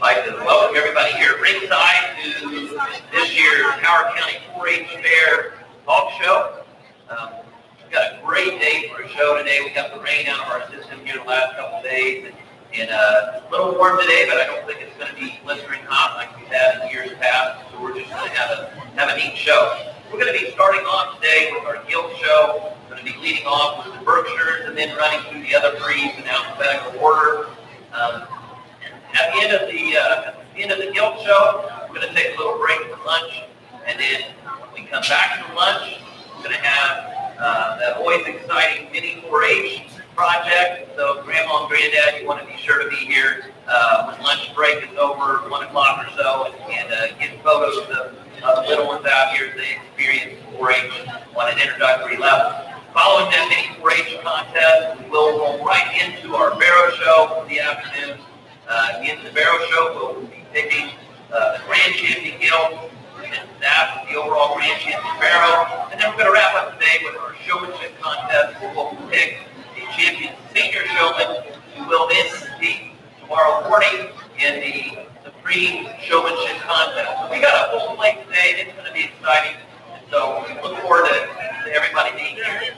I'd like to welcome everybody here at ringside to this year's Howard County 4-H Fair Talk Show. We've got a great day for a show today. We got the rain out of our system here the last couple of days, and a little warm today, but I don't think it's going to be blistering hot like we've had in years past. So we're just going to have a neat show. We're going to be starting off today with our guild show. We're going to be leading off with the Berkshires and then running through the other breeds in alphabetical order. At the end of the guild show, we're going to take a little break for lunch, and then when we come back from lunch, we're going to have that always exciting mini 4-H project. So Grandma and Granddad, you want to be sure to be here when lunch break is over, 1 o'clock or so, and get photos of the little ones out here as they experience 4-H on an introductory level. Following that mini 4-H contest, we will roll right into our barrow show for the afternoon. At the end of the barrow show, we'll be picking the Grand Champion Guild, and that the overall Grand Champion barrow. And then we're going to wrap up today with our showmanship contest, where we'll pick the champion senior showman, who will then compete tomorrow morning in the Supreme Showmanship Contest. So we got a full slate today, and it's going to be exciting. And so we look forward to everybody being here.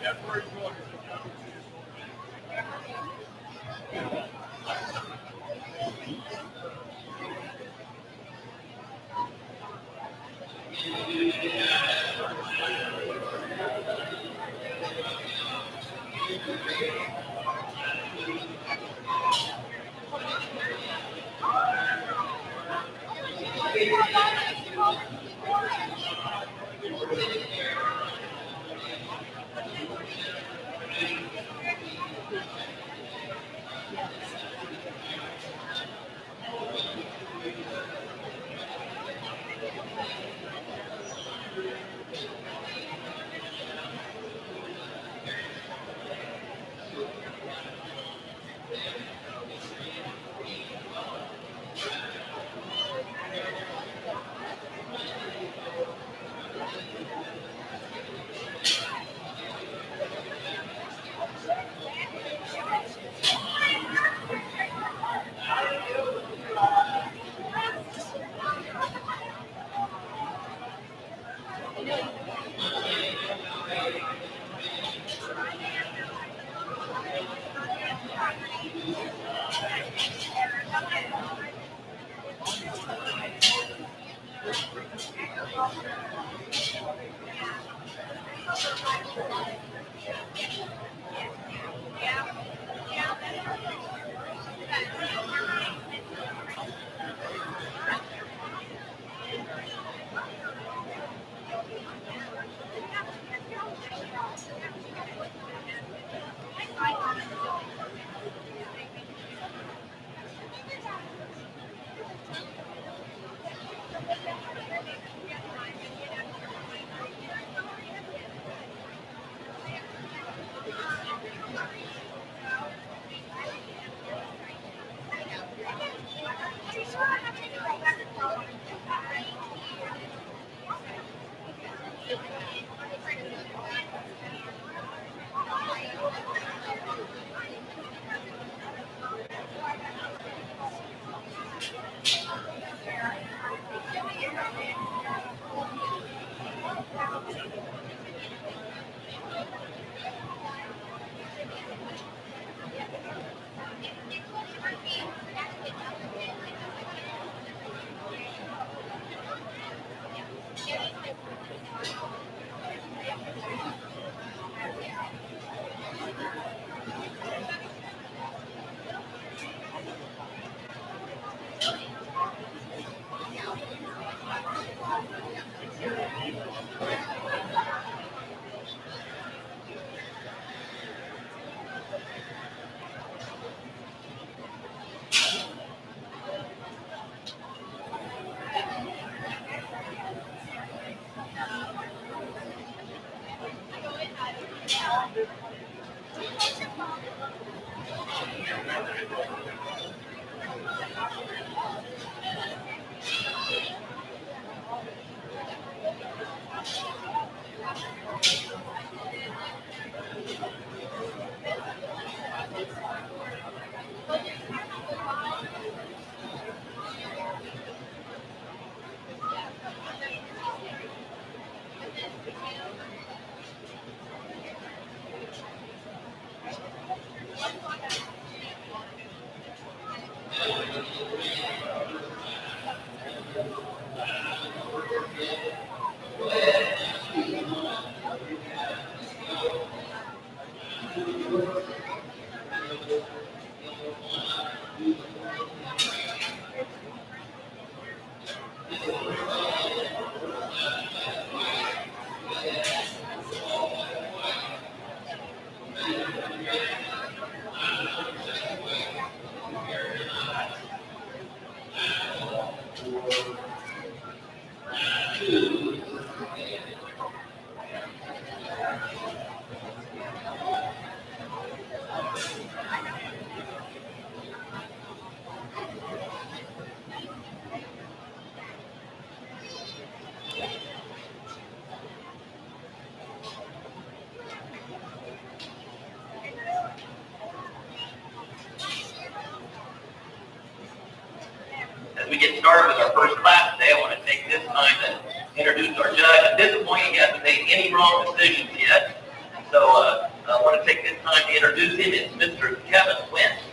we get started with our first class today, I want to take this time to introduce our judge. At this point, he hasn't made any wrong decisions yet. So I want to take this time to introduce him. It's Mr. Kevin Wentz.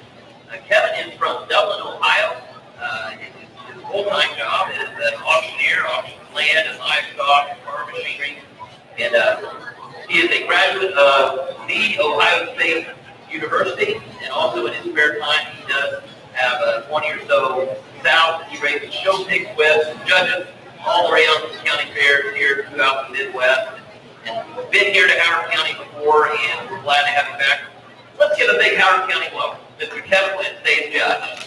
Kevin is from Dublin, Ohio. His full-time job is an auctioneer, auctions land and livestock and farm machinery. And he is a graduate of the Ohio State University, and also in his spare time he does have 20 or so sows that he raises show pigs with, and judges all around the county fairs here throughout the Midwest. And been here to Howard County before, and we're glad to have him back. Let's give a big Howard County welcome. Mr. Kevin Wentz, today's judge.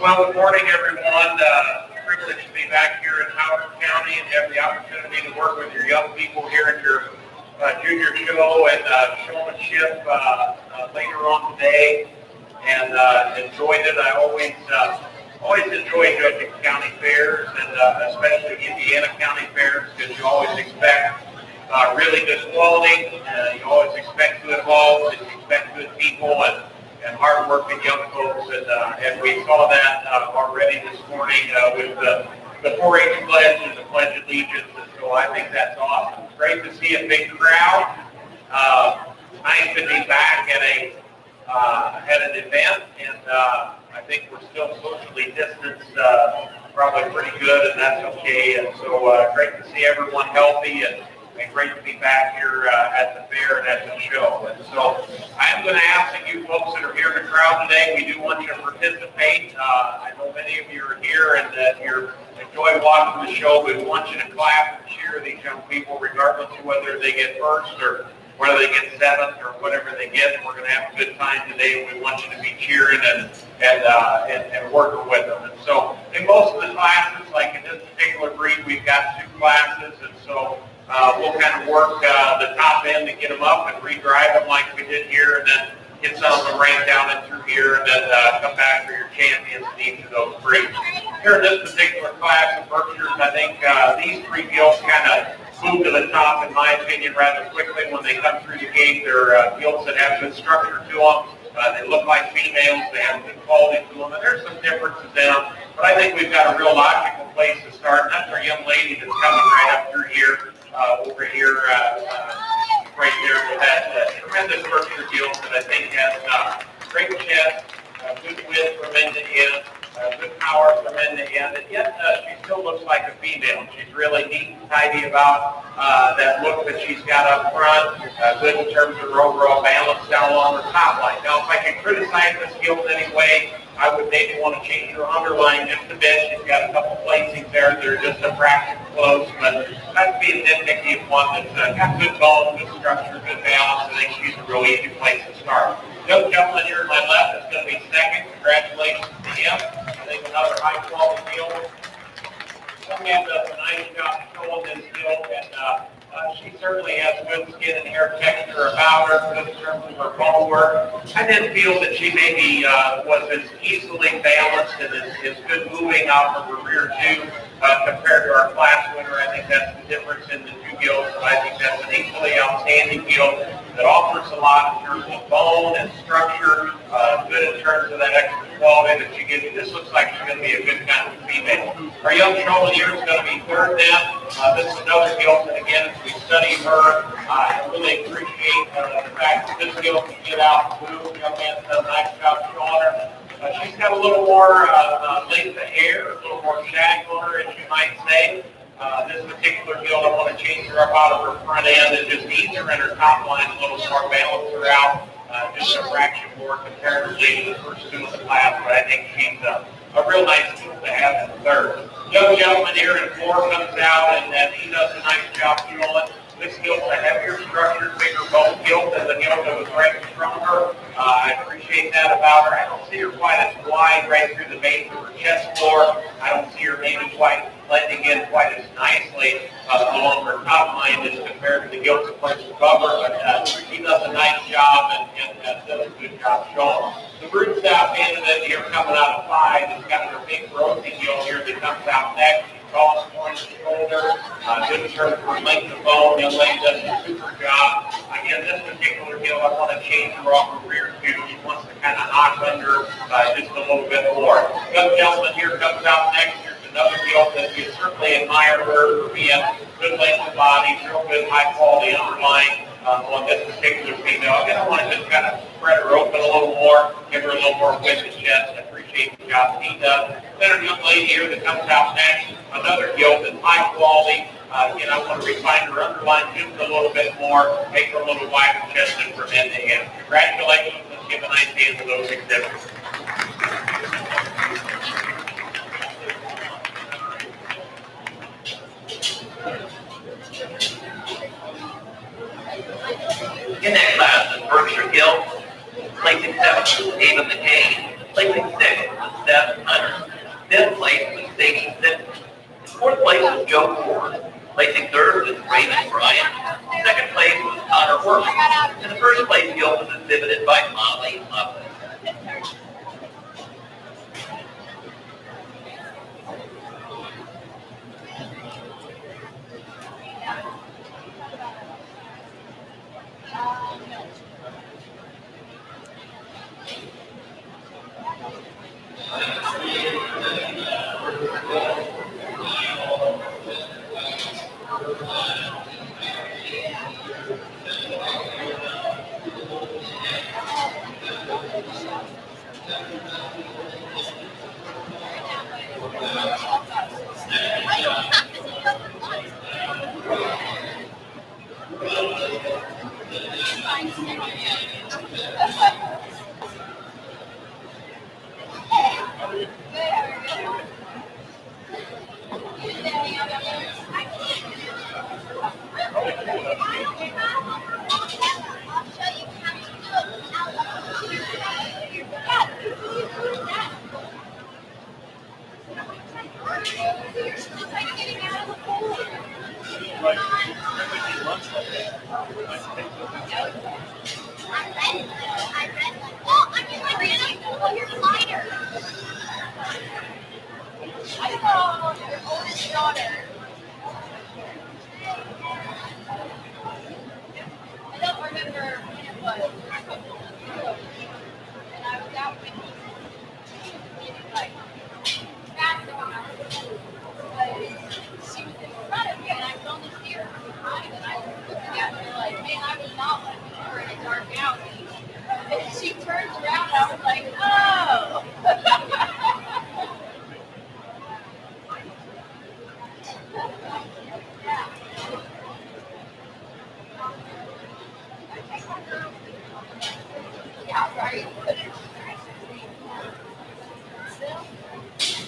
Well, good morning, everyone. Privileged to be back here in Howard County and have the opportunity to work with your young people here at your junior show and showmanship later on today. And enjoyed it. I always enjoy judging county fairs, and especially Indiana county fairs, because you always expect really good quality. You always expect good involved, and you expect good people and hard-working young folks, and we saw that already this morning with the 4-H pledge and the Pledge of Allegiance, and so I think that's awesome. It's great to see a big crowd. Nice to be back at an event, and I think we're still socially distanced, probably pretty good, and that's okay. And so great to see everyone healthy, and great to be back here at the fair and at the show. And so I am going to ask that you folks that are here in the crowd today, we do want you to participate. I know many of you are here and that you enjoy watching the show, but we want you to clap and cheer these young people regardless of whether they get first or whether they get seventh or whatever they get. We're going to have a good time today, and we want you to be cheering and working with them. And so in most of the classes, like in this particular breed, we've got 2 classes, and so we'll kind of work the top end to get them up and redrive them like we did here, and then get some of them ranked down and through here, and then come back for your champions in each of those breeds. Here in this particular class of Berkshires, I think these 3 gilts kind of move to the top, in my opinion, rather quickly when they come through the gate. They're gilts that have good structure to them. They look like females. They have good quality to them, and there's some differences in them. But I think we've got a real logical place to start, and that's our young lady that's coming right up through here. Over here, right there with that tremendous Berkshire gilt that I think has great chest, good width from end to end, good power from end to end, and yet she still looks like a female. She's really neat and tidy about that look that she's got up front, good in terms of her overall balance down along the top line. Now, if I can criticize this gilt in any way, I would maybe want to change her underline just a bit. She's got a couple placings there that are just a fraction close, but that'd be a nitpicky one that's got good bone, good structure, good balance. I think she's a real easy place to start. The other gentleman here to my left is going to be second. Congratulations to him. I think another high-quality deal. Someone does a nice job showing this deal, and she certainly has good skin and hair texture about her, good in terms of her bone work. I didn't feel that she maybe was as easily balanced and as good moving out of her rear too compared to our class winner. I think that's the difference in the 2 gilts. I think that's an equally outstanding gilt that offers a lot in terms of bone and structure, good in terms of that extra quality that you get. This looks like she's going to be a good kind of female. Our young showman here is going to be third now. This is another gilt, and again, as we study her, I really appreciate the fact that this gilt can get out and move. Young man's done a nice job showing her. She's got a little more length of hair, a little more shag on her, as you might say. This particular gilt, I want to change her up out of her front end and just ease her in her top line a little more, balance her out just a fraction more comparatively to the first 2 of the class, but I think she's a real nice gilt to have in the third. Young gentleman here in 4 comes out, and he does a nice job showing. This gilt's a heavier structured, bigger bone gilt than the gilt that was ranked stronger. I appreciate that about her. I don't see her quite as wide right through the base of her chest floor. I don't see her maybe quite blending in quite as nicely along her top line as compared to the gilts that place above her, but she does a nice job and does a good job showing. The brood stout candidate here coming out of 5 has got her big rosy gilt here that comes out next. Tall, point of the shoulder, good in terms of her length of bone. Young lady does a super job. Again, this particular gilt, I want to change her off her rear too. She wants to kind of knock under just a little bit more. Young gentleman here comes out next. Here's another gilt that you certainly admire her for being good length of body, real good high quality underline on this particular female. Again, I want to just kind of spread her open a little more, give her a little more width and chest. I appreciate the job he does. Then a young lady here that comes out next, another gilt that's high quality. Again, I want to refine her underline just a little bit more, make her a little wider chested from end to end. Congratulations. Let's give a nice hand to those exhibitors. In that class is Berkshire Gill, placing 7th, Ava McCain, placing show 4. Placing third was Raymond Bryant. Second place was Connor Worth. And the first place field was exhibited by Molly Lovelace.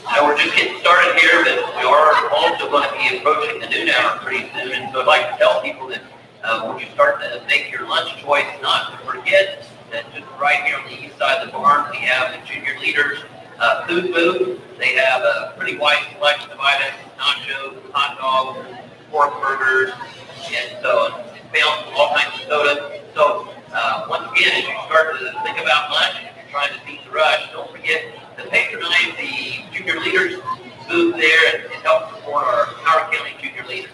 Now we're just getting started here, but we are also going to be approaching the noon hour pretty soon, and so I'd like to tell people that when you start to make your lunch choice, not to forget that just right here on the east side of the barn, we have the junior leaders food booth. They have a pretty wide selection of items: nachos, hot dogs, pork burgers, and so found all kinds of soda. So once again, as you start to think about lunch, if you're trying to beat the rush, don't forget to patronize the junior leaders booth there and help support our Howard County junior leaders.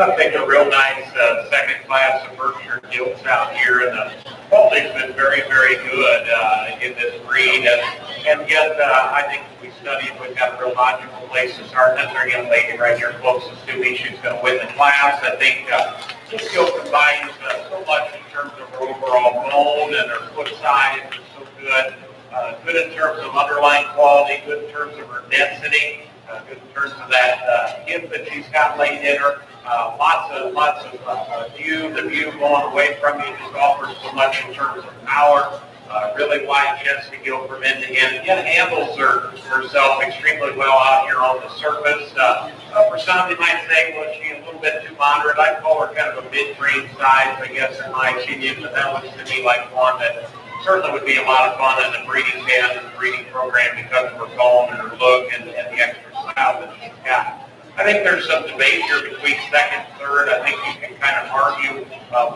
I think a real nice second class of Berkshire gilts out here, and the quality's been very, very good in this breed. And yet, I think if we study it, we've got a real logical place to start. That's our young lady right here closest to me. She's going to win the class. I think this gilt combines so much in terms of her overall bone, and her foot size is so good. Good in terms of underlying quality, good in terms of her density, good in terms of that hip that she's got laid in her. Lots of view. The view going away from you just offers so much in terms of power. Really wide chest to gilt from end to end. Again, handles herself extremely well out here on the surface. For some, you might say, well, she's a little bit too moderate. I'd call her kind of a mid-range size, I guess, in my opinion. But that looks to me like one that certainly would be a lot of fun in the breeding pen and the breeding program because of her bone and her look and the extra style that she's got. I think there's some debate here between second and third. I think you can kind of argue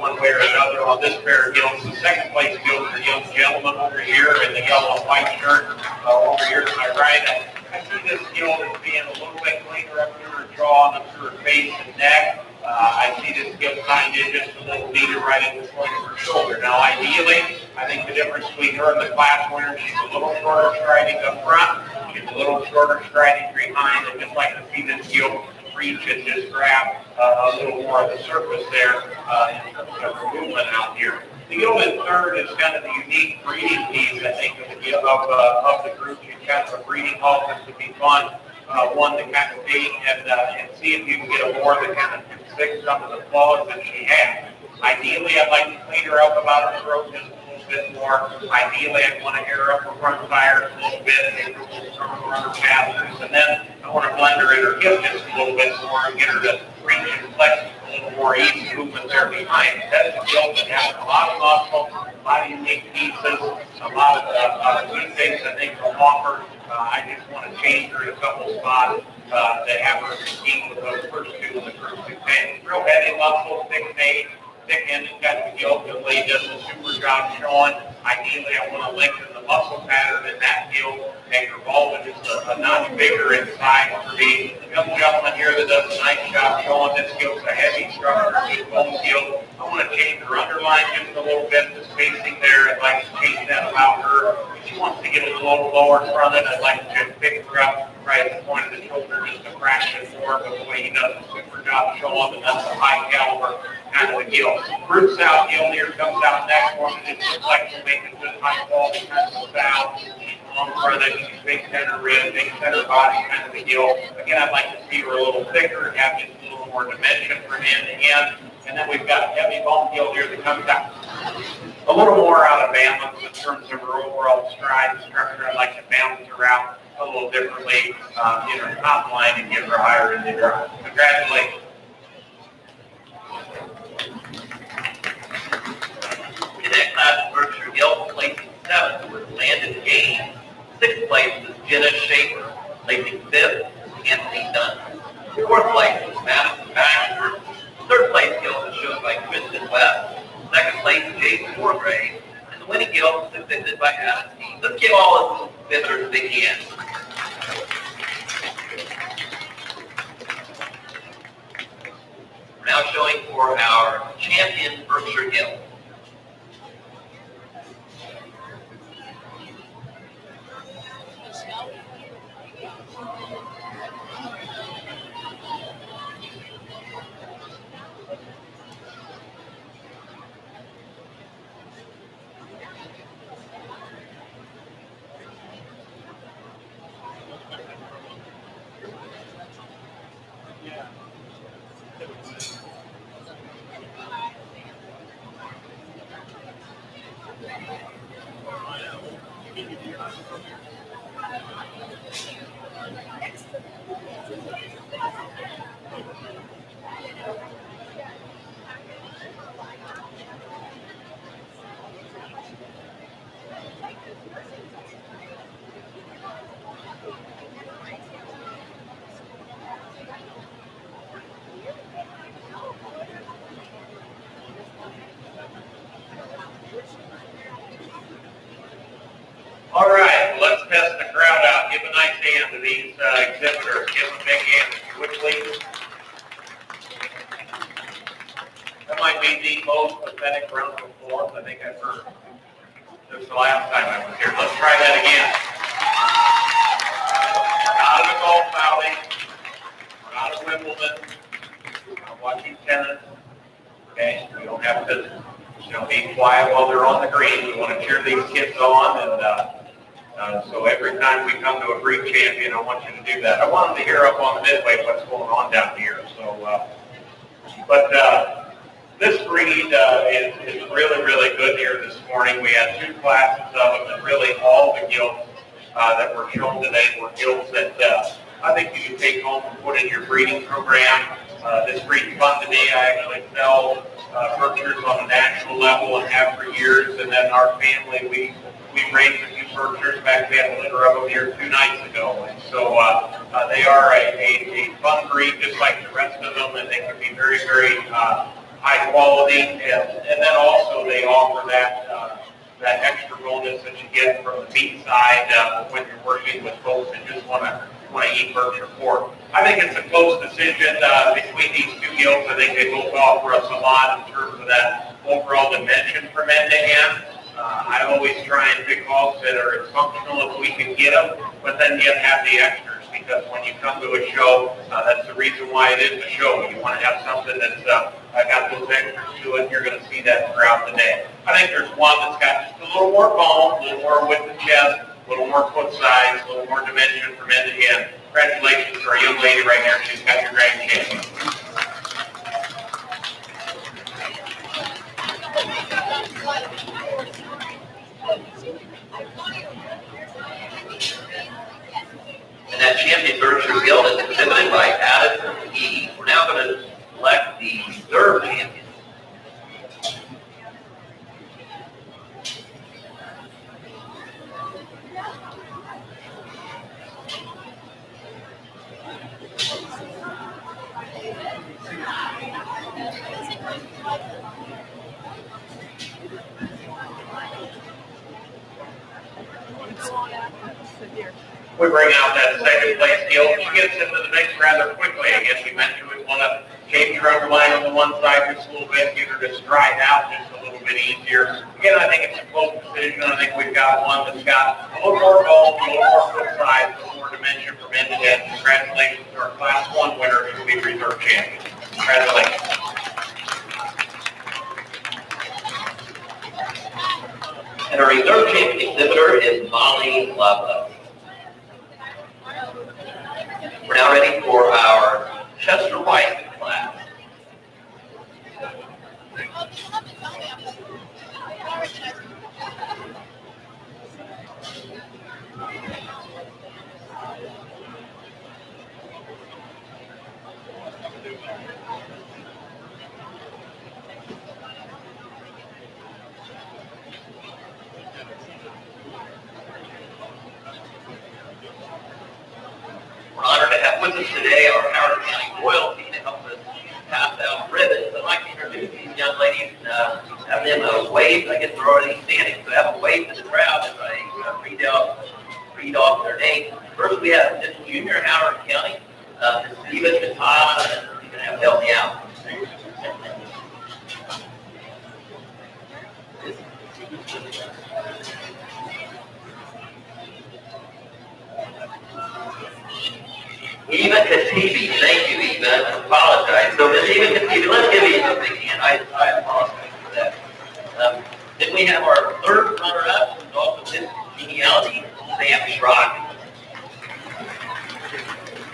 one way or another on this pair of gilts. The second place gilts are young gentleman over here in the yellow and white shirt over here to my right. I see this gilt as being a little bit cleaner up through her jaw and up through her face and neck. I see this gilt kind of just a little neater right in the point of her shoulder. Now, ideally, I think the difference between her and the class winner, she's a little shorter striding up front. She's a little shorter striding behind. I just like to see this gilt reach and just grab a little more of the surface there in terms of her movement out here. The gilt in third is kind of the unique breeding piece, I think, of the group. She's kind of a breeding hawk that would be fun. One to kind of beat and see if you can get a more that kind of fix some of the flaws that she has. Ideally, I'd like to clean her up about her throat just a little bit more. Ideally, I'd want to hair her up her front tires a little bit, maybe a little stronger on her paddles, and then I want to blend her in her hip just a little bit more and get her to reach and flex a little more easy movement there behind. That's a gilt that has a lot of muscle, a lot of unique pieces, a lot of good things I think will offer. I just want to change her in a couple spots to have her compete with those first two in the group. Real heavy muscle, thick-ended kind of gilt that really does a super job showing. Ideally, I want to lengthen the muscle pattern in that gilt, make her ball just a notch bigger inside for the young gentleman here that does a nice job showing this gilt's a heavy structure, big bone gilt. I want to change her underline just a little bit, the spacing there. I'd like to change that about her. If she wants to get a little lower from it, I'd like to just pick her up right at the point of the shoulder just a fraction more, but the way he does a super job showing, and that's a high caliber kind of a gilt. Roots out gilt here comes out next one. It looks like she'll make a good high quality kind of style. Long front of she's big center rib, big center body kind of a gilt. Again, I'd like to see her a little thicker and have just a little more dimension from end to end. And then we've got a heavy bone gilt here that comes out a little more out of balance in terms of her overall stride and structure. I'd like to balance her out a little differently in her top line and get her higher in the drive. Congratulations. In that class, Berkshire gilt placing 7th was Landon Gaines. 6th place was Jenna Schaefer. Placing 5th, Anthony Dunn. 4th place was Madison Baxter. 3rd place gilt was shown by Kristen West. 2nd place, Jason Wargrave. And the winning gilt was exhibited by Adam T. Let's give all of the visitors a big hand. We're now showing for our champion Berkshire gilt. All right, let's test the crowd out. Give a nice hand to these exhibitors. Give them a big hand, if you would, please. That might be the most pathetic round of applause I think I've heard. This is the last time I was here. Let's try that again. We're not at a golf outing. We're not at Wimbledon. We're not watching tennis. Okay, we don't have to, be quiet while they're on the green. We want to cheer these kids on, and so every time we come to a breed champion, I want you to do that. I want them to hear up on the midway what's going on down here. So, this breed is really, really good here this morning. We had 2 classes of them, and really all the gilts that were shown today were gilts that I think you can take home and put in your breeding program. This breed's fun to me. I actually sell Berkshires on a national level and have for years, and then our family, we raised a few Berkshires. In fact, we had a litter of them here 2 nights ago, and so they are a fun breed just like the rest of them, and they can be very, very high quality, and then also they offer that extra bonus that you get from the meat side when you're working with folks that just want to eat Berkshire pork. I think it's a close decision between these 2 gilts. I think they both offer us a lot in terms of that overall dimension from end to end. I always try and pick hogs that are as functional as we can get them, but then yet have the extras, because when you come to a show, that's the reason why it is a show. You want to have something that's got those extras to it. You're going to see that throughout the day. I think there's one that's got just a little more bone, a little more width of chest, a little more foot size, a little more dimension from end to end. Congratulations to our young lady right there. She's got your grand champion. And that champion Berkshire gilt is exhibited by Addison E. We're now going to select the 3rd champion. We bring out that 2nd place gilt. She gets into the mix rather quickly. I guess we mentioned we want to change her underline on the one side just a little bit, get her to stride out just a little bit easier. Again, I think it's a close decision. I think we've got one that's got a little more bone, a little more foot size, a little more dimension from end to end. Congratulations to our Class 1 winner, who will be reserve champion. Congratulations. And our reserve champion exhibitor is Molly Lava. We're now ready for our Chester White class. We're honored to have with us today our Howard County royalty to help us pass out ribbons. I'd like to introduce these young ladies and have them wave. I guess they're already standing, so have a wave to the crowd as I read off their names. First, we have Miss Junior Howard County, Miss Stephen Katana, and you're going to have to help me out. Eva Katibi, thank you, Eva. I apologize. So Miss Eva Katibi, let's give Eva a big hand. I apologize for that. Then we have our 3rd runner-up, who's also Miss Genealogy, Sam Schrock.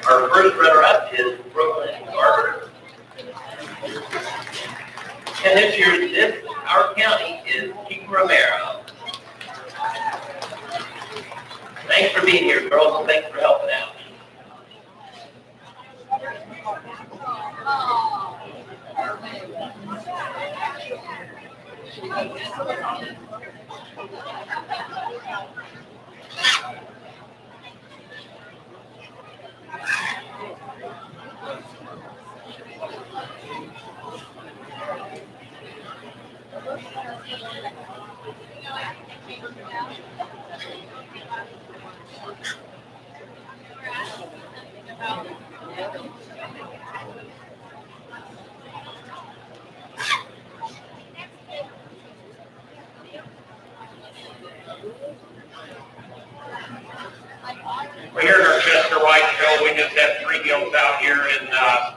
Our 1st runner-up is Brooklyn Garber. And this year's Miss Howard County is Keith Romero. Thanks for being here, girls, and thanks for helping out. Well, here at our Chester White Show, we just have 3 gilts out here in the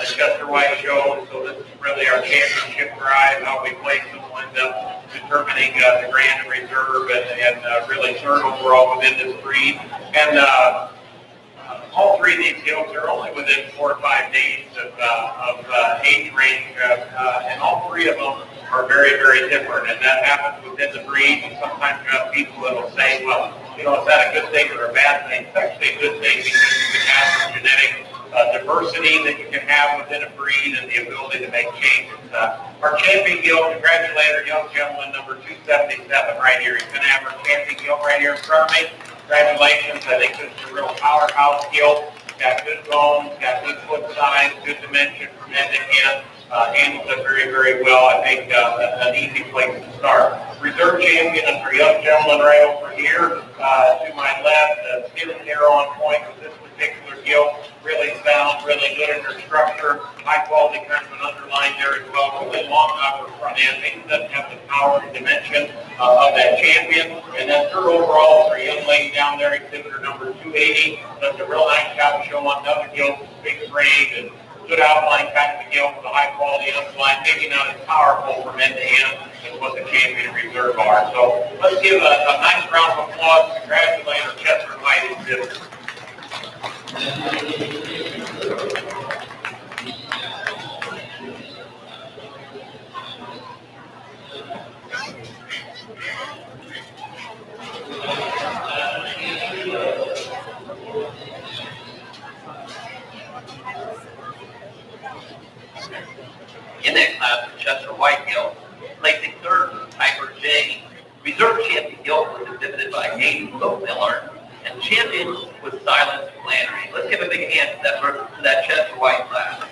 Chester White Show. So this is really our championship drive. How we place them will end up determining the grand reserve and really third overall within this breed. And all 3 of these gilts are only within 4 or 5 days of age range, and all 3 of them are very, very different. And that happens within the breed. And sometimes you have people that will say, well, you know, is that a good thing or a bad thing? It's actually a good thing because you can have some genetic diversity that you can have within a breed and the ability to make changes. Our champion gilt, congratulate our young gentleman, number 277 right here. He's going to have our champion gilt right here in front of me. Congratulations. I think this is a real powerhouse gilt. Got good bones, got good foot size, good dimension from end to end. Handles it very, very well. I think an easy place to start. Reserve champion is our young gentleman right over here to my left. Skin and hair on point with this particular gilt. Really sound, really good in their structure. High quality kind of an underline there as well. Really long upper front end. Maybe doesn't have the power and dimension of that champion. And then third overall for a young lady down there, exhibitor number 280. Does a real nice job showing another gilt, big frame and good outline kind of a gilt with a high quality underline. Maybe not as powerful from end to end as what the champion reserve are. So let's give a nice round of applause. Congratulate our Chester White exhibitor. In that class, the Chester White gilt, placing third was Piper J. Reserve champion gilt was exhibited by Hayden Miller, and champion was Silas Flannery. Let's give a big hand to that Chester White class.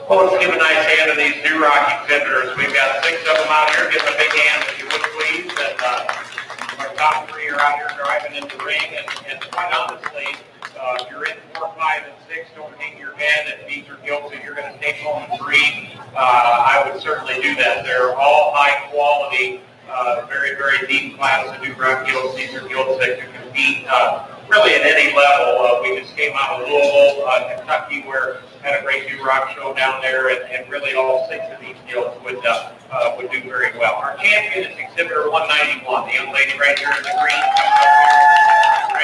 Well, let's give a nice hand to these new rock exhibitors. We've got 6 of them out here. Give them a big hand if you would, please. And our top 3 are out here driving in the ring. And quite honestly, if you're in 4, 5, and 6, don't hang your head. If these are gilts that you're going to take home and breed, I would certainly do that. They're all high quality, very, very deep class of new rock gilts. These are gilts that can compete really at any level. We just came out of Louisville, Kentucky, where had a great new rock show down there, and really all 6 of these gilts would do very well. Our champion is exhibitor 191, the young lady right here in the green. I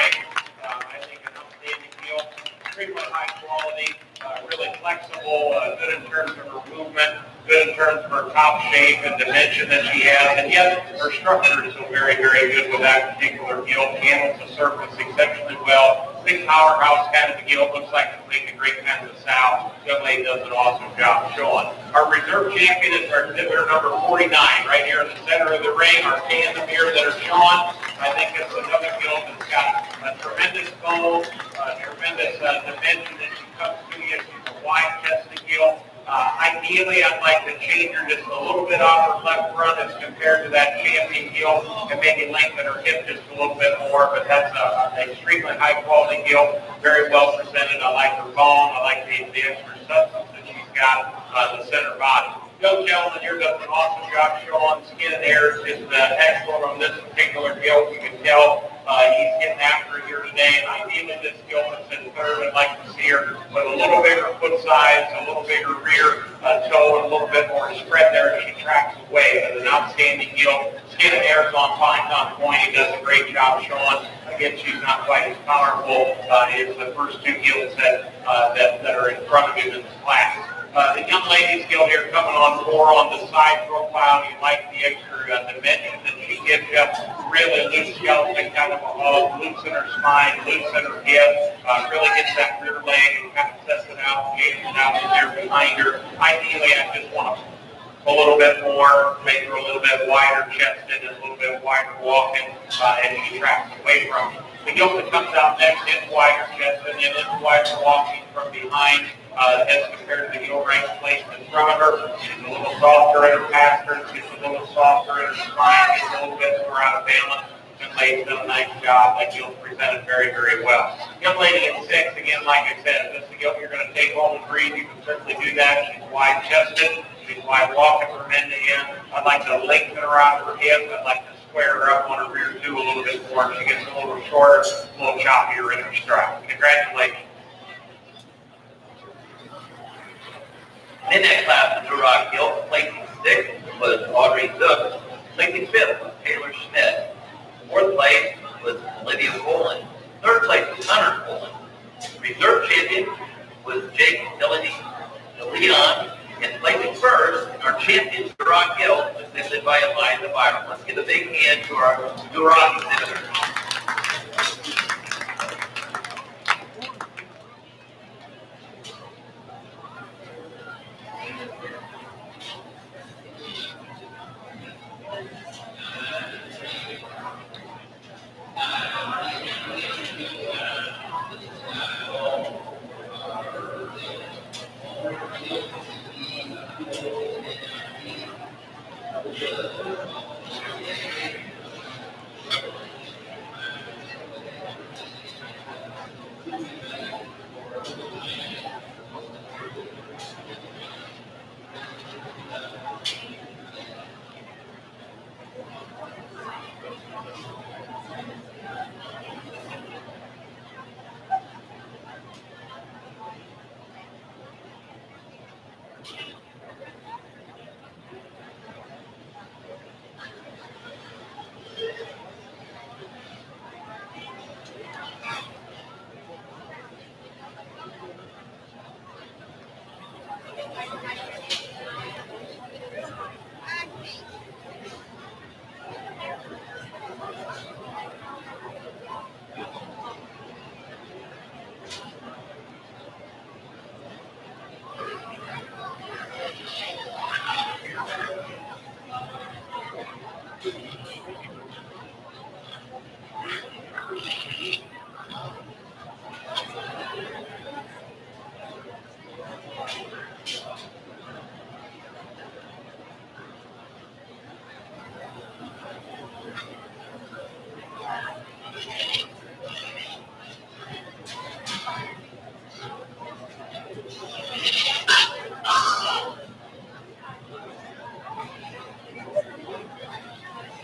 think an outstanding gilt, extremely high quality, really flexible, good in terms of her movement, good in terms of her top shape and dimension that she has, and yet her structure is so very, very good with that particular gilt. Handles the surface exceptionally well. Big powerhouse kind of a gilt, looks like it's making great kind of a sow. Young lady does an awesome job showing. Our reserve champion is our exhibitor number 49, right here in the center of the ring. Our tandem here that are showing. I think it's another gilt that's got a tremendous bone, tremendous dimension that she comes to you. She's a wide-chested gilt. Ideally, I'd like to change her just a little bit off her left front as compared to that champion gilt and maybe lengthen her hip just a little bit more, but that's an extremely high-quality gilt, very well presented. I like her bone. I like the extra substance that she's got, the center body. Young gentleman here does an awesome job showing skin and hair. It's just excellent on this particular gilt. You can tell he's getting after it here today, and ideally this gilt is in third. I'd like to see her with a little bigger foot size, a little bigger rear toe, and a little bit more spread there as she tracks away. But an outstanding gilt. Skin and hair is on fine, on point. He does a great job showing. Again, she's not quite as powerful as the first 2 gilts that are in front of him in this class. The young lady's gilt here coming on more on the side profile. You like the extra dimension that she gives you. Really loose skeleton, kind of a hug, loose in her spine, loose in her hip. Really gets that rear leg and kind of sets it out, gains it out in there behind her. Ideally, I just want to a little bit more, make her a little bit wider chested and a little bit wider walking as she tracks away from you. The gilt that comes out next is wider chested and is wider walking from behind as compared to the gilt right placed in front of her. She's a little softer in her pasterns, gets a little softer in her spine, gets a little bit more out of balance. Young lady's done a nice job. That gilt presented very, very well. Young lady at 6, again, like I said, if this is the gilt you're going to take home and breed, you can certainly do that. She's wide chested. She's wide walking from end to end. I'd like to lengthen her out of her hip. I'd like to square her up on her rear too a little bit more. She gets a little shorter, a little choppier in her stride. Congratulations. In that class, the Duroc gilt, placing 6th was Audrey Zook. Placing 5th was Taylor Schmidt. 4th place was Olivia Poland. 3rd place was Hunter Poland. Reserve champion was Jake Leon. And placing 1st, our champion Duroc gilt was presented by Eliza Byron. Let's give a big hand to our Duroc exhibitors.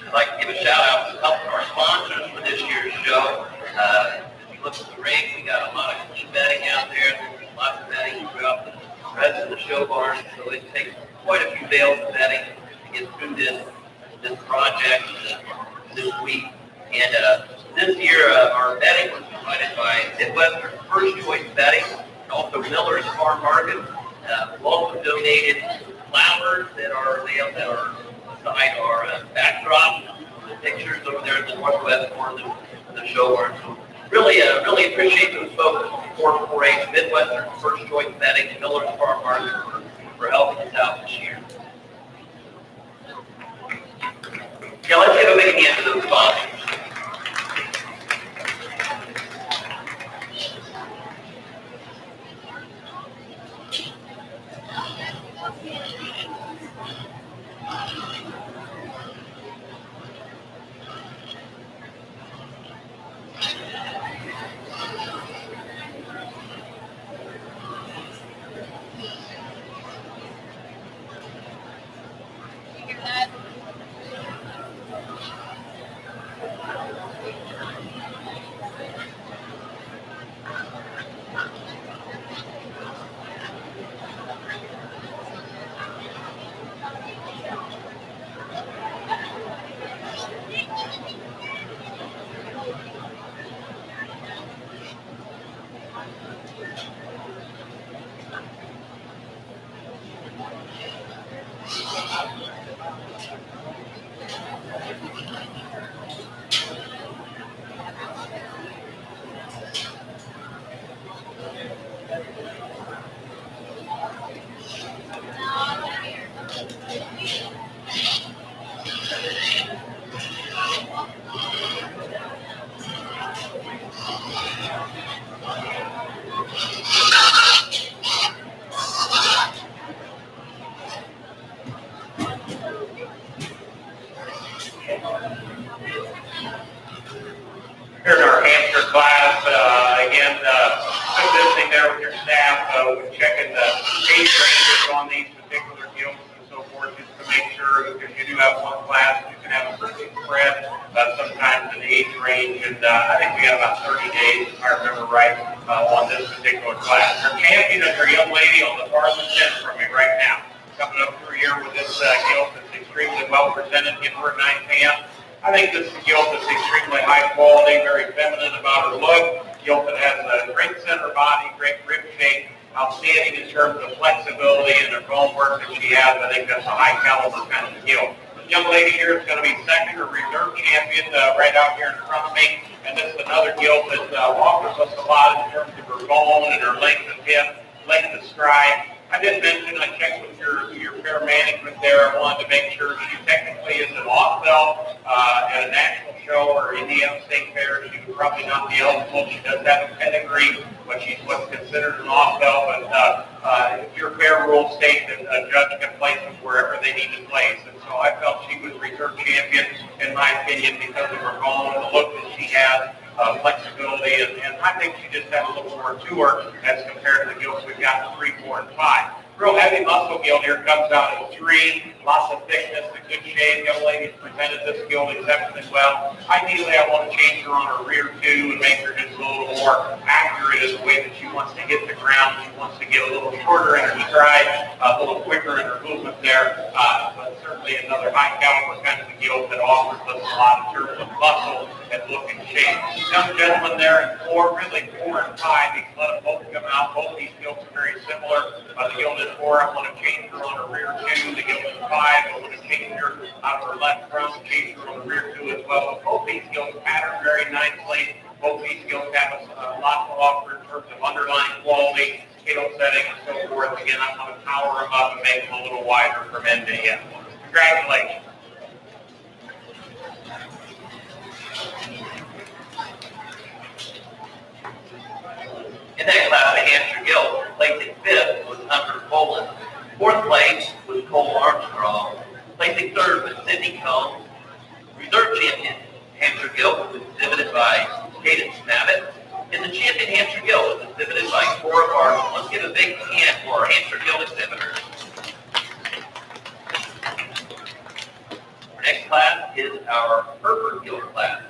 I'd like to give a shout out to a couple of our sponsors for this year's show. If you look at the ring, we got a lot of clean bedding out there. There's lots of bedding throughout the rest of the show barn, so it takes quite a few bales of bedding to get through this project this week. And this year, our bedding was provided by Midwestern First Choice Bedding and also Miller's Farm Market. We also donated flowers that are beside our backdrop, the pictures over there in the northwest corner of the show barn. So really appreciate those folks who support 4-H, Midwestern First Choice Bedding, and Miller's Farm Market for helping us out this year. Yeah, let's give a big hand to those sponsors. there with your staff, with checking the age ranges on these particular gilts and so forth, just to make sure, because you do have one class, you can have a pretty spread, sometimes in the age range, and I think we got about 30 days, if I remember right, on this particular class. Our champion is our young lady on the farthest end from me right now, coming up through here with this gilt that's extremely well presented, getting her 9 p.m. I think this is a gilt that's extremely high quality, very feminine about her look, gilt that has a great center body, great rib shape, outstanding in terms of flexibility and the bone work that she has. I think that's a high caliber kind of gilt. The young lady here is going to be second or reserve champion right out here in front of me. And this is another gilt that offers us a lot in terms of her bone and her length of hip, length of stride. I did mention, I checked with your fair management there. I wanted to make sure she technically is an off-bell at a national show or Indiana State Fair. She would probably not be eligible. She does have a pedigree, but she's what's considered an off-bell. But your fair rules state that a judge can place them wherever they need to place. And so I felt she was reserve champion, in my opinion, because of her bone, the look that she has. Flexibility, and I think she just had a little more to her as compared to the gilts we've got in 3, 4, and 5. Real heavy muscle gilt here comes out at 3, lots of thickness, a good shape. Young lady's presented this gilt exceptionally well. Ideally, I want to change her on her rear too and make her just a little more accurate in the way that she wants to get to ground. She wants to get a little shorter in her stride, a little quicker in her movement there. But certainly another high caliber kind of a gilt that offers us a lot in terms of muscle and look and shape. Young gentleman there in 4, really 4 and 5. You can let them both come out. Both these gilts are very similar. The gilt in 4, I want to change her on her rear 2. The gilt in 5, I want to change her out of her left front, change her on the rear 2 as well. Both these gilts pattern very nicely. Both these gilts have a lot to offer in terms of underlying quality, scale setting, and so forth. Again, I want to power them up and make them a little wider from end to end. Congratulations. In that class, the Hampshire gilt, placing 5th was Hunter Poland. 4th place was Cole Armstrong. Placing 3rd was Sidney Combs. Reserve champion Hampshire gilt was exhibited by Caden Snabbit. And the champion Hampshire gilt was exhibited by Cora Barton. Let's give a big hand for our Hampshire gilt exhibitors. Our next class is our Hereford gilt class.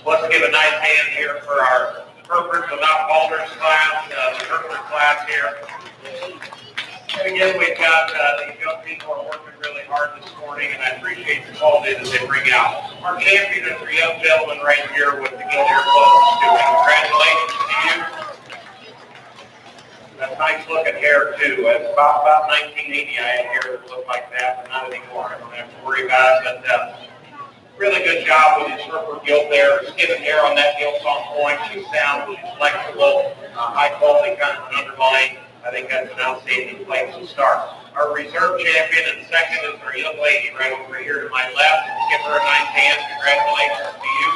Let's give a nice hand here for our Hereford without Balders class, the Hereford class here. And again, we've got these young people are working really hard this morning, and I appreciate the quality that they bring out. Our champion is our young gentleman right here with the Gildeer Club student. Congratulations to you. That's nice looking hair too. It's about 1980 I had hair that looked like that, but not anymore. I don't have to worry about it. But really good job with his Hereford gilt there. Skin and hair on that gilt's on point. She's sound, she's flexible, high quality kind of an underline. I think that's an outstanding place to start. Our reserve champion and second is our young lady right over here to my left. Let's give her a nice hand. Congratulations to you.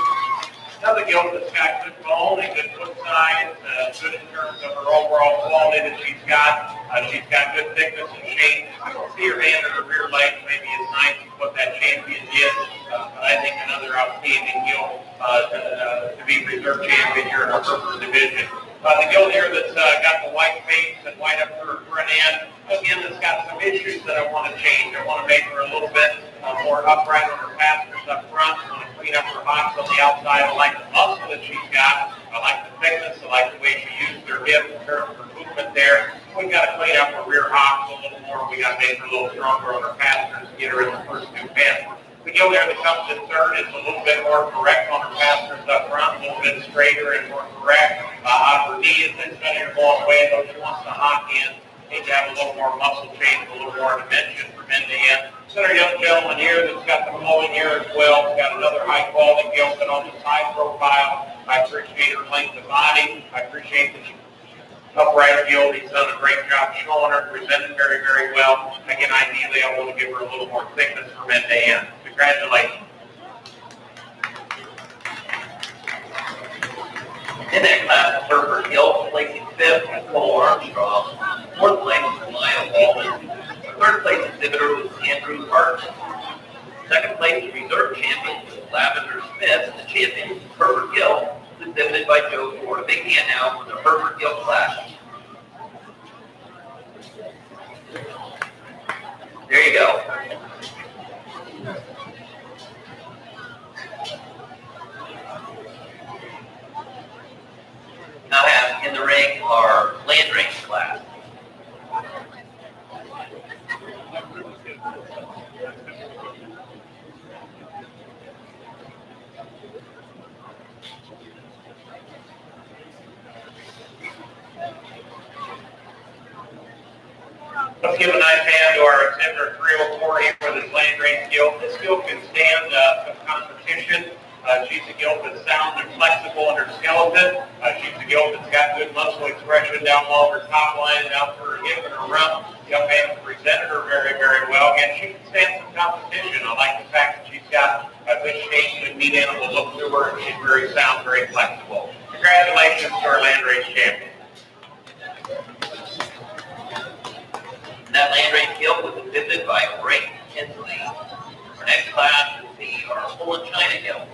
Another gilt that's got good bone and good foot size, good in terms of her overall quality that she's got. She's got good thickness and shape. I don't see her hand or her rear leg. Maybe it's nice what that champion did. But I think another outstanding gilt to be reserve champion here in our Hereford division. The gilt here that's got the white face and white up to her front end. Again, that's got some issues that I want to change. I want to make her a little bit more upright on her fasteners up front. I want to clean up her hocks on the outside. I like the muscle that she's got. I like the thickness. I like the way she used her hip in terms of her movement there. We've got to clean up her rear hocks a little more. We got to make her a little stronger on her fasteners to get her in the first two pins. The gilt there that comes in third is a little bit more correct on her fasteners up front, a little bit straighter and more correct. On her knee, it's going to go all the way, though she wants to hock in. Need to have a little more muscle change, a little more dimension from end to end. So our young gentleman here that's got the flowing here as well. He's got another high quality gilt on the side profile. I appreciate her length of body. I appreciate the upright gilt. He's done a great job showing her, presented very, very well. Again, ideally, I want to give her a little more thickness from end to end. Congratulations. In that class, Hereford gilt, placing fifth was Cole Armstrong. Fourth place was Maya Walden. Third place exhibitor was Andrew Hart. Second place reserve champion was Lavender Smith. The champion was Hereford gilt, was exhibited by Joe Ford. A big hand now for the Hereford gilt class. There you go. Now have in the ring our land range class. Let's give a nice hand to our exhibitor 304 here with his land range gilt. This gilt can stand some competition. She's a gilt that's sound and flexible in her skeleton. She's a gilt that's got good muscle expression down along her top line and out through her hip and her rump. Young man presented her very, very well. Again, she can stand some competition. I like the fact that she's got a good shape and neat animal look to her, and she's very sound, very flexible. Congratulations to our land race champion. That land range gilt was exhibited by Frank Hensley. Our next class will be our full and china gilt.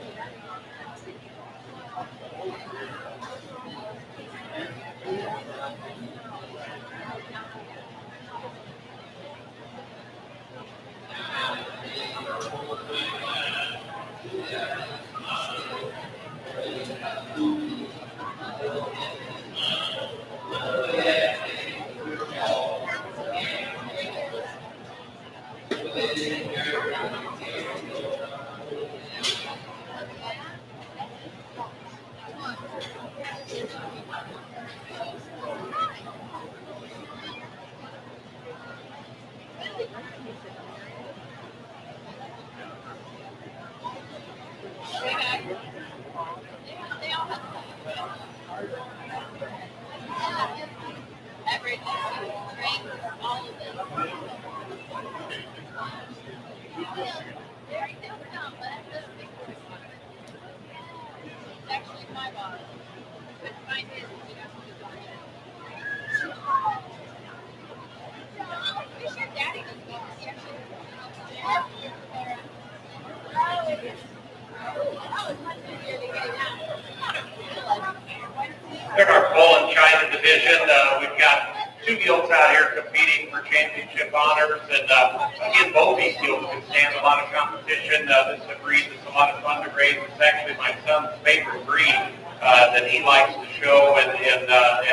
full and China division. We've got 2 gilts out here competing for championship honors, and again, both these gilts can stand a lot of competition. This is a breed that's a lot of fun to raise. It's actually my son's favorite breed that he likes to show and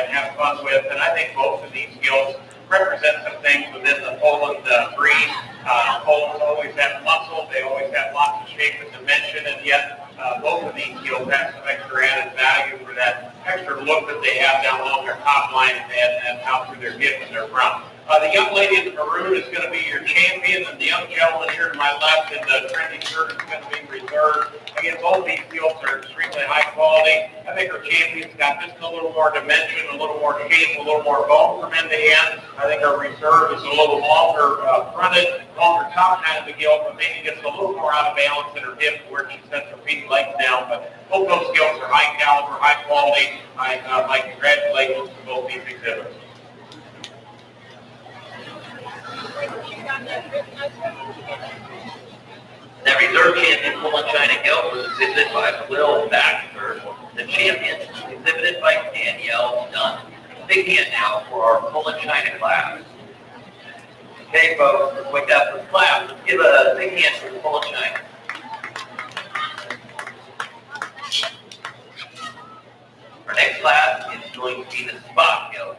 have fun with, and I think both of these gilts represent some things within the Poland breed. Polands always have muscle, they always have lots of shape and dimension, and yet both of these gilts have some extra added value for that extra look that they have down along their top line and out through their hip and their front. The young lady in the maroon is going to be your champion, and the young gentleman here to my left in the trendy shirt is going to be reserved. Again, both these gilts are extremely high quality. I think our champion's got just a little more dimension, a little more shape, a little more bone from end to end. I think our reserve is a little longer fronted, longer top kind of a gilt, but maybe gets a little more out of balance in her hip where she sets her feet legs down. But both those gilts are high caliber, high quality. My congratulations to both these exhibitors. That reserve champion full and China gilt was exhibited by Will Baxter. The champion exhibited by Danielle Dunn. Big hand now for our full and China class. Okay, folks, let's wake up this class. Let's give a big hand for the full and China. Our next class is going to be the spot gilt.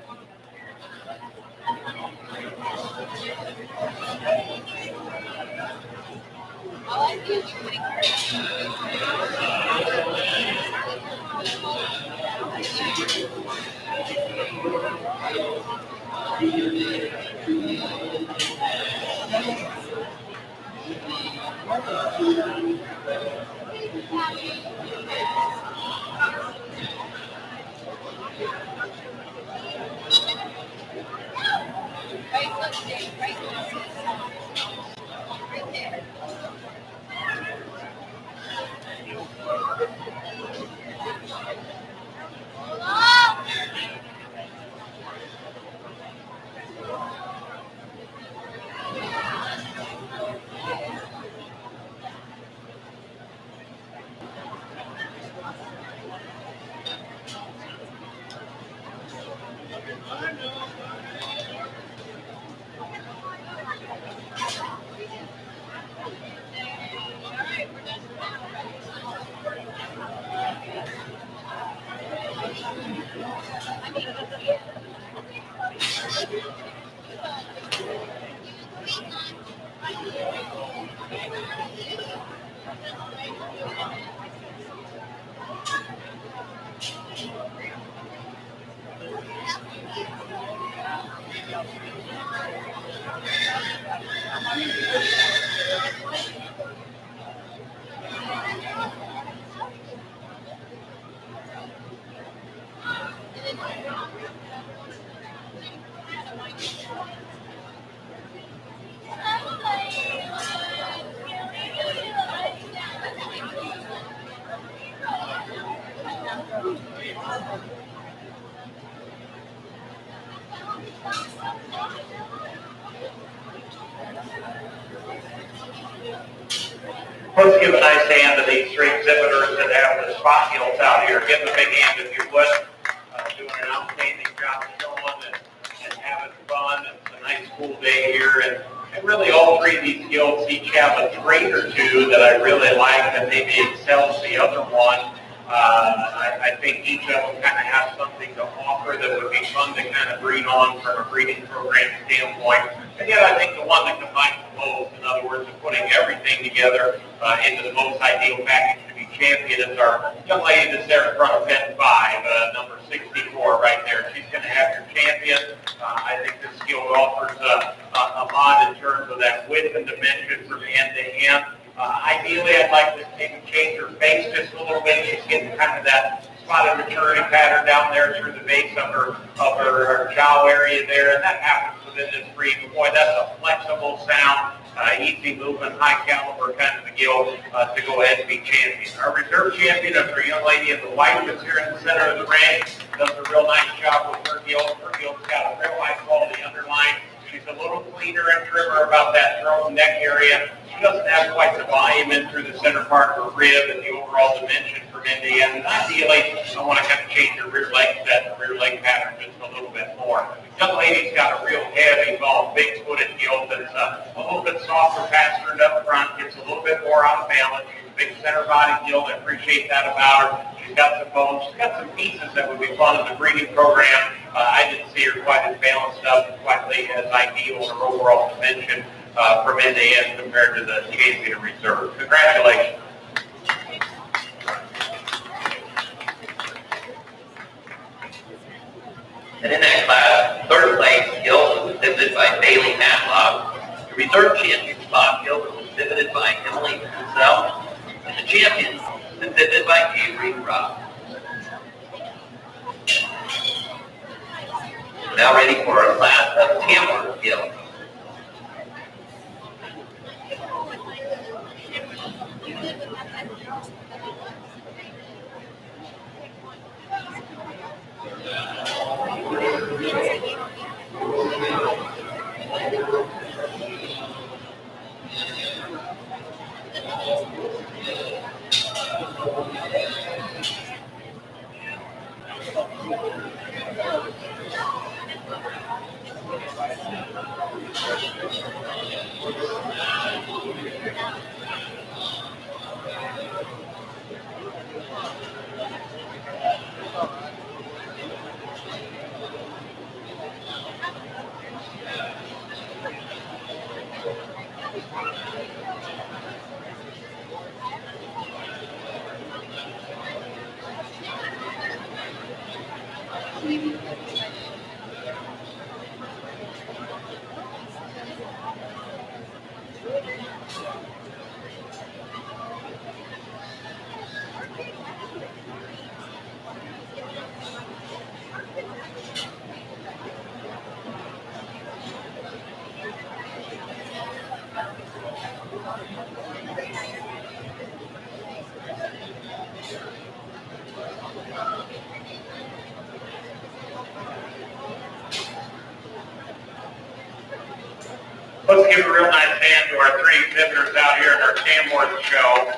Let's give a nice hand to these 3 exhibitors that have the spot gilts out here. Give them a big hand if you would. Doing an outstanding job showing and having fun. It's a nice cool day here. And really all 3 of these gilts each have a trait or 2 that I really like that maybe excels the other one. I think each of them kind of has something to offer that would be fun to kind of breed on from a breeding program standpoint. And yet I think the one that combines the most, in other words, of putting everything together into the most ideal package to be champion is our young lady that's there in front of pen 5, number 64 right there. She's going to have your champion. I think this gilt offers a lot in terms of that width and dimension from end to end. Ideally, I'd like to maybe change her face just a little bit. She's getting kind of that spotted maturity pattern down there through the base of her jowl area there, and that happens within this breed. But boy, that's a flexible sound, easy movement, high caliber kind of a gilt to go ahead and be champion. Our reserve champion is our young lady in the white that's here in the center of the ring. Does a real nice job with her gilt. Her gilt's got a real high quality underline. She's a little cleaner and trimmer about that throne neck area. She doesn't have quite the volume in through the center part of her rib and the overall dimension for from end to end. And ideally, I want to kind of change your rear leg set, the rear leg pattern just a little bit more. Young lady's got a real heavy, long, big-footed gilt that's a little bit softer patterned up front, gets a little bit more out of balance. She's a big center body gilt. I appreciate that about her. She's got some bones. She's got some pieces that would be fun in the breeding program. I didn't see her quite as balanced up, quite as ideal in her overall dimension from end to end compared to the champion reserve. Congratulations. And in that class, third place gilt was exhibited by Bailey Matlock. The reserve champion spot gilt was exhibited by Emily Cusell. And the champion was exhibited by Avery Robb. Now ready for our class of Tamworth gilt. Let's give a real nice hand to our three exhibitors out here at our Tamworth show.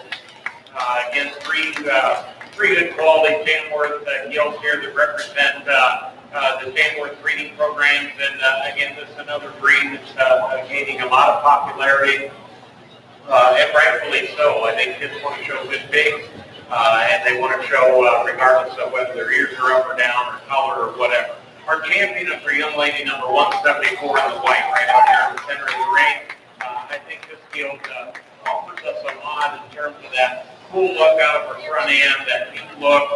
Again, three good quality Tamworth gilts here that represent the Tamworth breeding programs. And again, this is another breed that's gaining a lot of popularity, and rightfully so. I think kids want to show good pigs, and they want to show regardless of whether their ears are up or down or color or whatever. Our champion is our young lady number 174 in the white, right out here in the center of the ring. I think this gilt offers us a lot in terms of that cool look out of her front end, that neat look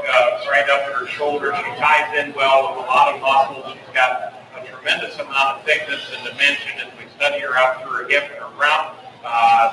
right up at her shoulder. She ties in well with a lot of muscles. She's got a tremendous amount of thickness and dimension as we study her out through her hip and her rump.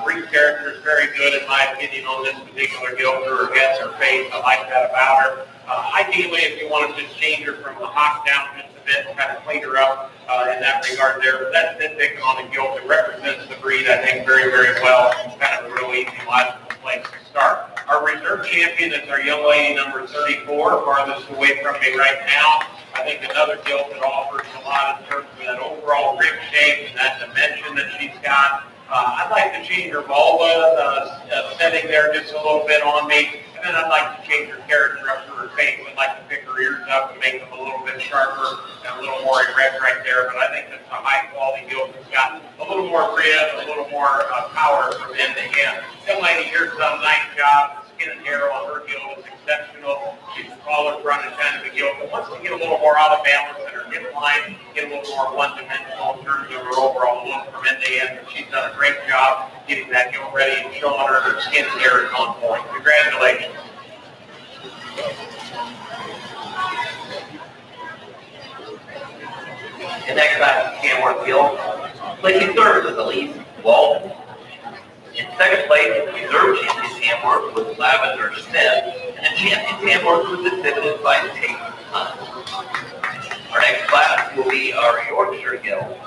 Breed character is very good, in my opinion, on this particular gilt, through her guts, her face. I like that about her. Ideally, if you want to just change her from the hock down just a bit and kind of clean her up in that regard there, but that's nitpicking on a gilt that represents the breed, I think, very, very well. Kind of a real easy, logical place to start. Our reserve champion is our young lady number 34, farthest away from me right now. I think another gilt that offers a lot in terms of that overall rib shape and that dimension that she's got. I'd like to change her vulva setting there just a little bit on me, and then I'd like to change her character up to her face. I'd like to pick her ears up and make them a little bit sharper and a little more erect right there, but I think that's a high-quality gilt that's got a little more rib, a little more power from end to end. Young lady here's done a nice job. Skin and hair on her gilt is exceptional. She's smaller front and kind of a gilt, but wants to get a little more out of balance in her hip line, get a little more one-dimensional in terms of her overall look from end to end. But she's done a great job getting that gilt ready and showing her skin and hair is on point. Congratulations. The next class is Tamworth gilt. Placing third was Elise Walton. In second place, the reserve champion Tamworth was Lavender Smith, and the champion Tamworth was exhibited by Tate Hunt. Our next class will be our Yorkshire gilt.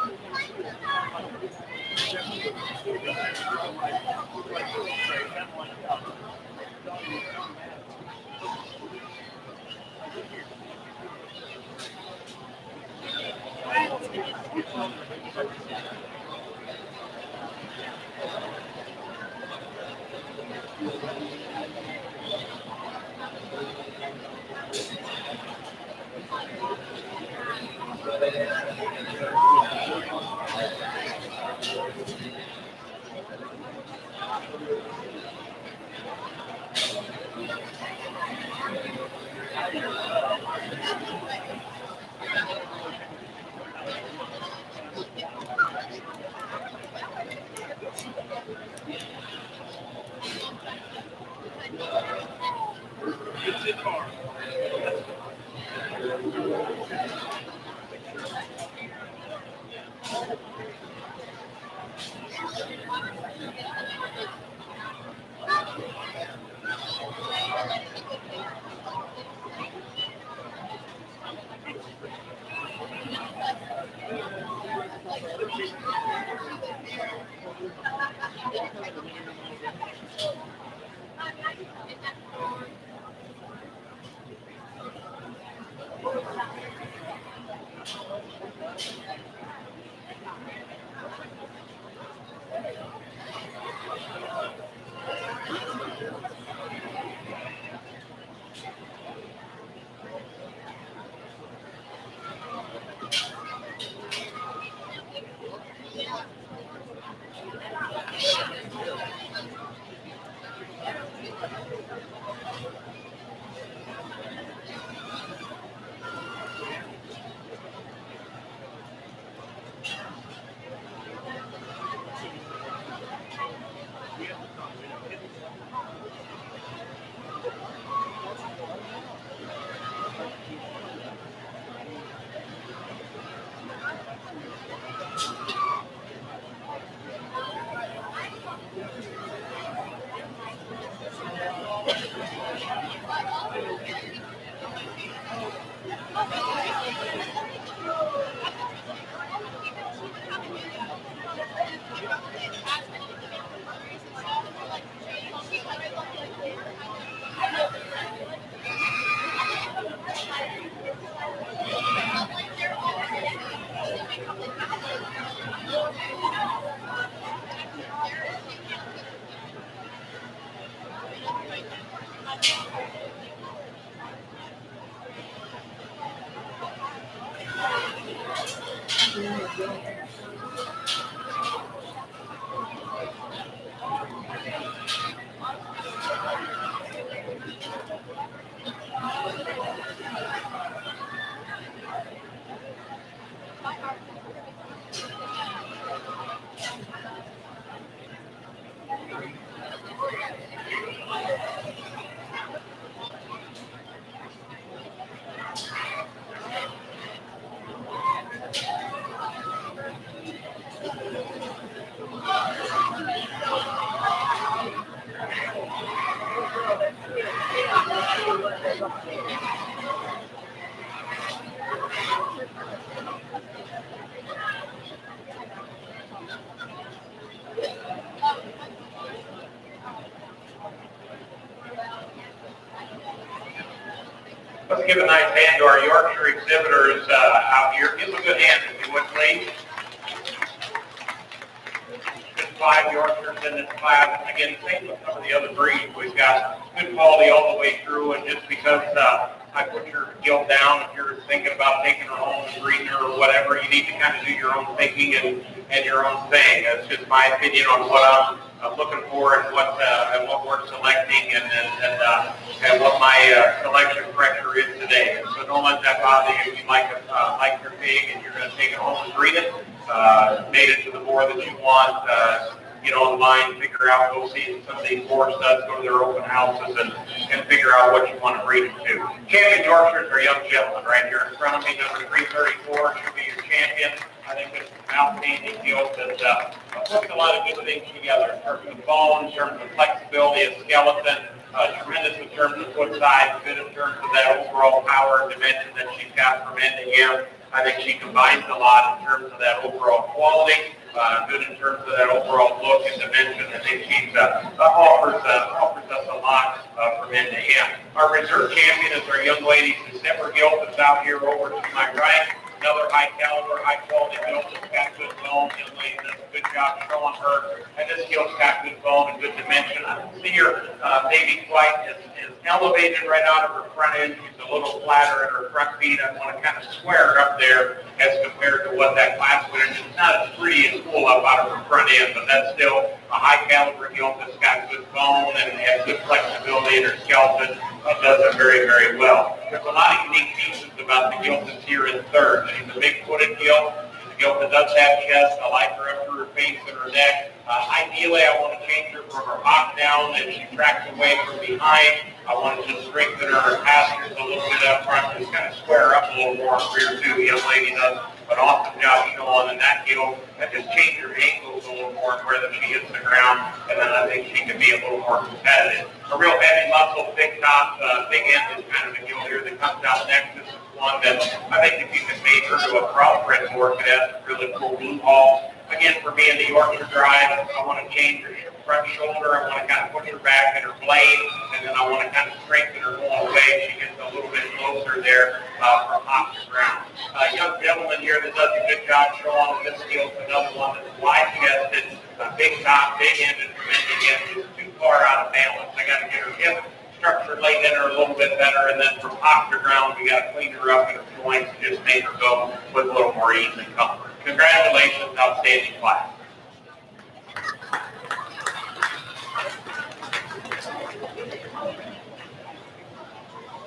Let's give a nice hand to our Yorkshire exhibitors out here. Give them a good hand, if you would, please. Good 5 Yorkshires in this class. And again, same with some of the other breeds. We've got good quality all the way through, and just because I put your gilt down, if you're thinking about taking her home and breeding her or whatever, you need to kind of do your own thinking and your own thing. That's just my opinion on what I'm looking for and what we're selecting and what my selection pressure is today. So don't let that bother you. If you like your pig and you're going to take it home and breed it, made it to the board that you want, get online, figure out, go see some of these board studs, go to their open houses and figure out what you want to breed it to. Champion Yorkshires are young gentlemen right here in front of me. Number 334 should be your champion. I think it's an outstanding gilt that puts a lot of good things together in terms of bone, in terms of flexibility of skeleton, tremendous in terms of foot size, good in terms of that overall power and dimension that she's got from end to end. I think she combines a lot in terms of that overall quality, good in terms of that overall look and dimension. I think she offers us a lot from end to end. Our reserve champion is our young lady, December Gilt, that's out here over to my right. Another high caliber, high quality gilt that's got good bone. Young lady does a good job showing her. And this gilt's got good bone and good dimension. I don't see her maybe quite as elevated right out of her front end. She's a little flatter at her front feet. I want to kind of square her up there as compared to what that class would. And it's not as pretty and full up out of her front end, but that's still a high caliber gilt that's got good bone and has good flexibility in her skeleton. Does it very, very well. There's a lot of unique pieces about the gilt that's here in third. She's a big-footed gilt. She's a gilt that does have chest. I like her up to her face and her neck. Ideally, I want to change her from her hop down and she tracks away from behind. I wanted to strengthen her pastures a little bit up front, just kind of square up a little more for your two. The young lady does an awesome job on the neck heel. That just change her ankles a little more where that she hits the ground, and then I think she can be a little more competitive. A real heavy muscle, big top, big end is kind of the heel here that comes out next. This is one that I think if you can make her to a crossbred horse, it has a really cool blue ball. Again, for me in the Yorkshire Drive, I want to change her front shoulder. I want to kind of push her back in her blade, and then I want to kind of strengthen her going away. She gets a little bit closer there from off the ground. Young gentleman here that does a good job showing this heel. Another one that's wide-chested, big top, big end, and again, just too far out of balance. I got to get her hip structure laid in her a little bit better, and then from off the ground, we got to clean her up in her joints and just make her go with a little more ease and comfort. Congratulations, outstanding class.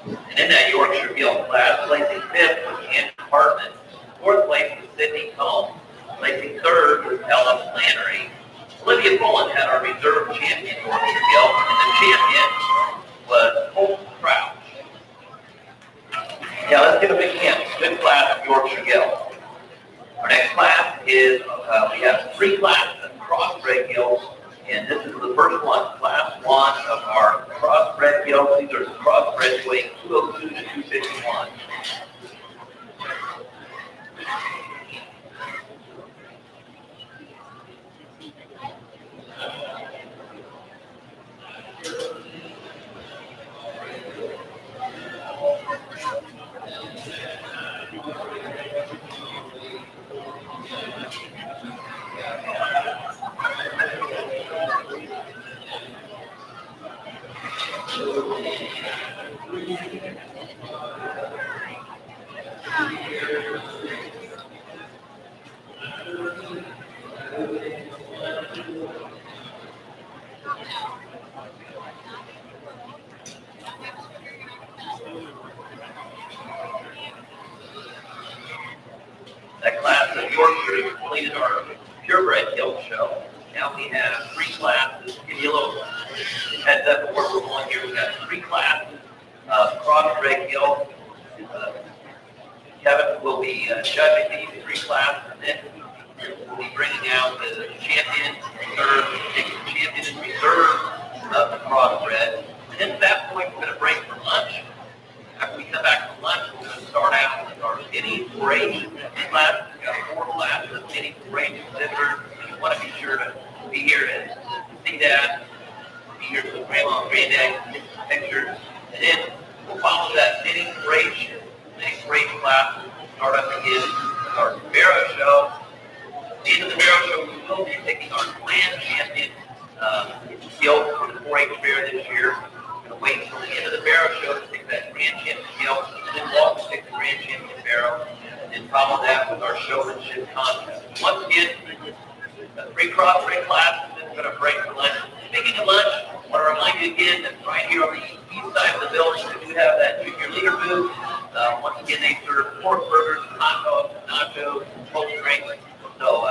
And in that Yorkshire Guild class, placing fifth was Ken Hartman. Fourth place was Sydney Combs. Placing third was Ella Flannery. Olivia Bullen had our reserve champion Yorkshire Guild, and the champion was Holt Crouch. Yeah, let's give a big hand. Good class of Yorkshire Guild. Our next class is, we have 3 classes of crossbred guilds, and this is the first one, class 1 of our crossbred guilds. These are crossbreds weighing 202 to 251. That class of Yorkshire completed our purebred guild show. Now we have 3 classes. Give you a little heads up of where we're going here. We've got 3 classes of crossbred guild. Kevin will be judging these 3 classes, and then we'll be bringing out the champion, reserve, champion and reserve of the crossbred. And then at that point, we're going to break for lunch. After we come back from lunch, we're going to start out with our mini 4-H class. We've got 4 classes of mini 4-H exhibitors. You want to be sure to be here to see that, be here with grandma and granddad, take some pictures. And then we'll follow that mini 4-H class. Start up again with our Barrow show. At the end of the Barrow show, we will be picking our clan champion guild for the 4-H fair this year. We're going to wait until the end of the Barrow show to pick that grand champion guild, and then we'll also pick the grand champion Barrow, and then follow that with our showmanship contest. Once again, 3 crossbred classes, then we're going to break for lunch. Speaking of lunch, I want to remind you again that right here on the east side of the building, we do have that junior leader booth. Once again, they serve pork burgers, hot dogs, nachos, cold drinks. So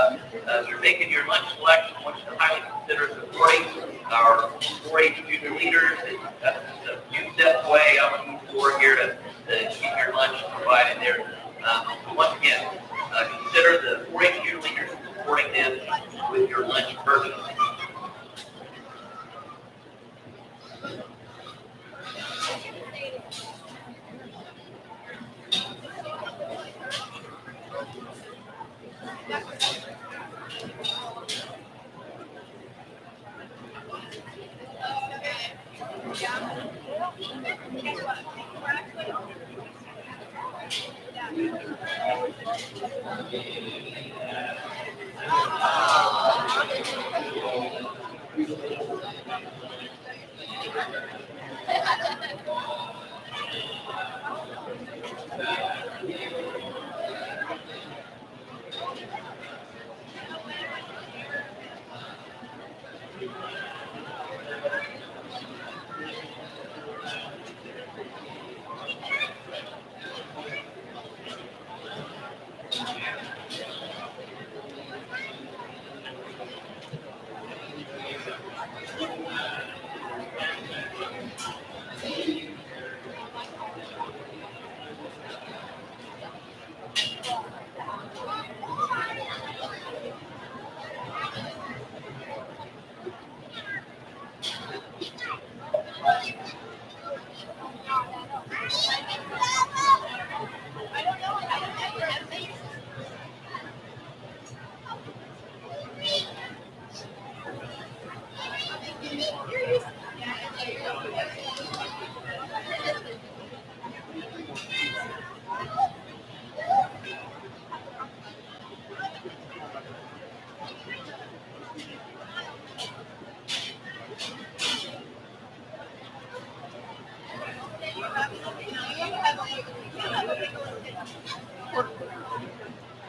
as you're making your lunch selection, I want you to highly consider supporting our 4-H junior leaders. That's just a few steps away out on the floor here to keep your lunch provided there. Once again, consider the 4-H junior leaders and supporting them with your lunch purchase.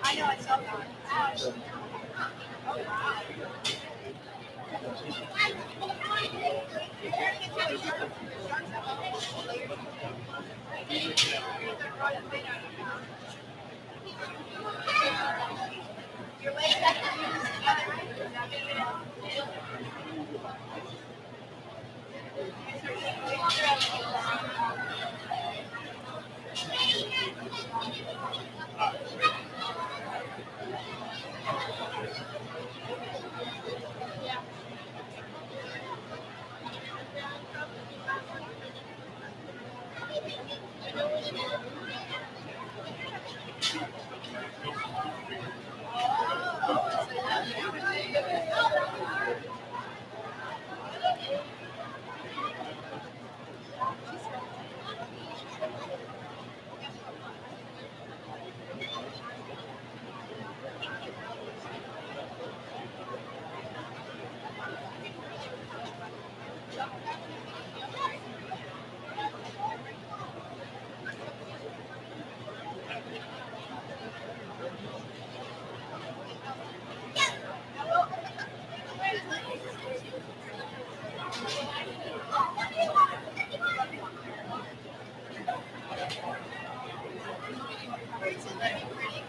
I know I saw that. Your legs have to be together.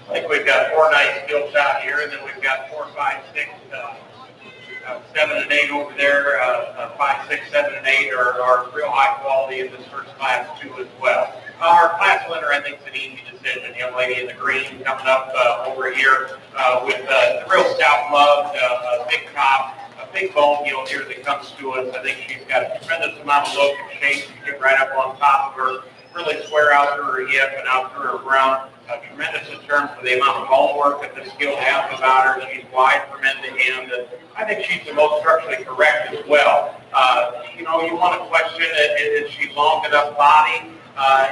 I think we've got 4 nice skills out here, and then we've got 4, 5, 6, 7, and 8 over there. 5, 6, 7, and 8 are real high quality in this first class too as well. Our class winner, I think, is an easy decision. Young lady in the green coming up over here with the real stout love, a big top, a big bone heel here that comes to us. I think she's got a tremendous amount of look and shape. She get right up on top of her, really square out through her hip and out through her ground. Tremendous in terms of the amount of bone work that the skill has about her. She's wide from end to end, and I think she's the most structurally correct as well. You want to question, is she long enough body?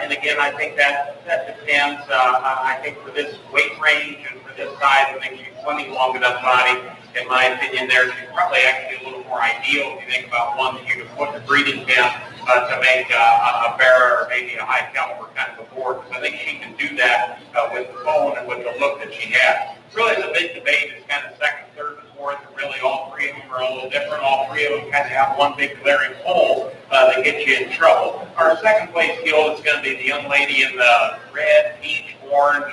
And again, I think that depends. I think for this weight range and for this size, I think she's plenty long enough body. In my opinion, she's probably actually a little more ideal if you think about one that you can put in the breeding pen to make a bearer or maybe a high caliber kind of a board. Because I think she can do that with the bone and with the look that she has. Really, the big debate is kind of second, third, and fourth. And really, all three of them are a little different. All three of them kind of have one big glaring hole that gets you in trouble. Our second place skill is going to be the young lady in the red, peach, orange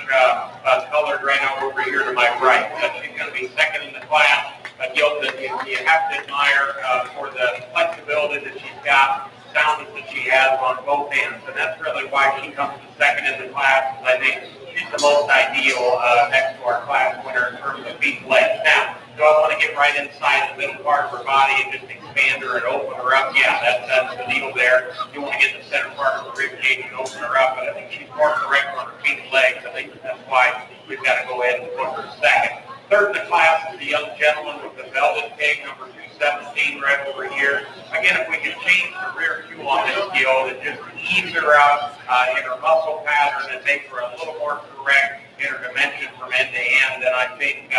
colored right now over here to my right. She's going to be second in the class. A guild that you have to admire for the flexibility that she's got, soundness that she has on both ends. And that's really why she comes to second in the class. I think she's the most ideal next to our class winner in terms of feet and legs. Now, do I want to get right inside the middle part of her body and just expand her and open her up? Yeah, that's the deal there. You want to get the center part of her rib cage and open her up, but I think she's more correct on her feet and legs. I think that's why we've got to go ahead and put her second. Third in the class is the young gentleman with the velvet pig, number 217, right over here. Again, if we can change the rear cue on this skill, it just ease her out in her muscle pattern and make her a little more correct in her dimension from end to end, then I think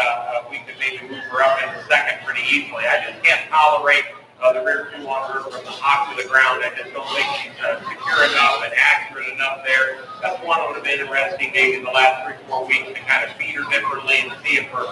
we could maybe move her up into second pretty easily. I just can't tolerate the rear cue on her from the hop to the ground. I just don't think she's secure enough and accurate enough there. That's one that would have been interesting maybe in the last 3 or 4 weeks to kind of feed her differently and see if her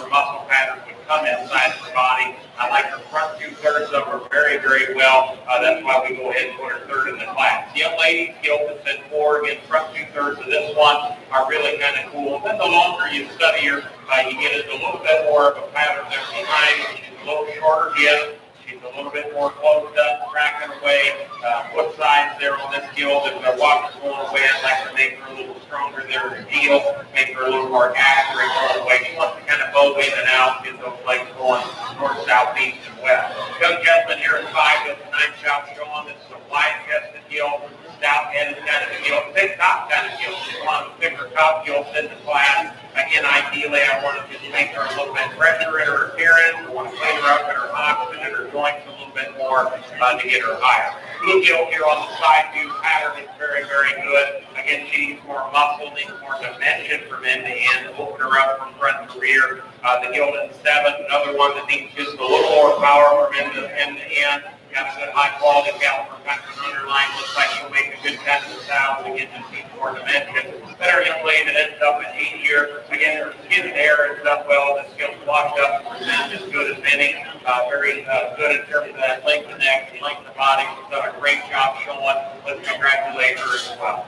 muscle pattern would come inside of her body. I like her front 2/3 of her very, very well. That's why we go ahead and put her third in the class. The young lady skill that's in 4, again, front 2/3 of this one are really kind of cool. Then the longer you study her, you get a little bit more of a pattern there behind. She's a little shorter hip. She's a little bit more closed up, tracking away. Foot size there on this skill. If the walker's going away, I'd like to make her a little stronger there in the heel, make her a little more accurate going away. She wants to kind of bow in and out, get those legs going north, south, east, and west. Young gentleman here at 5 with the 9 chop showing. This is a wide-chested heel, stout-headed kind of a heel, big top kind of heel. She's one of the bigger top heels in the class. Again, ideally, I want to just make her a little bit fresher in her appearance. I want to clean her up in her oxygen and her joints a little bit more to get her higher. Blue heel here on the side view pattern is very, very good. Again, she needs more muscle, needs more dimension from end to end. Open her up from front to rear. The Gildan 7, another one that needs just a little more power from end to end. got a good high-quality caliber country underline. Looks like you'll make a good cut in the south to get to see more dimension. Better young lady that ends up at 8 year. Again, her skin there is done well. The skin's washed up and presented as good as any. Very good in terms of that length of neck, length of body. She's done a great job showing. Let's congratulate her as well.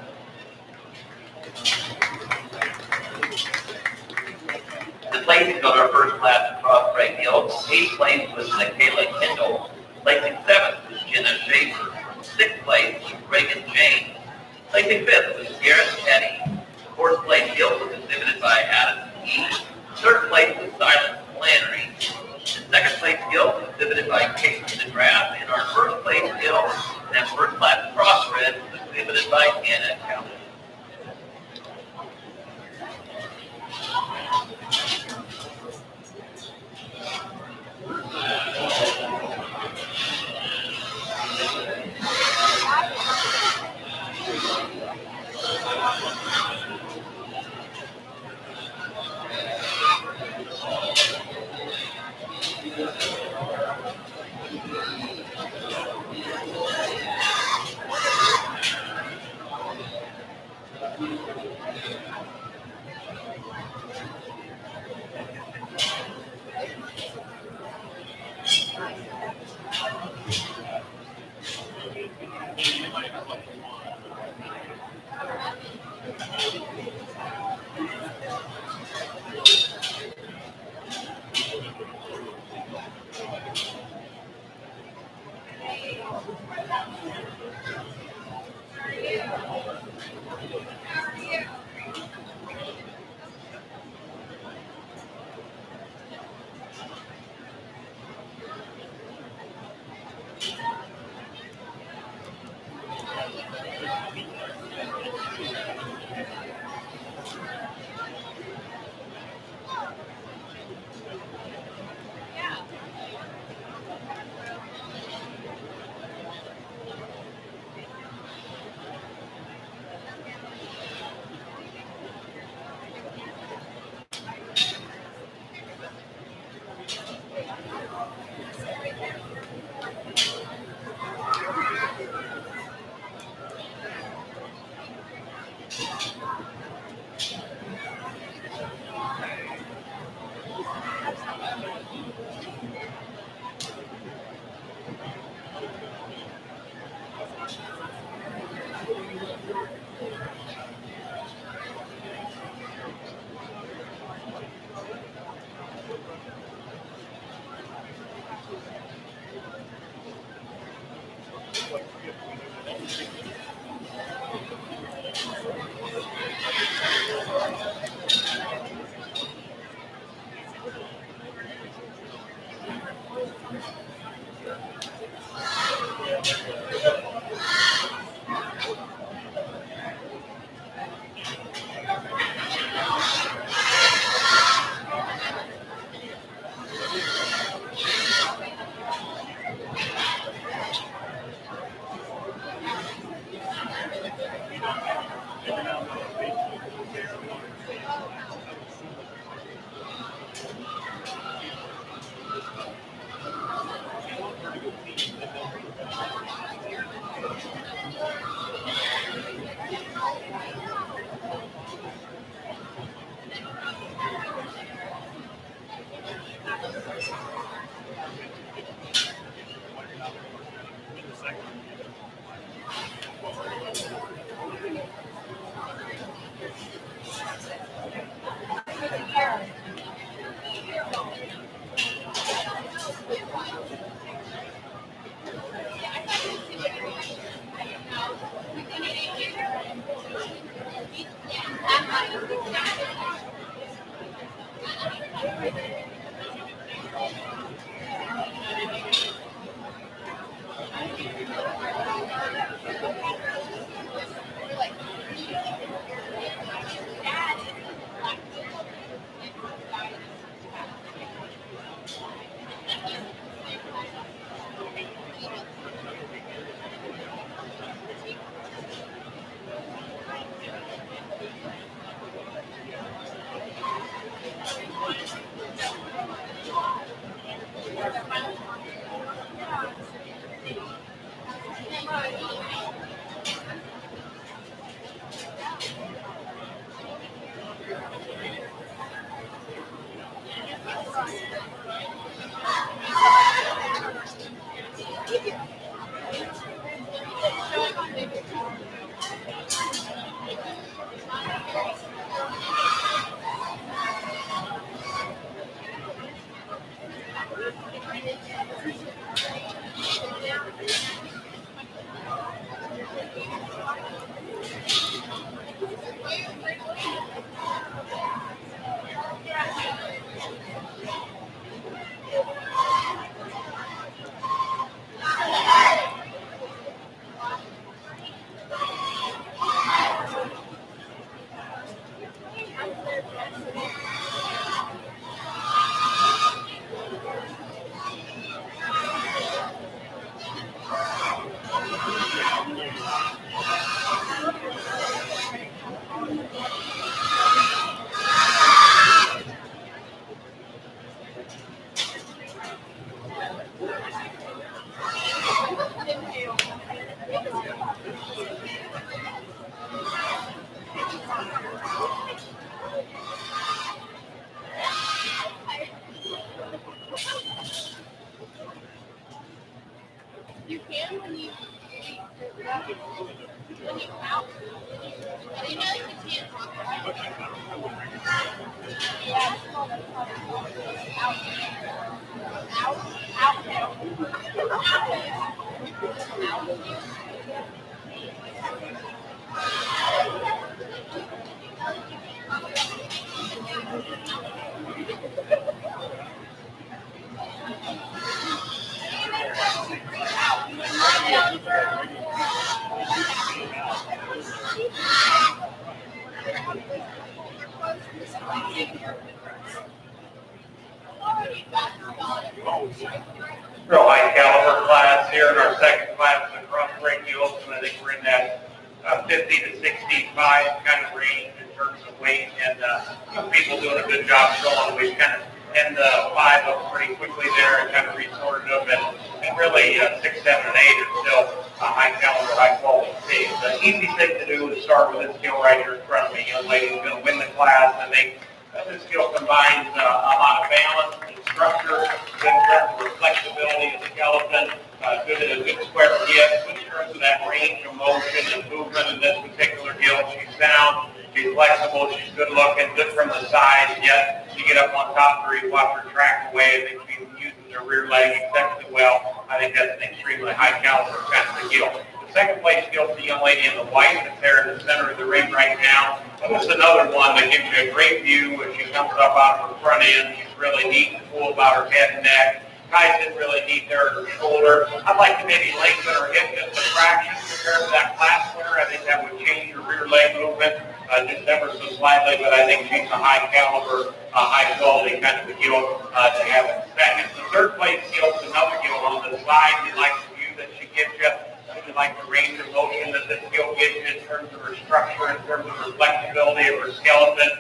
The placings on our first class of crossbred gills. 8th place was Michaela Kendall. Placing 7th was Jenna Schaefer. 6th place was Reagan Jane. Placing 5th was Garrett Teddy. 4th place gilt was exhibited by Addison E. 3rd place was Silence Flannery. The 2nd place gilt was exhibited by Caitlin DeGraff. And our 1st place gilt, that first class crossbred, was exhibited by Anna Calvin. You can when you out. You know you can't talk about it. Yeah, it's called Real high caliber class here in our second class of the cross break deals, and I think we're in that 50 to 65 kind of range in terms of weight, and people doing a good job showing. We've kind of 10 to 5 up pretty quickly there and kind of resorted them, and really 6, 7, and 8 are still high caliber, high quality teams. The easy thing to do is start with this skill right here in front of me. Young lady's going to win the class, and this skill combines a lot of balance and structure, good in terms of flexibility of the skeleton, good square hip, good in terms of that range of motion and movement in this particular gill. She's sound, she's flexible, she's good looking, good from the side, yet you get up on top of her, you watch her track away. I think she's using her rear leg exceptionally well. I think that's an extremely high caliber kind of a gill. The second place gill is the young lady in the white that's there in the center of the ring right now. And this is another one that gives you a great view as she comes up out of her front end. She's really neat and cool about her head and neck. Ties in really neat there at her shoulder. I'd like to maybe lengthen her hip just a fraction compared to that class winner. I think that would change her rear leg movement just ever so slightly, but I think she's a high caliber, high quality kind of a gill to have in second. The third place gill is another gill on the side. You like the view that she gives you. You like the range of motion that this gill gives you in terms of her structure, in terms of her flexibility of her skeleton.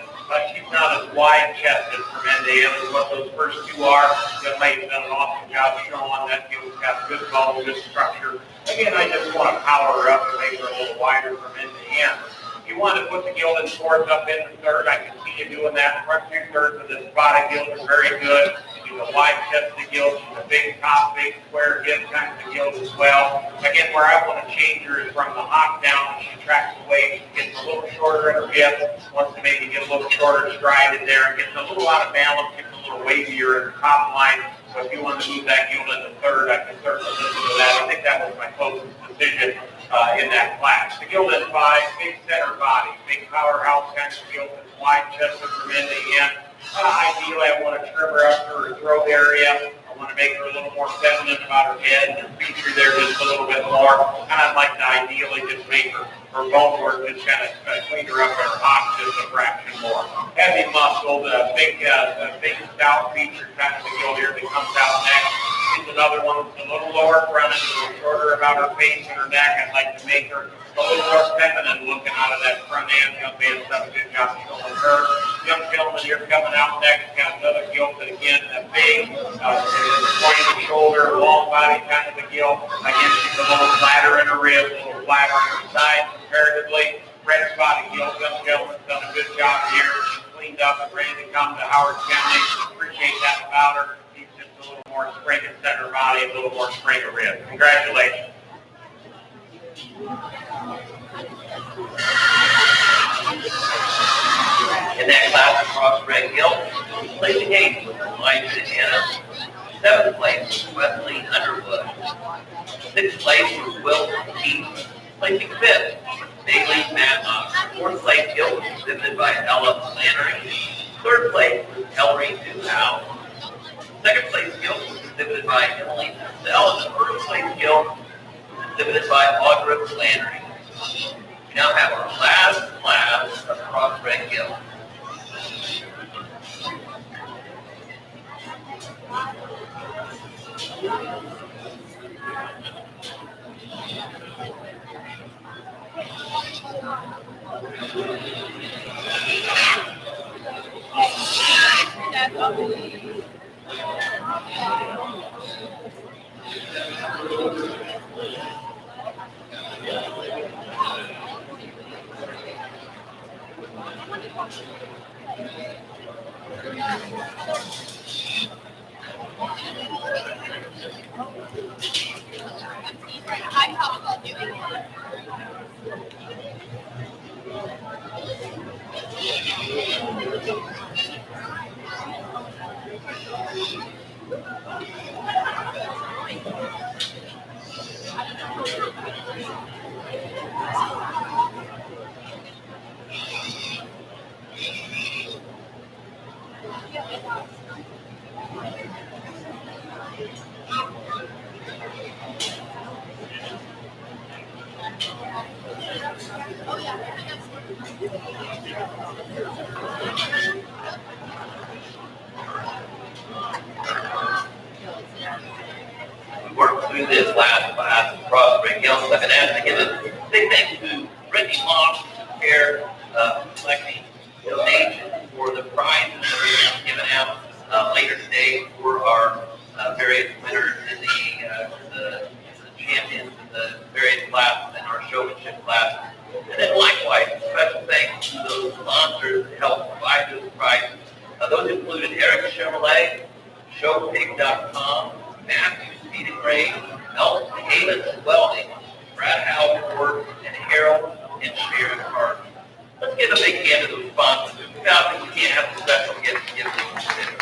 She's not as wide-chested from end to end as what those first two are. The lady's done an awesome job showing that gill's got good bone, good structure. Again, I just want to power her up and make her a little wider from end to end. If you want to put the gill in fourth up in the third, I can see you doing that. Front 2/3 of the spotted gill are very good. She's a wide-chested gill. She's a big top, big square hip kind of gill as well. Again, where I want to change her is from the hop down. She tracks away. She gets a little shorter in her hip. Wants to maybe get a little shorter stride in there and gets a little out of balance, gets a little wavier in her top line. So if you want to move that gill into third, I can certainly listen to that. I think that was my closest decision in that class. The gill in 5, big center body, big powerhouse kind of gill, wide chested from end to end. Ideally, I want to trim her up to her throat area. I want to make her a little more feminine about her head and feature there just a little bit more. And I'd like to ideally just make her bone work just kind of clean her up in her hock just a fraction more. Heavy muscled, big stout feature kind of a gill here that comes out next. She's another one with a little lower front and a little shorter about her face and her neck. I'd like to make her a little more feminine looking out of that front end. Young man's done a good job showing her. Young gentleman here coming out next, got another gill, but again, a big, pointed shoulder, long body kind of a gill. Again, she's a little flatter in her ribs, a little flatter on her side comparatively. Red spotted gill, young gentleman's done a good job here. She's cleaned up and ready to come to Howard County. Appreciate that about her. She's just a little more spring and center body, a little more spring of rib. Congratulations. In that class, crossbred gilt, placing eighth was Elijah Anna. Seventh place was Wesley Underwood. Sixth place was Will Keith. Placing fifth, Bailey Matlock. Fourth place gilt was exhibited by Ella Flannery. Third place was Ellery Newhouse. Second place gilt was exhibited by Emily Purcell. And the first place gilt was exhibited by Audra Flannery. We now have our last class of crossbred gilt. We worked through this last class of crossbred gilts. I've been asked to give a big thank you to Brittany Moss here, collecting donations for the prizes that we're going to be giving out later today for our various winners in the champions in the various classes in our showmanship class. And then likewise, a special thanks to those sponsors that helped provide those prizes. Those included Eric Chevrolet, Showpig.com, Matthew Speed and Grade, Elton Havens Welding, Brad Howard, and Harold and Sharon Carter. Let's give a big hand to those sponsors. Without them, we can't have a special gift to give them today.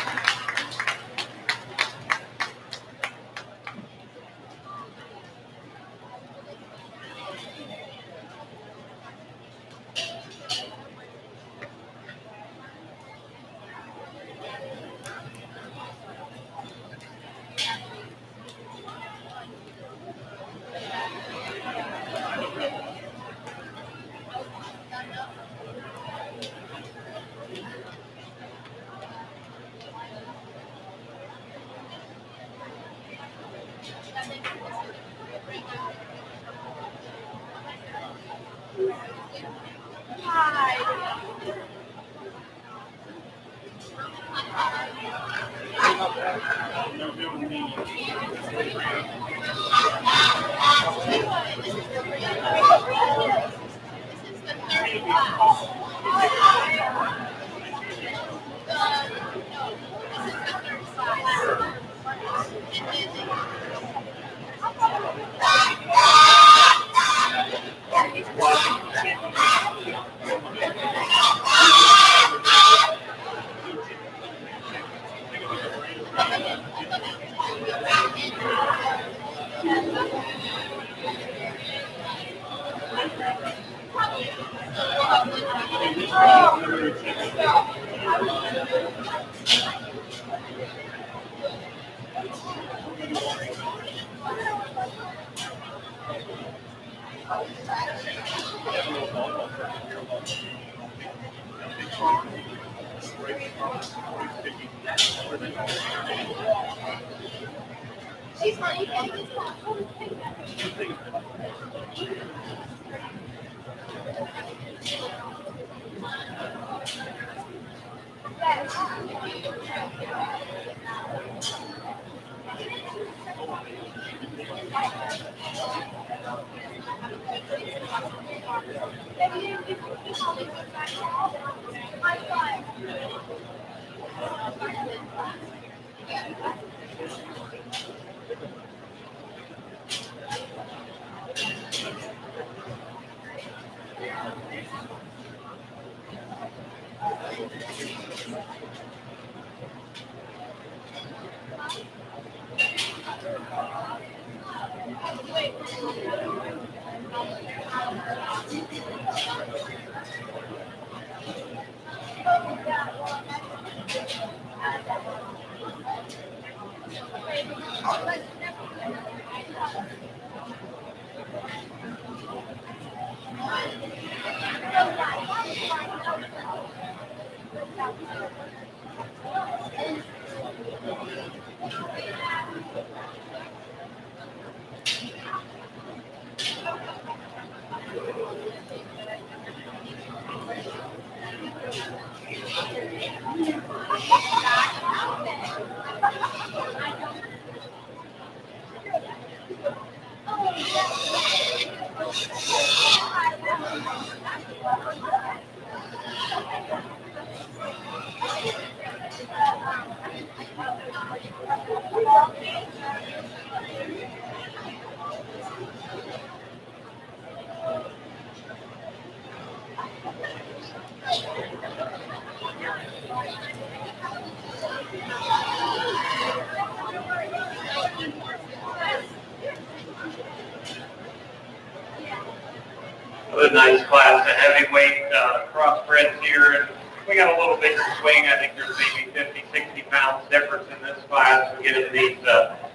A nice class of heavyweight crossbreds here, and we got a little bigger swing. I think there's maybe 50, 60 pounds difference in this class. We get into these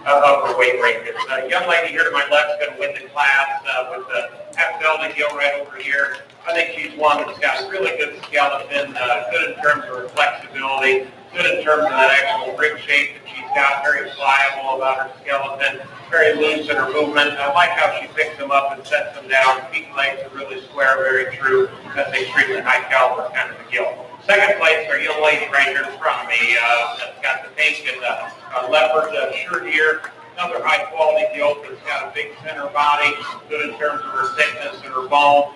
upper weight ranges. A young lady here to my left is going to win the class with the half-belly gill right over here. I think she's one that's got a really good skeleton, good in terms of her flexibility, good in terms of that actual rib shape that she's got, very pliable about her skeleton, very loose in her movement. I like how she picks them up and sets them down. Feet and legs are really square, very true. That's an extremely high caliber kind of a gill. Second place, our young lady right here in front of me, that's got the pink and leopard shirt here. Another high quality gill that's got a big center body, good in terms of her thickness and her bone.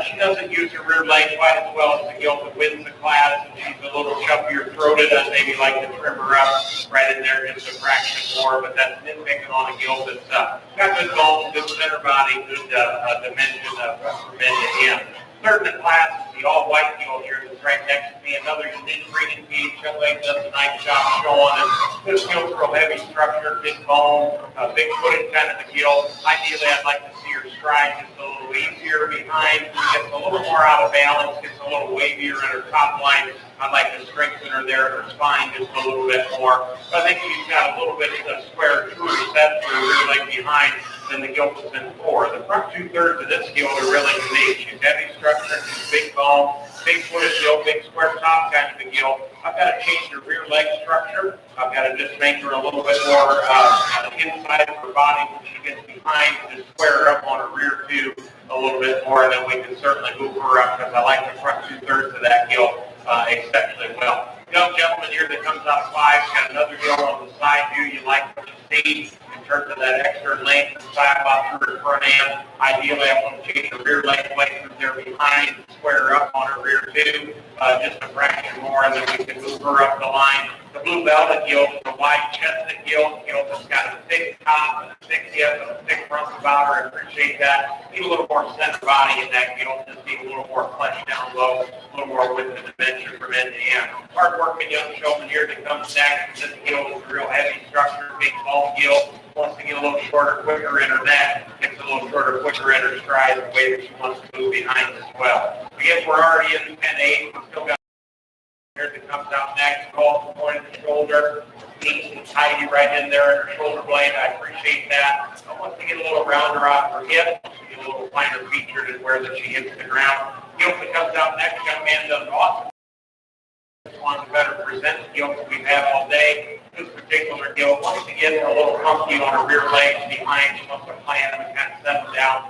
She doesn't use her rear leg quite as well as the gill that wins the class, and she's a little chubbier throated. I'd maybe like to trim her up right in there just a fraction more, but that's nitpicking on a gill that's got good bone, good center body, good dimension from end to end. Third in the class is the all-white gill here that's right next to me. Another unique breeding cage. Young lady does a nice job showing it. This gill's real heavy structure, big bone, big footed kind of a gill. Ideally, I'd like to see her stride just a little easier behind. Gets a little more out of balance, gets a little wavier in her top line. I'd like to strengthen her there, her spine just a little bit more. But I think she's got a little bit of a square, truer set for her rear leg behind than the gill was in before. The front two-thirds of this gill are really unique. She's heavy structure, she's big bone, big footed gill, big square top kind of a gill. I've got to change her rear leg structure. I've got to just make her a little bit more inside of her body when she gets behind, just square her up on her rear tube a little bit more, and then we can certainly move her up because I like the front two-thirds of that gill exceptionally well. Young gentleman here that comes out of 5, got another gill on the side view. You like what you see in terms of that extra length and side off through her front end. Ideally, I want to change her rear leg placement there behind, square her up on her rear tube, just a fraction more, and then we can move her up the line. The blue velvet gill is a wide-chested gill that's got a thick top and a thick hip and a thick front about her. I appreciate that. Need a little more center body in that gill. Just need a little more flesh down low, a little more width and dimension from end to end. Hard-working young showman here that comes next. This gill is a real heavy structure, big bone gill. Wants to get a little shorter, quicker in her neck. Gets a little shorter, quicker in her stride the way that she wants to move behind as well. I guess we're already in 10-8. We've still got here that comes out next, calls the point of the shoulder, neat and tidy right in there in her shoulder blade. I appreciate that. I want to get a little rounder off her hip, to get a little finer featured in where that she hits the ground. Gill that comes out next, young man does an awesome. Just wants to better present the gill that we've had all day. This particular gill wants to get a little comfy on her rear legs behind. She wants to plan them and kind of set them down.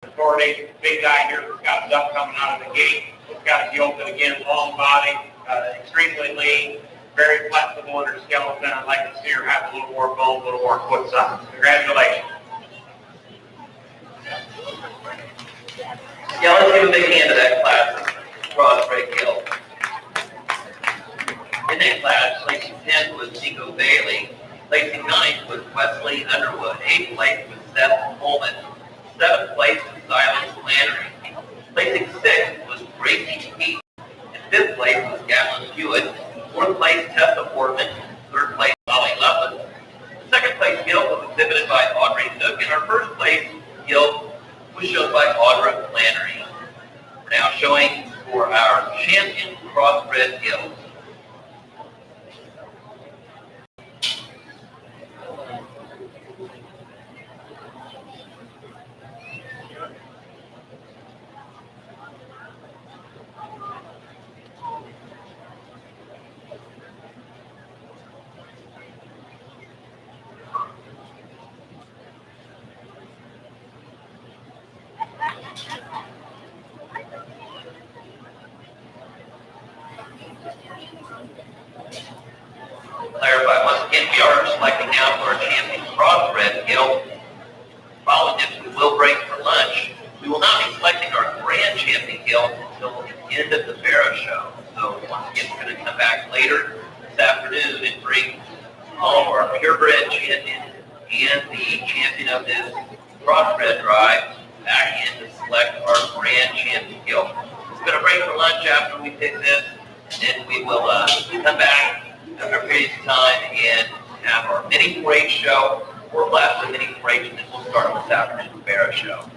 Authority, big guy here that's got duck coming out of the gate. He's got a gill that, again, long body, extremely lean, very flexible in her skeleton. I'd like to see her have a little more bone, a little more foot size. Congratulations. Yeah, let's give a big hand to that class of crossbred gill. And 10A class, placing 10th was Nico Bailey. Placing 9th was Wesley Underwood. 8th place was Seth Coleman. 7th place was Silas Flannery. Placing 6th was Gracie Pete. And 5th place was Gatlin Hewitt. 4th place Tessa Portman. 3rd place Molly Luffin. The 2nd place gilt was exhibited by Audrey Nook, and our 1st place gilt was shown by Audra Flannery. We're now showing for our champion crossbred gilt. Clarify once again, we are selecting now for our champion crossbred gilt. Following this, we will break for lunch. We will not be selecting our grand champion gilt until the end of the Barrow show. So once again, we're going to come back later this afternoon and bring all of our purebred champions and the champion of this crossbred drive back in to select our grand champion gilt. We're going to break for lunch after we pick this, and then we will come back after a period of time and have our mini 4-H show, 4 classes of mini 4-H, and then we'll start this afternoon Barrow show.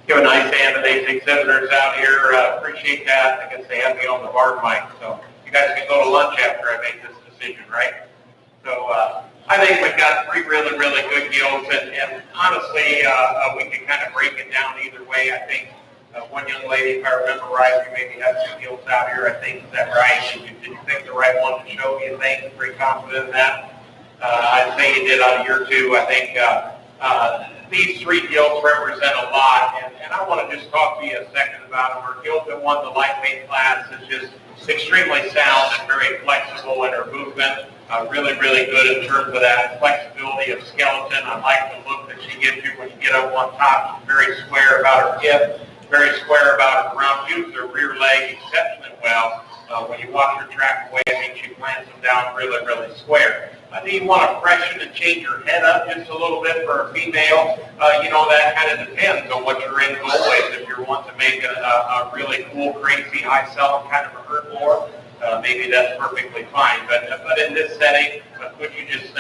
Give a nice hand to these exhibitors out here. Appreciate that. I guess they have me on the bar mic, so you guys can go to lunch after I make this decision, right? So I think we've got 3 really, really good gilts, and honestly, we can kind of break it down either way. I think one young lady, if I remember right, we maybe have 2 gilts out here. I think, is that right? Did you pick the right one to show, you think? Pretty confident in that? I'd say you did out of year 2. I think these 3 gilts represent a lot, and I want to just talk to you a second about them. Our gilt that won the lightweight class is just extremely sound and very flexible in her movement. Really, really good in terms of that flexibility of skeleton. I like the look that she gives you when you get up on top. She's very square about her hip, very square about her ground. Uses her rear leg exceptionally well. When you watch her track away, I think she plants them down really, really square. Do you want to freshen and change your head up just a little bit for a female? That kind of depends on what your end goal is. If you're wanting to make a really cool, crazy, high selling kind of a herbivore, maybe that's perfectly fine. But in this setting, could you just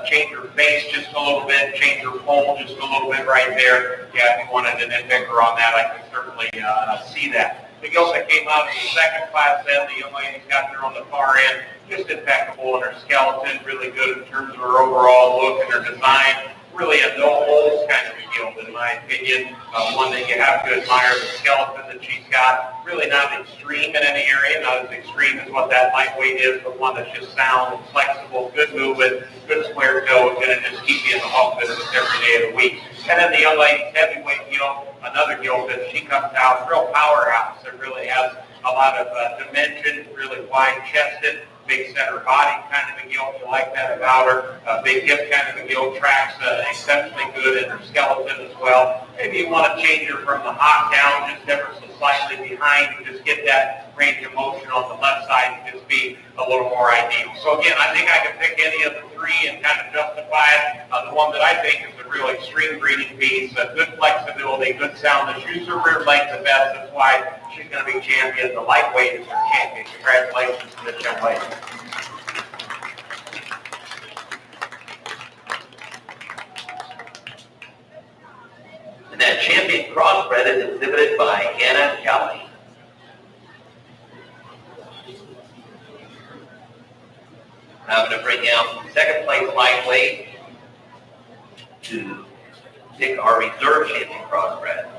change your face just a little bit, change your poll just a little bit right there? Yeah, if you wanted an nitpicker on that, I can certainly see that. The gilt that came out in the 2nd class then, the young lady's got there on the far end, just impeccable in her skeleton, really good in terms of her overall look and her design. Really a no-holes kind of a gilt, in my opinion. One that you have to admire the skeleton that she's got. Really not extreme in any area, not as extreme as what that lightweight is, but one that's just sound and flexible, good movement, good square toe, going to just keep you in the hog business every day of the week. And then the young lady's heavyweight gilt, another gilt that she comes out, real powerhouse. It really has a lot of dimension, really wide-chested, big center body kind of a gilt. You like that about her. Big hip kind of a gilt. Tracks exceptionally good in her skeleton as well. Maybe you want to change her from the hot down just ever so slightly behind to just get that range of motion on the left side and just be a little more ideal. So again, I think I can pick any of the three and kind of justify it. The one that I think is a real extreme breeding piece, good flexibility, good sound. The shoes are rear length the best. That's why she's going to be champion. The lightweight is her champion. Congratulations to this young lady. And that champion crossbred is exhibited by Anna Kelly. I'm going to bring out second place lightweight to pick our reserve champion crossbred.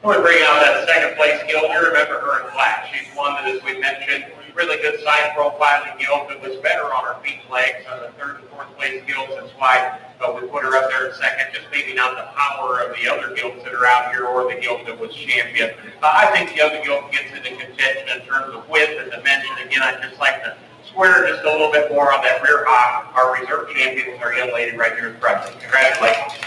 I want to bring out that second place gilt. You remember her in black. She's one that, as we mentioned, really good side profiling gilt. It was better on her feet and legs on the third and fourth place gilts. That's why we put her up there in second. Just maybe not the power of the other gilts that are out here or the gilt that was champion. I think the other gilt gets into contention in terms of width and dimension. Again, I just like to square just a little bit more on that rear hop. Our reserve champion is our young lady right here in front. Congratulations.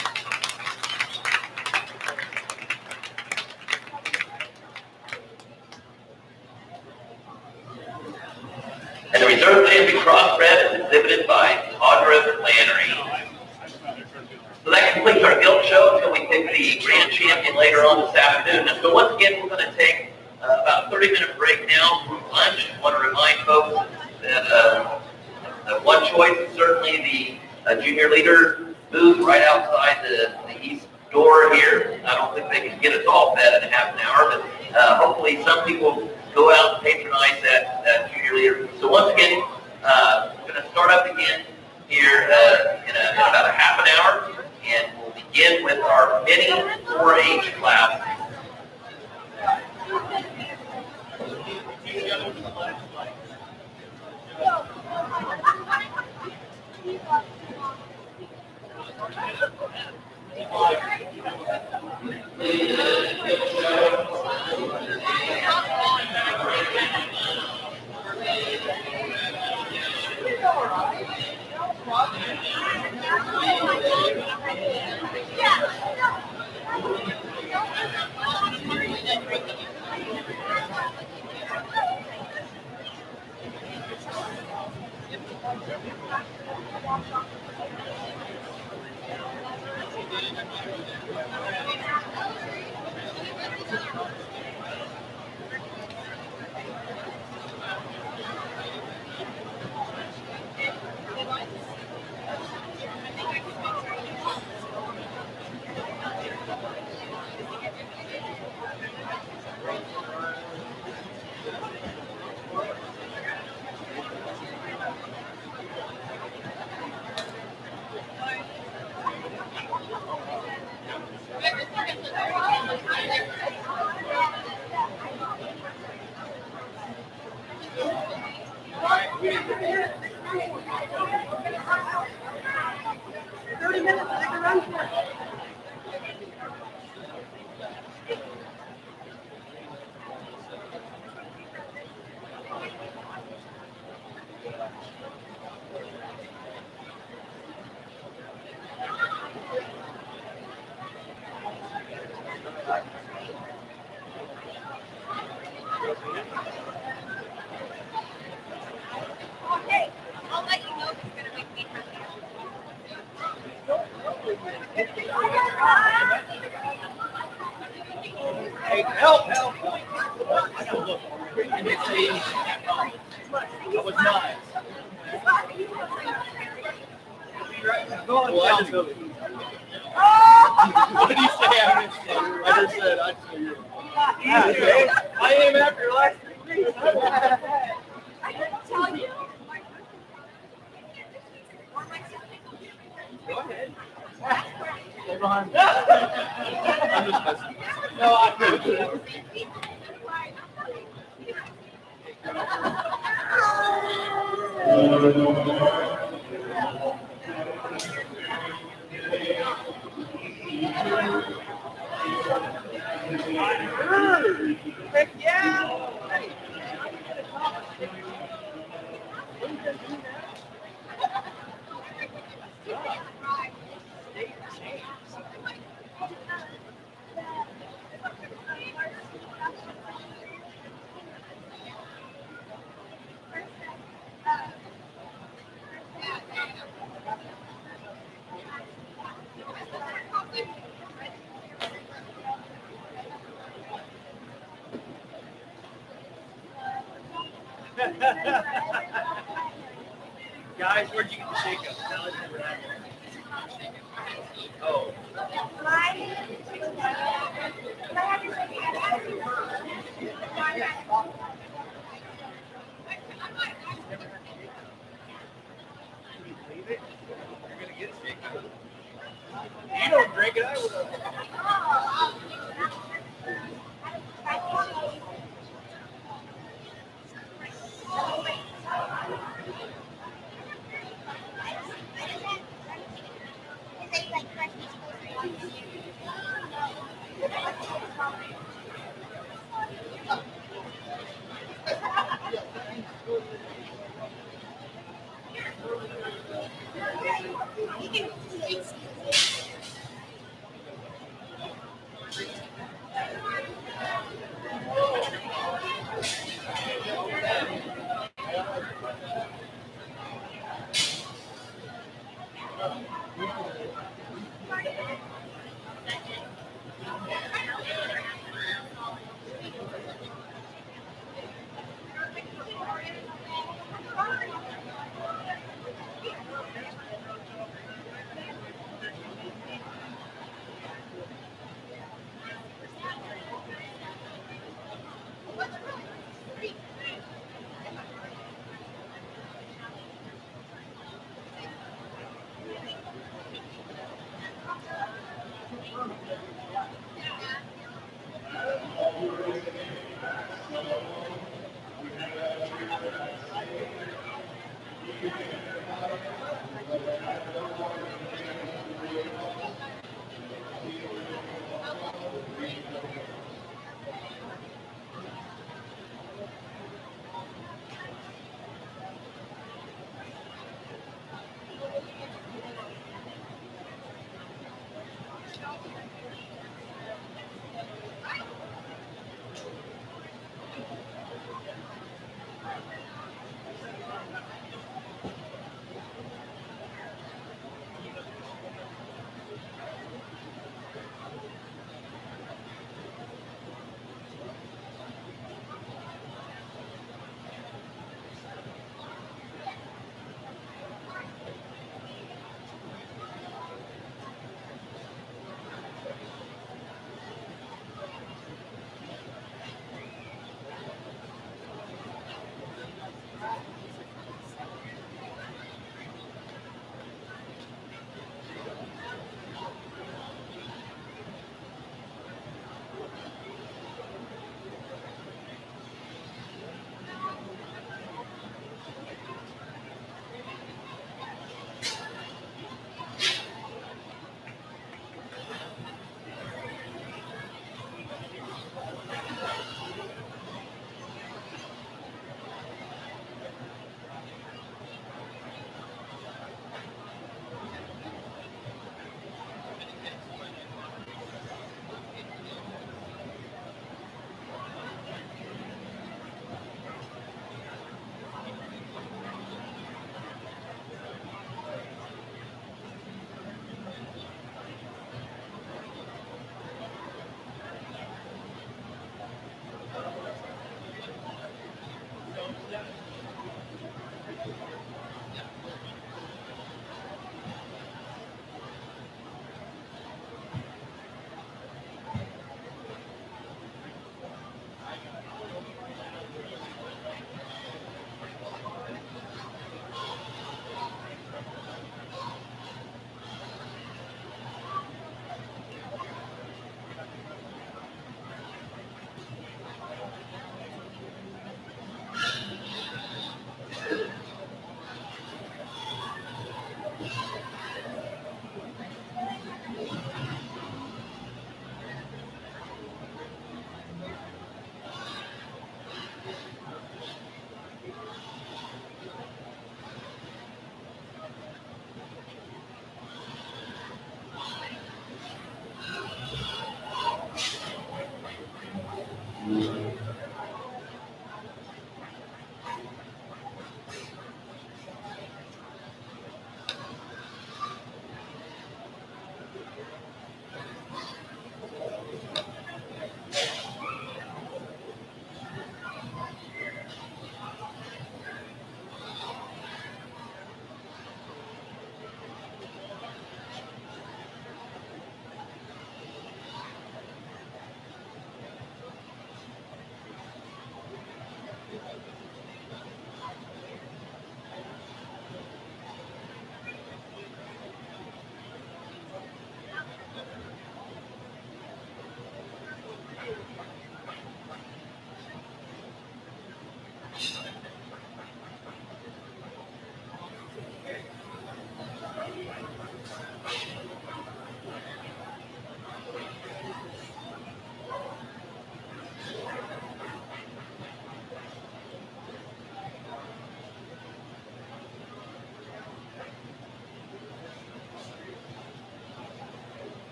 And the reserve champion crossbred is exhibited by Audra Flannery. So that completes our gilt show until we pick the grand champion later on this afternoon. And so once again, we're going to take about a 30-minute break now for lunch. I want to remind folks that one choice is certainly the junior leader booth right outside the east door here. I don't think they can get us all fed in half an hour, but hopefully some people go out and patronize that junior leader. So once again, we're going to start up again here in about a half an hour, and we'll begin with our mini 4-H class. Okay, I'll let you know if it's going to make me happy. Hey, help! I gotta look. I was not. Go on, well, I just know. What did he say? I just said, I just you. I am after your last 3 weeks. I didn't tell you. Go ahead. Stay behind me. I'm just messing. No, I couldn't. Guys, where'd you get the shake-up? Tell us what happened. Oh. Can you believe it? You're going to get a shake-up. You don't drink it, I will.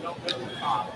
Don't go to the top.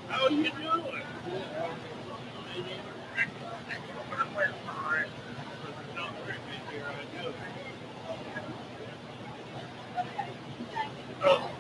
How you doing? Oh.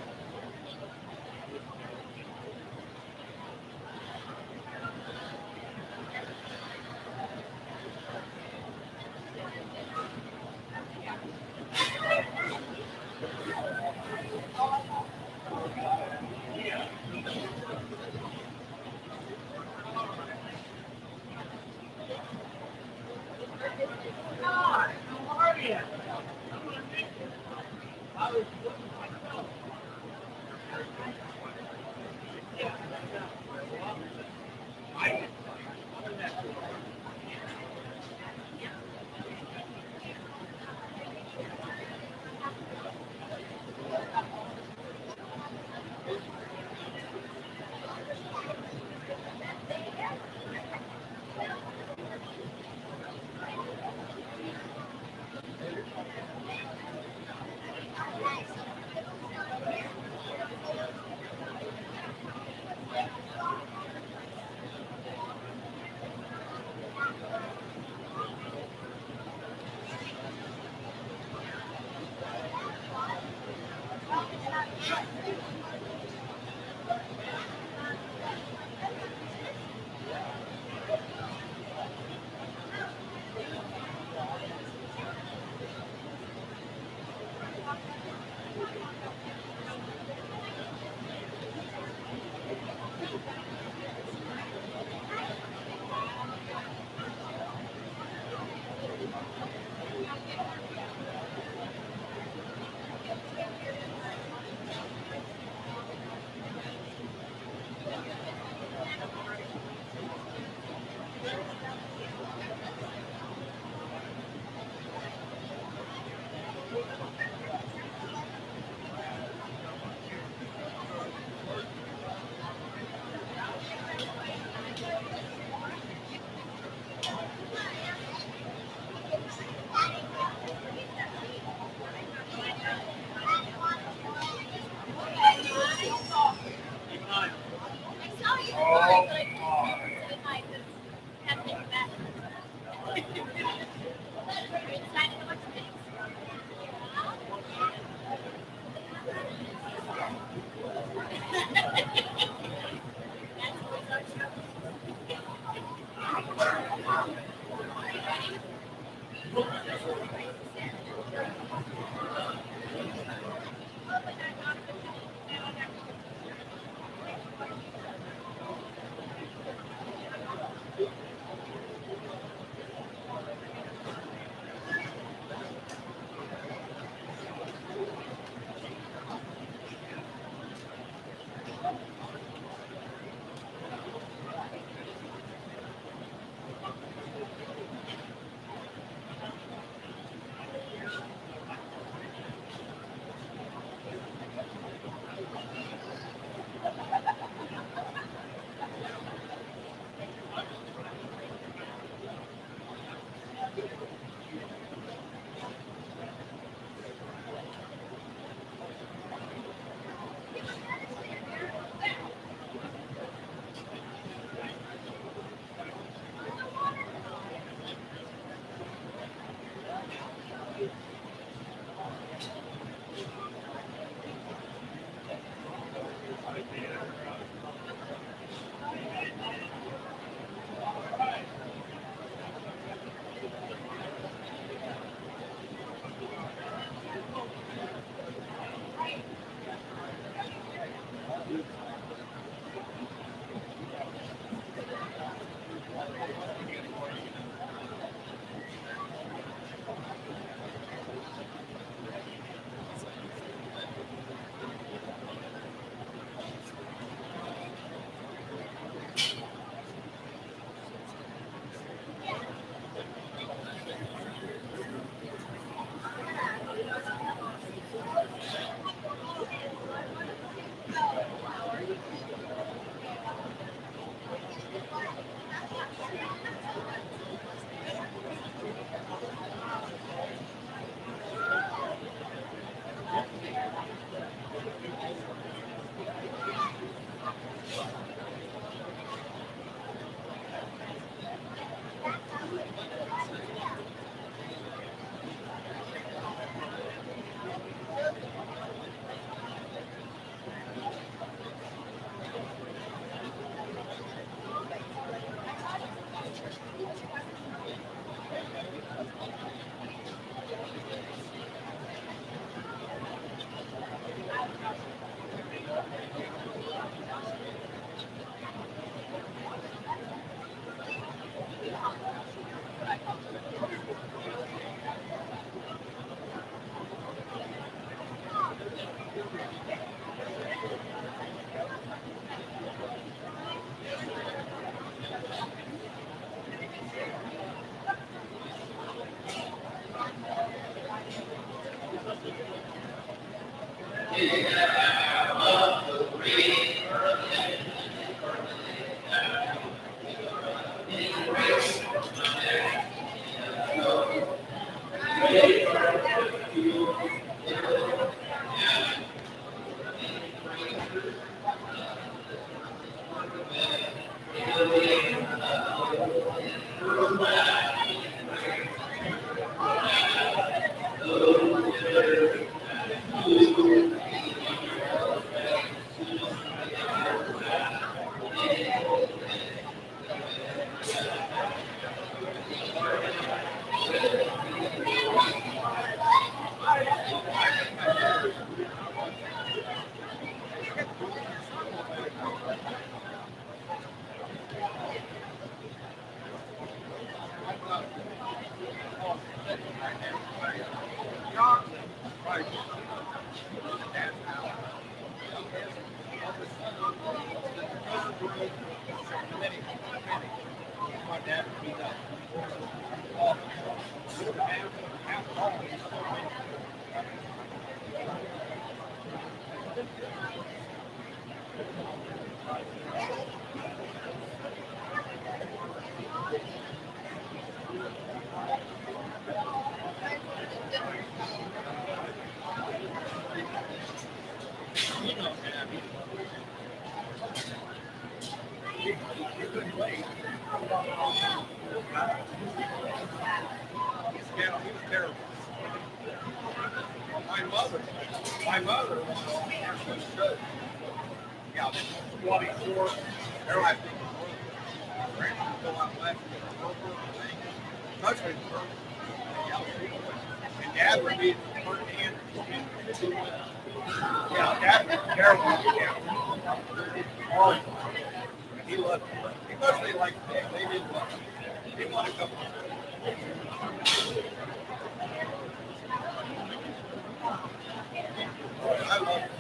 My mother was good. Yeah, 24. Everybody thinks grandma go out west and get a purple thing. Mostly purple. And Dad would be putting in. Yeah, Dad was terrible. Yeah. He loved it. He mostly liked it. They didn't love it. He wanted a couple of I love it.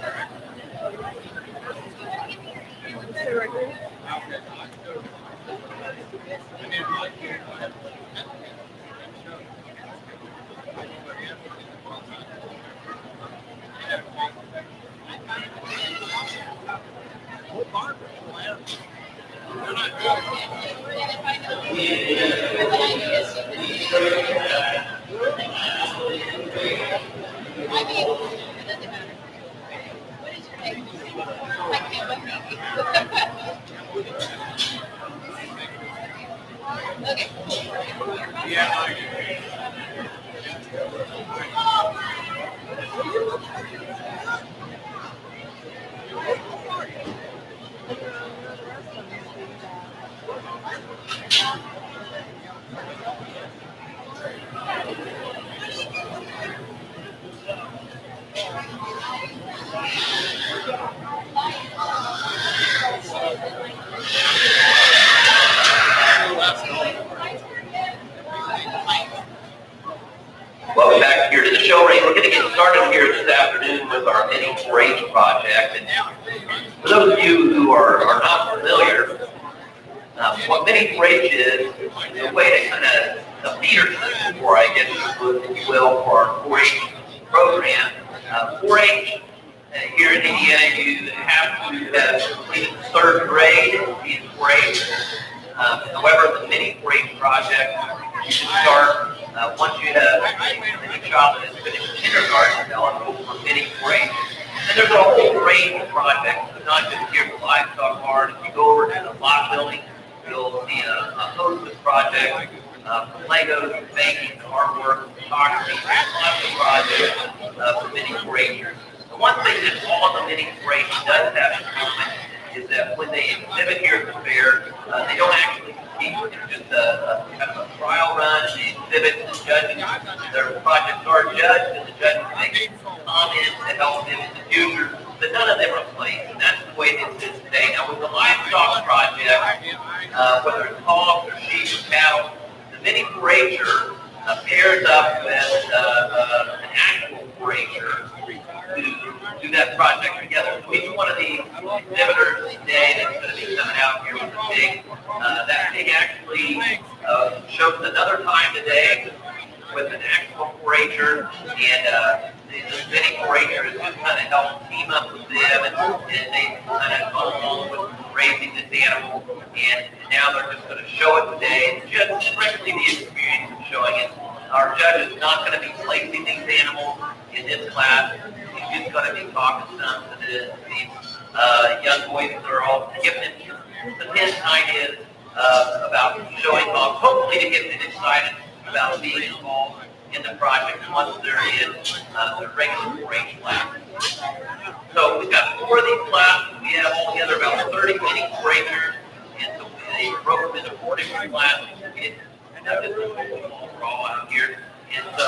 Welcome back here to the show ring. We're going to get started here this afternoon with our mini 4-H project. And for those of you who are not familiar, what mini 4-H is a way to kind of a feeder system for, I guess, if you will, for our 4-H program. 4-H here in Indiana, you have to have completed the third grade in 4-H. However, the mini 4-H project, you can start once you have a child that has finished kindergarten, eligible for mini 4-H. And there's a whole range of projects, not just here at the livestock barn. If you go over to the lot building, you'll see a host of projects, from Legos, to baking, to artwork, photography, lots of projects for mini 4-Hers. The one thing that all the mini 4-H does have in common is that when they exhibit here at the fair, they don't actually compete. It's just a kind of a trial run. They exhibit, the judges, their projects are judged, and the judges make comments to help them in the future, but none of them are placed, and that's the way this is today. Now, with the livestock project, whether it's hogs or sheep or cattle, the mini 4-Her pairs up with an actual 4-Her to do that project together. So each one of these exhibitors today that's going to be coming out here with the pig, that pig actually shows another time today with an actual 4-Her, and the many 4-Hers just kind of help team up with them, and they kind of go along with raising this animal, and now they're just going to show it today, and just especially the experience of showing it. Our judge is not going to be placing these animals in this class. He's just going to be talking some to these young boys and girls, and giving them some hints and ideas about showing dogs, hopefully to get them excited about being involved in the project once they're in the regular 4-H class. So we've got 4 of these classes. We have altogether about 30 mini 4-Hers, and so they broke them into 4 different classes. And this is overall out here. And so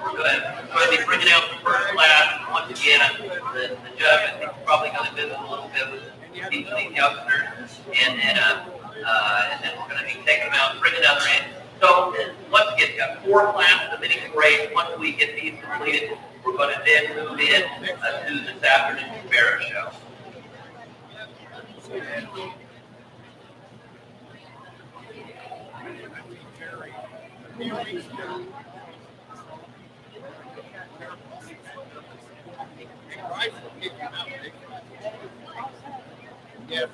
we're going to be bringing out the first class. Once again, the judge I think is probably going to visit a little bit with each of these youngsters, and then we're going to be taking them out and bringing another in. So once again, we've got 4 classes of mini 4-H. Once we get these completed, we're going to then move in to this afternoon's Sparrow Show. Yes,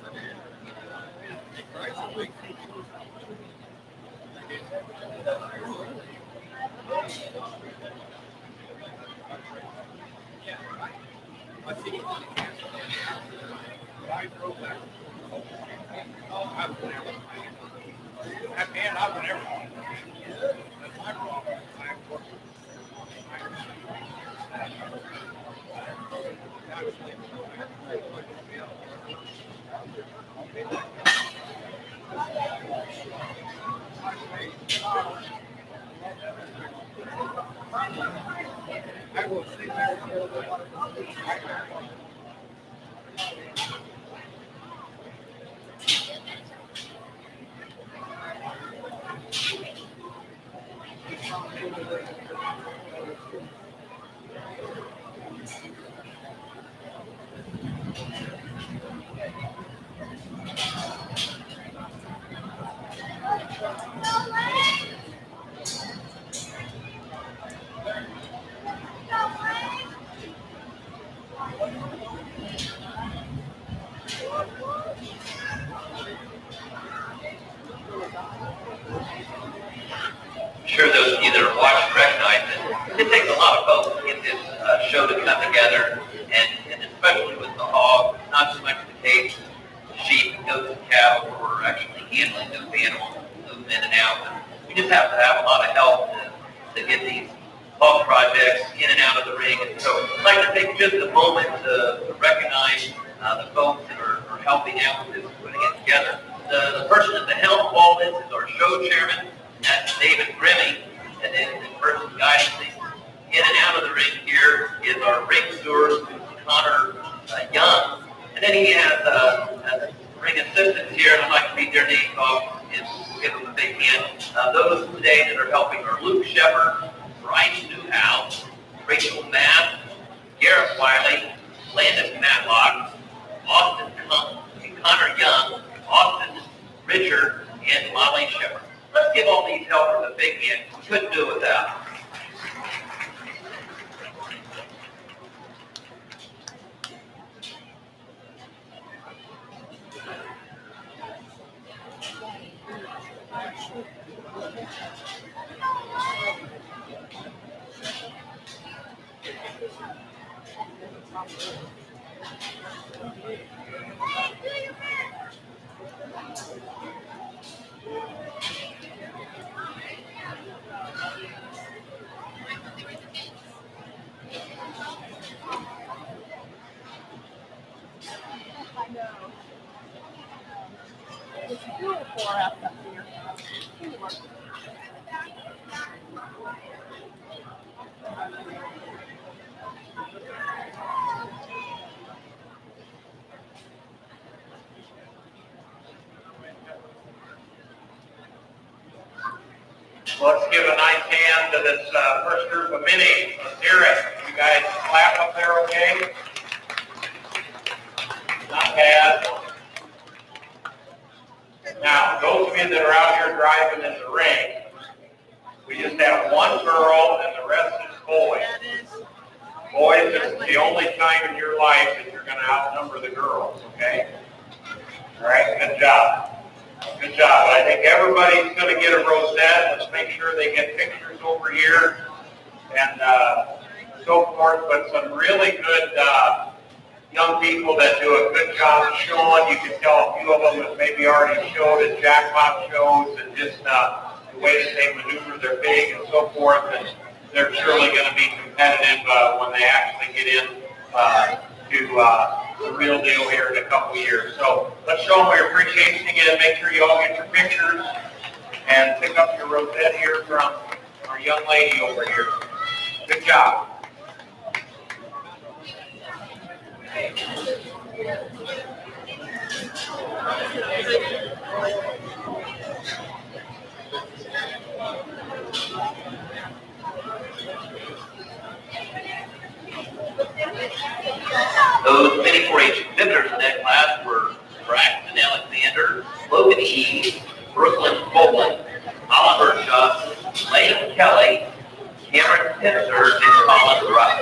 I will see I'm sure those of you that are watching recognize that it takes a lot of folks to get this show to come together, and especially with the hogs, not so much the case, sheep, goats, and cattle, where we're actually handling those animals, moving in and out. But we just have to have a lot of help to get these hog projects in and out of the ring. And so I'd like to take just a moment to recognize the folks that are helping out with this, putting it together. The person at the helm of all this is our show chairman. That's David Grimmy, and then the person guiding things in and out of the ring here is our ring steward, Connor Young. And then he has ring assistants here, and I'd like to read their names off and give them a big hand. Those today that are helping are Luke Shepard, Bryce Newhouse, Rachel Matt, Garrett Wiley, Landon Matlock, Austin Connor Young, Austin Richard, and Molly Shepard. Let's give all these helpers a big hand. We couldn't do it without. Let's give a nice hand to this first group of mini. Let's hear it. You guys clap up there, okay? Not bad. Now, those of you that are out here driving in the ring, we just have one girl and the rest is boys. Boys, it's the only time in your life that you're going to outnumber the girls, okay? All right, good job. Good job. I think everybody's going to get a rosette. Let's make sure they get pictures over here and so forth. But some really good young people that do a good job showing. You can tell a few of them have maybe already showed at jackpot shows and just the way that they maneuver their big and so forth. And they're surely going to be competitive when they actually get in to the real deal here in a couple years. So let's show them our appreciation again. Make sure you all get your pictures and pick up your rosette here from our young lady over here. Good job. Those mini 4-H exhibitors in that class were Braxton Alexander, Logan E., Brooklyn Boland, Oliver Schuss, Lane Kelly, Cameron Pitzer, and Colin Russ.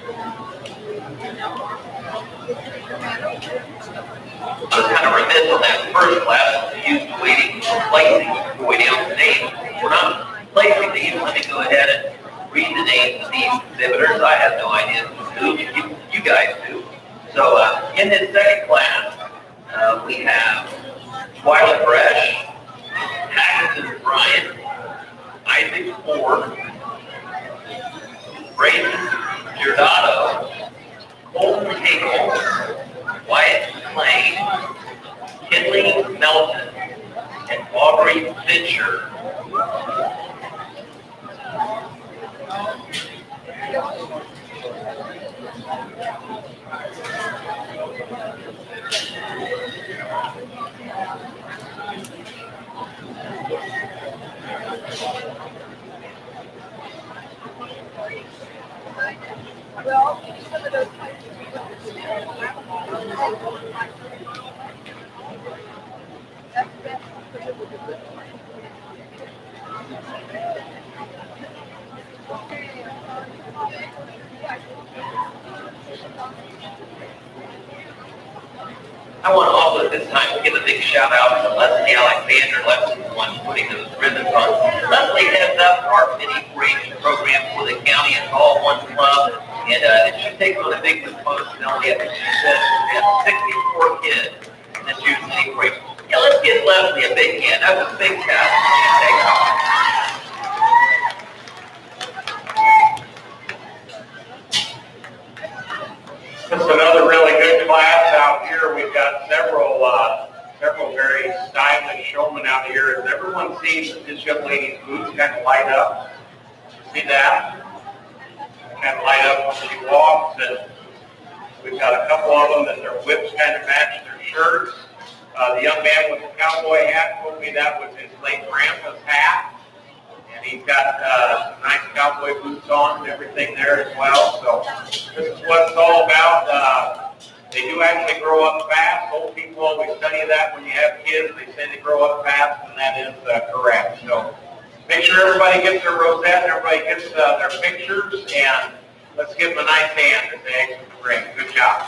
I was kind of remiss on that first class. We used waiting, placing, we're waiting on the names. We're not placing these. Let me go ahead and read the names of these exhibitors. I have no idea who. You guys do. So in this second class, we have Twyla Fresh, Paxton Bryant, Isaac Ford, Brayden Giordano, Colton Hagel, Wyatt McLean, Kinley Melton, and Aubrey Fincher. Well, some of those places. That's the best. I want to also at this time give a big shout out to Leslie Alexander. Leslie's the one putting those ribbons on. Leslie heads up our mini 4-H program for the county. It's all one club. And she takes on a big responsibility. I think she said she has 64 kids in the June mini 4-H. Yeah, let's give Leslie a big hand. That was a big task. Take it off. This is another really good class out here. We've got several very stylish showmen out here. As everyone sees that this young lady's boots kind of light up. See that? Kind of light up when she walks. And we've got a couple of them that their whips kind of match their shirts. The young man with the cowboy hat told me that was his late grandpa's hat. And he's got some nice cowboy boots on and everything there as well. So this is what it's all about. They do actually grow up fast. Old people always tell you that when you have kids. They say they grow up fast, and that is correct. So make sure everybody gets their rosette and everybody gets their pictures. And let's give them a nice hand as they exit the ring. Good job.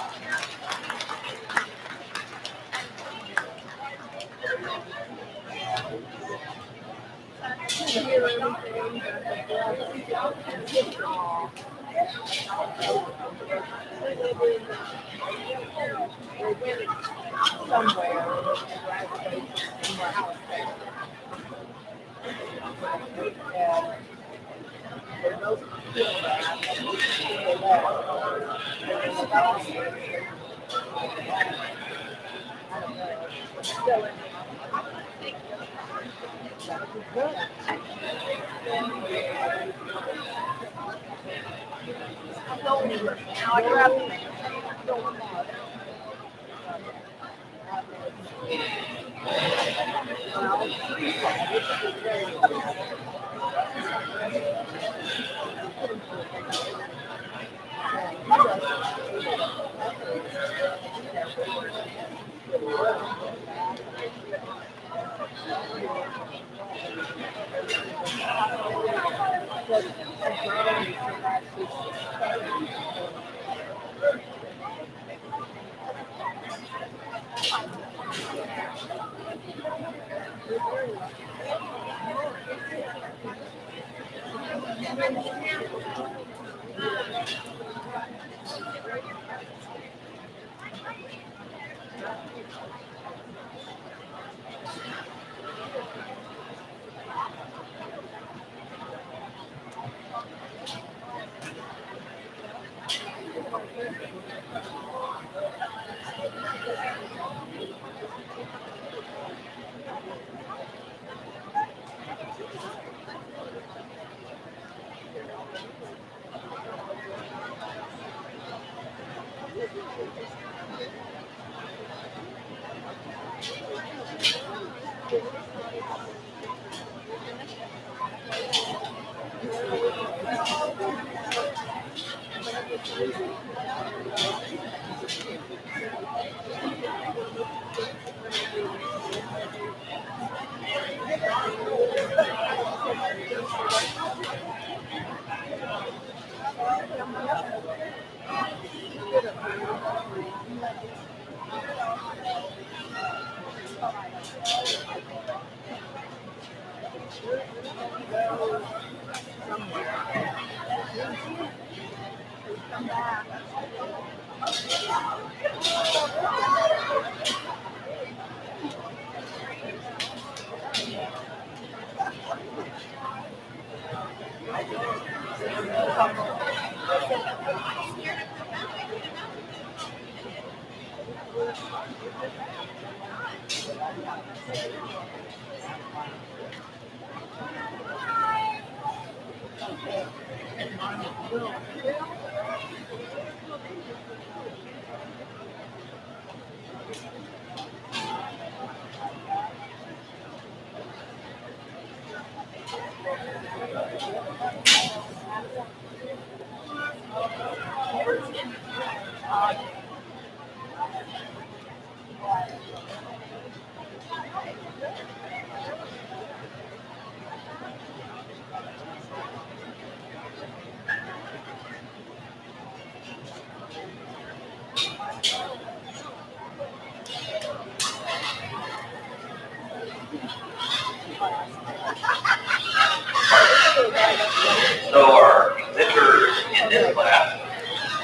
So our exhibitors in this class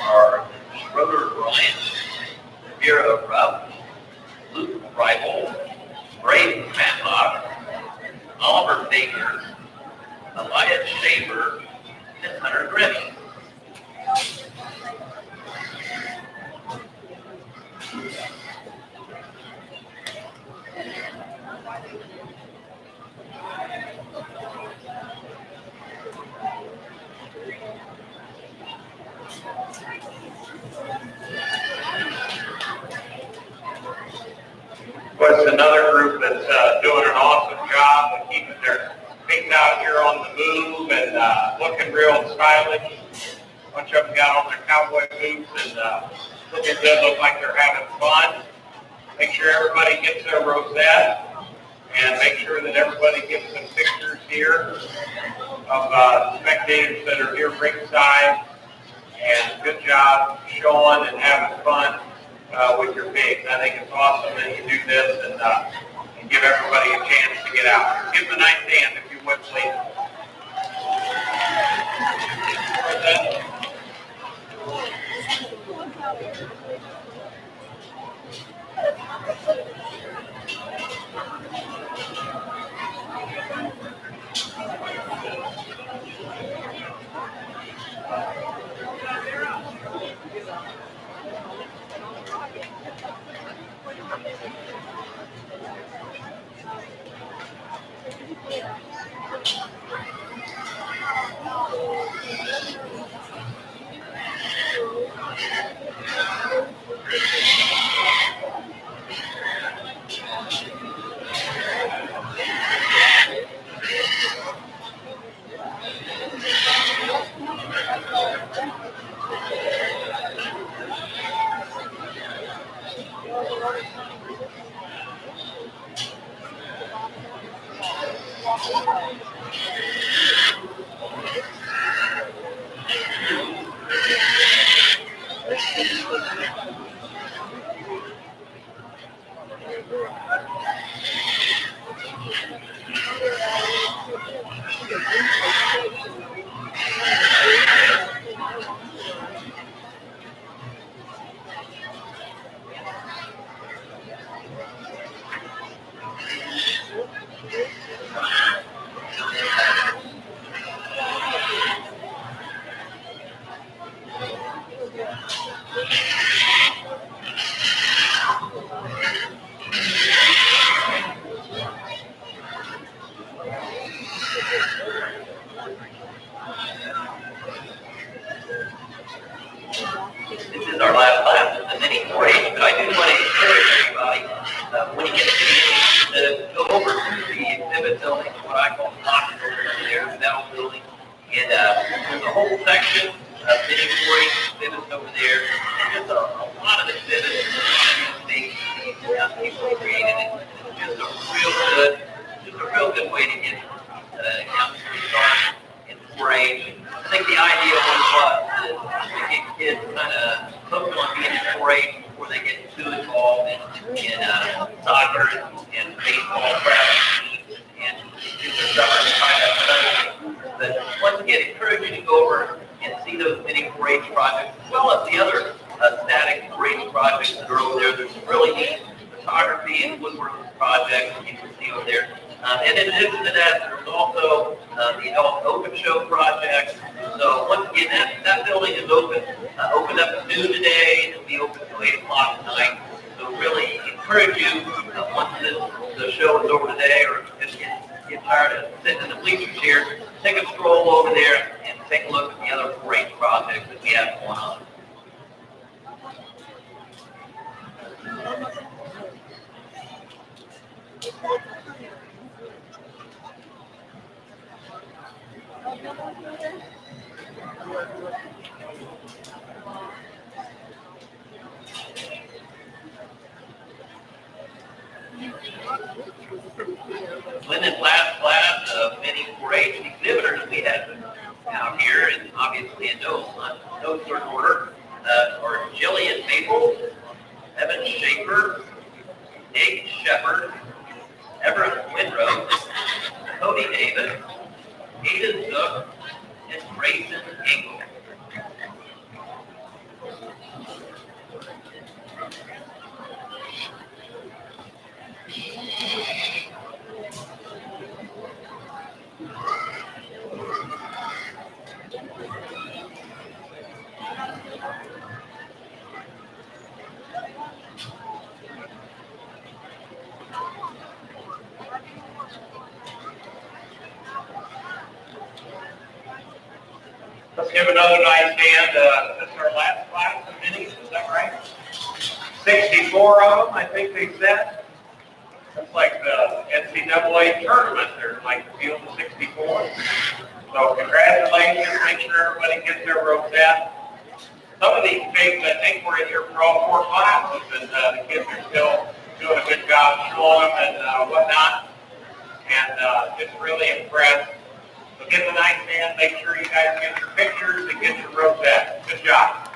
are Schroeder Bryant, Vera Rupp, Luke Reibel, Braden Matlock, Oliver Baker, Elias Shaver, and Hunter Grimmie. But another group that's doing an awesome job of keeping their things out here on the move and looking real stylish. A bunch of them got on their cowboy boots and looking good, look like they're having fun. Make sure everybody gets their rosette and make sure that everybody gets some pictures here of spectators that are here ringside. And good job showing and having fun with your pigs. I think it's awesome that you do this and give everybody a chance to get out. Give them a nice hand if you would, please. This is our last class of the mini 4-H, but I do want to encourage everybody, when you get to go over to the exhibit building, what I call the box over there, the metal building, and there's a whole section of mini 4-H exhibits over there, and just a lot of exhibits, a lot of things people created, and it's just a real good way to get youngsters started in 4-H. I think the idea was to get kids kind of hooked on being in 4-H before they get too involved in soccer and baseball. once again, encourage you to go over and see those mini 4-H projects, as well as the other static 4-H projects that are over there. There's some really neat photography and woodworking projects that you can see over there. And in addition to that, there's also the adult open show project. So once again, that building is opened up at noon today, and it'll be open until 8 o'clock tonight. So really encourage you, once the show is over today, or just get tired of sitting in the bleachers here, take a stroll over there and take a look at the other 4-H projects that we have going on. In this last class of many 4-H exhibitors we have out here, and obviously in no certain order, are Jillian Maple, Evan Schaefer, Nate Shepard, Everett Winrow, Cody Davis, Aiden Zook, and Grayson Engel. Let's give another nice hand. This is our last class of minis, is that right? 64 of them, I think they said. That's like the NCAA tournament. There's like the field of 64. So congratulations. Make sure everybody gets their rosette. Some of these pigs, I think, were in here for all 4 classes, and the kids are still doing a good job showing them and whatnot. And just really impressed. So get the nice hand, make sure you guys get your pictures and get your rosette. Good job.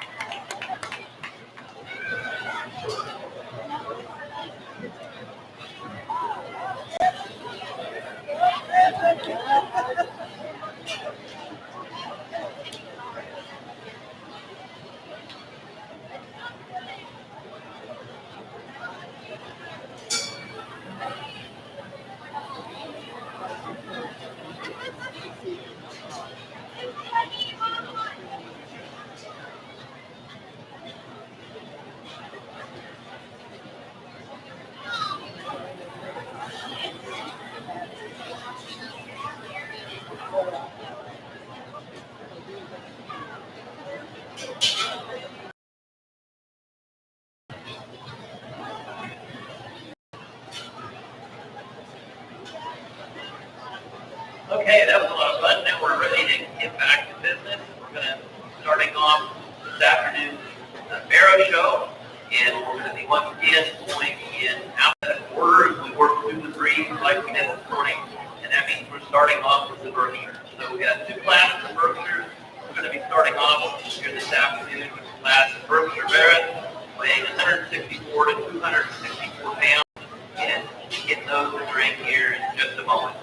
Okay, that was a lot of fun. Now we're ready to get back to business. We're going to starting off this afternoon's Barrow Show, and we're going to be once again going in alphabetical order as we work through the breeds like we did this morning, and that means we're starting off with the Berkshires. So we got 2 classes of Berkshires. We're going to be starting off here this afternoon with the class of Berkshire Barrett, weighing 164 to 264 pounds, and getting those to drink here in just a moment.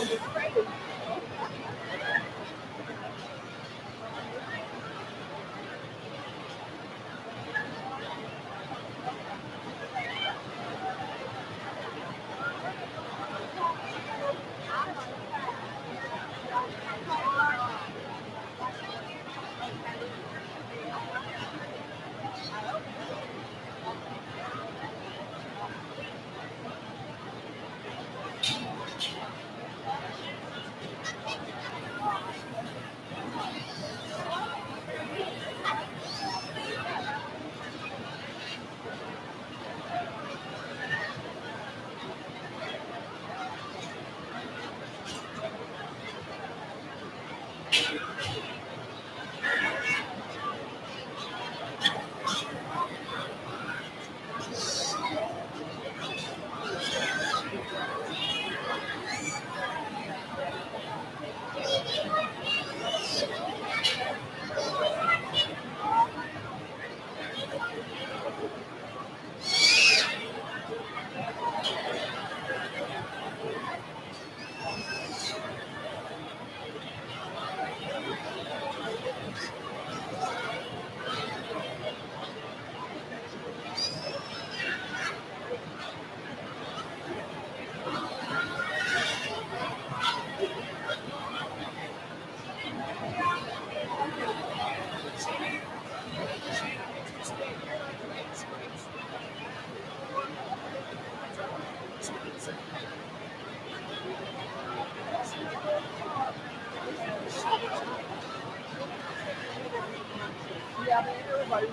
Yeah, but everybody.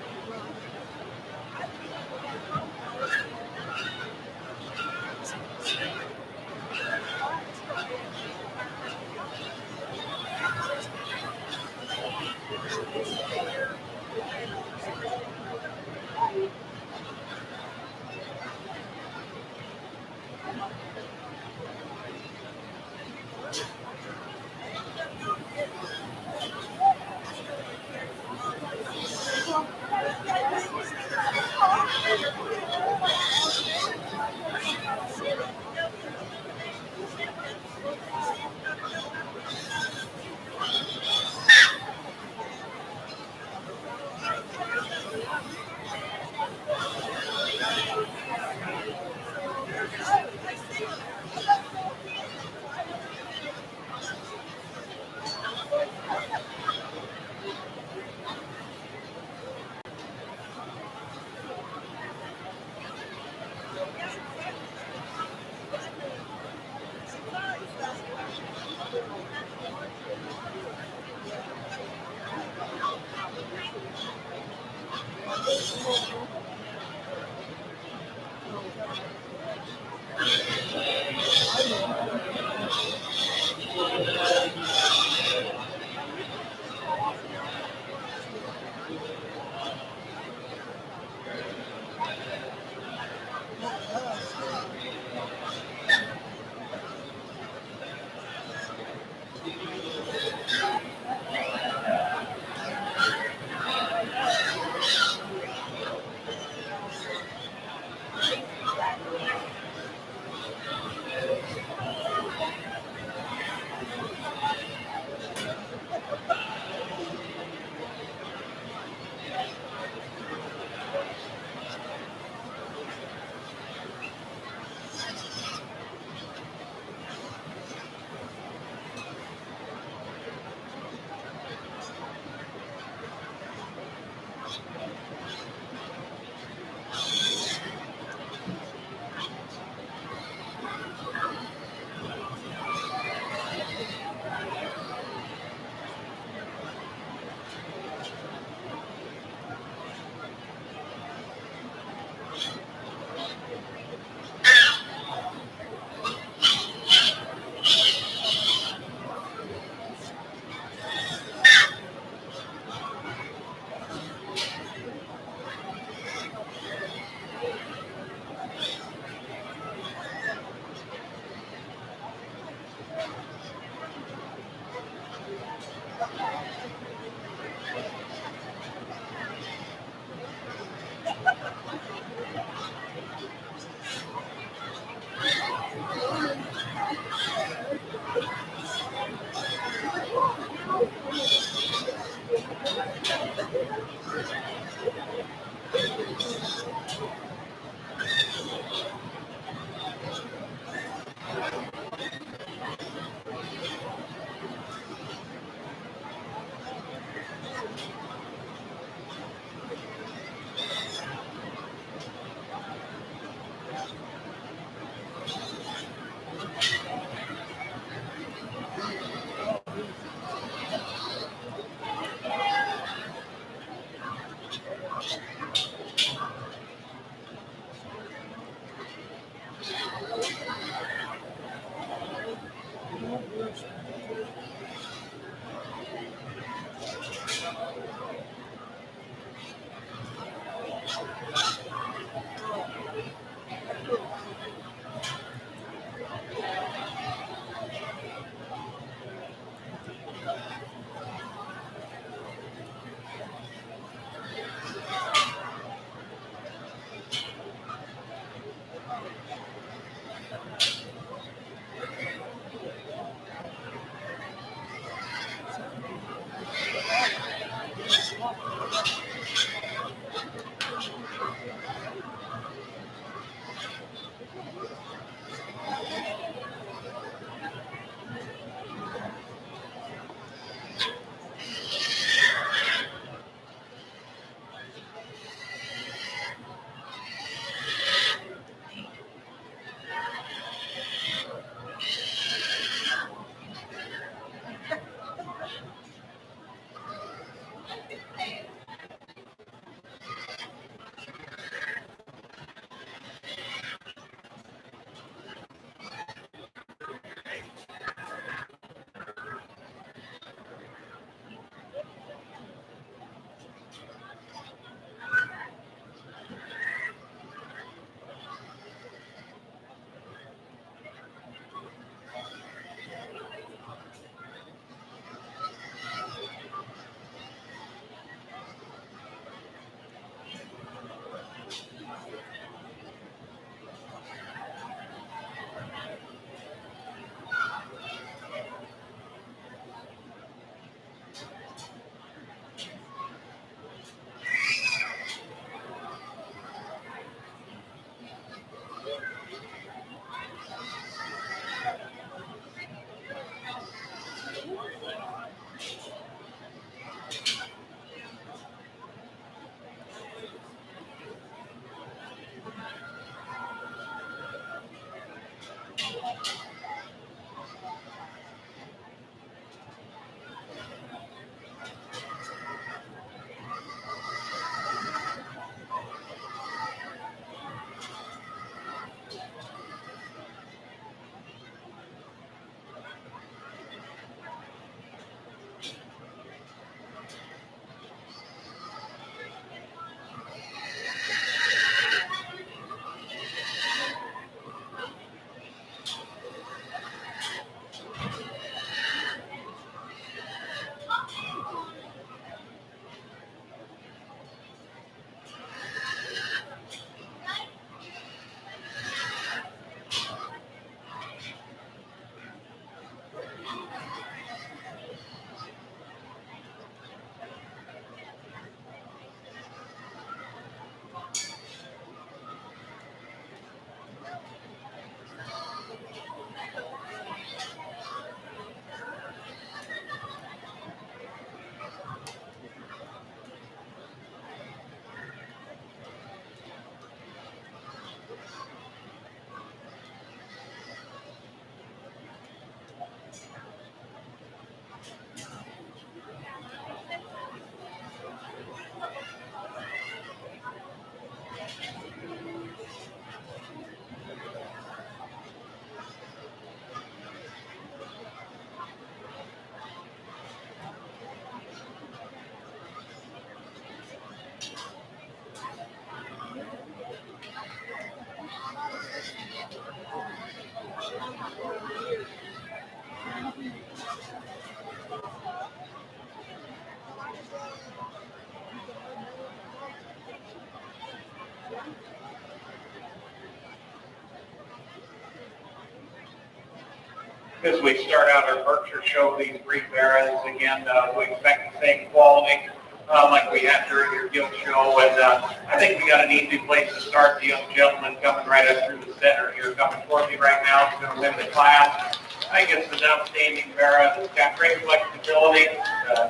As we start out our Berkshire show, these breed barras, again, we expect the same quality like we had during your guild show. And I think we got an easy place to start. The young gentleman coming right up through the center here, coming toward me right now, is going to win the class. I think it's an outstanding barra. It's got great flexibility.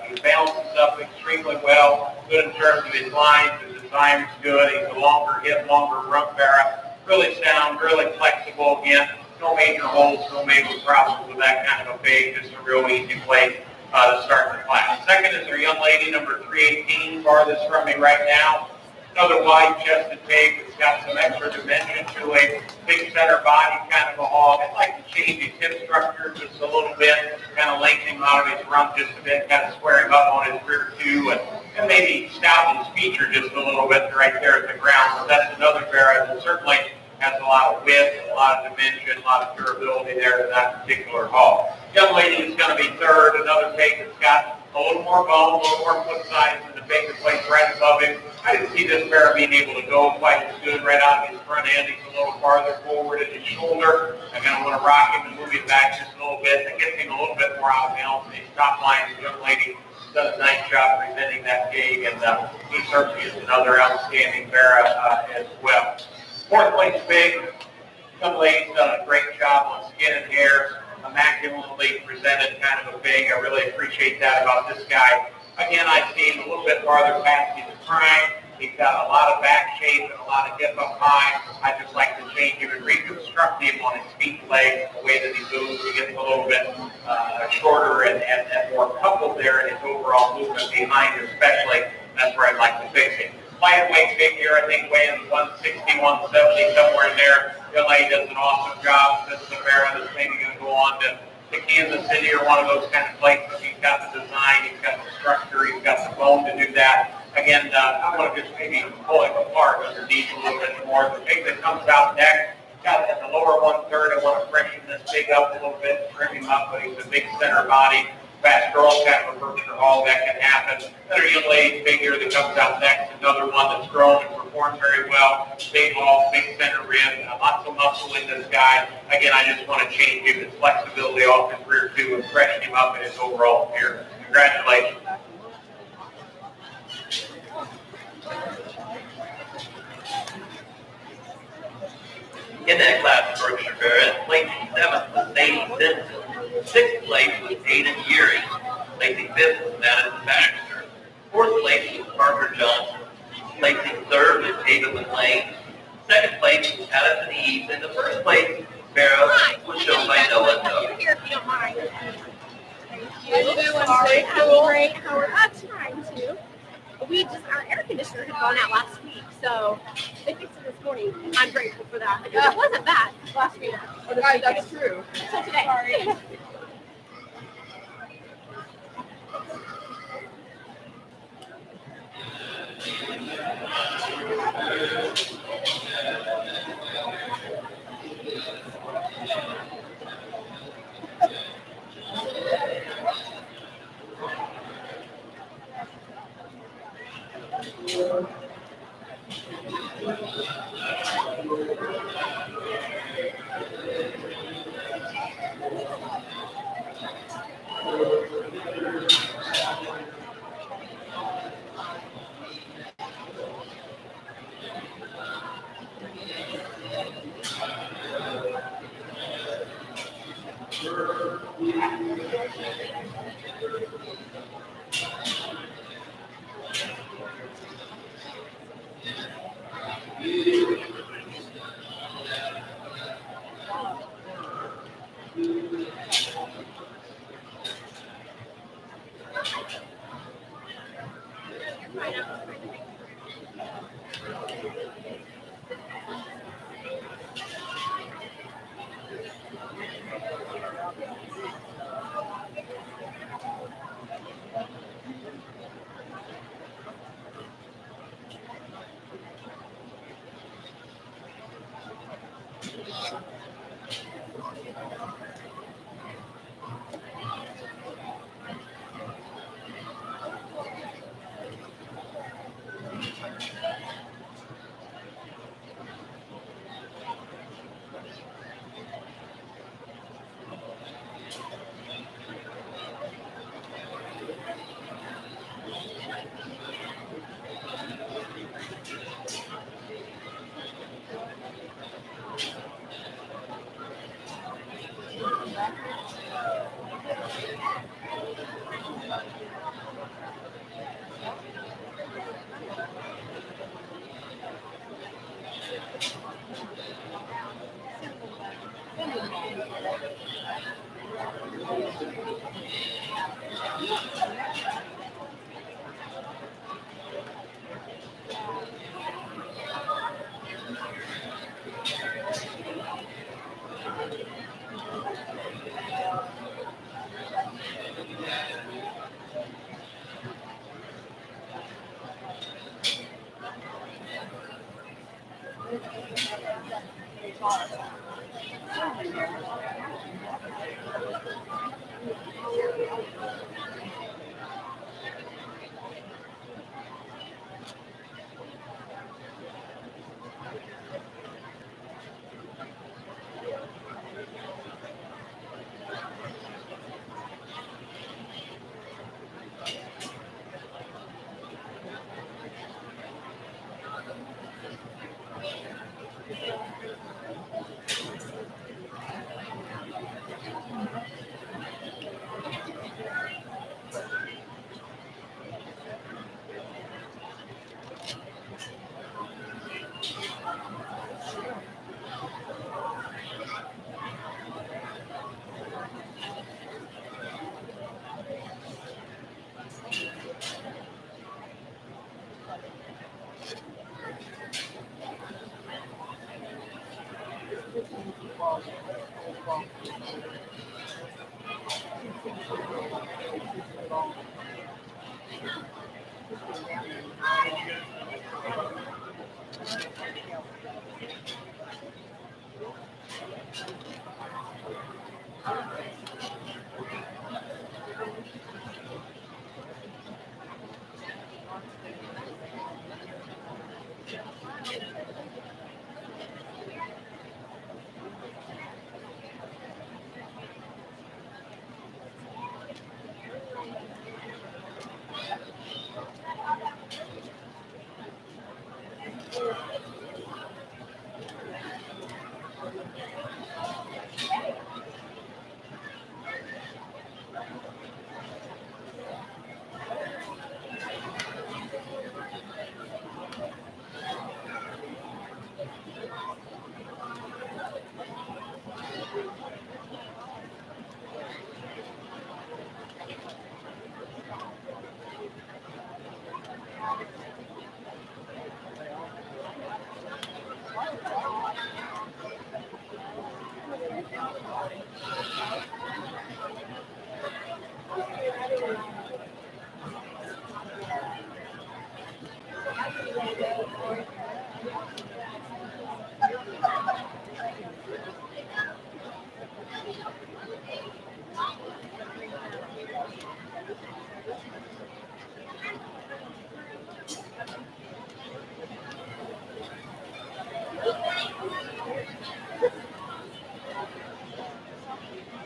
He balances up extremely well. Good in terms of his lines. His design is good. He's a longer hip, longer rump barra. Really sound, really flexible again. No major holes, no major problems with that kind of a pig. Just a real easy place to start the class. Second is our young lady, number 318, farthest from me right now. Another wide-chested pig that's got some extra dimension to a big center body kind of a hog. I'd like to change his hip structure just a little bit, kind of lengthen him out of his rump just a bit, kind of square him up on his rear too, and maybe stout his feature just a little bit right there at the ground. So that's another barra that certainly has a lot of width, a lot of dimension, a lot of durability there in that particular hog. Young lady is going to be third, another pig that's got a little more bone, a little more foot size than the pig that placed right above him. I didn't see this barra being able to go quite as good right out of his front end. He's a little farther forward at his shoulder. I'm going to want to rock him and move him back just a little bit. That gets him a little bit more out of balance. His top line, the young lady does a nice job presenting that pig, and he certainly is another outstanding barra as well. Fourth place pig, young lady's done a great job on skin and hair, immaculately presented kind of a pig. I really appreciate that about this guy. Again, I see him a little bit farther past his prime. He's got a lot of back shape and a lot of hip up high. I just like to change him and reconstruct him on his feet and legs, the way that he moves. He gets a little bit shorter and more coupled there in his overall movement behind, especially. That's where I'd like to fix him. Lightweight figure, I think weighing 160, 170, somewhere in there. Young lady does an awesome job. This is a barra that's maybe going to go on to Kansas City or one of those kind of places. He's got the design, he's got the structure, he's got the bone to do that. Again, I'm going to just maybe pull him apart underneath a little bit more. The pig that comes out next, got in the lower 1/3. I want to freshen this pig up a little bit, trim him up, but he's a big center body. Fast growing kind of a Berkshire hog, that can happen. Another young lady figure that comes out next, another one that's grown and performed very well. Big hog, big center rib, lots of muscle in this guy. Again, I just want to change him his flexibility off his rear too and freshen him up in his overall appearance. Congratulations. In that class, Berkshire Barra, placing 7th was Sadie Benson. 6th place was Aidan Geary. Placing 5th was Madison Baxter. 4th place was Parker Johnson. Placing 3rd was David McLean. 2nd place was Addison Eves. And the 1st place Barra was shown by Noah Tuck. Here, if you don't mind. You doing? Sorry, I'm great. How are you? Trying to. Our air conditioner had gone out last week, so they fixed it this morning. I'm grateful for that because it wasn't bad last week. That's true. So today. Sorry.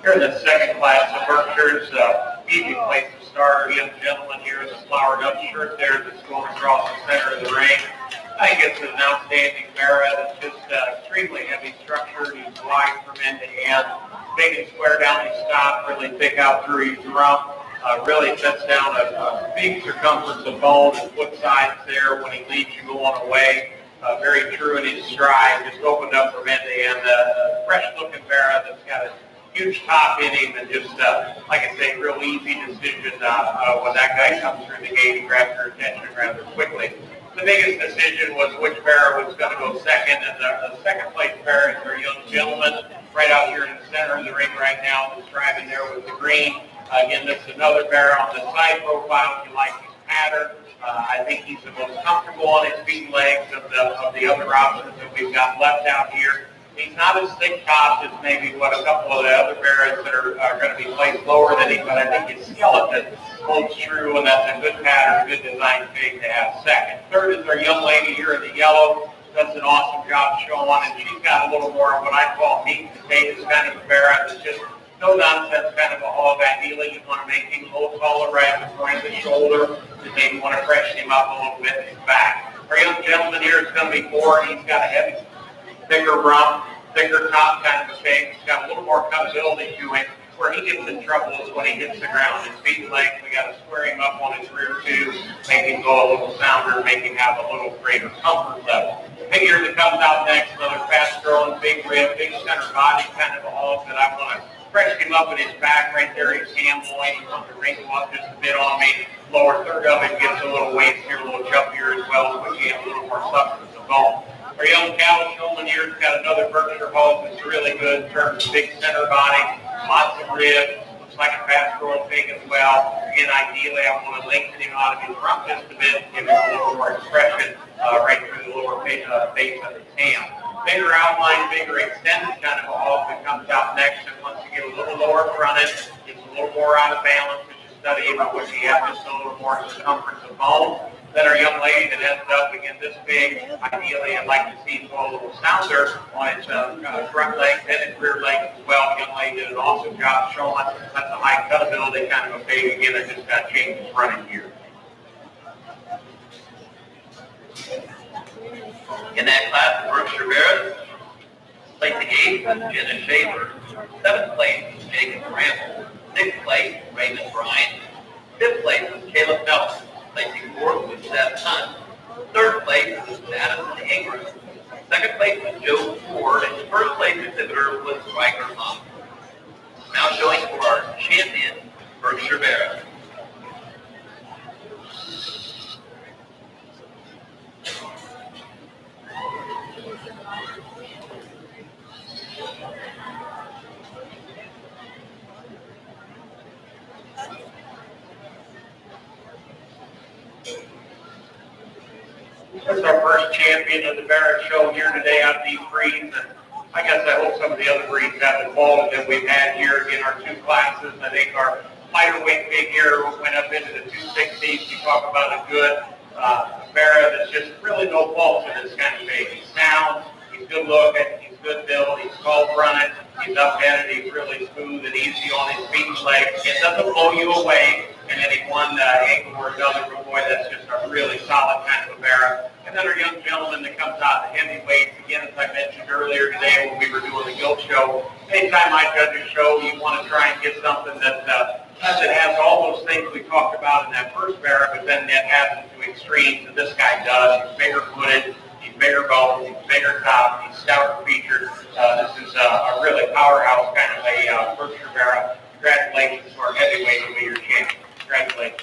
Here in the second class of Berkshire's, easy place to start. A young gentleman here in the flowered up shirt there that's going across the center of the ring. I think it's an outstanding Barra that's just extremely heavy structured. He's wide from end to end, big and square down his stop, really thick out through his rump. Really sets down a big circumference of bone and foot sides there when he leaves you going away. Very true in his stride, just opened up from end to end. Fresh looking Barra that's got a huge top in him and just, like I say, real easy decision when that guy comes through the gate. He grabs your attention rather quickly. The biggest decision was which Barra was going to go second, and the second place Barra is our young gentleman right out here in the center of the ring right now that's driving there with the green. Again, this is another Barra on the side profile if you like his pattern. I think he's the most comfortable on his feet and legs of the other options that we've got left out here. He's not as thick topped as maybe what a couple of the other Barras that are going to be placed lower than him, but I think his skeleton holds true, and that's a good pattern, good design fig to have second. Third is our young lady here in the yellow. Does an awesome job showing, and she's got a little more of what I call meat and potatoes kind of a Barra. It's just no nonsense kind of a hog. Ideally, you want to make him a little taller right at the point of the shoulder, and maybe want to freshen him up a little bit in his back. Our young gentleman here is going to be four. He's got a heavy, thicker rump, thicker top kind of a thing. He's got a little more cutability to him. Where he gets in trouble is when he hits the ground. His feet and legs, we got to square him up on his rear too, make him go a little sounder, make him have a little greater comfort level. Figure that comes out next, another fast-growing, big rib, big center body kind of a hog that I want to freshen him up in his back right there. He's gambling. He wants to wrinkle up just a bit on me. Lower third of him gets a little waist here, a little chubbier as well, so we have a little more substance of bone. Our young cow showman here has got another Berkshire hog that's really good in terms of big center body, lots of ribs, looks like a fast-growing pig as well. again, ideally, I want to lengthen him out of his rump just a bit, give him a little more expression right through the lower base of the tail. Bigger outline, bigger extended kind of a hog that comes out next, and once you get a little lower fronted, gets a little more out of balance as you study about what you have, just a little more circumference of bone. Then our young lady that ends up again this big, ideally I'd like to see it go a little sounder on its front leg and its rear leg as well. Young lady did an awesome job showing us that's a high cut ability kind of a big. Again, I just got to change its running gear. In that class, Berkshire Barrett, placing 8th, Jenna Shaver. 7th place, Jacob Bramble. 6th place, Raymond Bryan. 5th place was Caleb Nelson. Placing 4th was Seth Hunt. 3rd place was Madison Ingram. 2nd place was Joe Ford, and the 1st place exhibitor was Riker Monk. Now showing for our champion, Berkshire Barrett. This is our first champion of the Barrett Show here today out of these breeds. And I guess I hope some of the other breeds have the quality that we've had here in our 2 classes. I think our lighter weight big here went up into the 260s. You talk about a good Barrett that's just really no fault to this kind of big. He's sound, he's good looking, he's good built, he's tall fronted, he's up-headed, he's really smooth and easy on his feet and legs. It doesn't blow you away in any one angle or another, but boy, that's just a really solid kind of a Barrett. And then our young gentleman that comes out the heavyweights, again, as I mentioned earlier today when we were doing the gilt show, anytime I judge a show, you want to try and get something that has all those things we talked about in that first Barrett, but then that adds it to extremes, and this guy does. He's bigger footed, he's bigger boned, he's bigger top, he's stouter featured. This is a really powerhouse kind of a Berkshire Barrett. Congratulations to our heavyweight who will be your champion. Congratulations.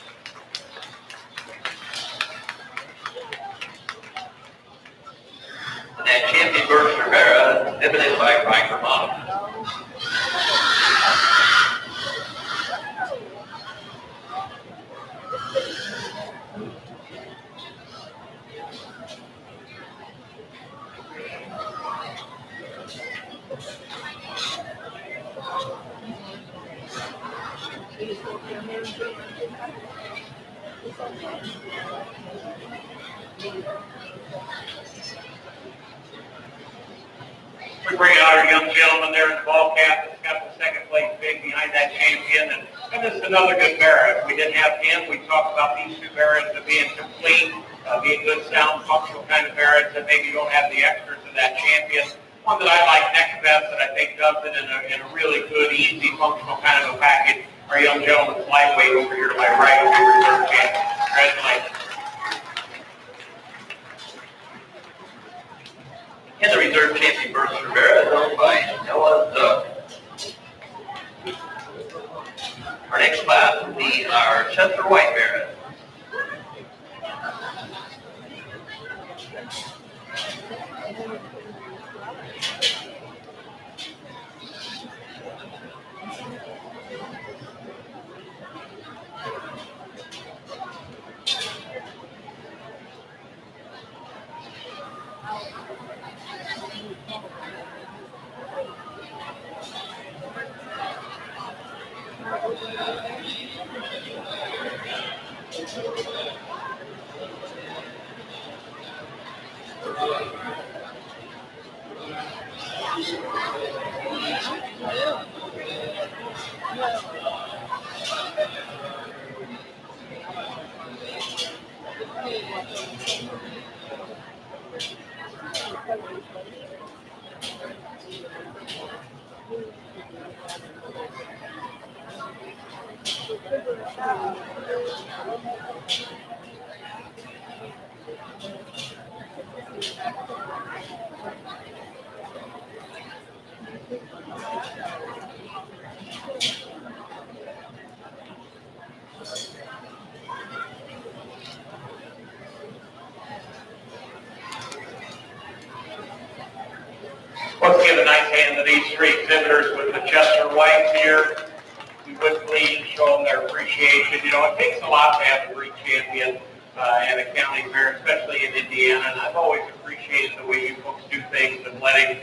And that champion Berkshire Barrett is exhibited by Riker Monk. We bring out our young gentleman there in the ball cap that's got the 2nd place big behind that champion. And this is another good Barrett. If we didn't have him, we talked about these 2 Barretts of being complete, being good, sound, functional kind of Barretts that maybe don't have the extras of that champion. One that I like next best that I think does it in a really good, easy, functional kind of a package. Our young gentleman's lightweight over here to my right, who's the reserve champion. Congratulations. And the reserve champion Berkshire Barrett is owned by Noah Zook. Our next class will be our Chester White Barrett. Let's give a nice hand to these 3 exhibitors with the Chester Whites here. we would please show them their appreciation. You know, it takes a lot to have a great champion at a county fair, especially in Indiana. And I've always appreciated the way you folks do things and letting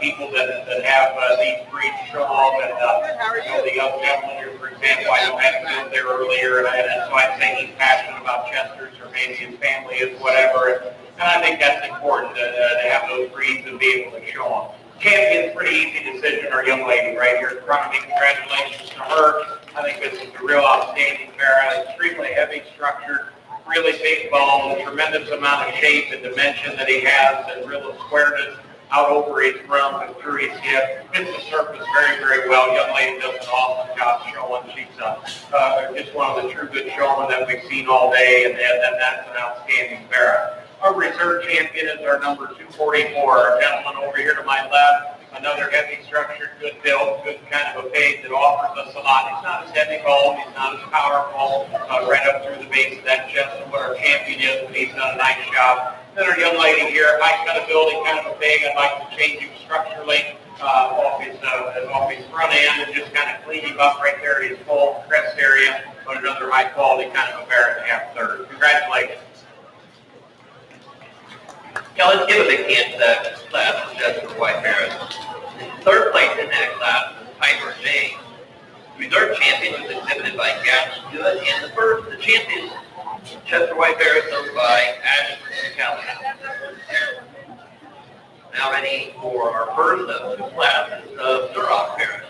people that have these breeds show off. And you know, the young gentleman here, for example, I know had been there earlier, and so I'd say he's passionate about Chester's, or maybe his family is, whatever. And I think that's important to have those breeds and be able to show them. Champion's pretty easy decision, our young lady right here in front of me. Congratulations to her. I think this is a real outstanding pair. Extremely heavy structured, really big bone, tremendous amount of shape and dimension that he has, and real squareness out over his rump and through his hip. Fits the surface very, very well. Young lady does an awesome job showing. She's just one of the true good showmen that we've seen all day, and that's an outstanding pair. Our reserve champion is our number 244, our gentleman over here to my left. Another heavy structured, good build, good kind of a pig that offers us a lot. He's not as heavy boned, he's not as powerful, right up through the base of that chest of what our champion is, but he's done a nice job. Then our young lady here, high kind of building, kind of a pig. I'd like to change him structurally off his front end and just kind of clean him up right there at his full crest area, but another high quality kind of a bear and a half third. Congratulations. Yeah, let's give a big hand to that class for Chester White Parrot. Third place in that class was Piper James. Reserve champion was exhibited by Gavin Stewart, and the champion, Chester White Parrot, owned by Ashford Kelly. Now ready for our first of two classes of Duroc Parrot.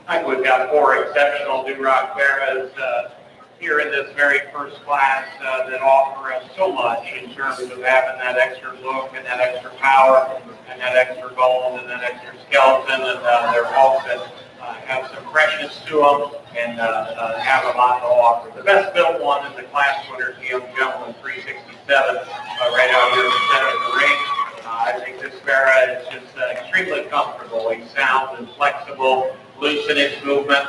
I think we've got 4 exceptional Duroc Barras here in this very first class that offer us so much in terms of having that extra look and that extra power and that extra bone and that extra skeleton, and they're all that have some freshness to them and have a lot to offer. The best built one in the class winner is the young gentleman, 367, right out here in the center of the ring. I think this Barra is just extremely comfortable. He's sound and flexible, loose in his movement,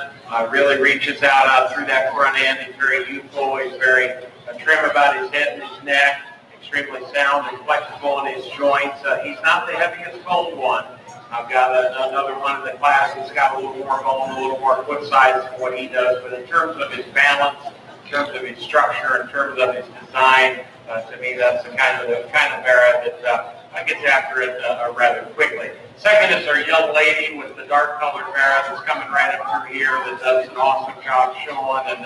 really reaches out through that front end. He's very youthful. He's very trim about his head and his neck, extremely sound and flexible in his joints. He's not the heaviest boned one. I've got another one in the class that's got a little more bone, a little more foot size than what he does. But in terms of his balance, in terms of his structure, in terms of his design, to me that's the kind of Barra that gets after it rather quickly. Second is our young lady with the dark colored Barra that's coming right up through here that does an awesome job showing.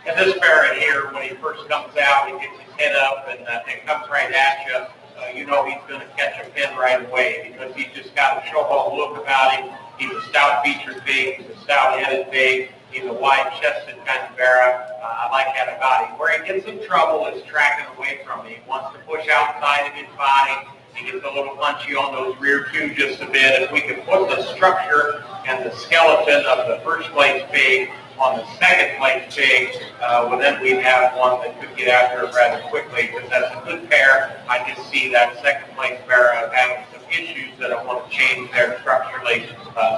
And this Barra here, when he first comes out, he gets his head up and it comes right at you. You know he's going to catch a pin right away because he's just got a show-off look about him. He's a stout-featured big, he's a stout-headed big, he's a wide-chested kind of Barra. I like that about him. Where he gets in trouble is tracking away from me. He wants to push outside of his body. He gets a little punchy on those rear two just a bit. If we could put the structure and the skeleton of the first place pig on the second place pig, well then we'd have one that could get after it rather quickly because that's a good pair. I can see that second place Barra having some issues that I want to change there structurally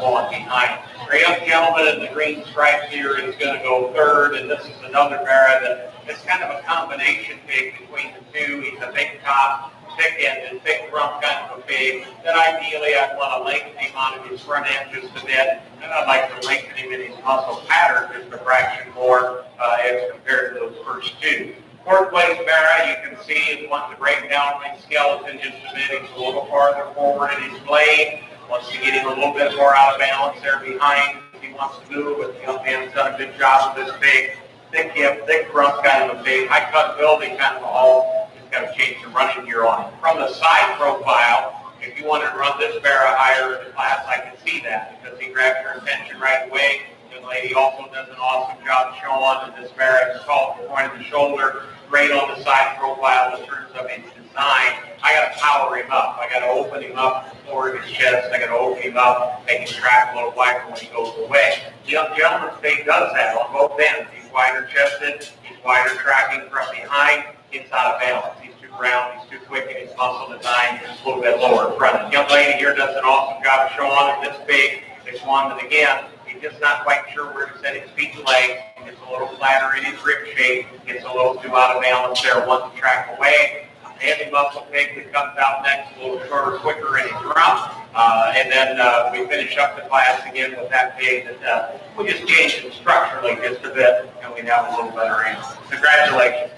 going behind. Our young gentleman in the green stripes here is going to go third, and this is another Barra that is kind of a combination pig between the two. He's a big top, thick-ended, thick rump kind of a pig. Then ideally I'd want to lengthen him on his front end just a bit, and I'd like to lengthen him in his muscle pattern just a fraction more as compared to those first two. Fourth place Barra, you can see, is wants to break down my skeleton just a bit. He's a little farther forward in his blade, wants to get him a little bit more out of balance there behind. He wants to move, but the young man's done a good job with this pig. Thick hip, thick rump kind of a pig, high cut building kind of a haul. Got to change the running gear on it. From the side profile, if you wanted to run this Barra higher in the class, I can see that because he grabs your attention right away. The lady also does an awesome job showing Sean, and this mare is called the point of the shoulder, great on the side profile in terms of its design. I got to power him up. I got to open him up for his chest. I got to open him up, make him track a little wider when he goes away. The gentleman's stake does that on both ends. He's wider chested. He's wider tracking from behind. It's out of balance. He's too round. He's too quick in his muscle design. A little bit lower in front. The young lady here does an awesome job of showing on this big. It's one that, again, he's just not quite sure where to set his feet and legs. Gets a little flatter in his rib shape. Gets a little too out of balance there. Wants to track away. Heavy muscle pig that comes out next, a little shorter, quicker in his rump. And then we finish up the class again with that pig that we just changed it structurally just a bit, and we have a little better answer. Congratulations.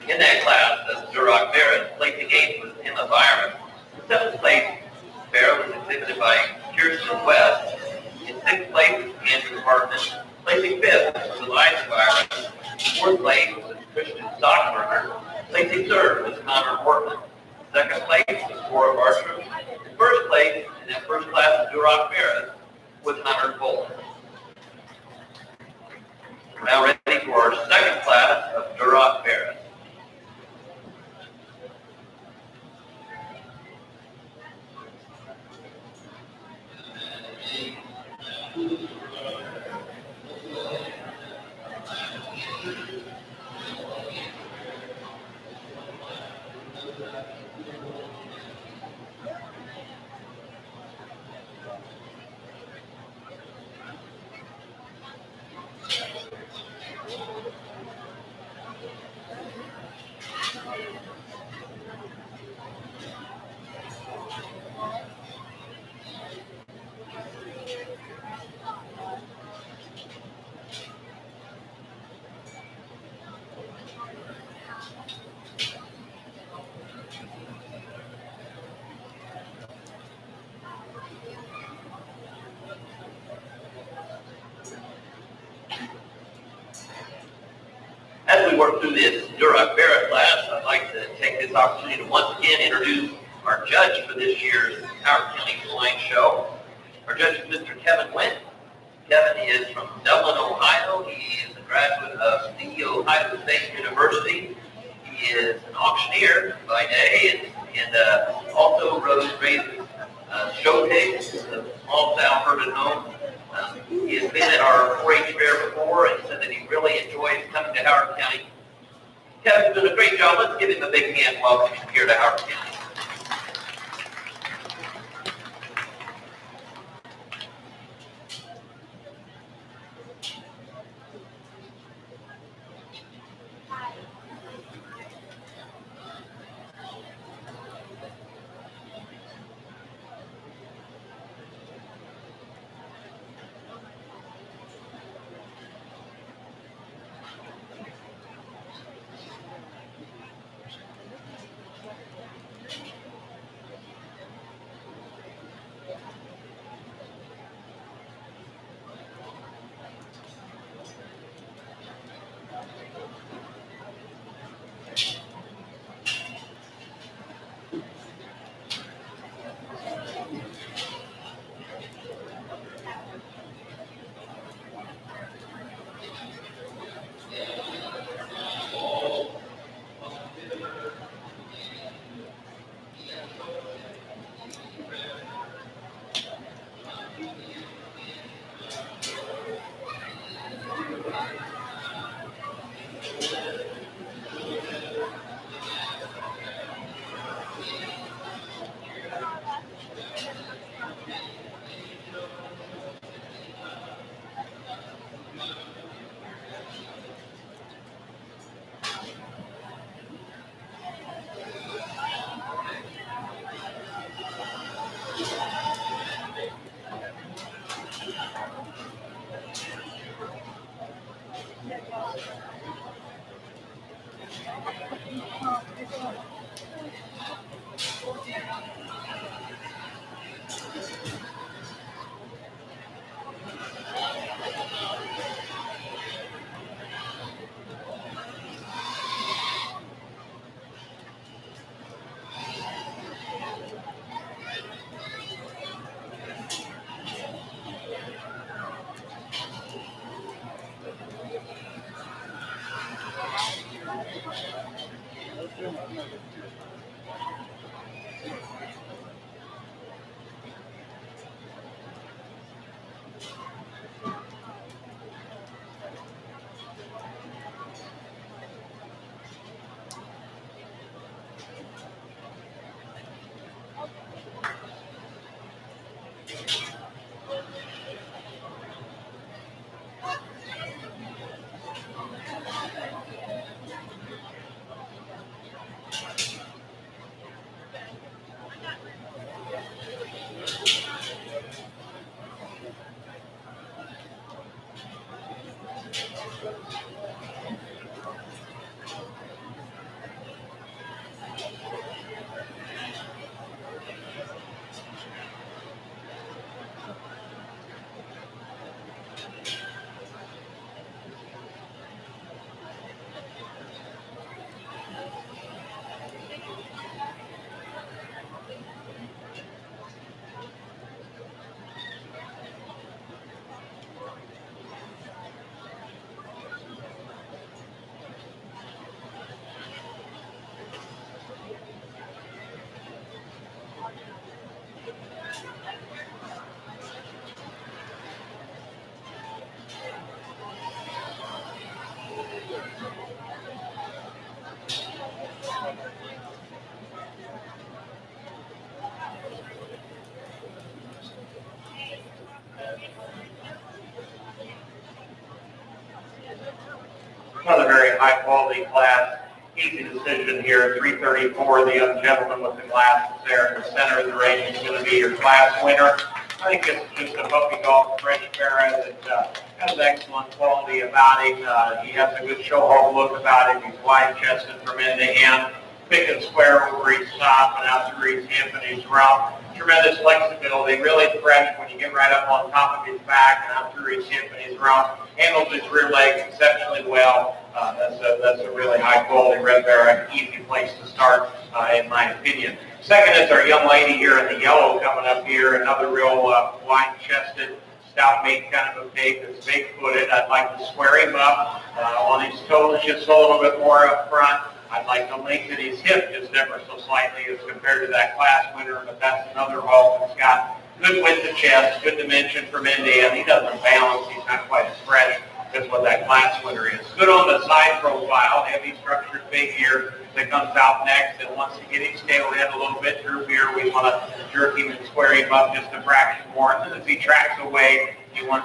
In that class, the Duroc Bear is placing 8th with Emma Byron. The 7th place bear was exhibited by Kirsten West. In 6th place was Andrew Hartman. Placing 5th was Eliza Byron. 4th place was Christian Stockberger. Placing 3rd was Connor Hortman. 2nd place was Cora Bartram. And 1st place in that first class of Duroc Bears was Hunter Bolton. We're now ready for our 2nd class of Duroc Bears. As we work through this Duroc Bear class, I'd like to take this opportunity to once again introduce our judge for this year's Howard County Swine Show. Our judge is Mr. Kevin Wynn. Kevin is from Dublin, Ohio. He is a graduate of the Ohio State University. He is an auctioneer by day and also raises show pigs, a small sow herd at home. He has been at our 4-H fair before and said that he really enjoys coming to Howard County. Kevin's doing a great job. Let's give him a big hand. Welcome here to Howard County. Another very high quality class. Easy decision here. 334, the young gentleman with the glasses there in the center of the ring is going to be your class winner. I think it's just a puppy dog, French Barra, that has excellent quality about him. He has a good show home look about him. He's wide-chested from end to end, thick and square over his top and out through his hip and his rump. Tremendous flexibility, really fresh when you get right up on top of his back and out through his hip and his rump. Handles his rear leg exceptionally well. That's a really high-quality red bear, an easy place to start, in my opinion. Second is our young lady here in the yellow coming up here, another real wide-chested, stout-made kind of a pig that's big-footed. I'd like to square him up on his toes just a little bit more up front. I'd like to lengthen his hip just ever so slightly as compared to that class winner, but that's another halt that's got good width of chest, good dimension from end to end. He doesn't balance. He's not quite as fresh as what that class winner is. Good on the side profile, heavy structured big ear that comes out next, and once you get his tail head a little bit through here, we want to jerk him and square him up just a fraction more. And then as he tracks away,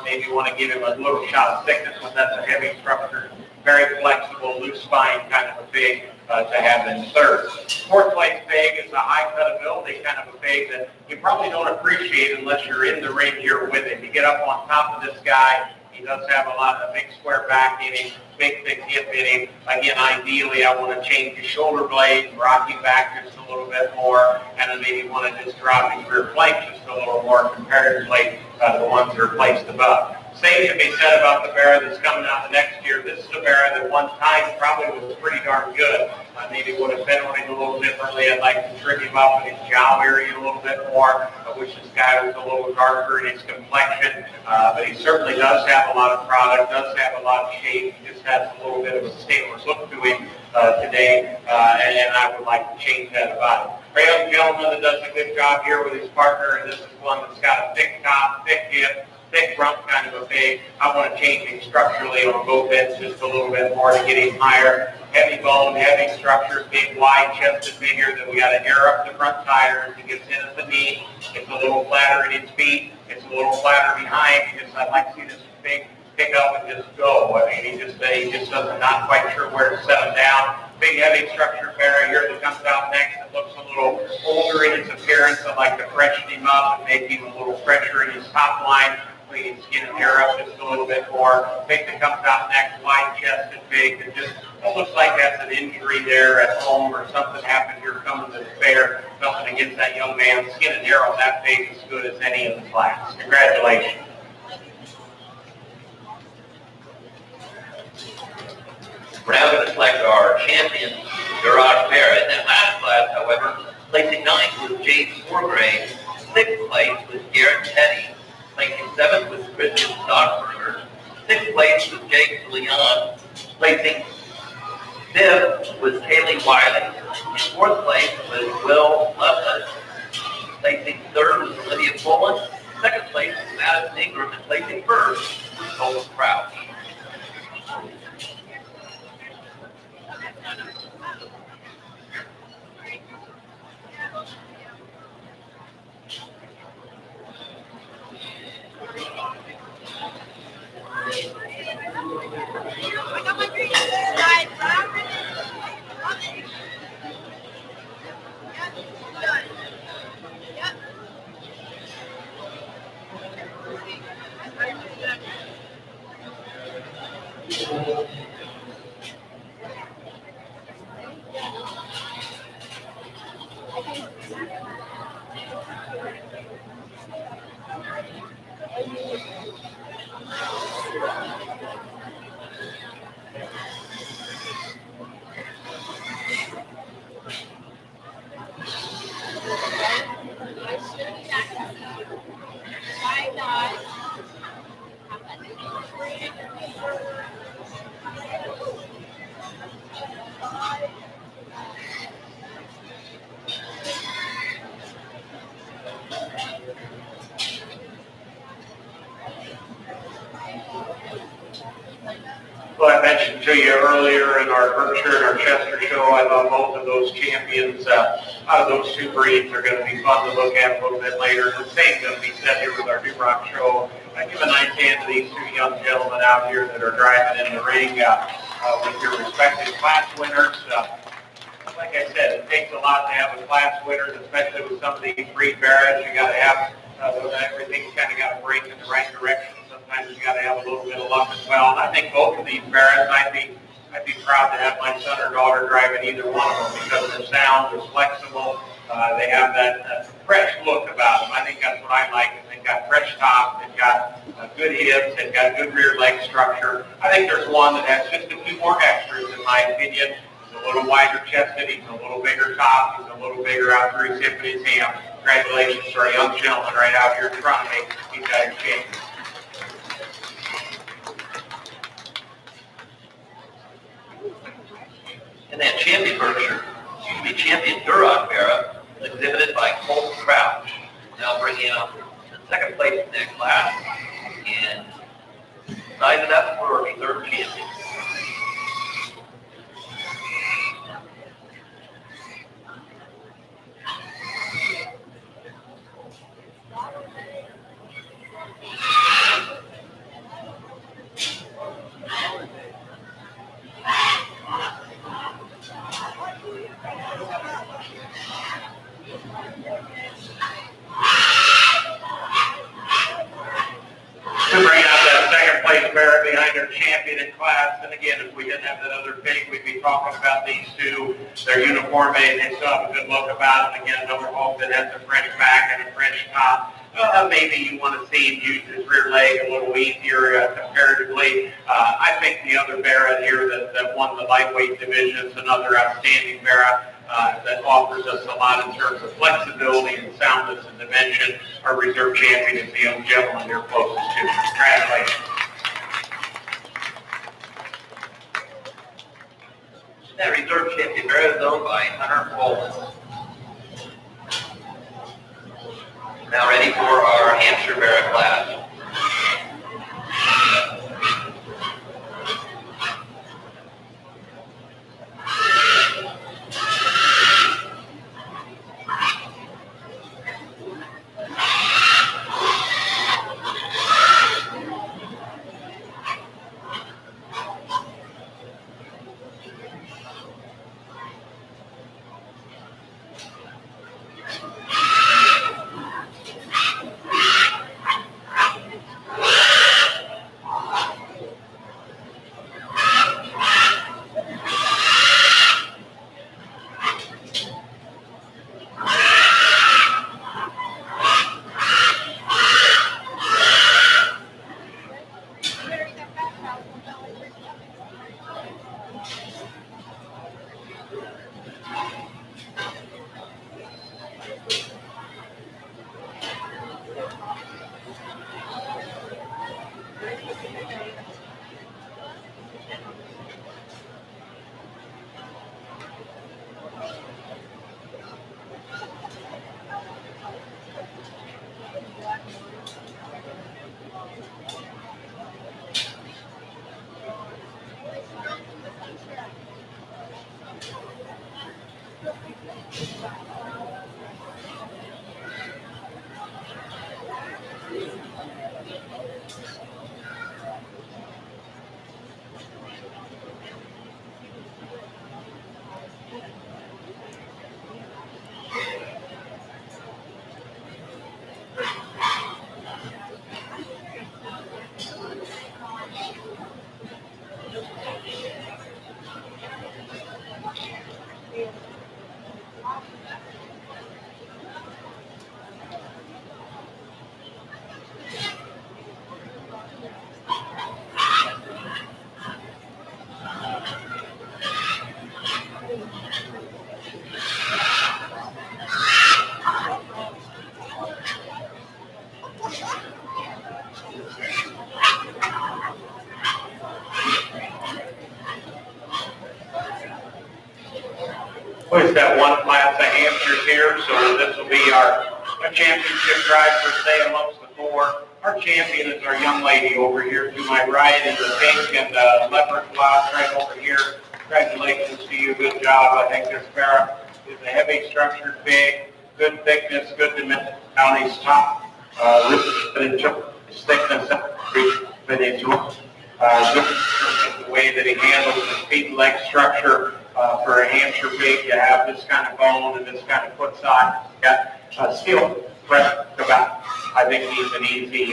maybe you want to give him a little shot of thickness, but that's a heavy structured, very flexible, loose spine kind of a pig to have in third. Fourth place pig is a high cut ability kind of a pig that you probably don't appreciate unless you're in the ring here with him. You get up on top of this guy, he does have a lot of big square back in him, big thick hip in him. Again, ideally I want to change his shoulder blade, rock him back just a little bit more, and then maybe want to just drop his rear flank just a little more comparatively to the ones that are placed above. Same can be said about the bear that's coming out the next year. This is a bear that one time probably was pretty darn good. Maybe would have been on him a little differently. I'd like to trim him up in his jowl area a little bit more. I wish this guy was a little darker in his complexion, but he certainly does have a lot of product, does have a lot of shape. He just has a little bit of a stainless look to him today, and I would like to change that about him. Our young gentleman that does a good job here with his partner, and this is one that's got a thick top, thick hip, thick rump kind of a pig. I want to change him structurally on both ends just a little bit more to get him higher. Heavy bone, heavy structure, big wide-chested figure that we got to air up the front tires. He gets in at the knee. It's a little flatter in his feet. It's a little flatter behind. I'd like to see this pig pick up and just go. I mean, he just doesn't, not quite sure where to set him down. Big, heavy structure bear here that comes out next. It looks a little older in its appearance. I'd like to freshen him up and make him a little fresher in his top line. We can skin his hair up just a little bit more. Pig that comes out next, wide-chested pig that just looks like that's an injury there at home or something happened here coming to the fair. Nothing against that young man. Skin and hair on that pig is as good as any in the class. Congratulations. We're going to select our champion, Garage Bear. In that last class, however, placing ninth was James Forgrave, sixth place was Garrett Teddy, placing seventh was Christian Stockburger, sixth place was Jake Leon, placing fifth was Kaylee Wiley, and fourth place was Will Leftus, placing third was Olivia Pullen, second place was Madison Ingram, and placing first was Colin Crouch. Why not? Well, I mentioned to you earlier in our Berkshire and our Chester show, I thought both of those champions out of those two breeds are going to be fun to look at a little bit later. The same going to be said here with our New Rock show. I give a nice hand to these two young gentlemen out here that are driving in the ring with your respective class winners. Like I said, it takes a lot to have a class winner, especially with some of these breed barrels. You got to have everything's kind of got to break in the right direction. Sometimes you got to have a little bit of luck as well. And I think both of these barrels, I'd be proud to have my son or daughter driving either one of them because they're sound, they're flexible, they have that fresh look about them. I think that's what I like. They've got fresh tops, they've got good hips, they've got good rear leg structure. I think there's one that has just a few more extras, in my opinion. He's a little wider chested, he's a little bigger top, he's a little bigger out through his hip and his ham. Congratulations to our young gentleman right out here in front of me. He's got his champion. And that champion Berkshire, excuse me, champion Duroc Barra, exhibited by Colt Crouch. Now bringing up the second place in that class and size it up for the third champion. To bring out that second place Barrett behind their champion in class. And again, if we didn't have that other pig, we'd be talking about these two. Their uniform made, they still have a good look about them. Again, another hope that has a French back and a French top. Maybe you want to see him use his rear leg a little easier comparatively. I think the other Barrett here that won the lightweight division is another outstanding Barrett. That offers us a lot in terms of flexibility and soundness and dimension. Our reserve champion is the young gentleman they're closest to. Congratulations. That reserve champion Barra is owned by Hunter Coleman. Now ready for our Hampshire Barra class. We just got one class of Hampshires here, so this will be our championship drive per se amongst the four. Our champion is our young lady over here to my right in the pink and leopard blouse right over here. Congratulations to you, good job. I think this mare is a heavy structured big, good thickness, good dimension down his top. Really his thickness, fit into it. Good the way that he handles his feet and leg structure. For a Hampshire big, you have this kind of bone and this kind of foot size. Got steel fresh about. I think he's an easy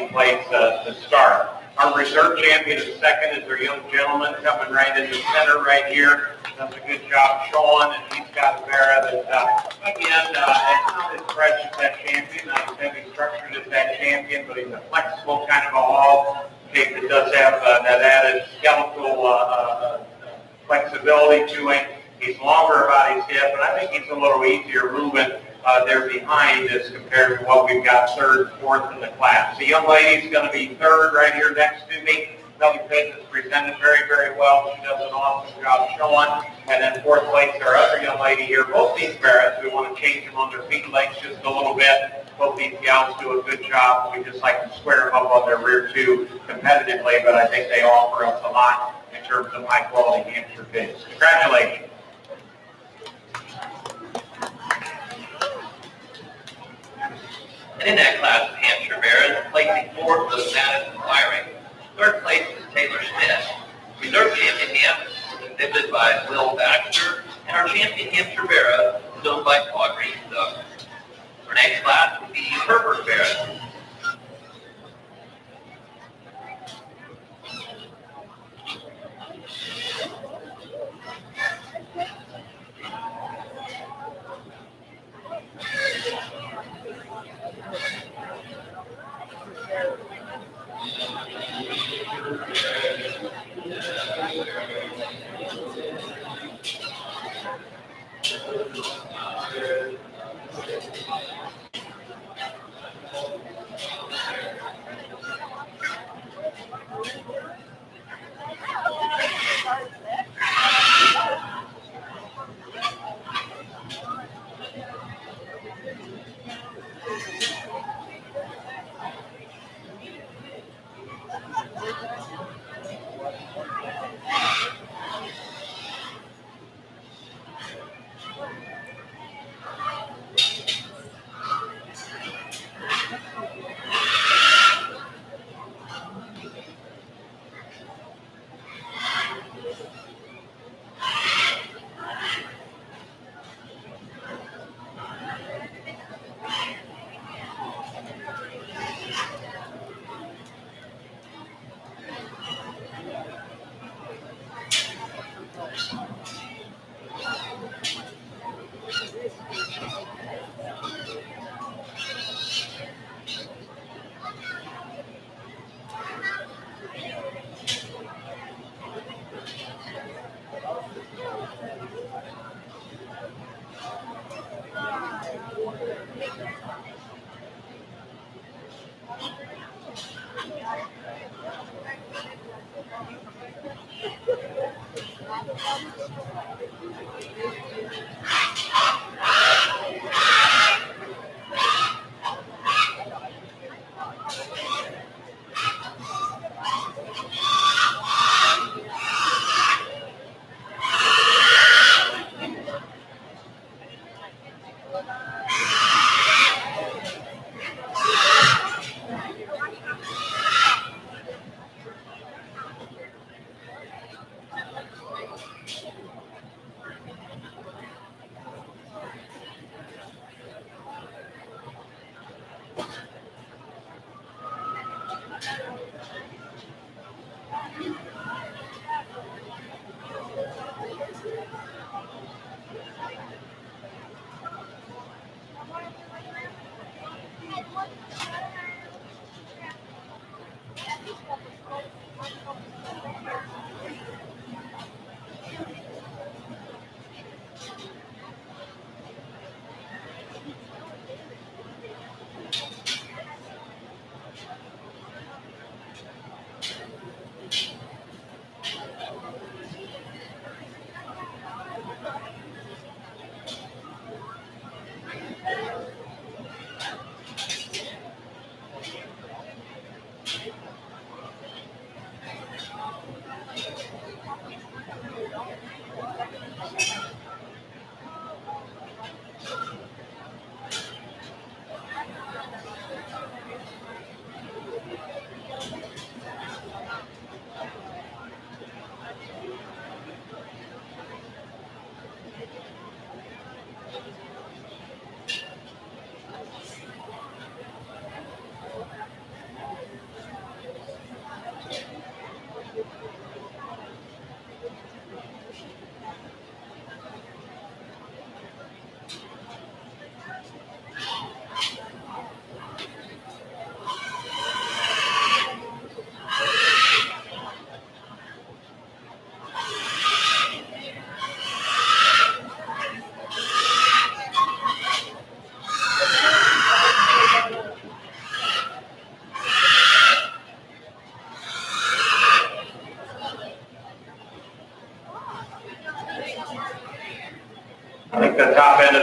place to start. Our reserve champion is second is our young gentleman coming right in the center right here. Does a good job, Sean, and he's got a mare that, again, it's not as fresh as that champion, not as heavy structured as that champion, but he's a flexible kind of a haul pig that does have that added skeletal flexibility to him. He's longer about his hip, but I think he's a little easier moving there behind as compared to what we've got third and fourth in the class. The young lady's going to be third right here next to me. Melody Page is presented very, very well. She does an awesome job showing. And then fourth place, our other young lady here. Both these parrots, we want to change them on their feet and legs just a little bit. Both these gals do a good job. We just like to square them up on their rear too competitively, but I think they offer us a lot in terms of high-quality Hampshire pigs. Congratulations. And in that class of Hampshire Bears, placing fourth was Madison Wiring. Third place is Taylor Smith. Reserve champion Ham is exhibited by Will Baxter, and our champion Hampshire Bear is owned by Audrey Doug. Our next class will be Herbert Bear.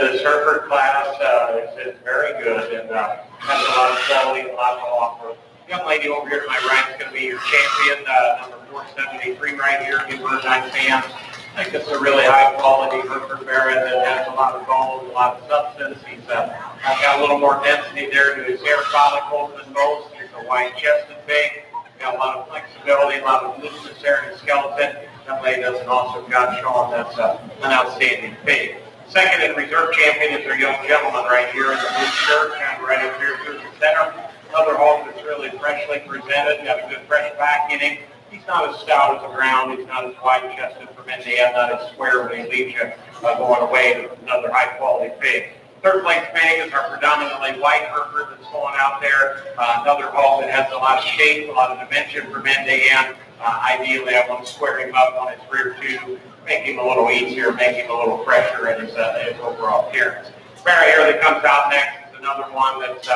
this Hereford class is very good and has a lot of quality, a lot to offer. The young lady over here to my right is going to be your champion, number 473 right here, give her a nice hand. I think it's a really high quality Hereford Barra that has a lot of bone, a lot of substance. He's got a little more density there to his hair follicles than most. He's a wide-chested pig. Got a lot of flexibility, a lot of looseness there in his skeleton. That lady doesn't also got shown that's an outstanding pig. Second and reserve champion is our young gentleman right here in the blue shirt, kind of right up here through the center. Another hog that's really freshly presented, got a good fresh back in him. He's not as stout as the ground. He's not as wide-chested from end to end, not as square when he leaves you going away to another high-quality pig. Third place pig is our predominantly white Hereford that's going out there. Another hog that has a lot of shape, a lot of dimension from end to end. Ideally, I want to square him up on his rear tube, make him a little easier, make him a little fresher in his overall appearance. Barra here that comes out next is another one that's,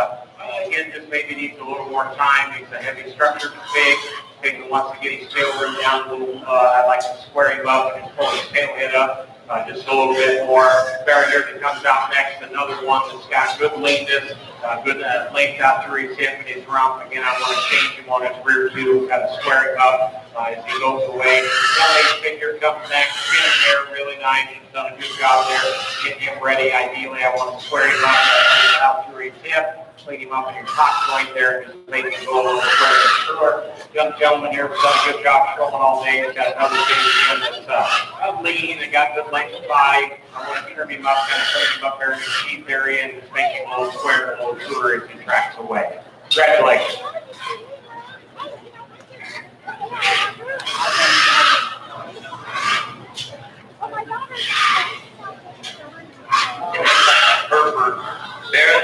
again, just maybe needs a little more time. He's a heavy structured pig. Pig that wants to get his tail rim down a little. I like to square him up and pull his tail head up just a little bit more. Barra here that comes out next, another one that's got good leanness, good length out through his hip and his rump. Again, I want to change him on his rear tube, kind of square him up as he goes away. Young figure comes next, skin and hair really nice. He's done a good job there, getting him ready. Ideally, I want to square him up out through his hip. Lead him up in your top joint there and just make him go a little further. Young gentleman here has done a good job showing all day. He's got another big that's lean and got good length of thigh. I want to trim him up, kind of trim him up there in his teeth area and just make him a little square and a little shorter as he tracks away. Congratulations. Hereford Barra,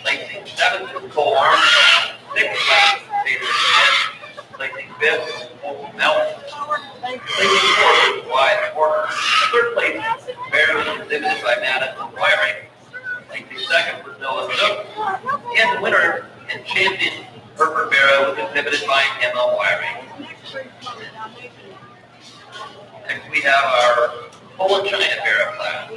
placing 7th, Cole Armstrong, 6th, David Smith, placing 5th, Colton Melton, placing 4th, Wyatt Porter, 3rd place, Barra was exhibited by Madison Wyring, placing 2nd was Noah Zook, and the winner and champion Hereford Barra was exhibited by Emma Wyring. Next we have our Polar China Barra class.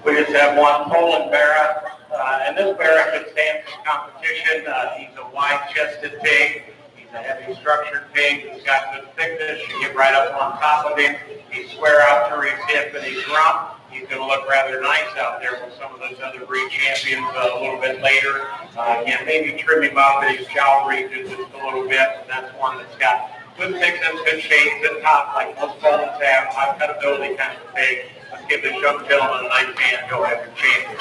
We just have one Poland Barra, and this Barra could stand some competition. He's a wide-chested pig. He's a heavy structured pig. He's got good thickness. You get right up on top of him. He's square out through his hip and his rump. He's going to look rather nice out there with some of those other breed champions a little bit later. Again, maybe trim him up in his jowl region just a little bit. And that's one that's got good thickness, good shape, good top, like most Polands have. High cutability kind of pig. Let's give this young gentleman a nice hand. Go have your champion.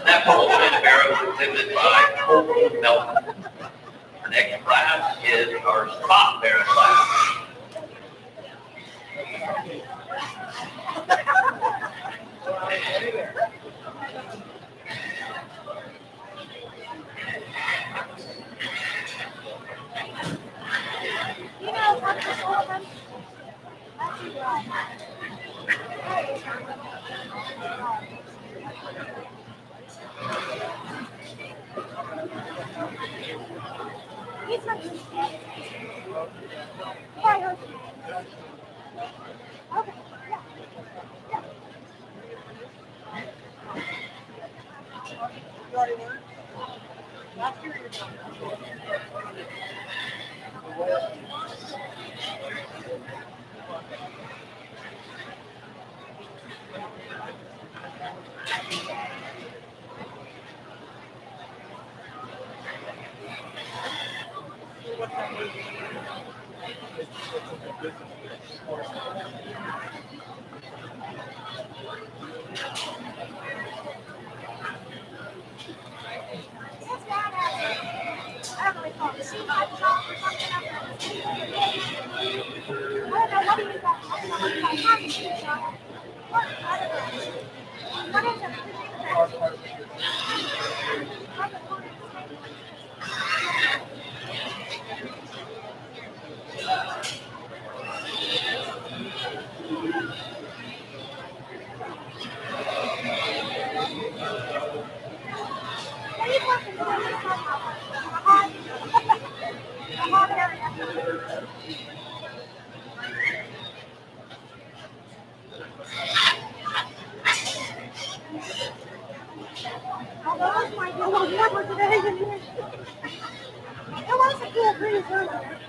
That Polar China Barra was exhibited by Colton Melton. Our next class is our Spot Barra class. those might be a little warmer today than here. It was a cool breeze earlier.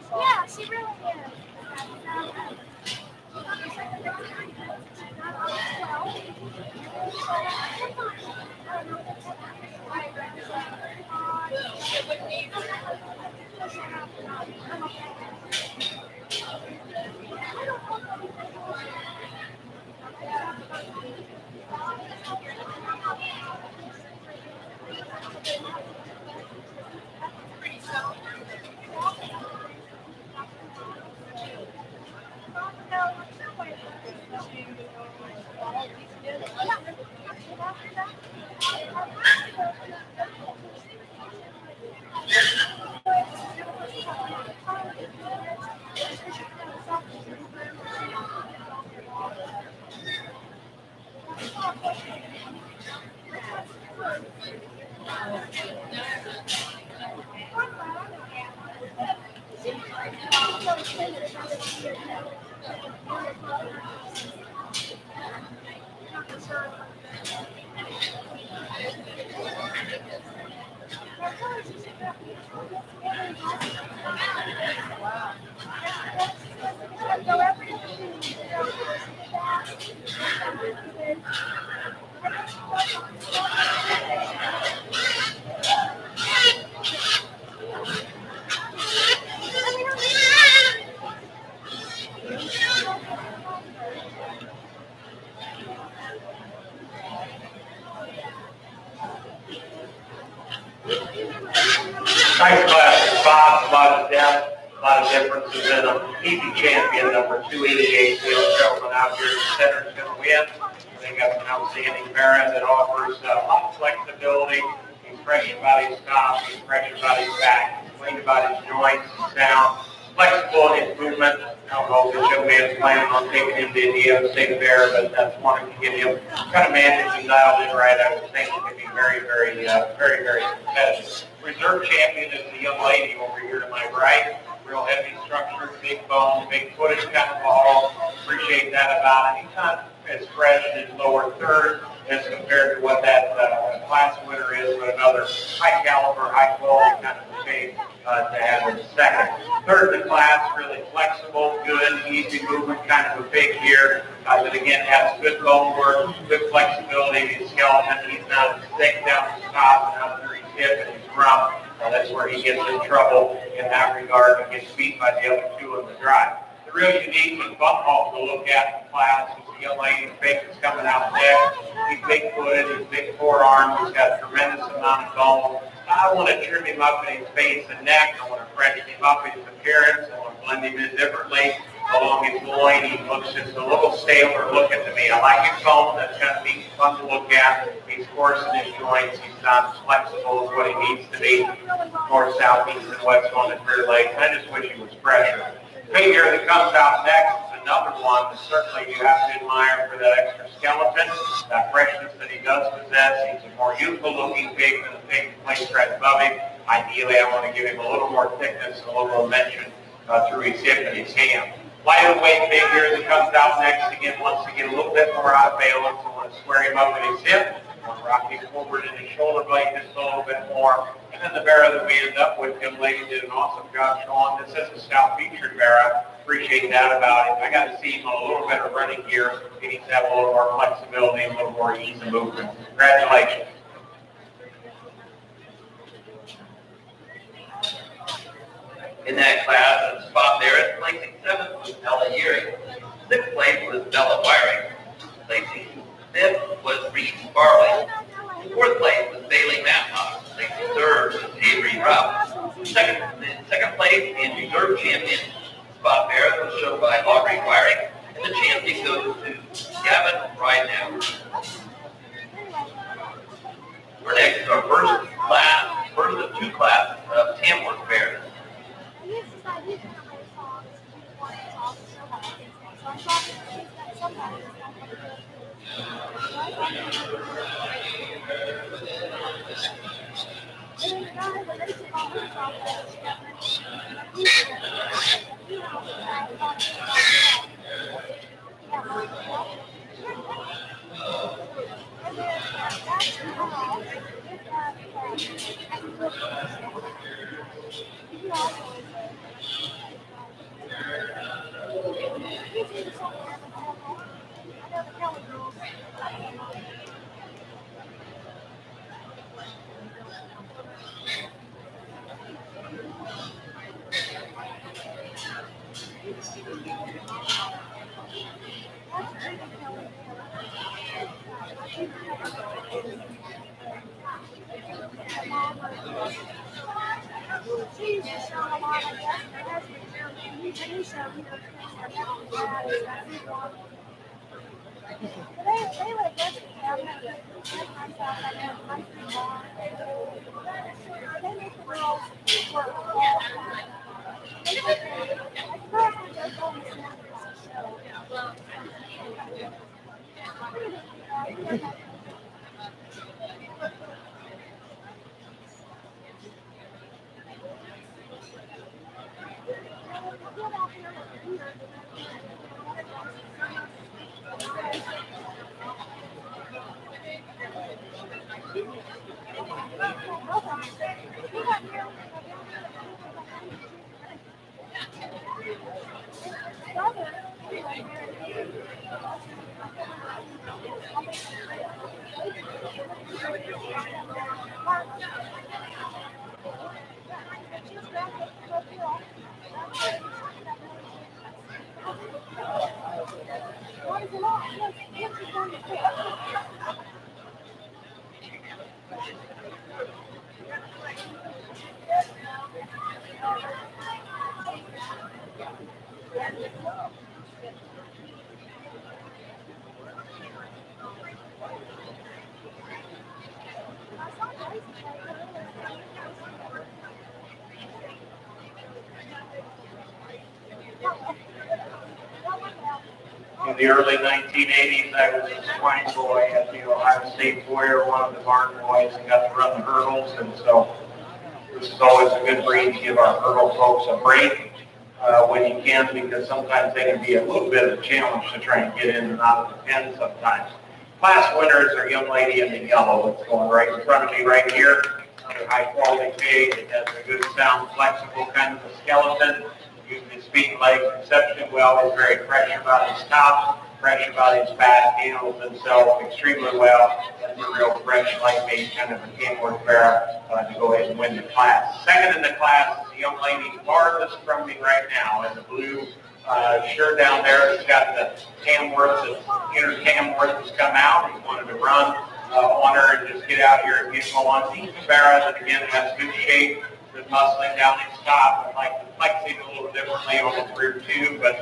Yeah, she really is. Nice class, Bob, a lot of depth, a lot of differences in them. Easy champion, number 288, Dale Shelton out here. The center is going to win. They got an outstanding parent that offers a lot of flexibility. He's fresh about his top, he's fresh about his back, he's clean about his joints, sound, flexible in his movement. I don't know if Joe is planning on taking him to India State Fair, but that's wanting to get him kind of managed and dialed in right. I would think he could be very, very competitive. Reserve champion is the young lady over here to my right. Real heavy structure, big bone, big footage kind of ball. Appreciate that about it. He's not as fresh in his lower third as compared to what that class winner is, but another high caliber, high quality kind of shape to have in second. Third in the class, really flexible, good, easy movement, kind of a big here, but again has good bone work, good flexibility in his skeleton. He's not thick down the top and out through his hip and his rump. That's where he gets in trouble in that regard and gets beat by the other two in the drive. The real unique and fun hog to look at in class. Is the young lady's face is coming out next. He's big-footed, he's big forearms, he's got a tremendous amount of bone. I want to trim him up in his face and neck. I want to freshen him up in his appearance. I want to blend him in differently. Along his loin, he looks just a little staler looking to me. I like his bone. That's kind of neat and fun to look at. He's coarse in his joints. He's not as flexible as what he needs to be. North, south, east, and west on his rear legs. I just wish he was fresher. The figure that comes out next is another one that certainly you have to admire for that extra skeleton, that freshness that he does possess. He's a more youthful looking pig than the pig that plays right above him. Ideally, I want to give him a little more thickness, a little more dimension through his hip and his ham. Lighter weight figure that comes out next again wants to get a little bit more out of balance. I want to square him up at his hip. I want to rock him forward in his shoulder blade just a little bit more. And then the bearer that we end up with, young lady did an awesome job showing. This is a stout featured bearer. Appreciate that about him. I got to see him on a little better running gear. He needs to have a little more flexibility, a little more ease of movement. Congratulations. In that class, the spot there at placing 7th was Ella Yeary. 6th place was Bella Wiring. Placing 5th was Reed Barley. 4th place was Bailey Matlock. Placing 3rd was Avery Rupp. Second place and reserve champion spot there was shown by Aubrey Wiring. And the champion goes to Gavin Rydell. Our next, our first of two classes of Tamworth Bears. In the early 1980s, I was a swine boy at the Ohio State Foyer, one of the barn boys, and got to run the hurdles. And so this is always a good breed to give our hurdle folks a break when you can, because sometimes they can be a little bit of a challenge to try and get in and out of the pen sometimes. Class winners are young lady in the yellow that's going right in front of me right here. Another high quality pig. It has a good, sound, flexible kind of a skeleton. Using his feet and legs exceptionally well. He's very fresh about his top, fresh about his back, handles himself extremely well. That's a real fresh, lightweight kind of a Tamworth bear to go ahead and win the class. Second in the class is a young lady farthest from me right now in the blue shirt down there. It's got the Tamworth, the inner Tamworth has come out. He wanted to run on her and just get out here and get going. He's a Barra that again has good shape, good muscling down his top. I like the flexing a little differently on his rear too, but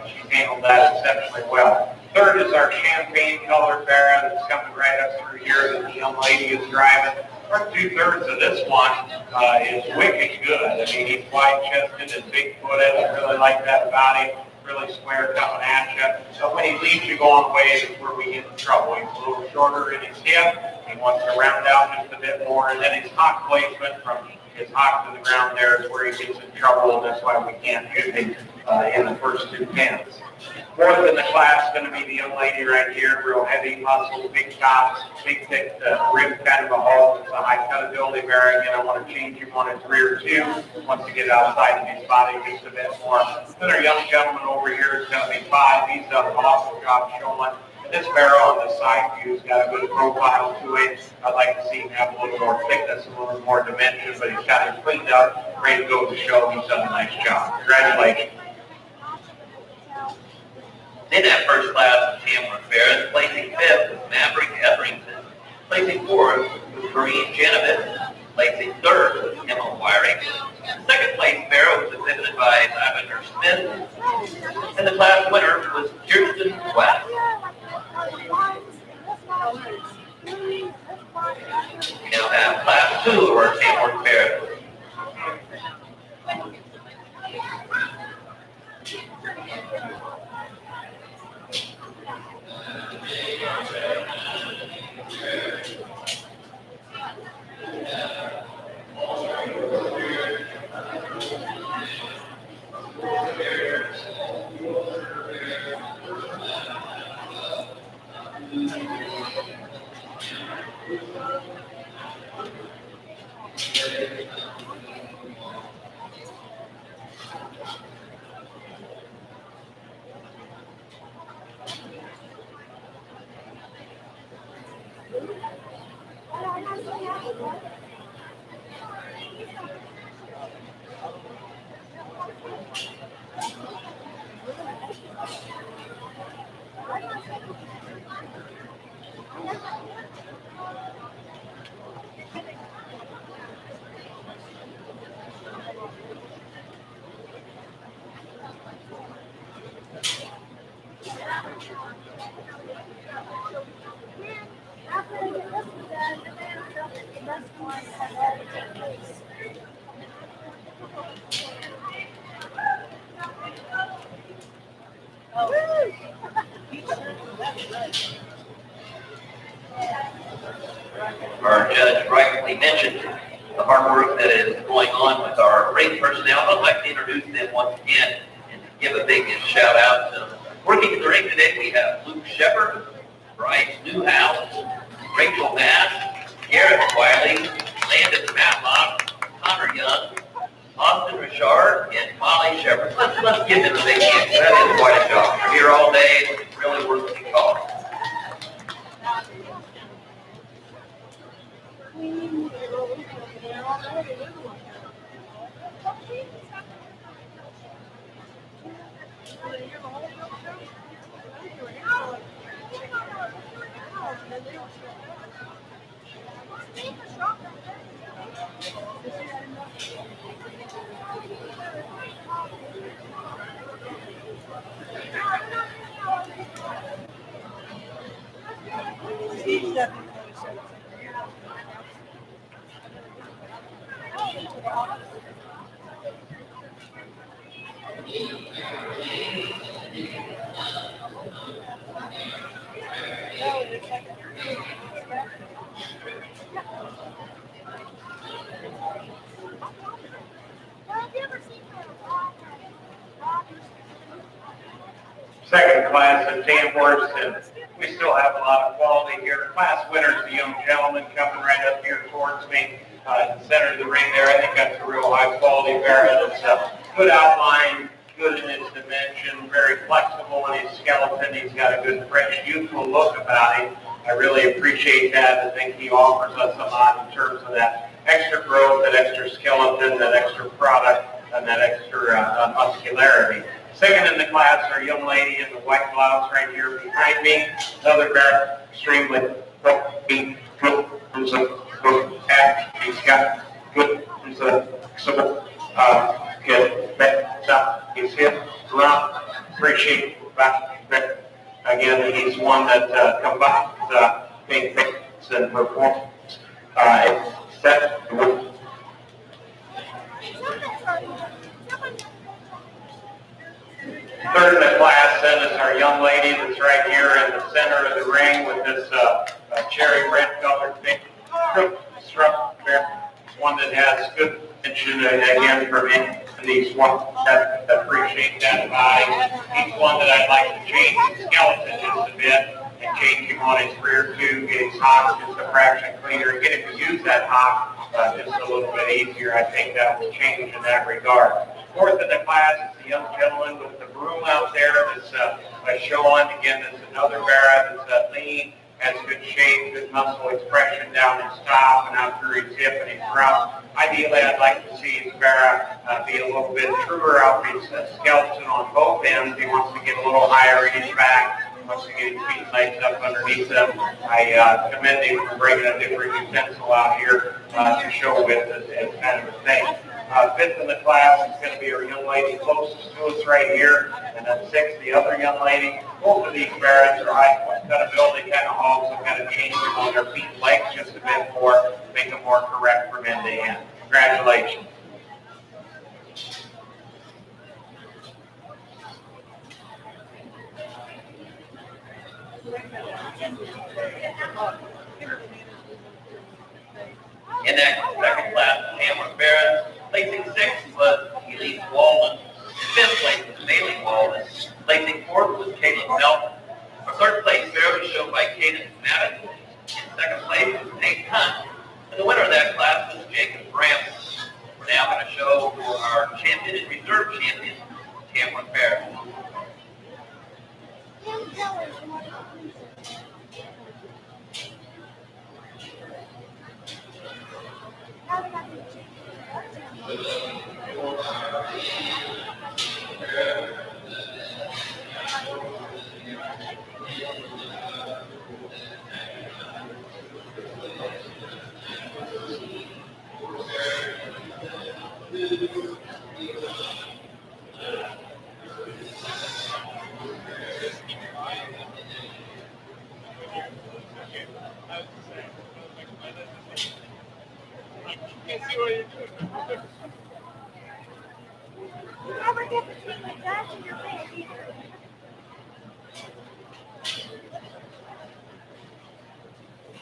she's handled that exceptionally well. Third is our champagne colored Barra that's coming right up through here that the young lady is driving. Or 2/3 of this one is wicked good. I mean, he's wide-chested and big-footed. I really like that about him. Really square coming at you. So when he leaves you going away is where we get in trouble. He's a little shorter in his hip. He wants to round out just a bit more. And then his hock placement from his hock to the ground there is where he gets in trouble, and that's why we can't shoot him in the first 2 pins. Fourth in the class is going to be the young lady right here, real heavy muscles, big chops, big thick rib kind of a hog. It's a high cutability bearing. Again, I want to change him on his rear too. Wants to get outside of his body just a bit more. Then our young gentleman over here is going to be 5. He's an awesome job showing. And this barrel on the side view's got a good profile to it. I'd like to see him have a little more thickness, a little more dimension, but he's got it cleaned up, ready to go to the show. He's done a nice job. Congratulations. In that first class of Tamworth Bears, placing 5th was Maverick Etherington. Placing 4th was Green Genevieve. Placing 3rd was Emma Wiring. The second place bear was exhibited by Lavender Smith. And the class winner was Kirsten West. We now have class 2 of our Tamworth Bears. Our judge rightfully mentioned the hard work that is going on with our race personnel. I'd like to introduce them once again and give a big shout out to them. Working in the ring today, we have Luke Shepard, Bryce Newhouse, Rachel Mass, Garrett Wiley, Landon Matlock, Connor Young, Austin Richard, and Molly Shepard. Let's give them a big hand. That is quite a job. They're here all day. It's really worth the call. Second class in Tamworth, and we still have a lot of quality here. Class winners, the young gentleman coming right up here towards me, in the center of the ring there. I think that's a real high quality Barra that's good outline, good in its dimension, very flexible in his skeleton. He's got a good, fresh, youthful look about him. I really appreciate that. I think he offers us a lot in terms of that extra growth, that extra skeleton, that extra product, and that extra muscularity. Second in the class, our young lady in the white blouse right here behind me. Another bear, extremely healthy, good, he's got good, good, back, his hip, around, appreciate back, again, he's one that combines things and performance. Third in the class then is our young lady that's right here in the center of the ring with this cherry red colored thing. One that has good attention again for me. And these ones that appreciate that body. He's one that I'd like to change his skeleton just a bit and change him on his rear too, get his hock just a fraction cleaner, get him to use that hock just a little bit easier. I think that will change in that regard. Fourth in the class is the young gentleman with the broom out there that's showing. Again, there's another bear that's lean, has good shape, good muscle expression down his top and out through his hip and his rump. Ideally, I'd like to see his bear be a little bit truer out his skeleton on both ends. He wants to get a little higher in his back. Wants to get his feet and legs up underneath him. I commend him for bringing a different utensil out here to show with as kind of a thing. Fifth in the class is going to be our young lady closest to us right here. And then sixth, the other young lady. Both of these bears are high ability kind of hogs. I've got to change them on their feet and legs just a bit more, make them more correct from end to end. Congratulations. In that second class, Tamworth Barons. Placing sixth was Keely Walden. In fifth place was Bailey Walden. Placing fourth was Caitlin Melton. Our third place bear was shown by Caden Madden. In second place was Nate Hunt. And the winner of that class was Jacob Bramble. We're now going to show our champion and reserve champion, Tamworth Barons.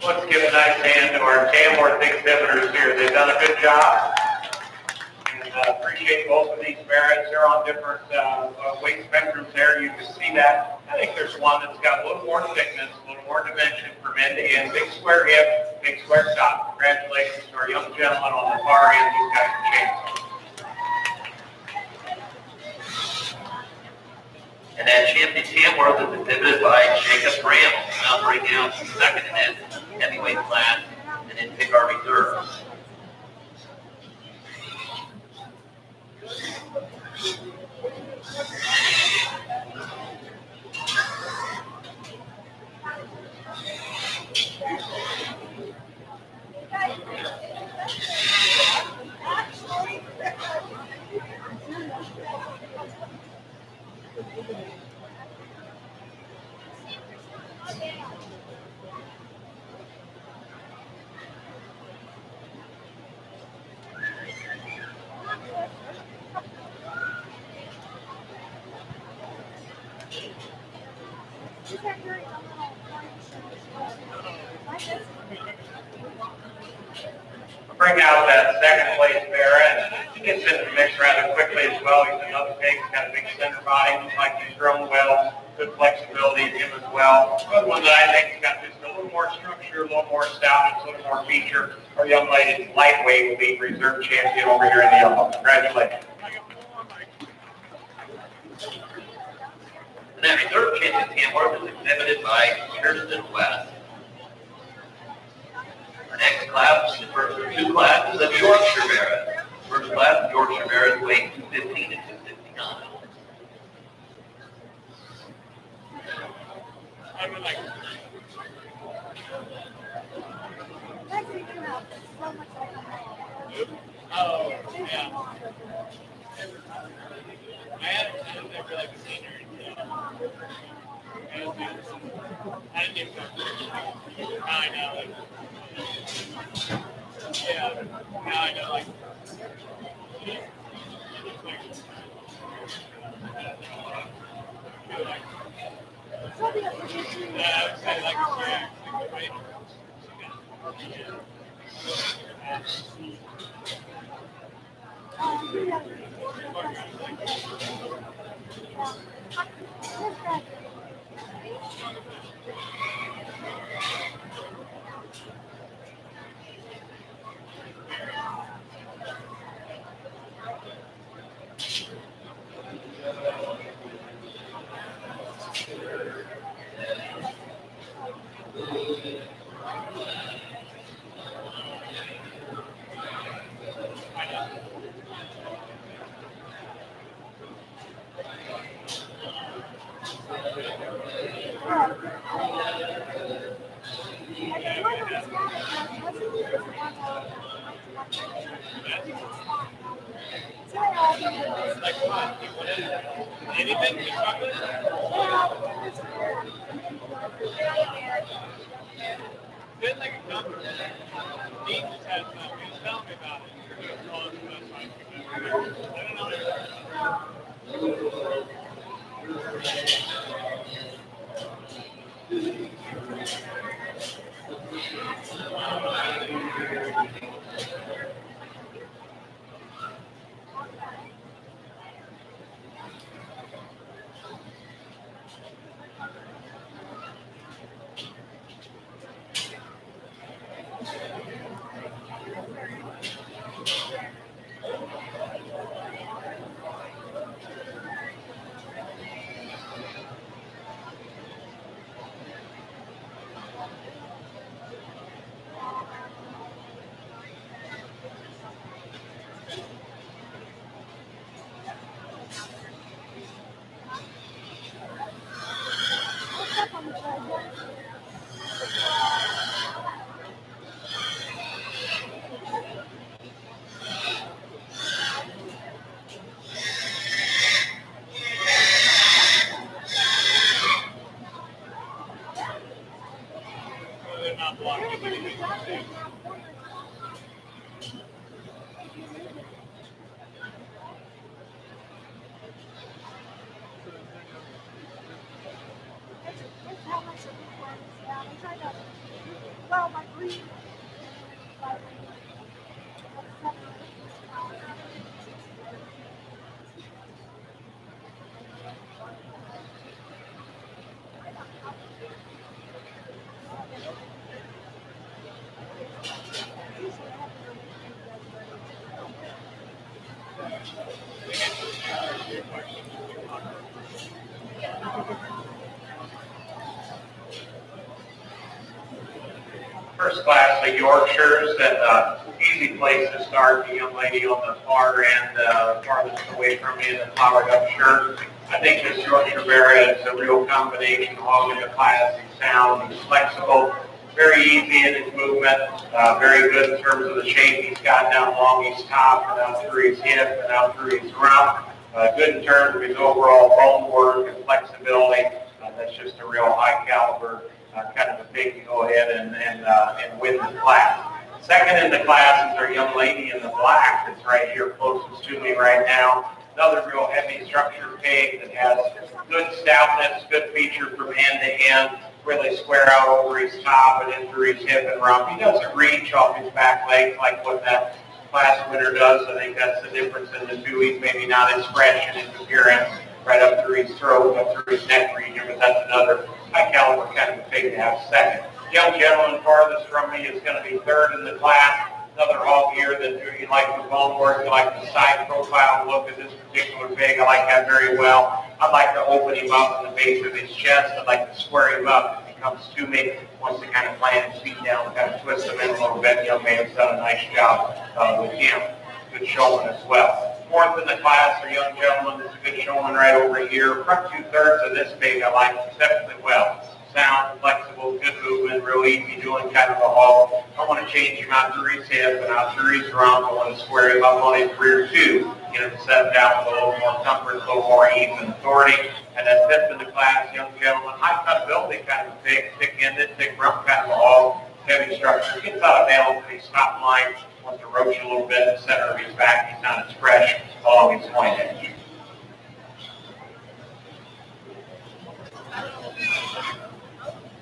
Let's give a nice hand to our Tamworth exhibitors here. They've done a good job. And appreciate both of these bears. They're on different weight spectrums there. You can see that. I think there's one that's got a little more thickness, a little more dimension from end to end. Big square hip, big square top. Congratulations to our young gentleman on the far end. These guys are champions. And that champion Tamworth is exhibited by Jacob Bramble. Now bring down second in that heavyweight class and then pick our reserves. Bring out that second place bear, and he gets into the mix rather quickly as well. He's another pig. He's got a big center body. Looks like he's grown well. Good flexibility in him as well. Another one that I think has got just a little more structure, a little more stoutness, a little more feature. Our young lady, lightweight, will be reserve champion over here in the yellow. Congratulations. And that reserve champion Tamworth is exhibited by Kirsten West. Our next class, the first of two classes of Yorkshire Barons. First class, Yorkshire Barons weigh 215 and 269. would like. Oh, yeah. I hadn't never like seen her. I didn't even know. Now I know, like, yeah. Now I know, like, yeah, I would say, like, yeah, right? Like what? Anything? Just chocolate? Didn't like a number. Dean just had some. He was telling me about it. Oh, that's fine. I don't know. So they're not blocking anything. Well, my breed. First class, the Yorkshires, and easy place to start. The young lady on the far end, farthest away from me in the flowered up shirt. I think this Yorkshire Barrier is a real combination hog in the class. He's sound, he's flexible, very easy in his movement, very good in terms of the shape he's got down along his top and out through his hip and out through his rump. Good in terms of his overall bone work and flexibility. That's just a real high caliber kind of a pig to go ahead and win the class. Second in the class is our young lady in the black that's right here closest to me right now. Another real heavy structured pig that has good stoutness, good feature from end to end, really square out over his top and in through his hip and rump. He doesn't reach off his back legs like what that class winner does. I think that's the difference in the two. He's maybe not as fresh in his appearance right up through his throat, up through his neck region, but that's another high caliber kind of a pig to have second. Young gentleman farthest from me is going to be third in the class. Another hog here that you like the bone work, you like the side profile look of this particular pig. I like that very well. I'd like to open him up in the base of his chest. I'd like to square him up if he comes to me. Wants to kind of plant his feet down, kind of twist him in a little bit. Young man's done a nice job with him. Good showman as well. Fourth in the class, our young gentleman is a good showman right over here. Front 2/3 of this pig I like exceptionally well. sound, flexible, good movement, real easy doing kind of a haul. I want to change him out to his hip and out to his rump. I want to square him up on his rear too. Get him set down with a little more comfort, a little more ease and authority. And then fifth in the class, young gentleman, high cut building, kind of a thick-ended, thick rump kind of a haul, heavy structure. Gets out of balance and he's top line. Wants to roach a little bit in the center of his back. He's not as fresh along his point edge.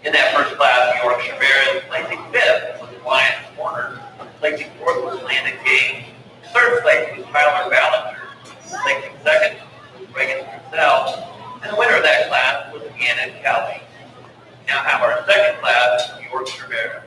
In that first class, Yorkshire Bears placing fifth was Swine Corner. Placing fourth was Landon King. Third place was Tyler Ballinger. Placing second was Reagan Purcell. And the winner of that class was Anna Kelly. Now have our second class, Yorkshire Bears.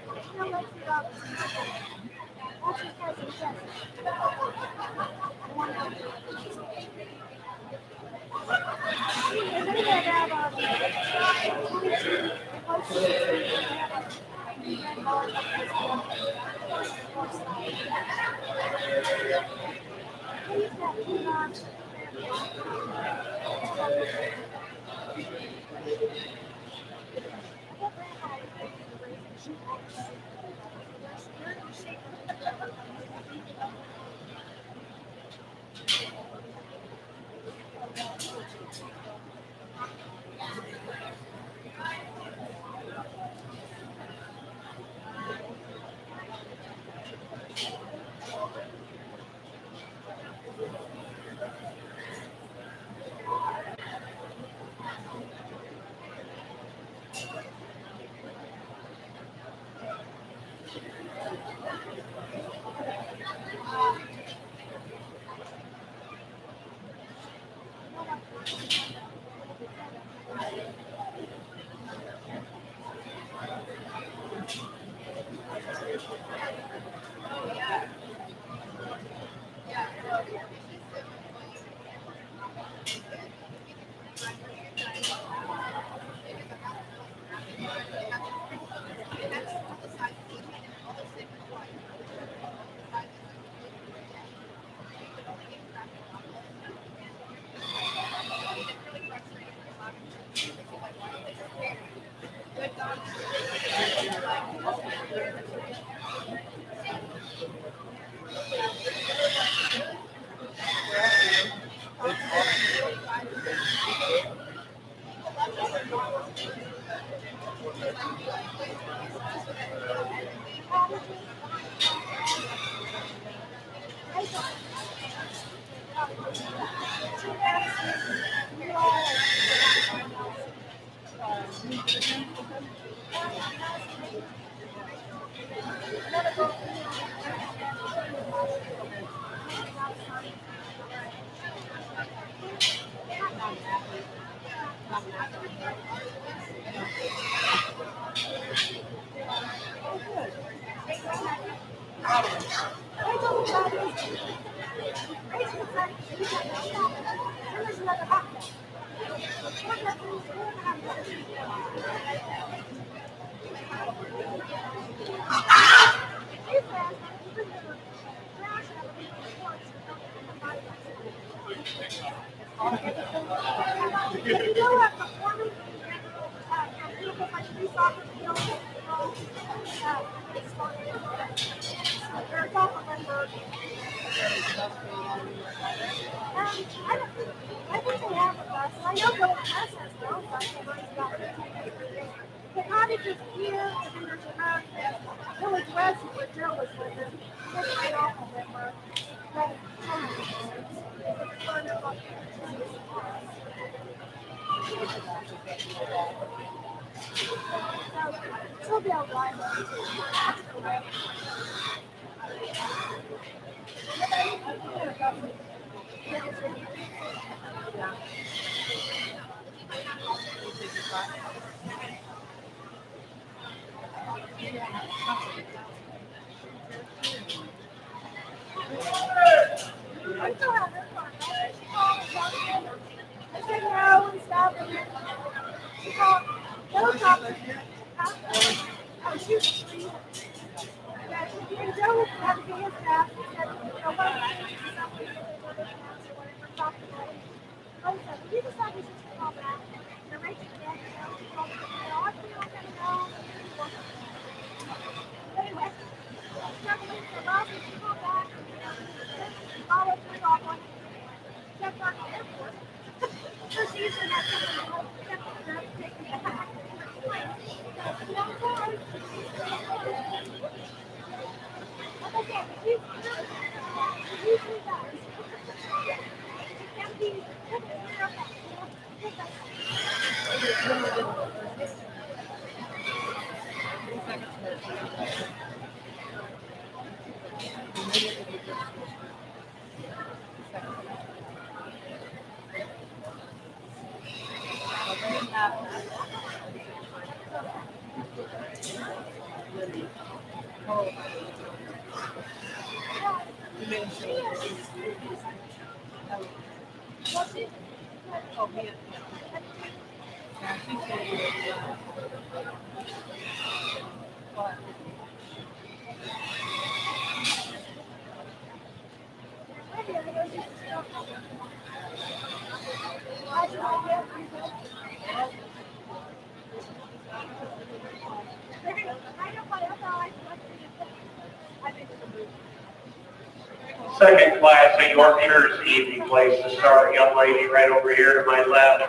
Second class at Yorkshire's easy place to start. Young lady right over here to my left.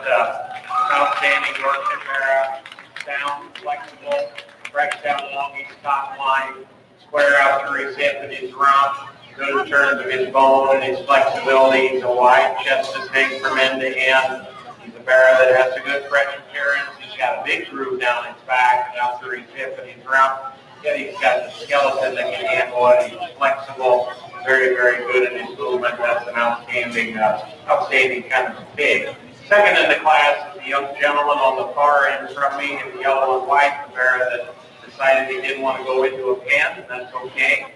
Outstanding Yorkshire Mara. Sound, flexible, fresh down along his top line. Square out through his hip and his rump. Good turns of his bone and his flexibility. He's a wide chested thing from end to end. He's a Mara that has a good fresh appearance. He's got a big groove down his back and out through his hip and his rump. Yet he's got the skeleton that can handle it. He's flexible. Very, very good in his movement. That's an outstanding kind of pig. Second in the class is the young gentleman on the far end from me in the yellow and white, the Barra that decided he didn't want to go into a pen, and that's okay.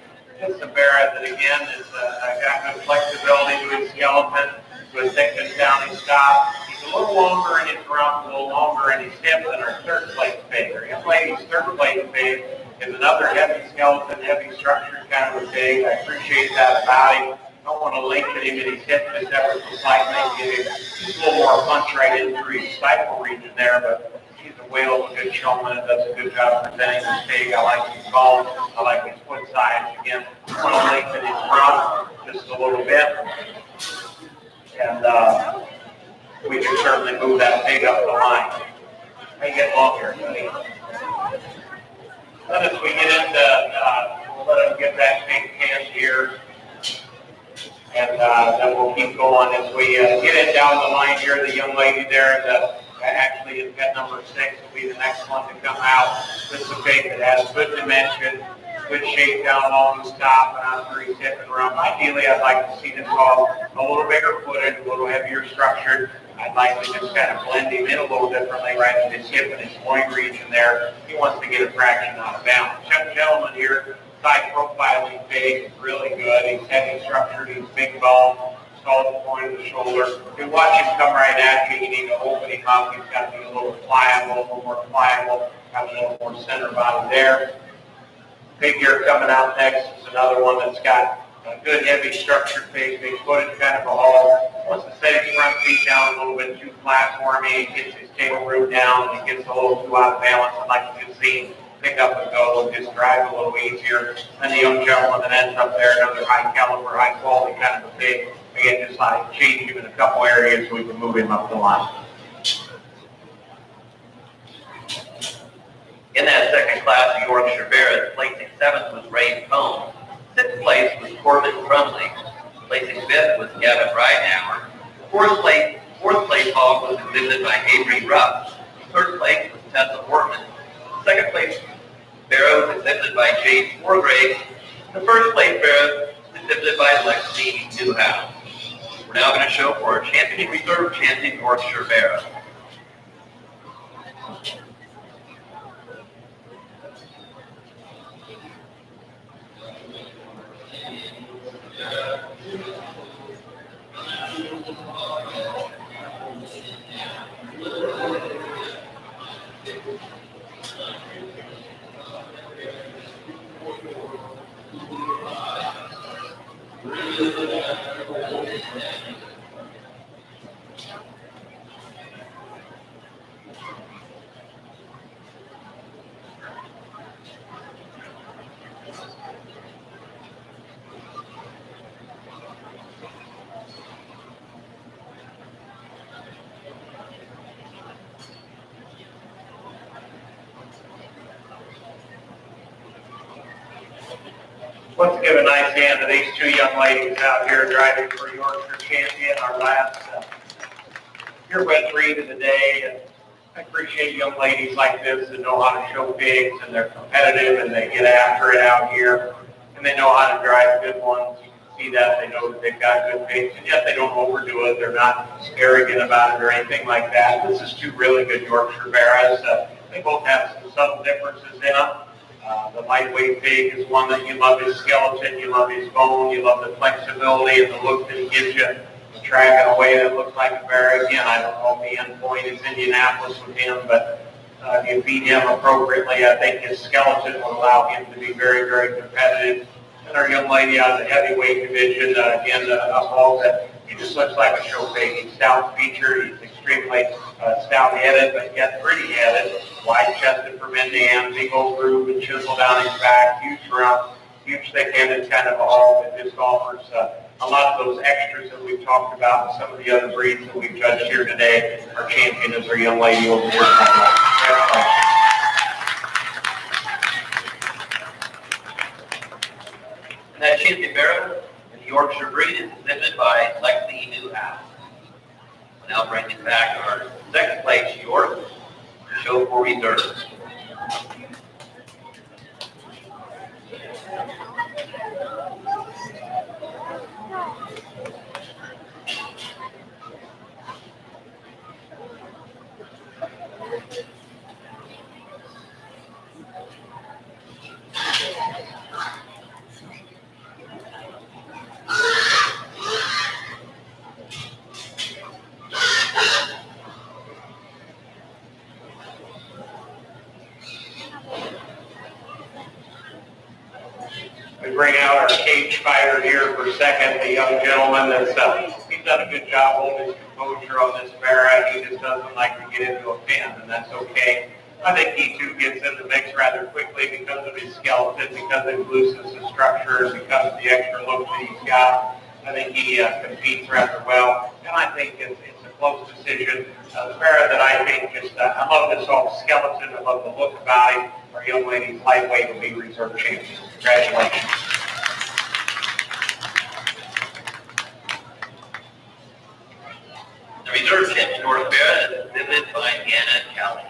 It's a Barra that, again, is got good flexibility to his skeleton, good thickness down his top. He's a little longer in his rump, a little longer in his hip than our third place pig. Our young lady's third place pig is another heavy skeleton, heavy structure kind of a pig. I appreciate that about him. I don't want to lengthen him in his hip just ever so slightly. Give him just a little more punch right in through his stifle region there, but he's a whale of a good showman. Does a good job presenting his pig. I like his bone. I like his foot size. Again, I want to lengthen his rump just a little bit. And we can certainly move that pig up the line. How you get along here, buddy? Then as we get into, we'll let him get that big hand here, and then we'll keep going as we get it down the line here. The young lady there, actually is pet number 6, will be the next one to come out. This is a pig that has good dimension, good shape down along the top and out through his hip and rump. Ideally, I'd like to see this all a little bigger footed, a little heavier structured. I'd like to just kind of blend him in a little differently right in his hip and his loin region there. He wants to get a fraction out of balance. Young gentleman here, side profiling pig, really good. He's heavy structured, he's big bone, solid point of the shoulder. If you watch him come right at you, you need to open him up. He's got to be a little pliable, a little more pliable, have a little more center body there. Pig here coming out next is another one that's got a good heavy structured pig, big footed kind of a haul. Wants to set his front feet down a little bit too flat for me. He gets his tail root down and he gets a little too out of balance. I'd like to just see him pick up and go and just drive a little easier. And the young gentleman that ends up there, another high caliber, high quality kind of a pig. Again, just like change him in a couple areas so we can move him up the line. In that second class of Yorkshire Barras, placing 7th was Ray Cohn. 6th place was Corbin Crumley. Placing 5th was Gavin Ridenauer. 4th place hog was exhibited by Avery Rupp. 3rd place was Tessa Workman. 2nd place barrow was exhibited by James Wargrave. The 1st place barrow was exhibited by Lexi Newhouse. We're now going to show for our champion reserve chanting Yorkshire Barrow. Let's give a nice hand to these two young ladies out here driving for Yorkshire Champion, our last year-wet breed of the day. And I appreciate young ladies like this that know how to show pigs, and they're competitive, and they get after it out here, and they know how to drive good ones. You can see that. They know that they've got good pigs, and yet they don't overdo it. They're not arrogant about it or anything like that. This is two really good Yorkshire Barras. They both have some subtle differences in them. The lightweight pig is one that you love his skeleton, you love his bone, you love the flexibility and the look that he gives you. Tracking away that looks like a bear. Again, I don't know if the end point is Indianapolis with him, but if you feed him appropriately, I think his skeleton will allow him to be very, very competitive. And our young lady out of the heavyweight division, again, a hog that he just looks like a show pig. He's stout-featured, he's extremely stout-headed, but yet pretty-headed, wide-chested from end to end, big old groove and chisel down his back, huge rump, huge thick-headed kind of a hog that just offers a lot of those extras that we've talked about and some of the other breeds that we've judged here today. Our champion is our young lady over here. And that champion barrow in the Yorkshire breed is exhibited by Lexi Newhouse. We'll now bring it back to our second place York to show for reserves. We bring out our cage fighter here for a second, the young gentleman that's he's done a good job holding his composure on this barra. He just doesn't like to get into a pin, and that's okay. I think he too gets in the mix rather quickly because of his skeleton, because it loosens the structure, and because of the extra look that he's got. I think he competes rather well, and I think it's a close decision. The barra that I think just, I love this whole skeleton, I love the look about him. Our young lady's lightweight will be reserve champion. Congratulations. The reserve champion North Bear is exhibited by Anna Kelly.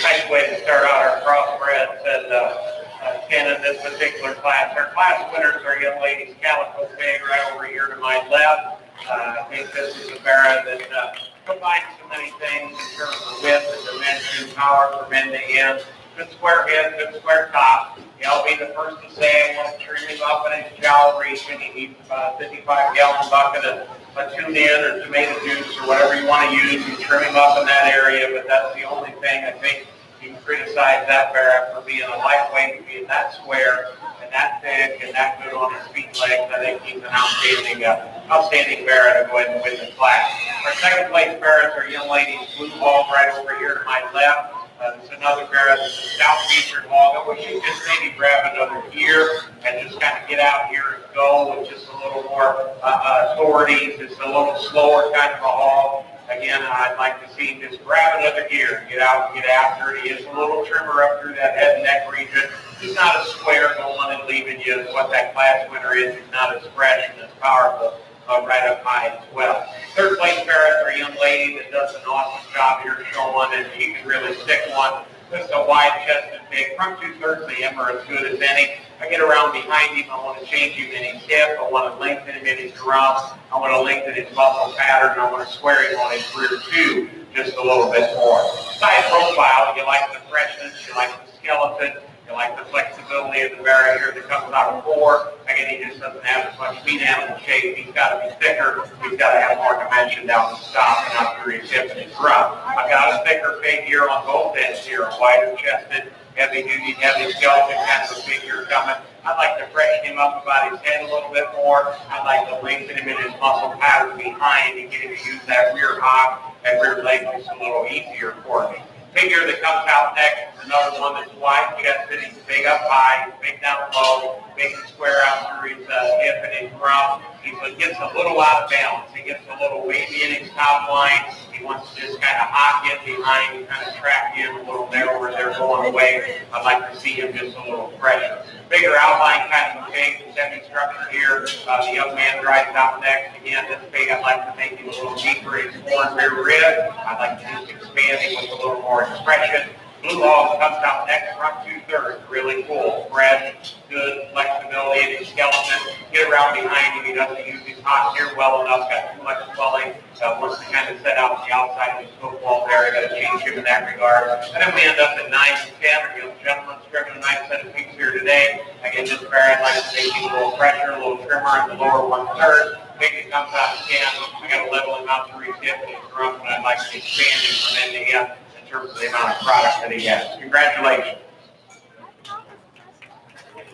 Nice way to start out our crossbreds and Ken in this particular class. Our class winners are young ladies Calico Pig right over here to my left. I think this is a Barra that combines so many things in terms of width and dimension, power from end to end. Good square head, good square top. I'll be the first to say I want to trim him up in his jowl region. You need a 55-gallon bucket of tune-in or tomato juice or whatever you want to use. You trim him up in that area, but that's the only thing I think you can criticize that Barra for being a lightweight, being that square and that thick and that good on his feet and legs. I think he's an outstanding Barra to go ahead and win the class. Our second place Barras are young ladies Blue Ball right over here to my left. There's another Barra that's a stout featured hog. I wish you'd just maybe grab another gear and just kind of get out here and go with just a little more authority. It's a little slower kind of a hog. Again, I'd like to see him just grab another gear and get out and get after it. He is a little trimmer up through that head and neck region. He's not as square going and leaving you as what that class winner is. He's not as fresh and as powerful right up high as well. Third place Barras are a young lady that does an awesome job here showing, and she can really stick one. This is a wide-chested pig. Front two-thirds of him are as good as any. I get around behind him. I want to change him in his hip. I want to lengthen him in his drum. I want to lengthen his muscle pattern. I want to square him on his rear too just a little bit more. Side profile, you like the freshness, you like the skeleton, you like the flexibility of the Barra here that comes out of 4. Again, he just doesn't have as much meat animal shape. He's got to be thicker. He's got to have more dimension down the stop and out through his hip and his drum. I've got a thicker figure on both ends here, a wider chested, heavy duty, heavy skeleton kind of a figure coming. I'd like to freshen him up about his head a little bit more. I'd like to lengthen him in his muscle pattern behind and get him to use that rear hop and rear leg just a little easier for me. Figure that comes out next is another one that's wide chested. He's big up high, he's big down low, big and square out through his hip and his drum. He gets a little out of balance. He gets a little wavy in his top line. He wants to just kind of hop in behind and kind of track in a little narrower there going away. I'd like to see him just a little fresher. Bigger outline kind of a pig, semi-structure here. The young man drives out next. Again, this pig, I'd like to make him a little deeper in his forward rear rib. I'd like to just expand him with a little more expression. Blue hog comes out next, front two-thirds, really cool, fresh, good flexibility in his skeleton. Get around behind him. He doesn't use his hot here well enough, got too much swelling. Wants to kind of set out the outside of his football there. I got to change him in that regard. And then we end up at 9 and 10. Or, gentlemen, scrimming a nice set of pigs here today. Again, this Barra, I'd like to make him a little fresher, a little trimmer in the lower one-third. Pig that comes out of 10. I got to level him out through his hip and his drum, and I'd like to expand him from end to end in terms of the amount of product that he has. Congratulations.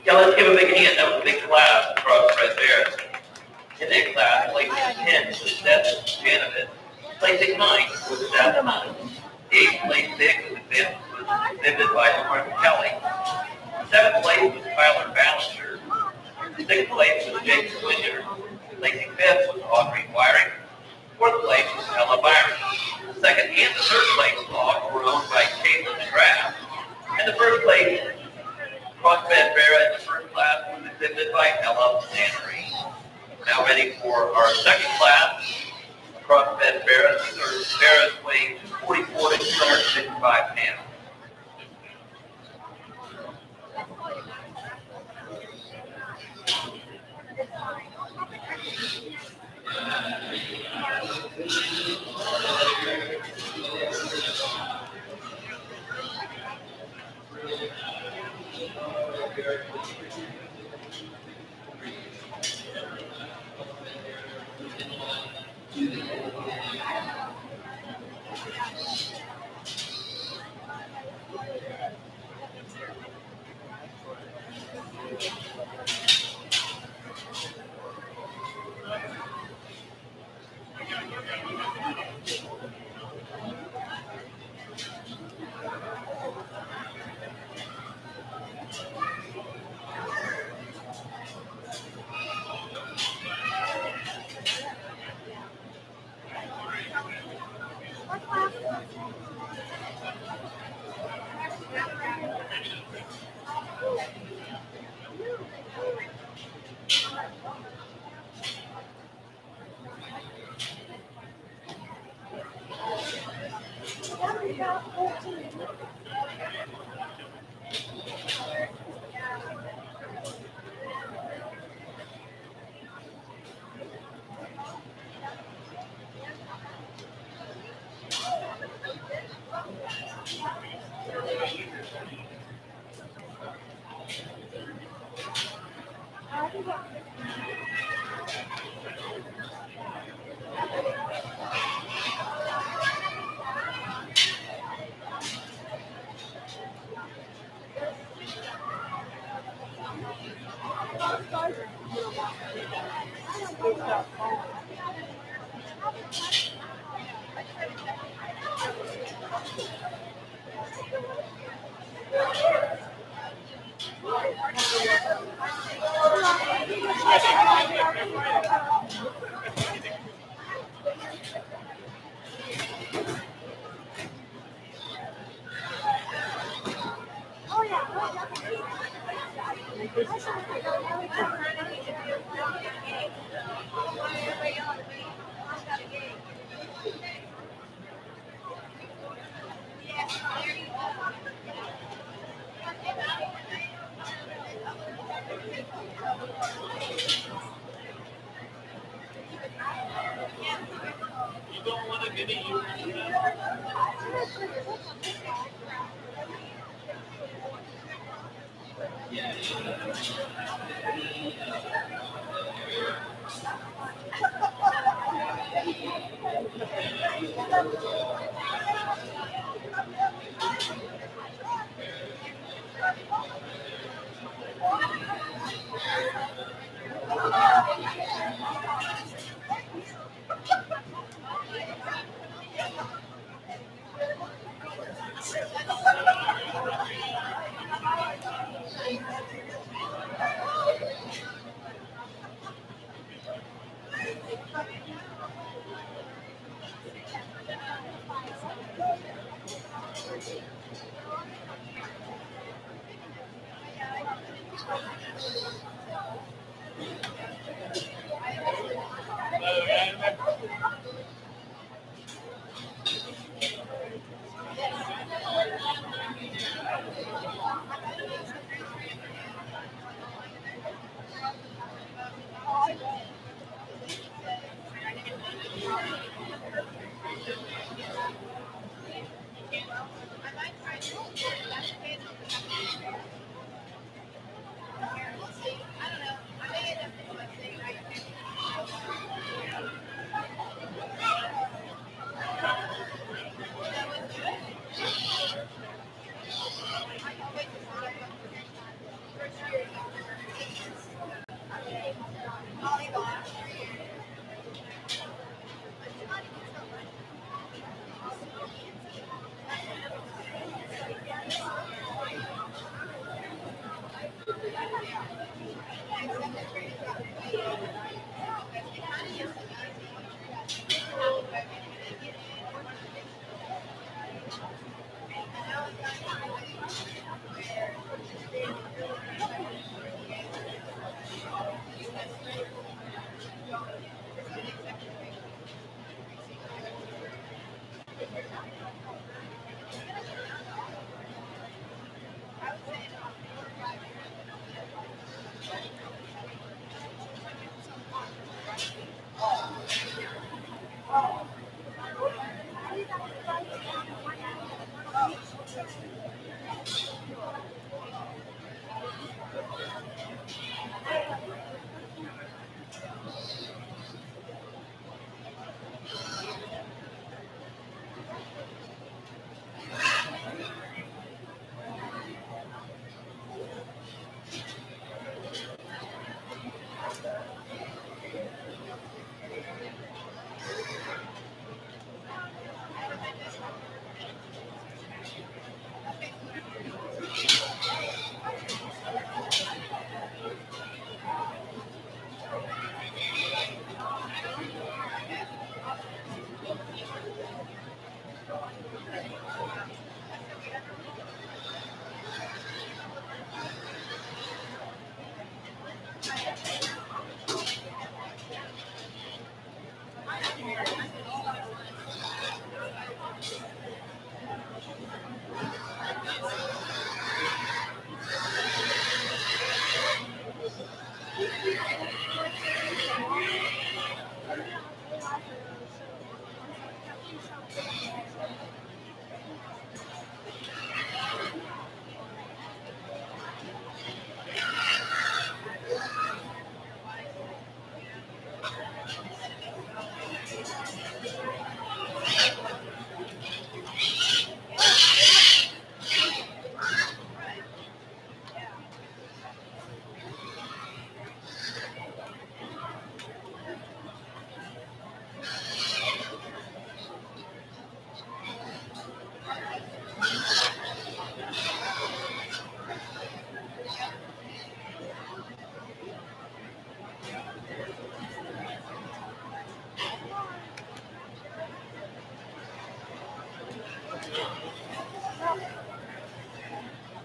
Yeah, let's give a big hand. That was a big class across right there. In that class, placing 10 was Seth Janovich. Placing 9 was Seth Hunt. 8th place 6 was exhibited by Mark Kelly. 7th place was Tyler Ballinger. 6th place was Jake Swinger. Placing 5th was Audrey Wiring. 4th place was Ella Byron. The 2nd and the 3rd place hog were owned by Kate game of draft. And the first place cross-fed bear in the first class was exhibited by Ella Sannery. We're now ready for our second class, cross-fed bear. These are bears weighing 244 to 255 pounds.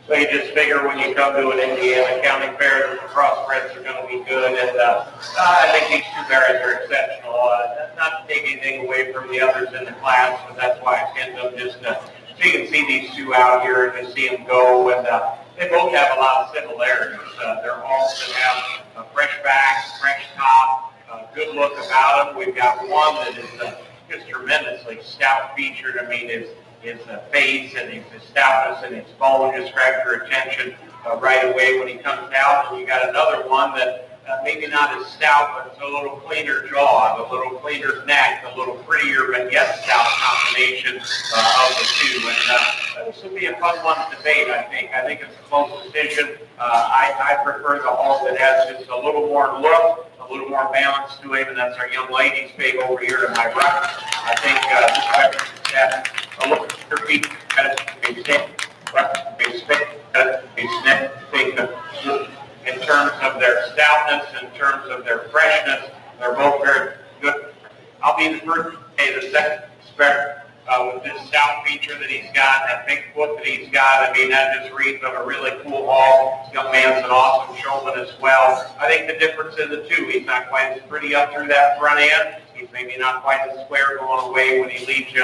So you just figure when you come to an Indiana County Fair that the crossbreds are going to be good, and I think these two bears are exceptional. Not to take anything away from the others in the class, but that's why I send them just so you can see these two out here and just see them go. And they both have a lot of similarities. They're all going to have a fresh back, fresh top, good look about them. We've got one that is just tremendously stout featured. I mean, his face and his stoutness and his bone just grabs your attention right away when he comes out. And you got another one that maybe not as stout, but it's a little cleaner jaw, a little cleaner neck, a little prettier but yet stout combination of the two. And this will be a fun one to debate, I think. I think it's a close decision. I prefer the hog that has just a little more look, a little more balance to him, and that's our young lady's pig over here to my right. I think this has a little feet, in terms of their stoutness, in terms of their freshness, they're both very good. I'll be the first to say the second spare with this stout feature that he's got, that big foot that he's got. I mean, that just reads of a really cool hog. This young man's an awesome showman as well. I think the difference in the two, he's not quite as pretty up through that front end. He's maybe not quite as square going away when he leaves you,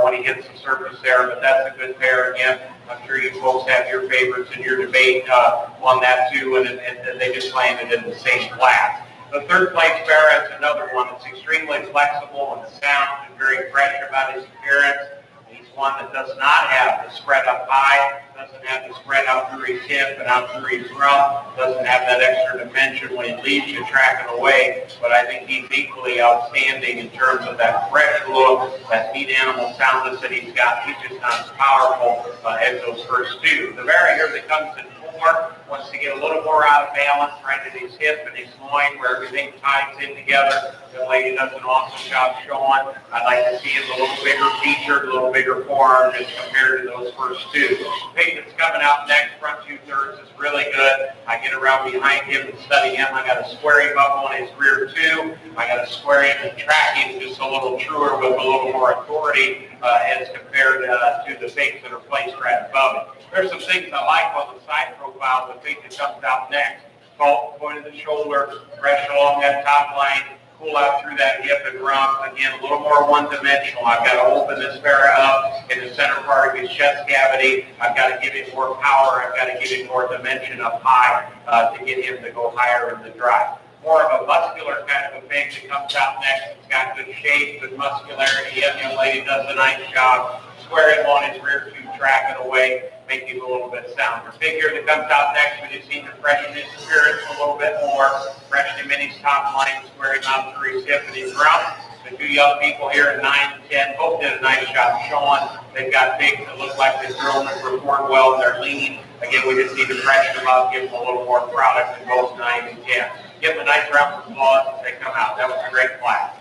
when he hits the surface there, but that's a good pair again. I'm sure you folks have your favorites in your debate on that too, and they just landed in the same class. The third place bear is another one that's extremely flexible and sound and very fresh about his appearance. He's one that does not have the spread up high, doesn't have the spread out through his hip and out through his rump, doesn't have that extra dimension when he leaves you tracking away, but I think he's equally outstanding in terms of that fresh look, that meat animal soundness that he's got. He's just not as powerful as those first two. The bear here that comes in four wants to get a little more out of balance right at his hip and his loin where everything ties in together. The lady does an awesome job showing. I'd like to see him a little bigger featured, a little bigger forearm as compared to those first two. The pig that's coming out next, front 2/3, is really good. I get around behind him and study him. I got to square him up on his rear two. I got to square him and track him just a little truer with a little more authority as compared to the pigs that are placed right above it. There's some things I like on the side profile of the pig that comes out next. Tall, point of the shoulder, fresh along that top line, pull out through that hip and rump. Again, a little more one-dimensional. I've got to open this bear up in the center part of his chest cavity. I've got to give him more power. I've got to give him more dimension up high to get him to go higher in the drive. More of a muscular kind of a pig that comes out next. It's got good shape, good muscularity. The young lady does a nice job. Square him on his rear two, tracking away. make you a little bit sounder. Big here that comes out next, we just need to freshen his appearance a little bit more, freshen him in his top line, square him out through his hip and his rump. The two young people here in 9 and 10 both did a nice job showing. They've got pigs that look like they're growing and perform well and they're lean. Again, we just need to freshen them up, give them a little more product in both 9 and 10. Give them a nice round of applause as they come out. That was a great class.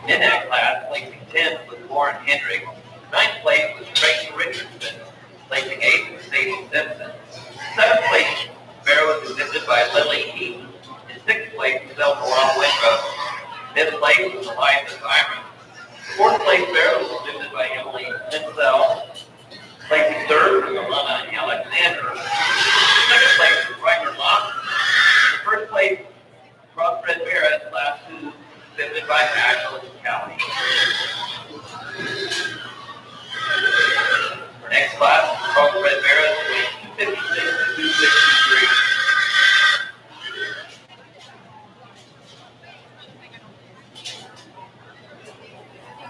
In that class, placing 10th was Lauren Hendrick. 9th place was Tracy Richardson. Placing 8th was Sadie Simpson. 7th place, Barrow was exhibited by Lily Heaton. In 6th place was Elmore Windrow. 5th place was Eliza Byron. 4th place, Barrow was exhibited by Emily Linsell. Placing 3rd was Alana Alexander. 2nd place was Ryder Locke. The 1st place, Crossbred Barrett, class 2, exhibited by Ashley County. Our next class, Crossbred Barrett, weighing 256 to 263.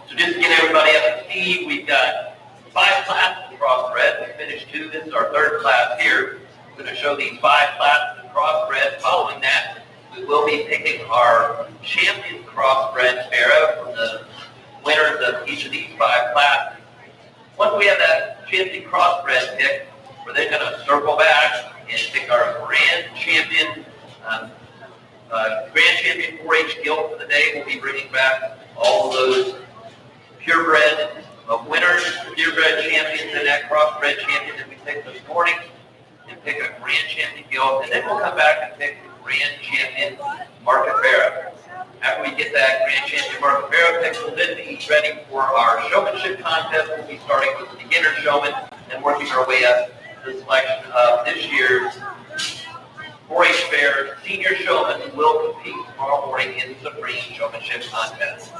So just to get everybody up to speed, we've got 5 classes of crossbred. We finished 2. This is our 3rd class here. I'm going to show these 5 classes of crossbred. Following that, we will be picking our champion crossbred Barrow from the winners of each of these 5 classes. Once we have that champion crossbred pick, we're then going to circle back and pick our grand champion 4-H guild for the day. We'll be bringing back all of those purebred winners, purebred champions, and that crossbred champion that we picked this morning, and pick a grand champion guild, and then we'll come back and pick the grand champion Market Barrow. After we get that grand champion Market Barrow pick, we'll then be ready for our showmanship contest. We'll be starting with the beginner showman and working our way up to the selection of this year's 4-H Fair senior showman who will compete tomorrow morning in the Supreme Showmanship Contest.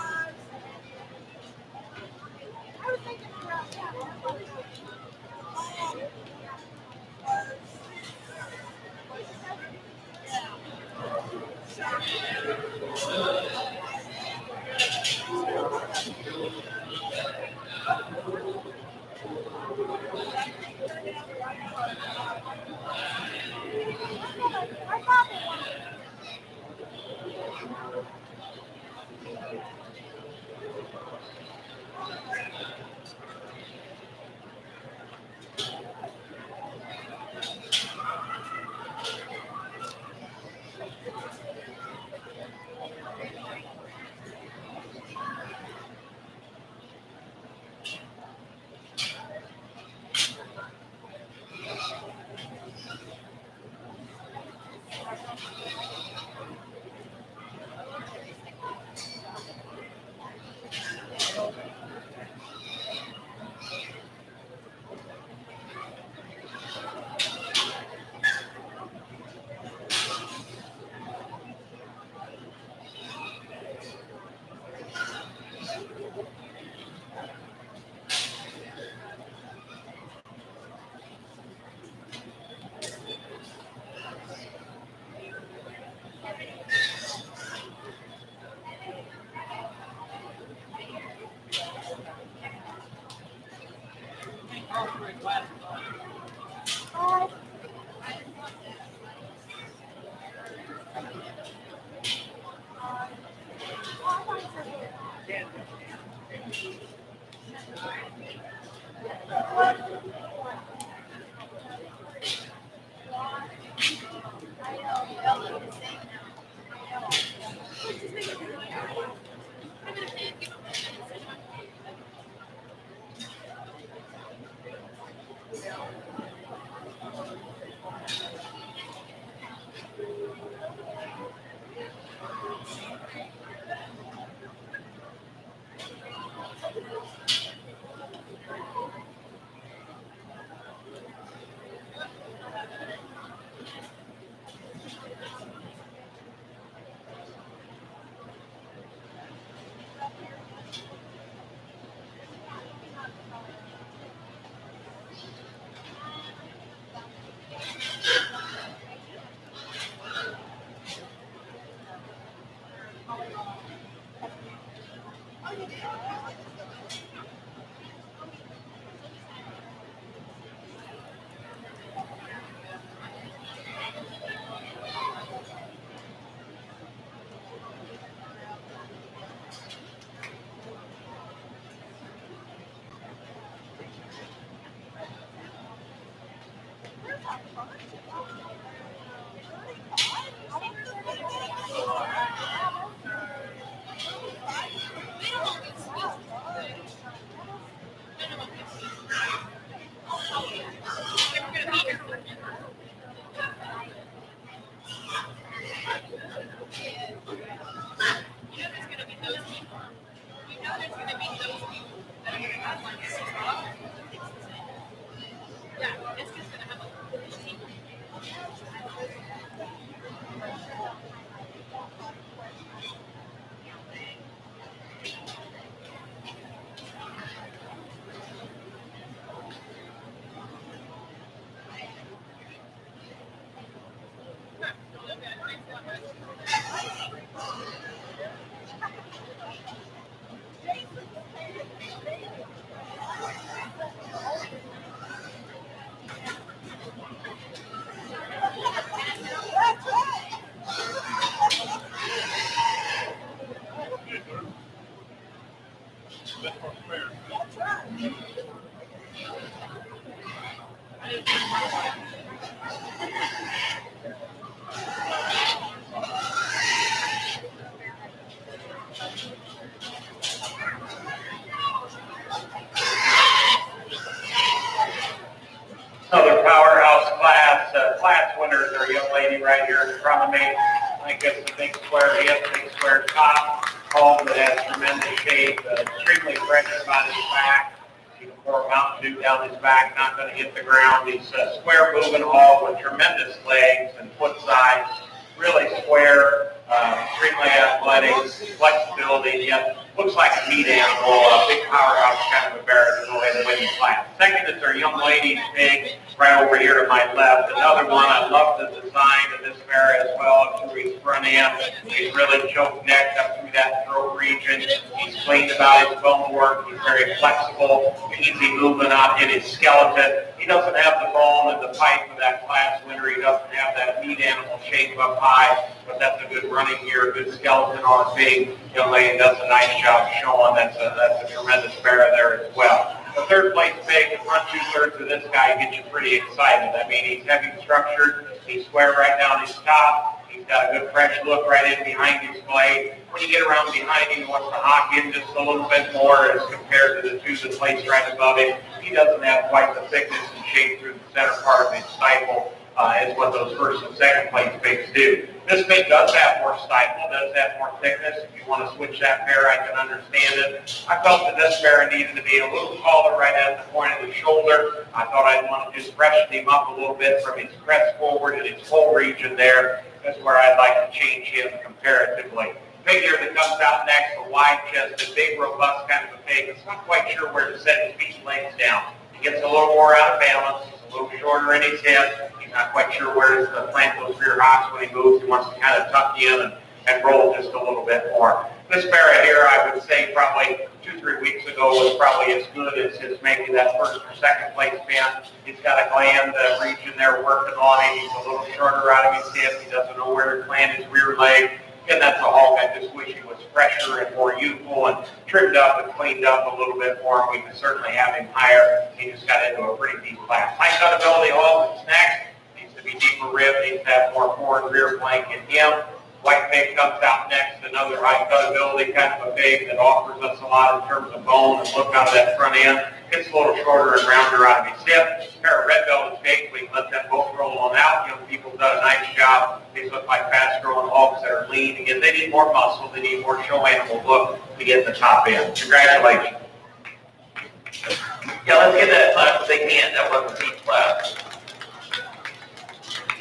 Another powerhouse class winners are a young lady right here in front of me. I think it's a big square hip, big square top, home that has tremendous shape, extremely pressure on his back. You can pour Mountain Dew down his back, not going to hit the ground. He's square moving hog with tremendous legs and foot size, really square, extremely athletic, flexibility. Yeah, looks like a meat animal, a big powerhouse kind of a bear to go ahead and win the class. Second is our young lady, big, right over here to my left. Another one, I love the design of this bear as well, up through his front end. He's really choked neck up through that throat region. He's clean about his bone work. He's very flexible, easy movement out in his skeleton. He doesn't have the bone and the pipe of that class winner. He doesn't have that meat animal shape up high, but that's a good running gear, good skeleton on his feet. Young lady does a nice job showing. That's a tremendous bear there as well. The third place pick, the front 2/3 of this guy gets you pretty excited. I mean, he's heavy structured. He's square right down his top. He's got a good fresh look right in behind his blade. When you get around behind him, he wants to hawk in just a little bit more as compared to the two that place right above him. He doesn't have quite the thickness and shape through the center part of his stifle as what those first and second place picks do. This pig does have more stifle, does have more thickness. If you want to switch that pair, I can understand it. I felt that this bear needed to be a little taller right at the point of the shoulder. I thought I'd want to just freshen him up a little bit from his crest forward and his whole region there. That's where I'd like to change him comparatively. Pig here that comes out next, a wide-chested, big, robust kind of a pig. It's not quite sure where to set his feet and legs down. He gets a little more out of balance. He's a little shorter in his head. He's not quite sure where to plant those rear hocks when he moves. He wants to kind of tuck in and roll just a little bit more. This bear here, I would say probably 2-3 weeks ago was probably as good as his maybe that first or second place pin. He's got a gland region there working on him. He's a little shorter out of his hip. He doesn't know where to plant his rear leg. And that's a hog I just wish he was fresher and more youthful and trimmed up and cleaned up a little bit more. We could certainly have him higher. He just got into a pretty deep class. High cutability hog that's next. Needs to be deeper ribbed. Needs to have more forward rear flank in him. White pig comes out next, another high cutability kind of a pig that offers us a lot in terms of bone and look out of that front end. Gets a little shorter and rounder out of his hip. A pair of red velvet pigs, we can let them both roll on out. Young people have done a nice job. These look like fast-growing hogs that are lean. Again, they need more muscle. They need more show animal look to get in the top end. Congratulations. Yeah, let's get that class if they can. That wasn't the class.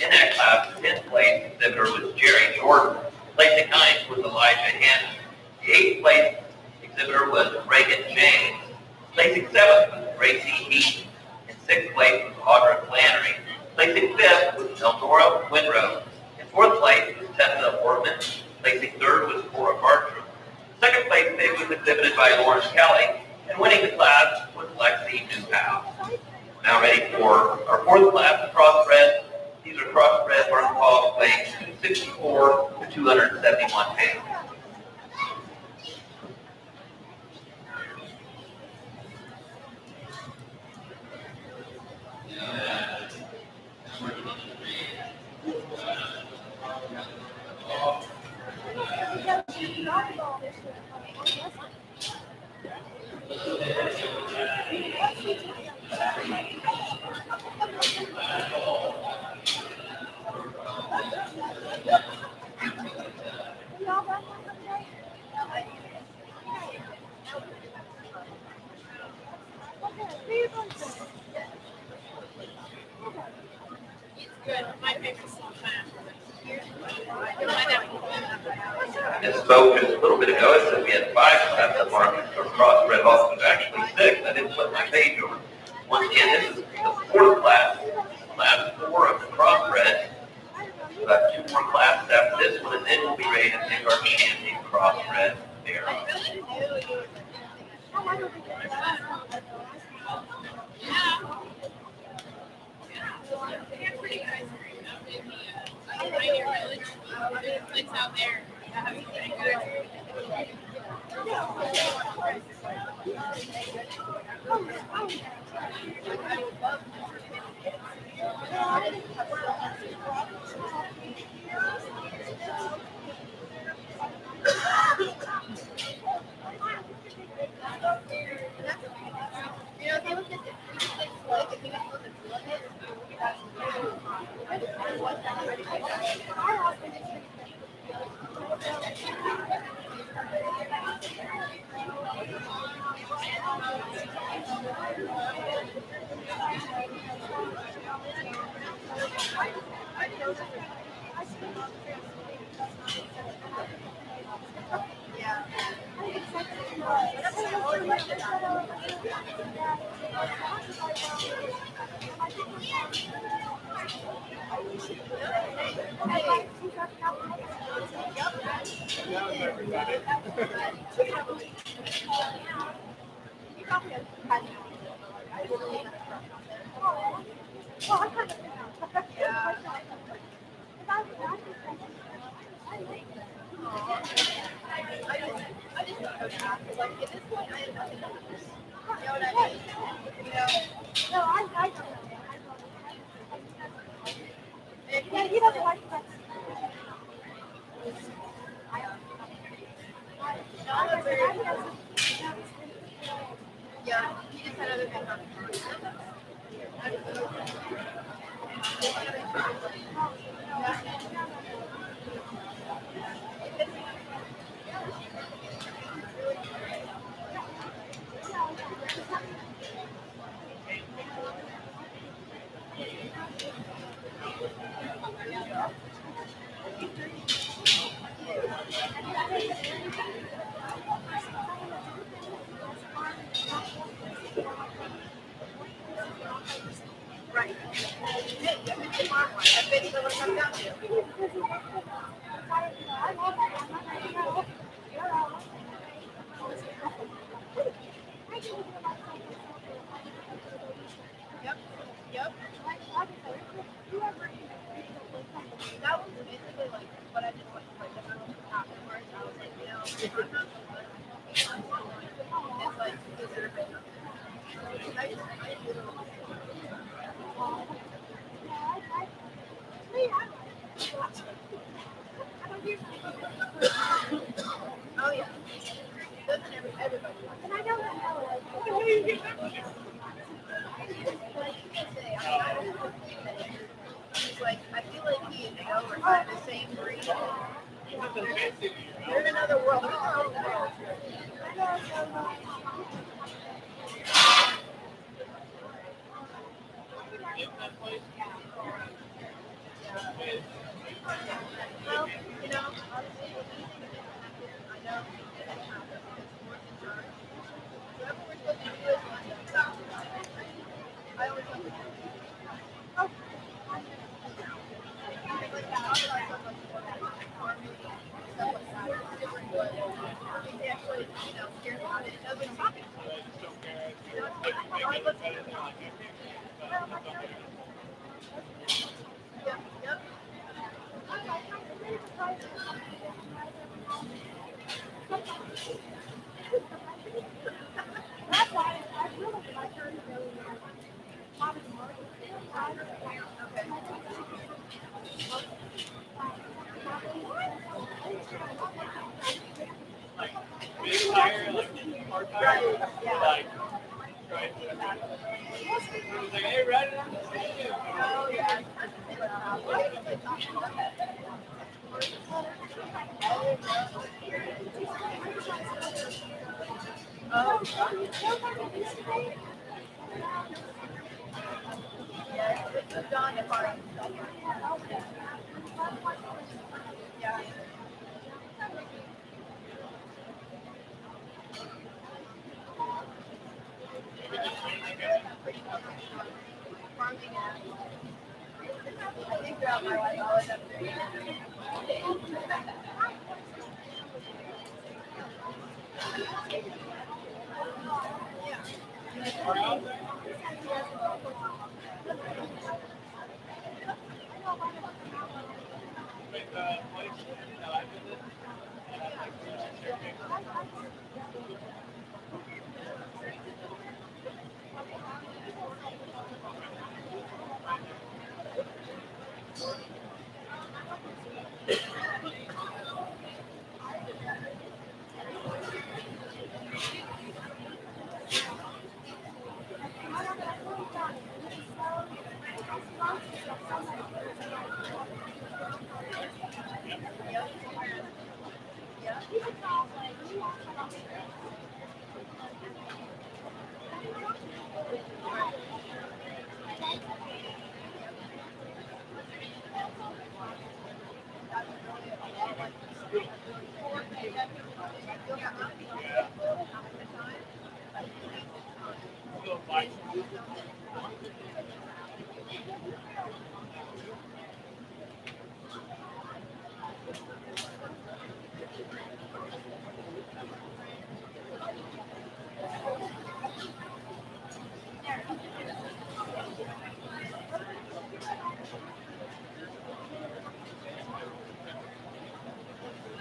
In that class, the 10th place exhibitor was Jerry Jordan. Placing 9th was Elijah Hannon. The 8th place exhibitor was Reagan James. Placing 7th was Gracie Heaton. In 6th place was Audra Flannery. Placing 5th was Elnora Winrow. In 4th place was Tessa Ortman. Placing 3rd was Cora Bartram. The 2nd place pig was exhibited by Lawrence Kelly. And winning the class was Lexi Newhouse. Now ready for our 4th class, crossbred. These are crossbred barn hogs weighing 264 to 271 pounds. Good. My favorite song. I misspoke just a little bit ago. I said we had 5 classes of markets or crossbred hogs. There's actually 6. I didn't flip my page over. Once again, this is the 4th class, class 4 of the crossbred. We'll have 2 more classes after this one, and then we'll be ready to take our champion crossbred bear on. It's out there.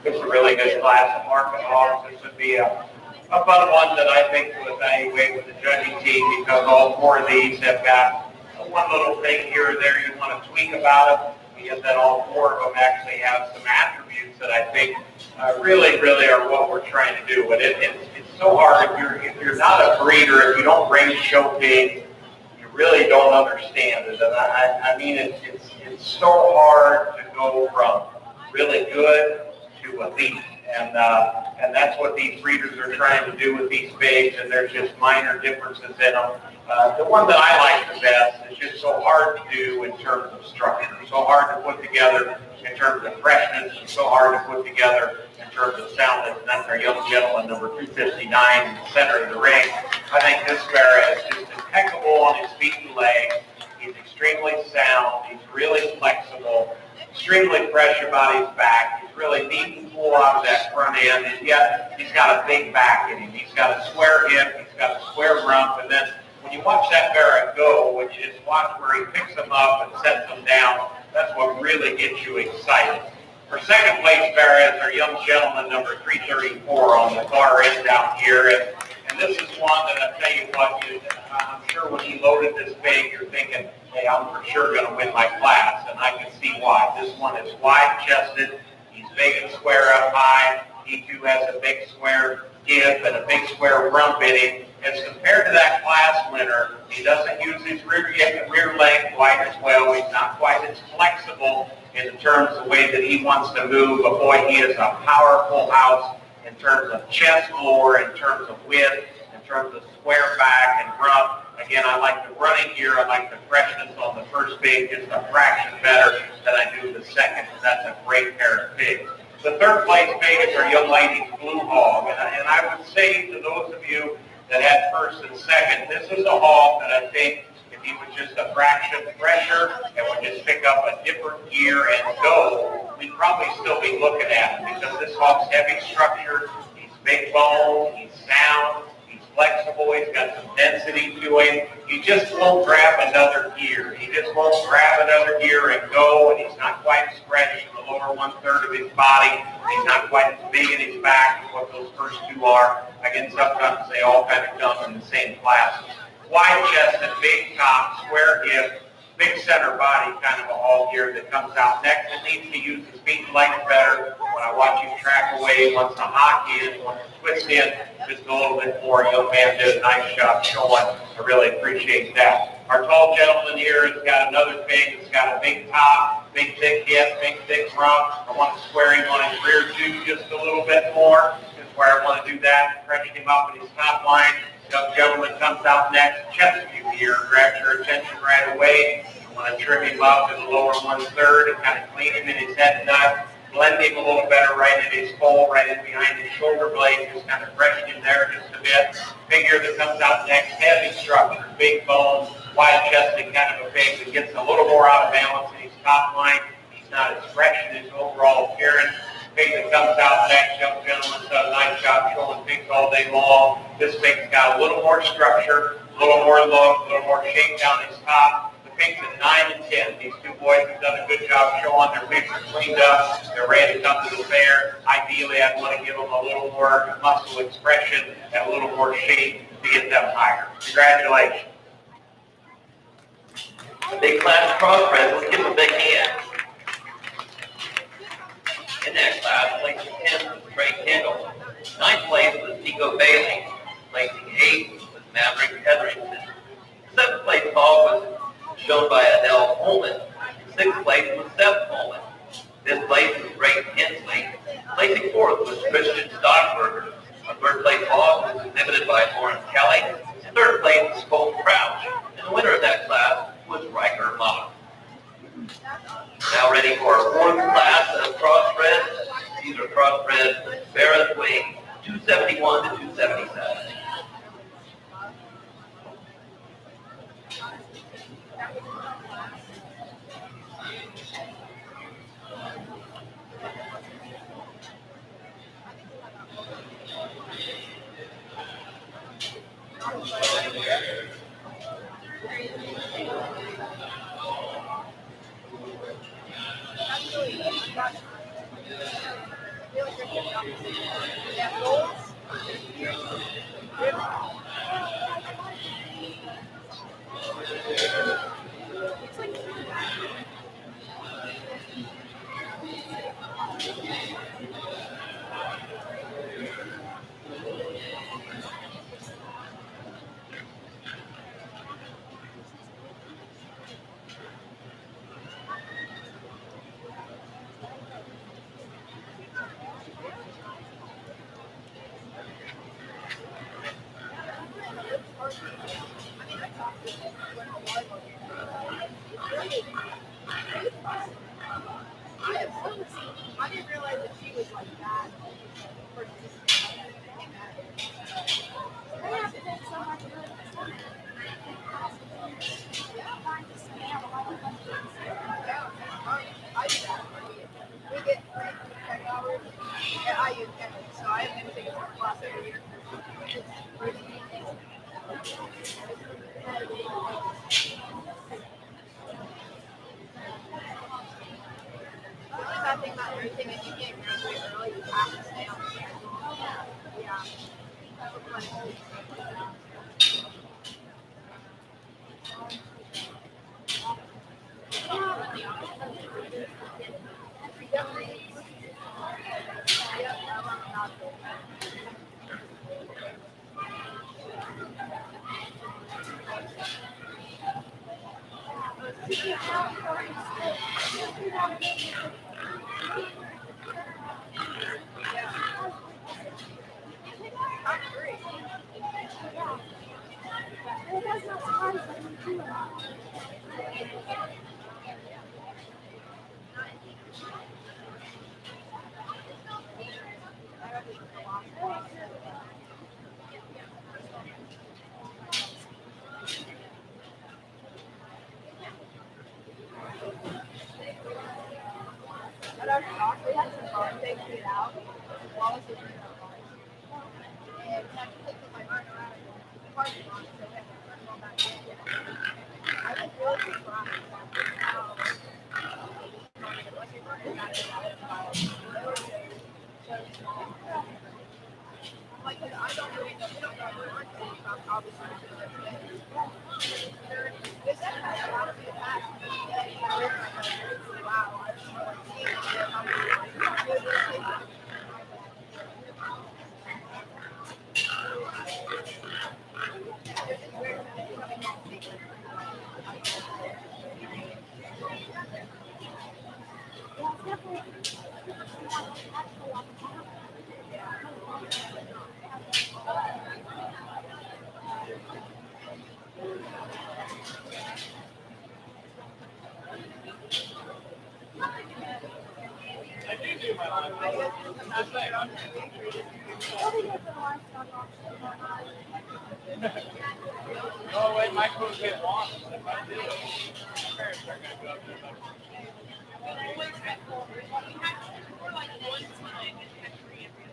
It's a really good class of market hogs. This would be a fun one that I think to evaluate with the judging team because all four of these have got one little thing here or there you want to tweak about them. Yet that all four of them actually have some attributes that I think really are what we're trying to do. But it's so hard if you're not a breeder, if you don't raise show pigs, you really don't understand it. And I mean it's so hard to go from really good to elite, and that's what these breeders are trying to do with these pigs, and there's just minor differences in them. The one that I like the best is just so hard to do in terms of structure, so hard to put together in terms of freshness, and so hard to put together in terms of soundness, and that's our young gentleman, number 259, in the center of the ring. I think this Vera is just impeccable on his feet and legs. He's extremely sound. He's really flexible, extremely fresh about his back. He's really neat and full out of that front end, and yet he's got a big back in him. He's got a square hip, he's got a square rump, and then when you watch that Barrett go, when you just watch where he picks them up and sets them down, that's what really gets you excited. For second place Barrett is our young gentleman, number 334 on the far end down here, and this is one that I tell you what, I'm sure when he loaded this pig, you're thinking, hey, I'm for sure going to win my class, and I can see why. This one is wide-chested. He's big and square up high. He too has a big square hip and a big square rump in him. As compared to that class winner, he doesn't use his rear leg quite as well. He's not quite as flexible in terms of the way that he wants to move, but boy, he is a powerful house in terms of chest floor, in terms of width, in terms of square back and rump. Again, I like the running here. I like the freshness on the first pig just a fraction better than I do the second. That's a great pair of pigs. The third place pig is our young lady's blue hog. And I would say to those of you that had first and second, this is a hog that I think if he was just a fraction fresher and would just pick up a different gear and go, we'd probably still be looking at him because this hog's heavy structure. He's big bone. He's sound. Flexible, he's got some density to him. He just won't grab another gear. He just won't grab another gear and go, and he's not quite stretched in the lower one-third of his body. He's not quite as big in his back as what those first two are. Again, sometimes they all kind of come in the same class. Wide-chested, big top, square hip, big center body kind of a hog here that comes out next. It needs to use his feet and legs better. When I watch him track away, wants to hock in, wants to twist in, just a little bit more. Young man did a nice job showing. I really appreciate that. Our tall gentleman here has got another pig. It's got a big top, big thick hip, big thick rump. I want to square him on his rear too just a little bit more. That's where I want to do that. Freshen him up in his top line. Young gentleman comes out next. Chest view deer grabs your attention right away. You want to trim him up in the lower 1/3 and kind of clean him in his head nut. Blend him a little better right in his skull, right in behind his shoulder blade, just kind of freshen him there just a bit. Figure that comes out next, heavy structure, big bones, wide-chested kind of a pig that gets a little more out of balance in his top line. He's not as fresh in his overall appearance. Pig that comes out next, young gentleman's done a nice job showing pigs all day long. This pig's got a little more structure, a little more look, a little more shape down his top. Pigs at 9 and 10. These two boys have done a good job showing their pigs are cleaned up. They're ready to come to the fair. Ideally, I'd want to give them a little more muscle expression and a little more shape to get them higher. Congratulations. A big class crossbred. Let's give them a big hand. In that class, placing 10 was Trey Kendall. 9th place was Nico Bailey. Placing 8 was Maverick Hetherington. 7th place hog was shown by Adele Coleman. 6th place was Seth Coleman. 5th place was Ray Hensley. Placing 4th was Christian Stockberger. 3rd place hog was exhibited by Lawrence Kelly. And 3rd place was Cole Crouch. And the winner of that class was Riker Mott. Now ready for our 4th class of crossbred. These are crossbred Barrett weighing 271 to 277. I didn't realize that she was like that. I do that. We get 3 hours. Yeah, I use chemistry, so I have been taking a class every year. I think about everything and you get really early, you have to stay on the schedule. Yeah. That's funny. But our doctor had some fun, they took it out. Wallace was in our car. And we had to take my mind around the parking lot, so we had to turn them all back in. I was really surprised after how like, I don't really know, we don't know where we're going from, obviously. They said that a lot of people ask me, wow, I just want to see how many Just saying. Oh, wait, my clothes get lost if I do. My parents are going to go up there. We had for like one time and had three every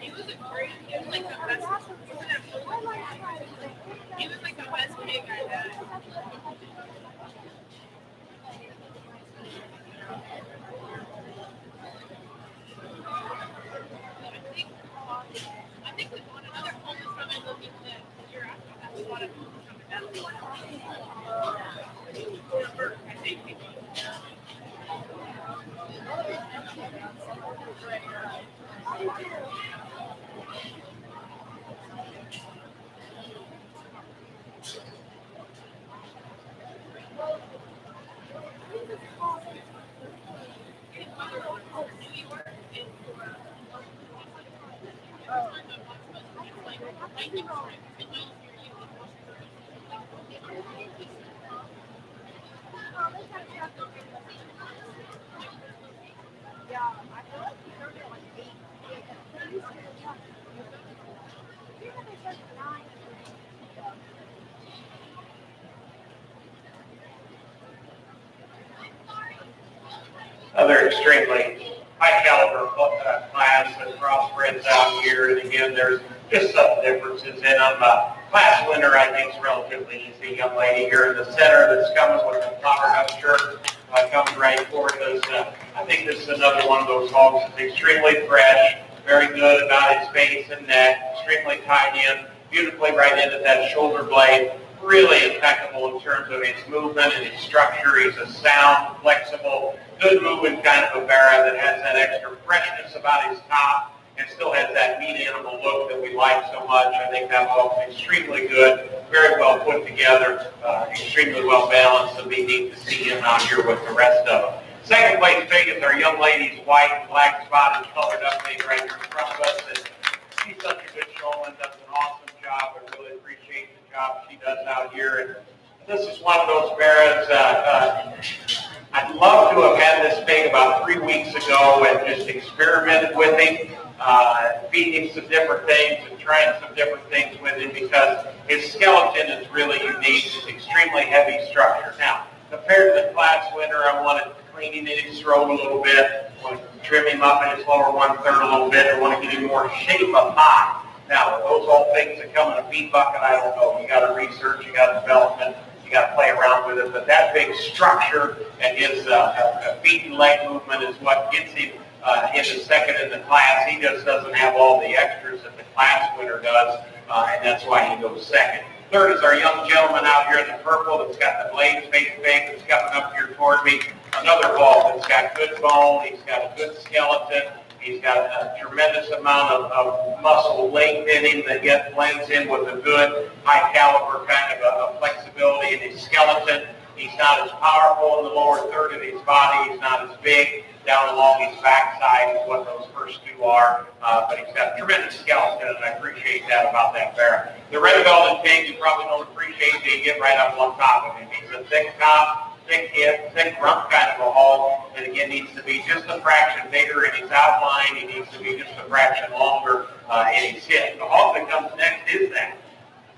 He was a great, he was like the best, he was like the best pig I had. I think we bought another homeless from looking the year after that. We bought a homeless from I think we Another extremely high caliber class that crossbreds out here, and again, there's just some differences in them. Class winner, I think, is relatively easy. Young lady here in the center that's coming with the flowered up shirt comes right forward. I think this is another one of those hogs that's extremely fresh, very good about his face and neck, extremely tied in, beautifully right into that shoulder blade. Really impeccable in terms of his movement and his structure. He's a sound, flexible, good moving kind of a barra that has that extra freshness about his top and still has that meat animal look that we like so much. I think that hog's extremely good, very well put together, extremely well balanced, and be neat to see him out here with the rest of them. Second place pig is our young lady's white and black spotted colored up pig right here in front of us. And she's such a good showman, does an awesome job. I really appreciate the job she does out here. And this is one of those barras. I'd love to have had this pig about 3 weeks ago and just experimented with him, feeding some different things and trying some different things with him because his skeleton is really unique. It's extremely heavy structure. Now, compared to the class winner, I wanted cleaning in his throat a little bit. I want to trim him up in his lower 1/3 a little bit. I want to get him more shape up high. Now, are those all things that come in a feed bucket? I don't know. You got to research, you got development, you got to play around with it. But that big structure and his feet and leg movement is what gets him into second in the class. He just doesn't have all the extras that the class winner does, and that's why he goes second. Third is our young gentleman out here in the purple that's got the blades face big that's coming up here toward me. Another hog that's got good bone. He's got a good skeleton. He's got a tremendous amount of muscle length in him that yet blends in with a good high caliber kind of a flexibility in his skeleton. He's not as powerful in the lower third of his body. He's not as big down along his backside as what those first two are. But he's got a tremendous skeleton, and I appreciate that about that barra. The red velvet pig, you probably don't appreciate until you get right up on top of him. He's a thick top, thick hip, thick rump kind of a hog, and again needs to be just a fraction bigger in his outline. He needs to be just a fraction longer in his hip. The hog that comes next is that.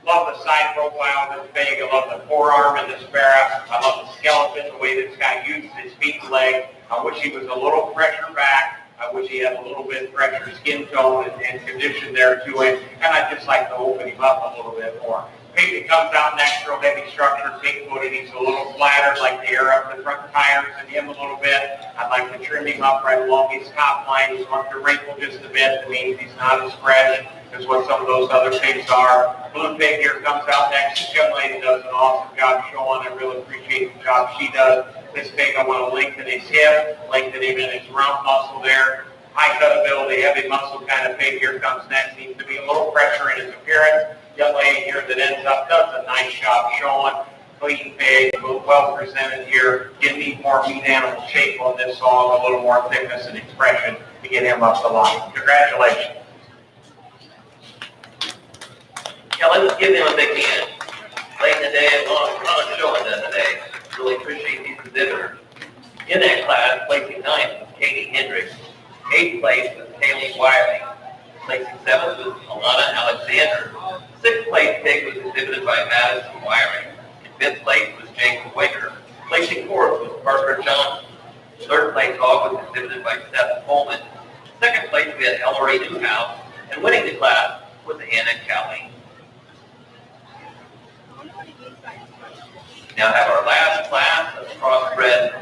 Love the side profile of this pig. I love the forearm in this barra. I love the skeleton, the way this guy uses his feet and legs. I wish he was a little fresher back. I wish he had a little bit fresher skin tone and condition there to him. And I'd just like to open him up a little bit more. Pig that comes out natural, heavy structure, big-footed. He's a little flatter, like to air up the front tires in him a little bit. I'd like to trim him up right along his top line. He's want to wrinkle just a bit. It means he's not as fresh. is what some of those other pigs are. Blue pig here comes out next. This young lady does an awesome job showing. I really appreciate the job she does. This pig, I want to lengthen his hip, lengthen him in his rump muscle there. High cut ability, heavy muscle kind of pig here comes next. Needs to be a little pressure in his appearance. Young lady here that ends up does a nice job showing. Clean pig, well presented here. You need more meat animal shape on this song, a little more thickness and expression to get him up the line. Congratulations. Yeah, let's give them a big hand. Late in the day, a lot of showing done today. Really appreciate these exhibitors. In that class, placing ninth was Katie Hendricks. Eighth place was Kaylee Wiley. Placing seventh was Alana Alexander. Sixth place pig was exhibited by Madison Wiring. In fifth place was Jacob Waker. Placing fourth was Parker Johnson. Third place hog was exhibited by Seth Coleman. Second place we had Ellery Newhouse. And winning the class was Anna Kelly. Now have our last class of crossbred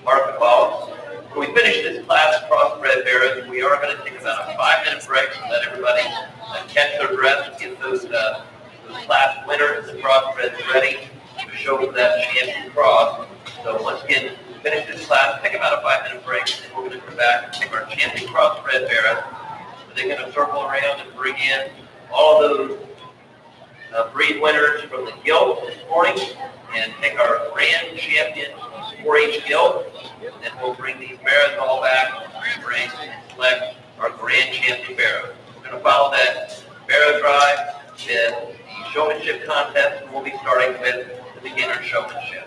market balls. When we finish this class of crossbred bearers, we are going to take about a 5-minute break to let everybody catch their breath and get those class winners and crossbreds ready to show that champion cross. So once again, finish this class, take about a 5-minute break, and we're going to come back and take our champion crossbred bearers. They're going to circle around and bring in all of those breed winners from the guild this morning and take our grand champion 4-H guild, and then we'll bring these bearers all back and bring and select our grand champion bearer. We're going to follow that bearer drive with the showmanship contest, and we'll be starting with the beginner showmanship.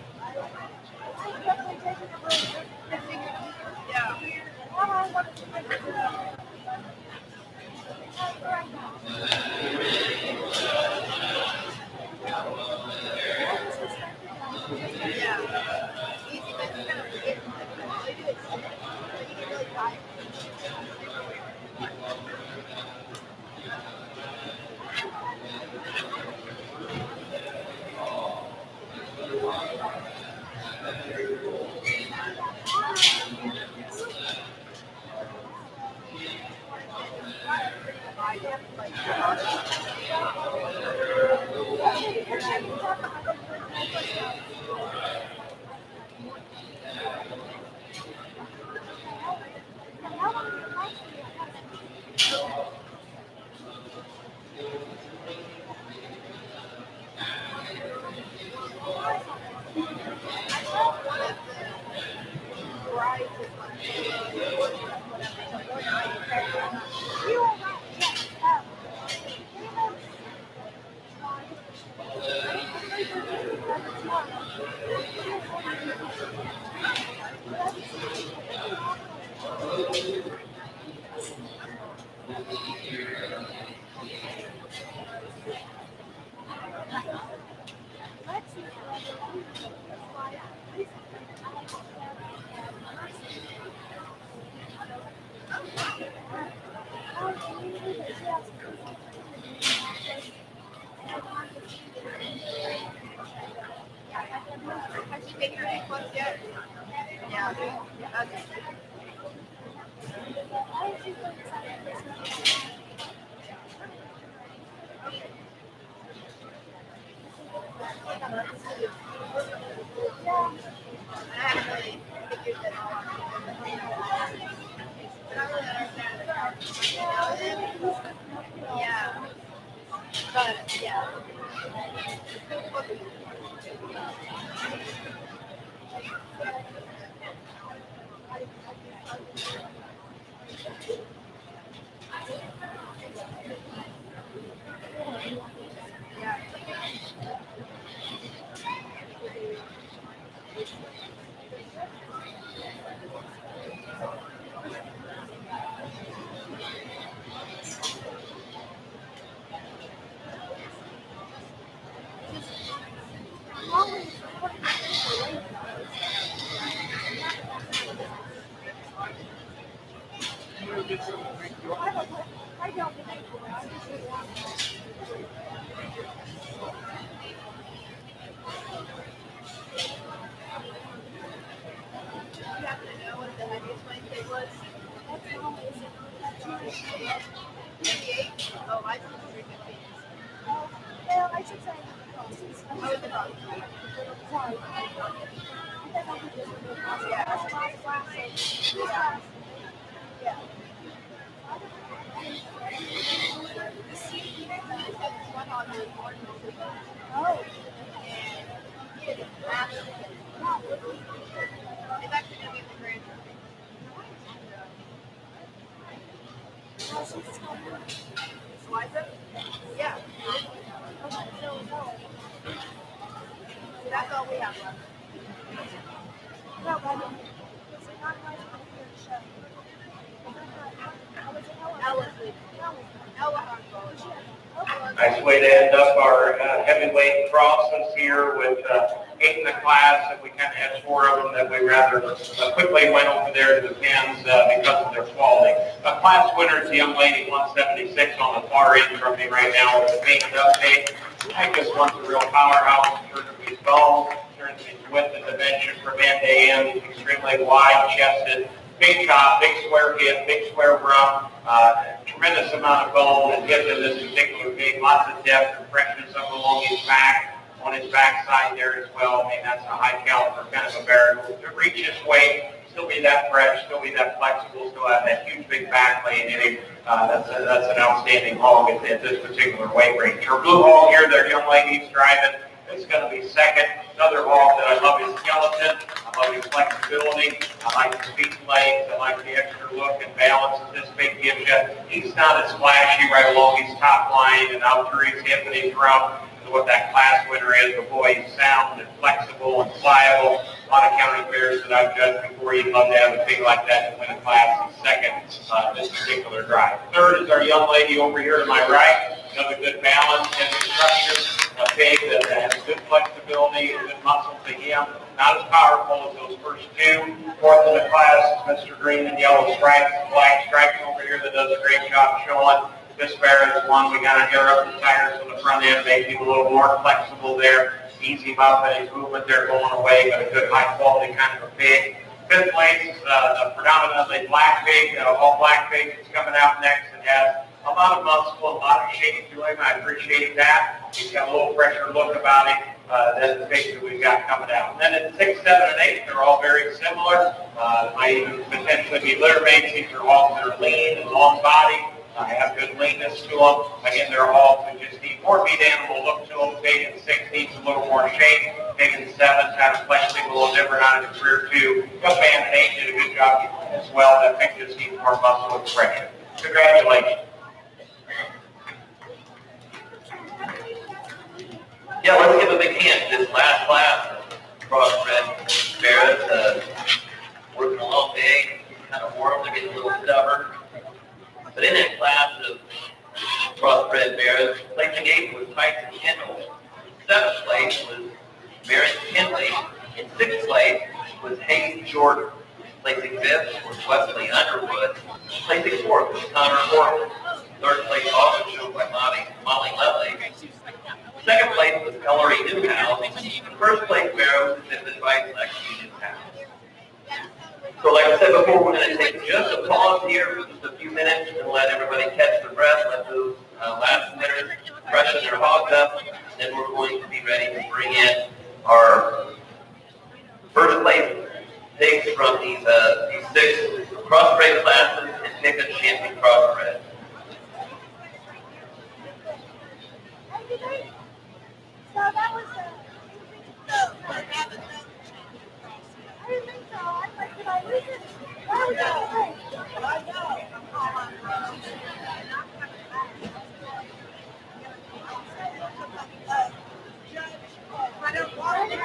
58? Oh, I think 350. No, I should say oh, the dog. Sorry. Yeah. Yeah. Oh. It's actually going to be the grand. Eliza? Yeah. That's all we have left. No, but Nice way to end up our heavyweight crosses here with 8 in the class, and we kind of had 4 of them that we rather quickly went over there to the pins because of their quality. Class winner is the young lady 176 on the far end from me right now with the painted update. I just wants a real powerhouse in terms of his bone, in terms of his width and dimension from end to end. He's extremely wide-chested. Big chop, big square hip, big square rump, tremendous amount of bone and hip in this particular pig, lots of depth and freshness up along his back, on his backside there as well. I mean, that's a high caliber kind of a bear. To reach his weight, still be that fresh, still be that flexible, still have that huge big back laying in him. That's an outstanding hog at this particular weight range. Our blue hog here, their young lady's driving. It's going to be second. Another hog that I love his skeleton. I love his flexibility. I like his feet and legs. I like the extra look and balance that this pig gives you. He's not as flashy right along his top line and out through his hip and his rump as what that class winner is. But boy, he's sound and flexible and pliable. A lot of county fairs that I've judged before, you'd love to have a pig like that to win a class. He's second this particular drive. Third is our young lady over here to my right. Another good balance and structure. A pig that has good flexibility and good muscle to him. Not as powerful as those first 2. Fourth in the class is Mr. Green and Yellow Stripes, Black Stripes over here that does a great job showing. This bear is one we got to hair up the tires on the front end, make him a little more flexible there. Ease him up and his movement there going away, but a good high quality kind of a pig. Fifth place is a predominantly black pig, all black pig that's coming out next and has a lot of muscle, a lot of shape to him. I appreciate that. He's got a little fresher look about him than the pigs that we've got coming out. And then at 6, 7, and 8, they're all very similar. Might even potentially be litter mates. These are hogs that are lean and long body. Have good leanness to them. Again, they're hogs that just need more meat animal look to them. Pig in 6 needs a little more shape. Pig in 7 kind of flexing a little different out of his rear too. Young man 8 did a good job as well. That pig just needs more muscle and pressure. Congratulations. Yeah, let's give a big hand to this last class. Crossbred bears, working along big, kind of warm, they're getting a little stubborn. But in that class of crossbred bears, placing 8 was Tyson Kendall. 7th place was Merritt Kinley. In 6th place was Hayes Jordan. Placing 5th was Wesley Underwood. Placing 4th was Connor Horton. 3rd place also shown by Molly Lovely. 2nd place was Ellery Newhouse. 1st place bear was exhibited by Lexi Newhouse. So like I said before, we're going to take just a pause here for just a few minutes and let everybody catch their breath, let those last winners freshen their hogs up. Then we're going to be ready to bring in our first place pigs from these 6 crossbred classes and pick a champion crossbred. So that was I didn't think so. I was like, did I lose it? Why was that great? I don't want it.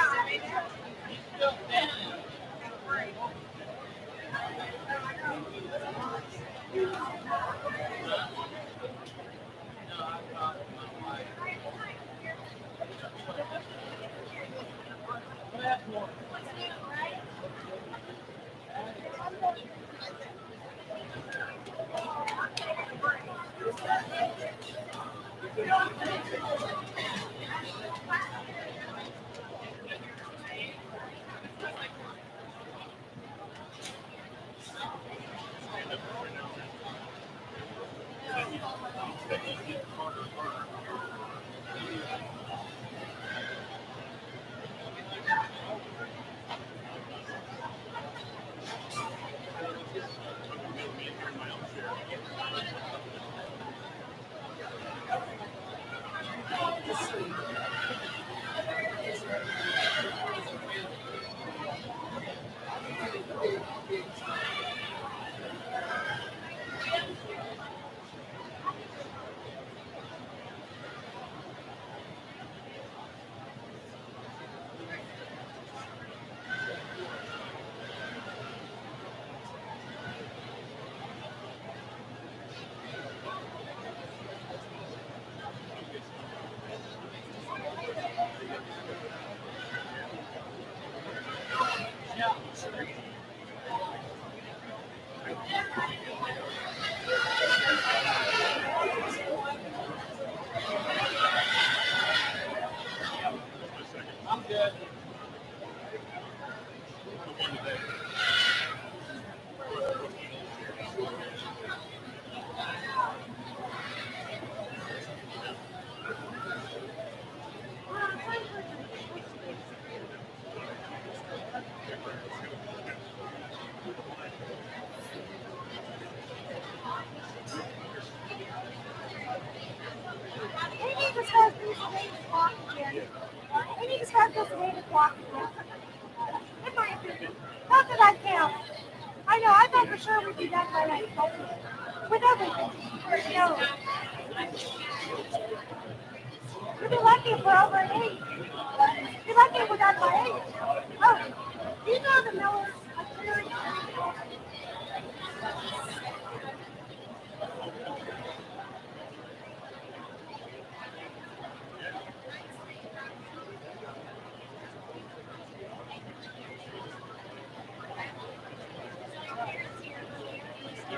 I'm good. Maybe just has this way to walk again. Maybe just has this way to walk again. In my opinion. Not that I count. I know, I thought for sure we'd be done by like with everything. You know, we'd be lucky if we're over an 8. We'd be lucky if we're done by 8. Oh, do you know the Millers are clearing?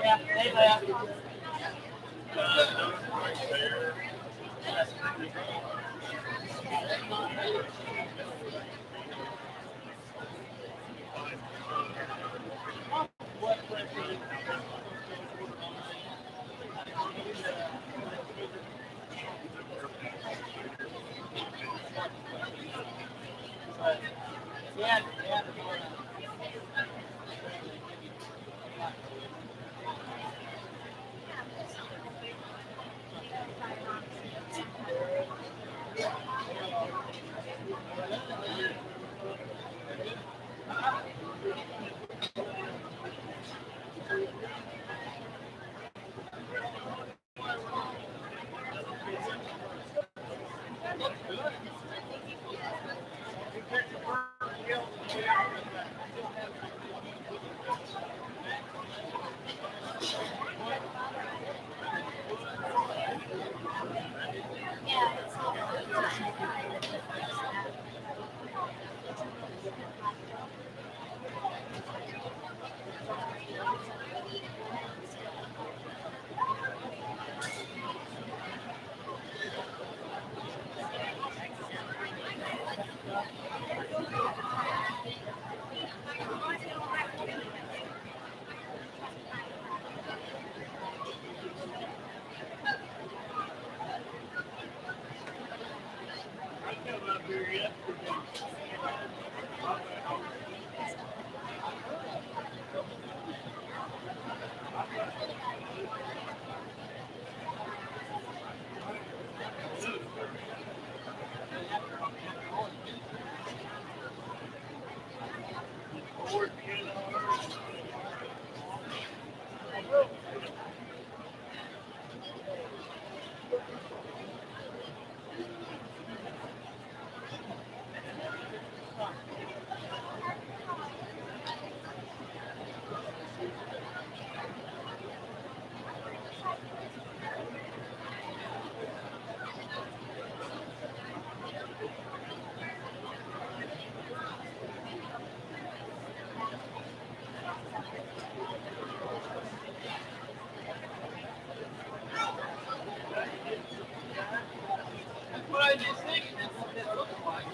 Yeah, they left. Yeah, yeah. What I just thinking is what this looks like.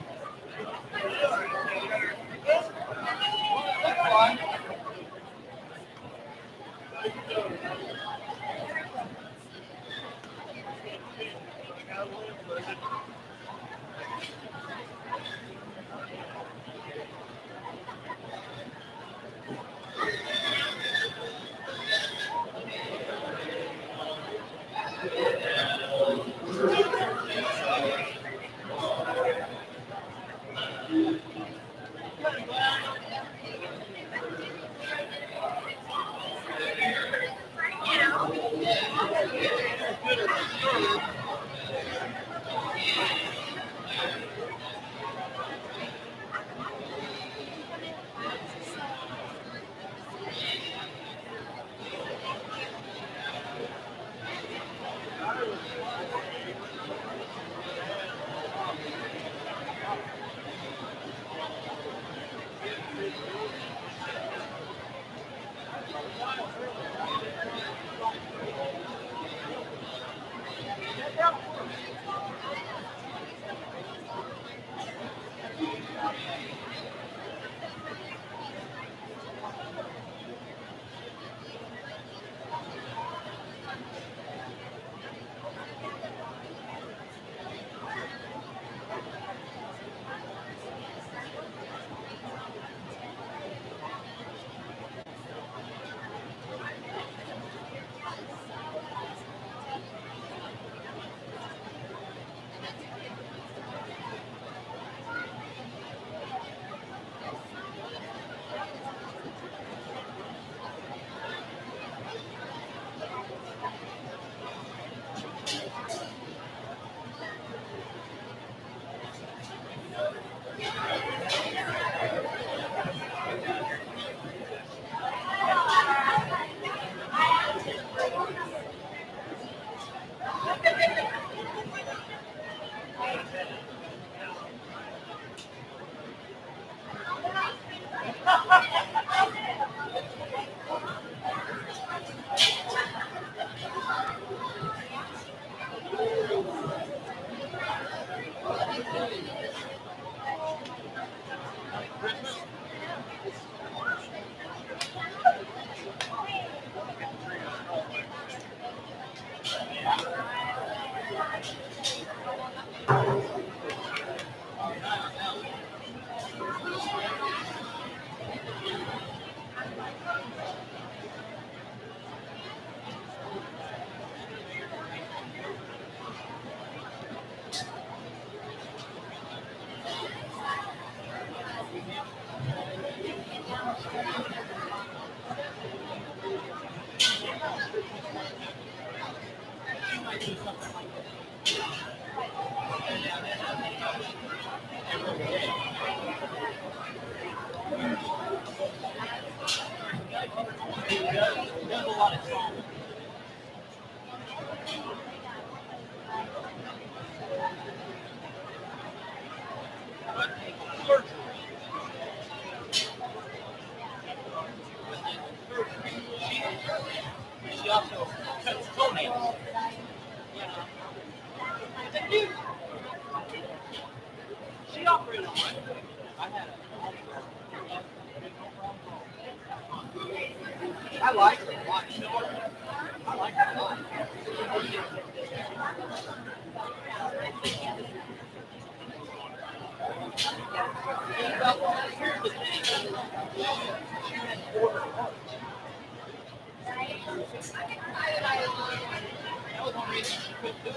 does a lot of song. But surgery. She also cuts toenails. It's a dude. She operated on my foot. I had I like her a lot. I like her a lot. Here's the thing. She had 4 hearts. That was one reason she couldn't do it.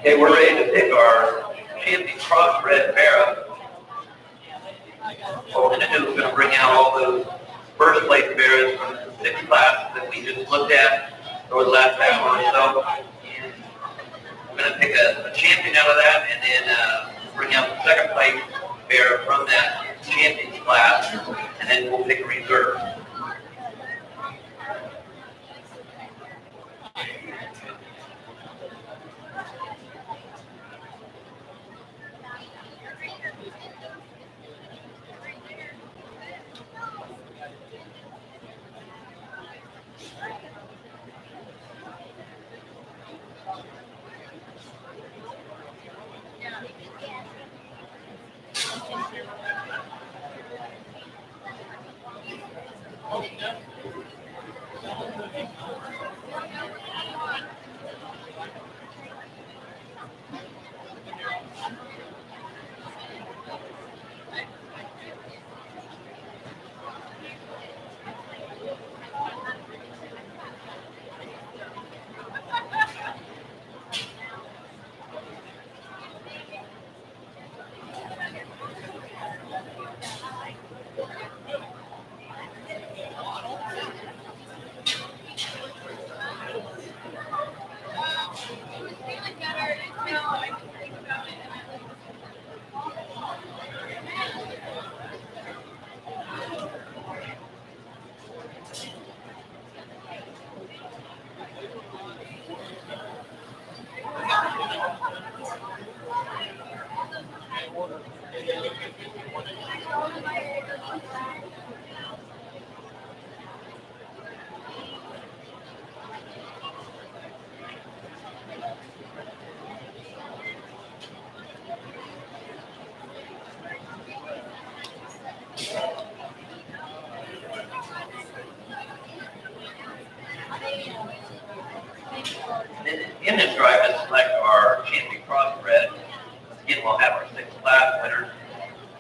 Okay, we're ready to pick our champion crossbred Barrow. What we're going to do is we're going to bring out all those first place bears from the 6 class that we just looked at over the last hour or so. And we're going to pick a champion out of that and then bring out the second place bear from that champions class, and then we'll pick a reserve. In this drive, let's select our champion crossbred. Again, we'll have our 6 class winners.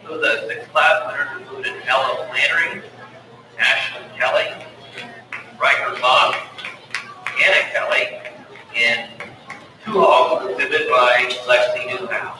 So the 6 class winners included Ella Flannery, Ashley Kelly, Riker Bob, Anna Kelly, and 2 hogs exhibited by Lexi Newhouse.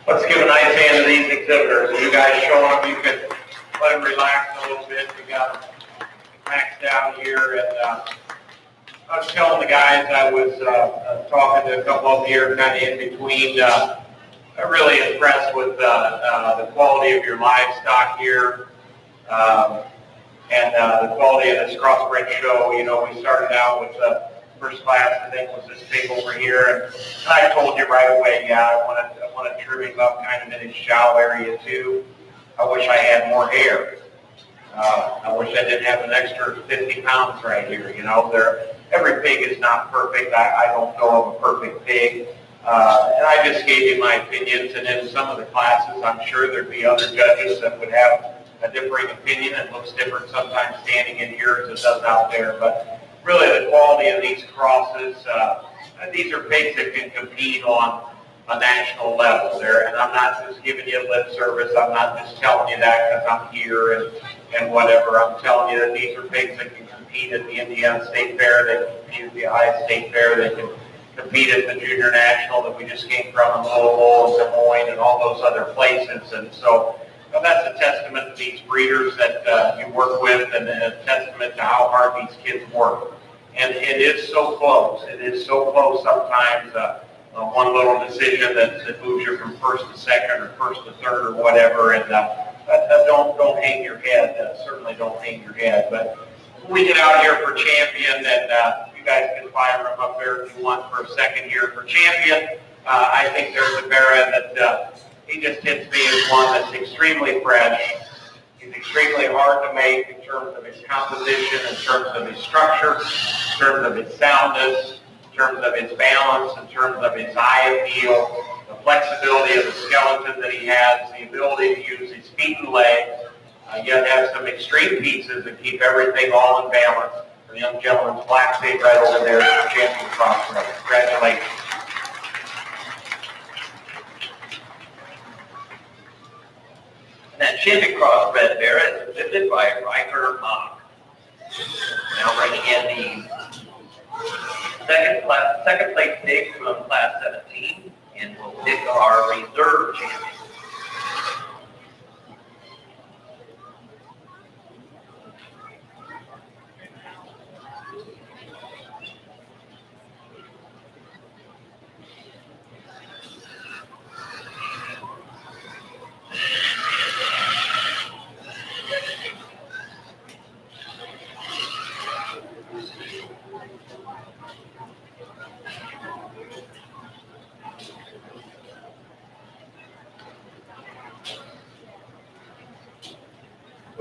Let's give a nice hand to these exhibitors. You guys show them, you can let them relax a little bit. We got them maxed out here. And I was telling the guys, I was talking to a couple of them here kind of in between. I'm really impressed with the quality of your livestock here. And the quality of this crossbred show. You know, we started out with the first class, I think, was this pig over here, and I told you right away, yeah, I want to trim him up kind of in his jowl area too. I wish I had more hair. I wish I didn't have an extra 50 pounds right here. You know, every pig is not perfect. I don't know of a perfect pig. And I just gave you my opinions, and in some of the classes, I'm sure there'd be other judges that would have a differing opinion. It looks different sometimes standing in here as it does out there. But really, the quality of these crosses, these are pigs that can compete on a national level there. And I'm not just giving you lip service. I'm not just telling you that because I'm here and whatever. I'm telling you that these are pigs that can compete at the Indiana State Fair. They can compete at the Ohio State Fair. They can compete at the Junior National that we just came from in Louisville and Des Moines and all those other places. And so that's a testament to these breeders that you work with, and a testament to how hard these kids work. And it is so close. It is so close sometimes. One little decision that moves you from first to second or first to third or whatever. And don't hang your head. Certainly don't hang your head. But we get out here for champion, and you guys can fire him up there if you want for a second here for champion. I think there's a Barra that he just hits me as one that's extremely fresh. He's extremely hard to make in terms of his composition, in terms of his structure, in terms of his soundness, in terms of his balance, in terms of his eye appeal, the flexibility of the skeleton that he has, the ability to use his feet and legs, yet have some extreme pieces that keep everything all in balance. The young gentleman's black pig right over there is the champion crossbred. Congratulations. And that champion crossbred bear is exhibited by Riker Mock. Now bringing in the second place pig from class 17, and we'll pick our reserve champion.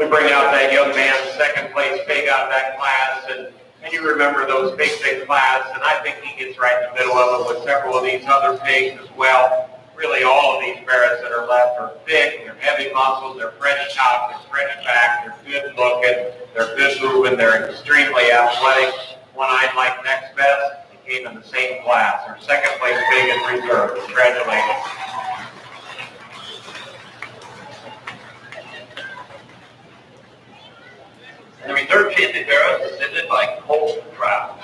to bring out that young man, second place pig out of that class, and you remember those big class, and I think he gets right in the middle of it with several of these other pigs as well. Really, all of these bears that are left are thick, they're heavy muscles, they're fresh top, they're fresh back, they're good looking, they're good moving, they're extremely athletic. One I like next best, he came in the same class. Our second place pig in reserve. Congratulations. And the reserve champion barrow is submitted by Colt Trout.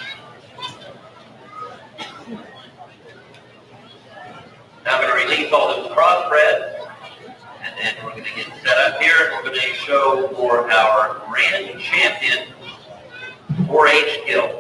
Now I'm going to release all those crossbreds, and then we're going to get set up here, and we're going to show for our grand champion 4-H guild.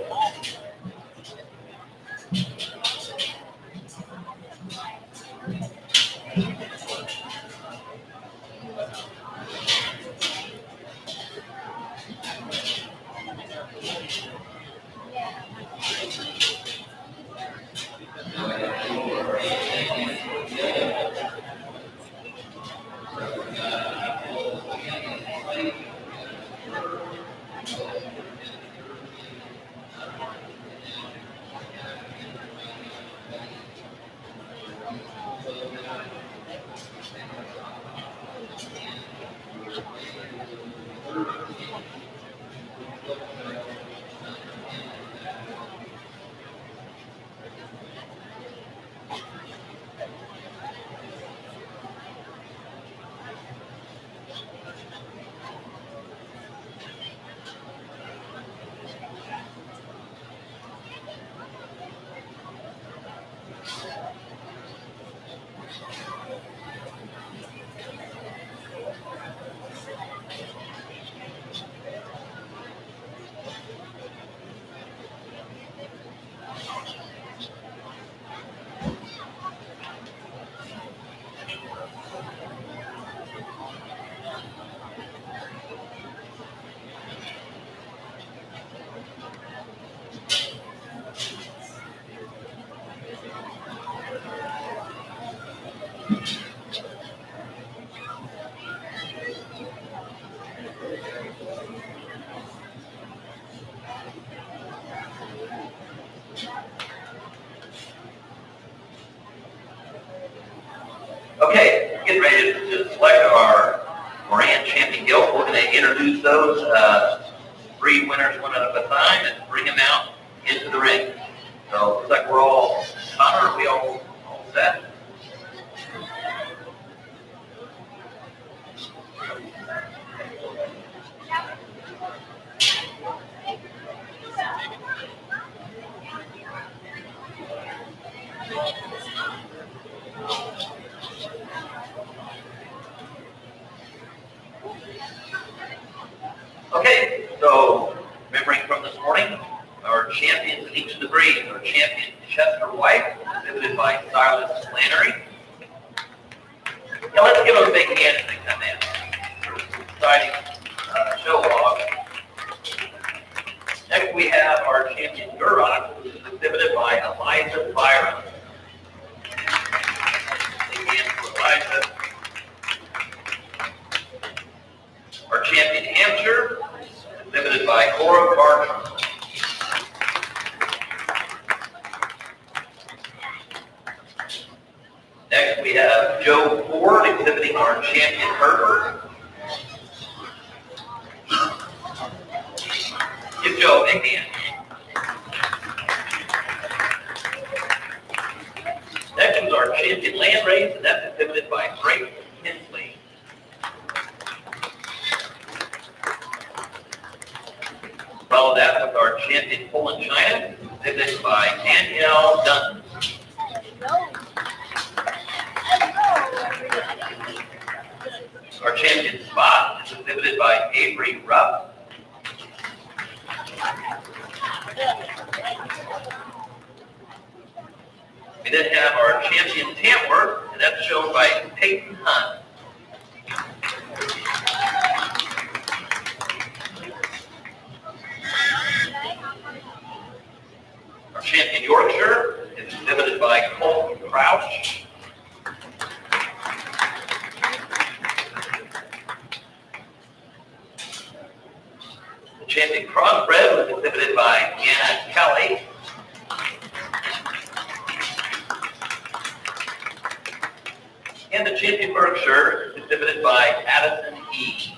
Okay, getting ready to select our grand champion guild. We're going to introduce those breed winners one at a time and bring them out into the ring. So looks like we're all, Connor, are we all set? Okay, so remembering from this morning, our champions in each of the breeds. Our champion Chester White, exhibited by Silas Flannery. Now let's give them a big hand as they come in. For this exciting show off. Next we have our champion Duroc, who is exhibited by Eliza Byron. Big hand for Eliza. Our champion Hampshire, exhibited by Cora Bartram. Next we have Joe Ford exhibiting our champion Herbert. Give Joe a big hand. Next was our champion Landrace, and that's exhibited by Frank Kinsley. Follow that with our champion Poland China, exhibited by Danielle Dunn. Our champion Spot is exhibited by Avery Rupp. We then have our champion Tamworth, and that's shown by Peyton Hunt. Our champion Yorkshire is exhibited by Colt Crouch. And the Championsburg shirt is exhibited by Addison E.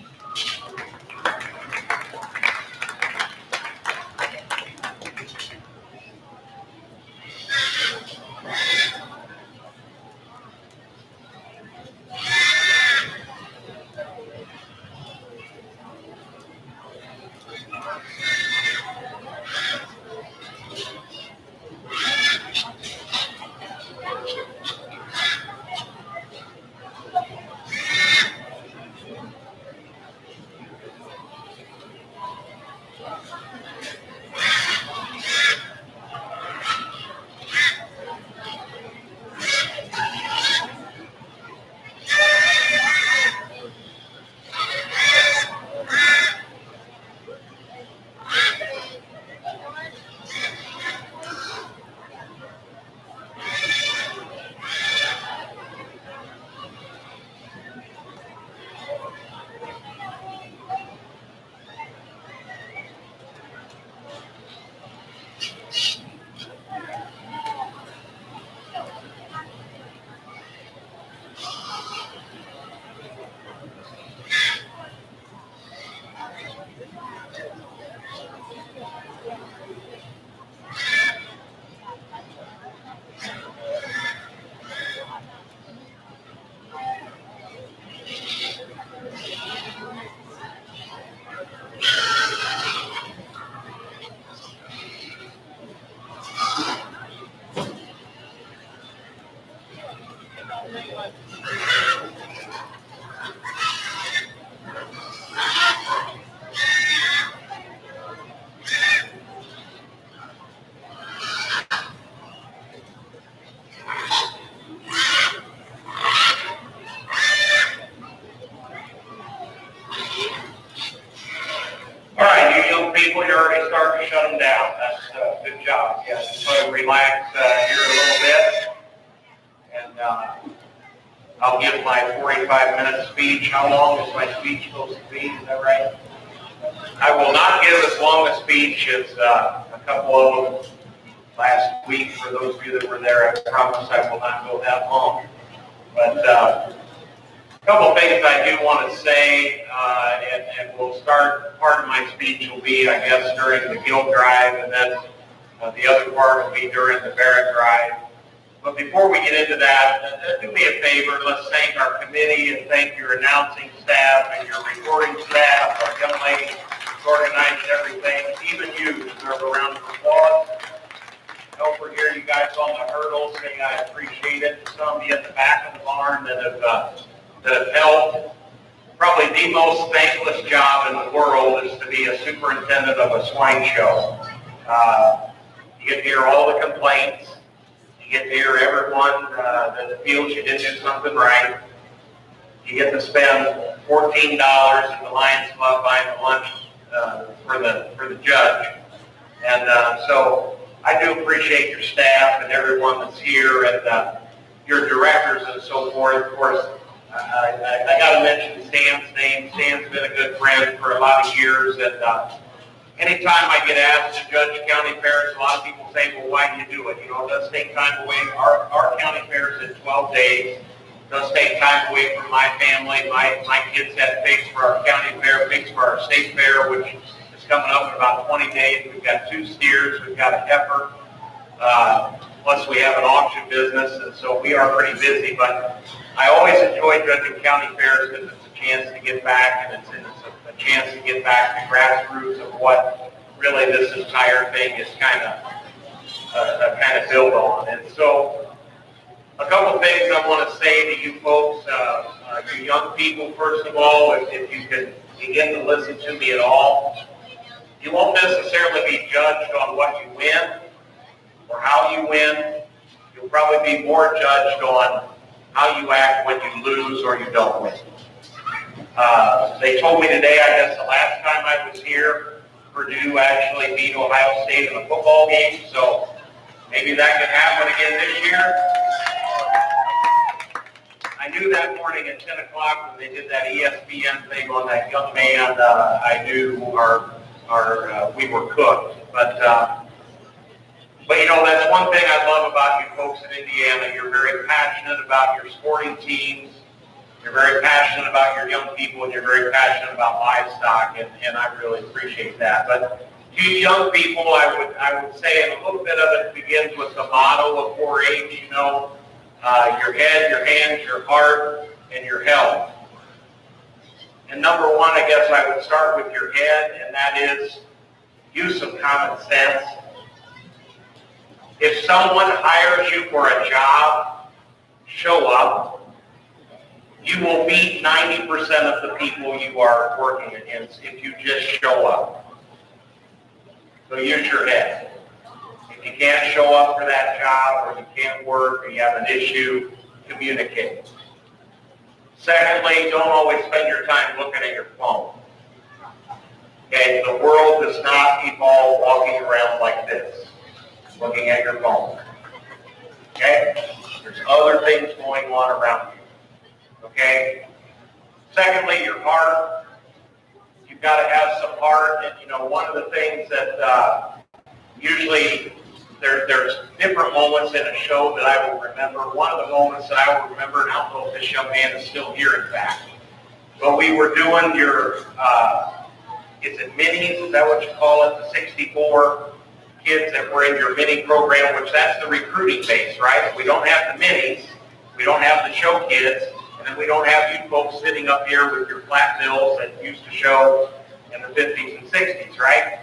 All right, you young people, you're already starting to shut them down. That's a good job. Yeah, just let them relax here a little bit. And I'll give my 45-minute speech. How long is my speech supposed to be? Is that right? I will not give as long a speech as a couple of them last week. For those of you that were there, I promise I will not go that long. But a couple of things I do want to say, and we'll start, part of my speech will be, I guess, during the Guild Drive, and then the other part will be during the Barrett Drive. But before we get into that, do me a favor, let's thank our committee and thank your announcing staff and your recording staff, our young lady who organized everything. Even you deserve a round of applause. Over here, you guys on the hurdles, saying I appreciate it. Some of you in the back of the barn that have helped. Probably the most thankless job in the world is to be a superintendent of a swine show. You get to hear all the complaints. You get to hear everyone that feels you didn't do something right. You get to spend $14 at the Lions Club buying lunch for the judge. And so I do appreciate your staff and everyone that's here and your directors and so forth. Of course, I got to mention Stan's name. Stan's been a good friend for a lot of years. And anytime I get asked to judge county fairs, a lot of people say, well, why do you do it? You know, it does take time away. Our county fair is in 12 days. It does take time away from my family. My kids had pigs for our county fair, pigs for our state fair, which is coming up in about 20 days. We've got 2 steers. We've got a heifer. Plus, we have an auction business, and so we are pretty busy. But I always enjoy judging county fairs because it's a chance to get back, and it's a chance to get back to grassroots of what really this entire thing is kind of built on. And so, a couple of things I want to say to you folks, you young people. First of all, if you can begin to listen to me at all, you won't necessarily be judged on what you win or how you win. You'll probably be more judged on how you act when you lose or you don't win. They told me today, I guess the last time I was here, Purdue actually beat Ohio State in a football game, so maybe that could happen again this year. I knew that morning at 10 o'clock when they did that ESPN thing on that young man, I knew we were cooked. But But you know, that's one thing I love about you folks in Indiana. You're very passionate about your sporting teams. You're very passionate about your young people, and you're very passionate about livestock, and I really appreciate that. But to you young people, I would say, and a little bit of it begins with the motto of 4-H, you know, your head, your hands, your heart, and your health. And number one, I guess I would start with your head, and that is use some common sense. If someone hires you for a job, show up. You will beat 90% of the people you are working against if you just show up. So use your head. If you can't show up for that job, or you can't work, or you have an issue, communicate. Secondly, don't always spend your time looking at your phone. Okay, the world does not evolve walking around like this, looking at your phone. Okay? There's other things going on around you. Okay? Secondly, your heart. You've got to have some heart. And, you know, one of the things that usually there's different moments in a show that I will remember. One of the moments that I will remember, and I don't know if this young man is still here, in fact, but we were doing your, is it minis? Is that what you call it? The 64 kids that were in your mini program, which that's the recruiting base, right? We don't have the minis. We don't have the show kids. And then we don't have you folks sitting up here with your flat bills that used to show in the 50s and 60s, right?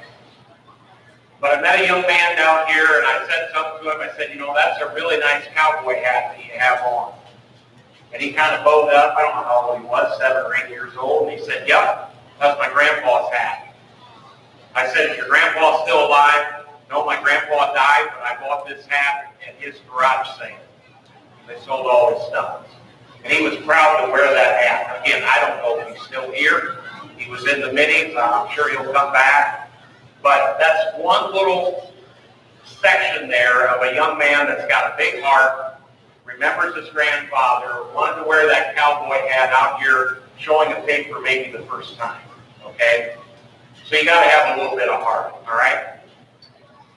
But I met a young man down here, and I said something to him. I said, you know, that's a really nice cowboy hat that you have on. And he kind of bowed up. I don't know how old he was, 7 or 8 years old. And he said, yep, that's my grandpa's hat. I said, is your grandpa still alive? No, my grandpa died, but I bought this hat at his garage sale. They sold all his stuff. And he was proud to wear that hat. Again, I don't know if he's still here. He was in the minis. I'm sure he'll come back. But that's one little section there of a young man that's got a big heart, remembers his grandfather, wanted to wear that cowboy hat out here showing a pig for maybe the first time. Okay? So you got to have a little bit of heart. All right?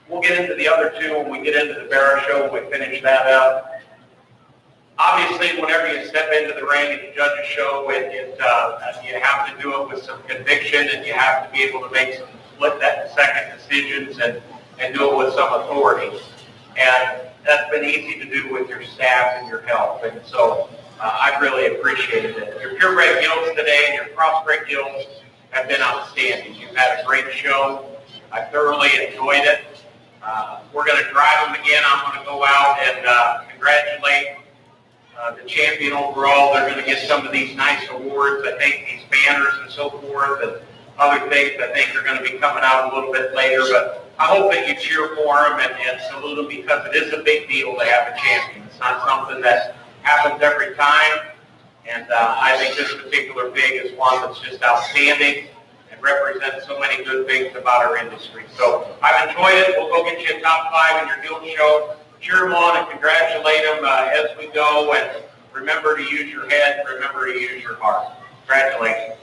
We'll get into the other two when we get into the Barra show. We finish that up. Obviously, whenever you step into the ring and you judge a show, you have to do it with some conviction, and you have to be able to make some split-second decisions and do it with some authority. And that's been easy to do with your staff and your help. And so I've really appreciated it. Your purebred gilts today and your crossbred gilts have been outstanding. You've had a great show. I thoroughly enjoyed it. We're going to drive them again. I'm going to go out and congratulate the champion overall. They're going to get some of these nice awards, I think, these banners and so forth, and other things I think are going to be coming out a little bit later. But I hope that you cheer for them and salute them, because it is a big deal to have a champion. It's not something that happens every time. And I think this particular pig is one that's just outstanding and represents so many good things about our industry. So I've enjoyed it. We'll go get you a top 5 in your guild show. Cheer them on and congratulate them as we go. And remember to use your head. Remember to use your heart. Congratulations.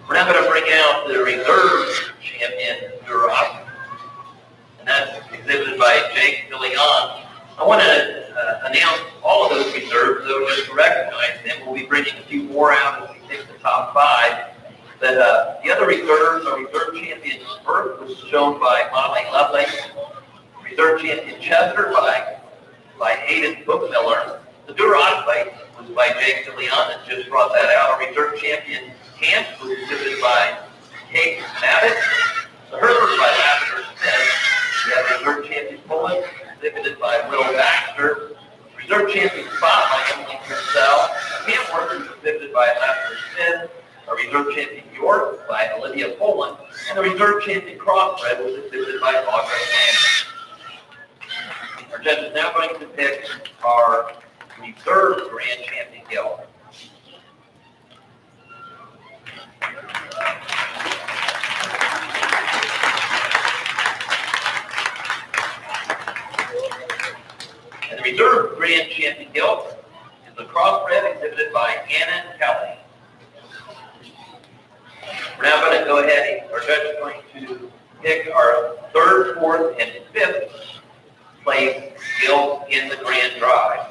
We're now going to bring out the reserve champion, Duroc, and that's exhibited by Jake DeLeon. I want to announce all of those reserves, though, just to recognize them. We'll be bringing a few more out as we take the top 5. But the other reserves are reserve champion Spurt, which is shown by Molly Lovelace, reserve champion Chester by Hayden Bookmiller. The Duroc fight was by Jake DeLeon, that just brought that out. Our reserve champion Camp was exhibited by Kate Mabbitt. The Herbert by Lavender Smith. We have reserve champion Pullen, exhibited by Will Baxter. Reserve champion Spot by Emily Purcell. Camp Work was exhibited by Lavender Smith. Our reserve champion York by Olivia Poland. And the reserve champion Crossbred was exhibited by Audrey Mann. Our Our judge is now going to pick our reserve grand champion gelding. And the reserve grand champion gelding is the crossbred exhibited by Anna Kelly. We're now going to go ahead, our judge is going to pick our third, fourth, and fifth place gelding in the grand drive.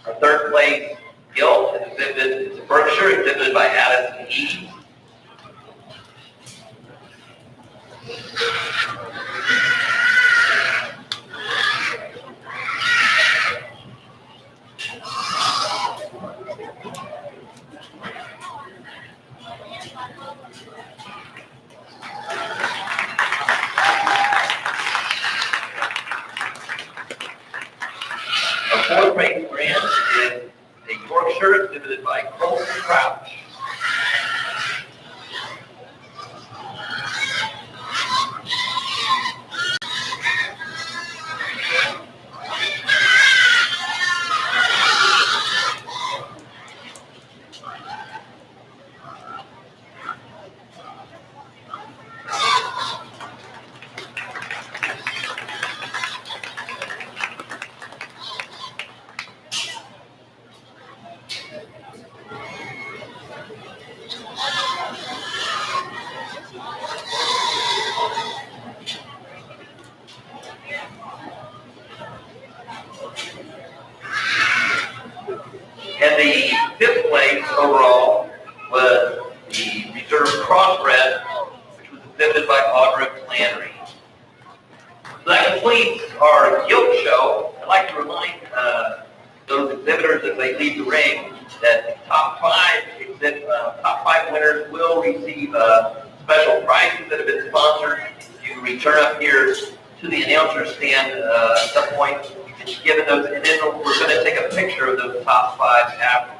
Our third place gilt is exhibited, it's Berkshire, exhibited by Addison E. Our fourth race grand is a Yorkshire exhibited by Colton Crouch. And the fifth place overall was the reserve crossbred, which was exhibited by Audra Flannery. So that completes our gilt show. I'd like to remind those exhibitors as they leave the ring that the top five winners will receive special prizes that have been sponsored. You can return up here to the announcer stand at some point. You can be given those, and then we're going to take a picture of those top five afterwards.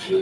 Hey,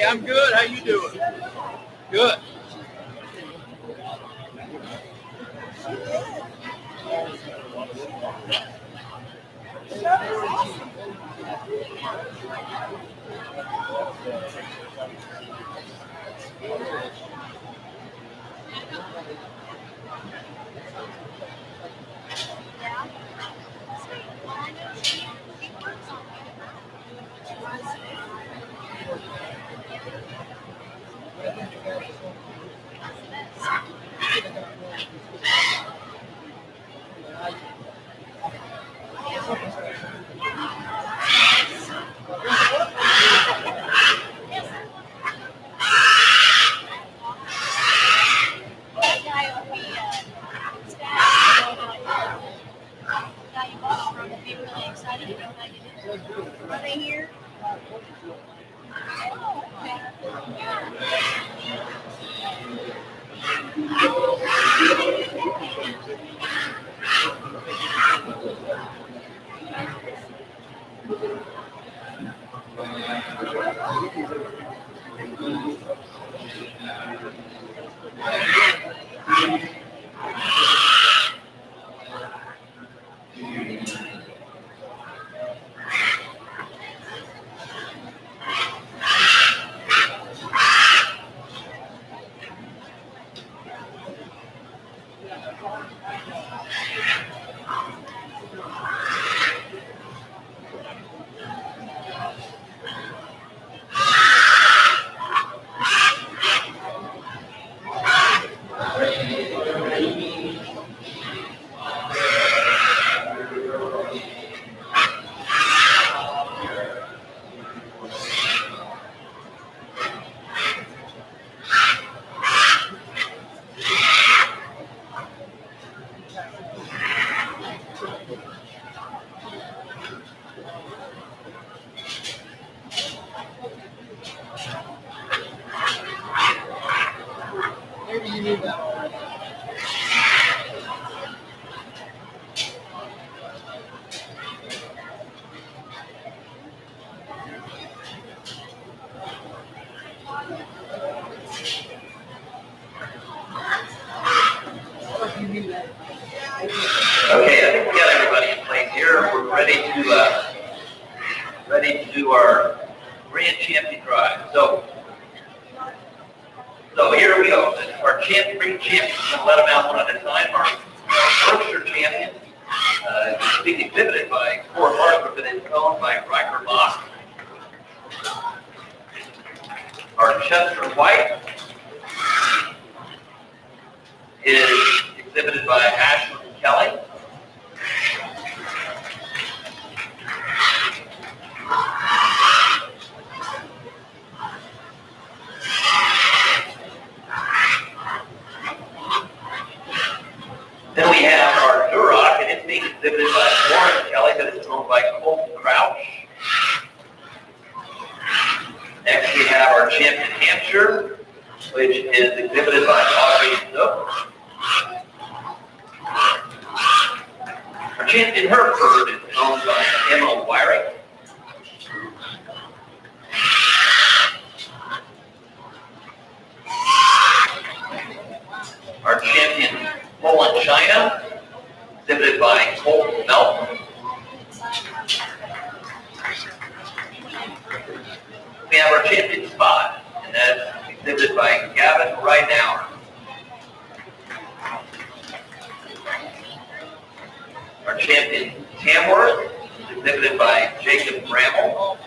I'm good. How you doing? Good. Okay, I think we got everybody in place here. We're ready to do our grand champion drive. So here we go. Our three champions. We'll let them out one at a time. Our Berkshire champion is being exhibited by Fort Hartford and is owned by Riker Moss. Our Chester White is exhibited by Ashley Kelly. Then we have our Duroc, and it's being exhibited by Warren Kelly, but it's owned by Colt Crouch. Next we have our champion Hampshire, which is exhibited by Audrey Zook. Our champion Hereford is owned by Emma Wyrick. Our champion Poland China, exhibited by Colt Melton. We have our champion Spot, and that's exhibited by Gavin Ridenauer. Our champion Tamworth is exhibited by Jacob Bramble.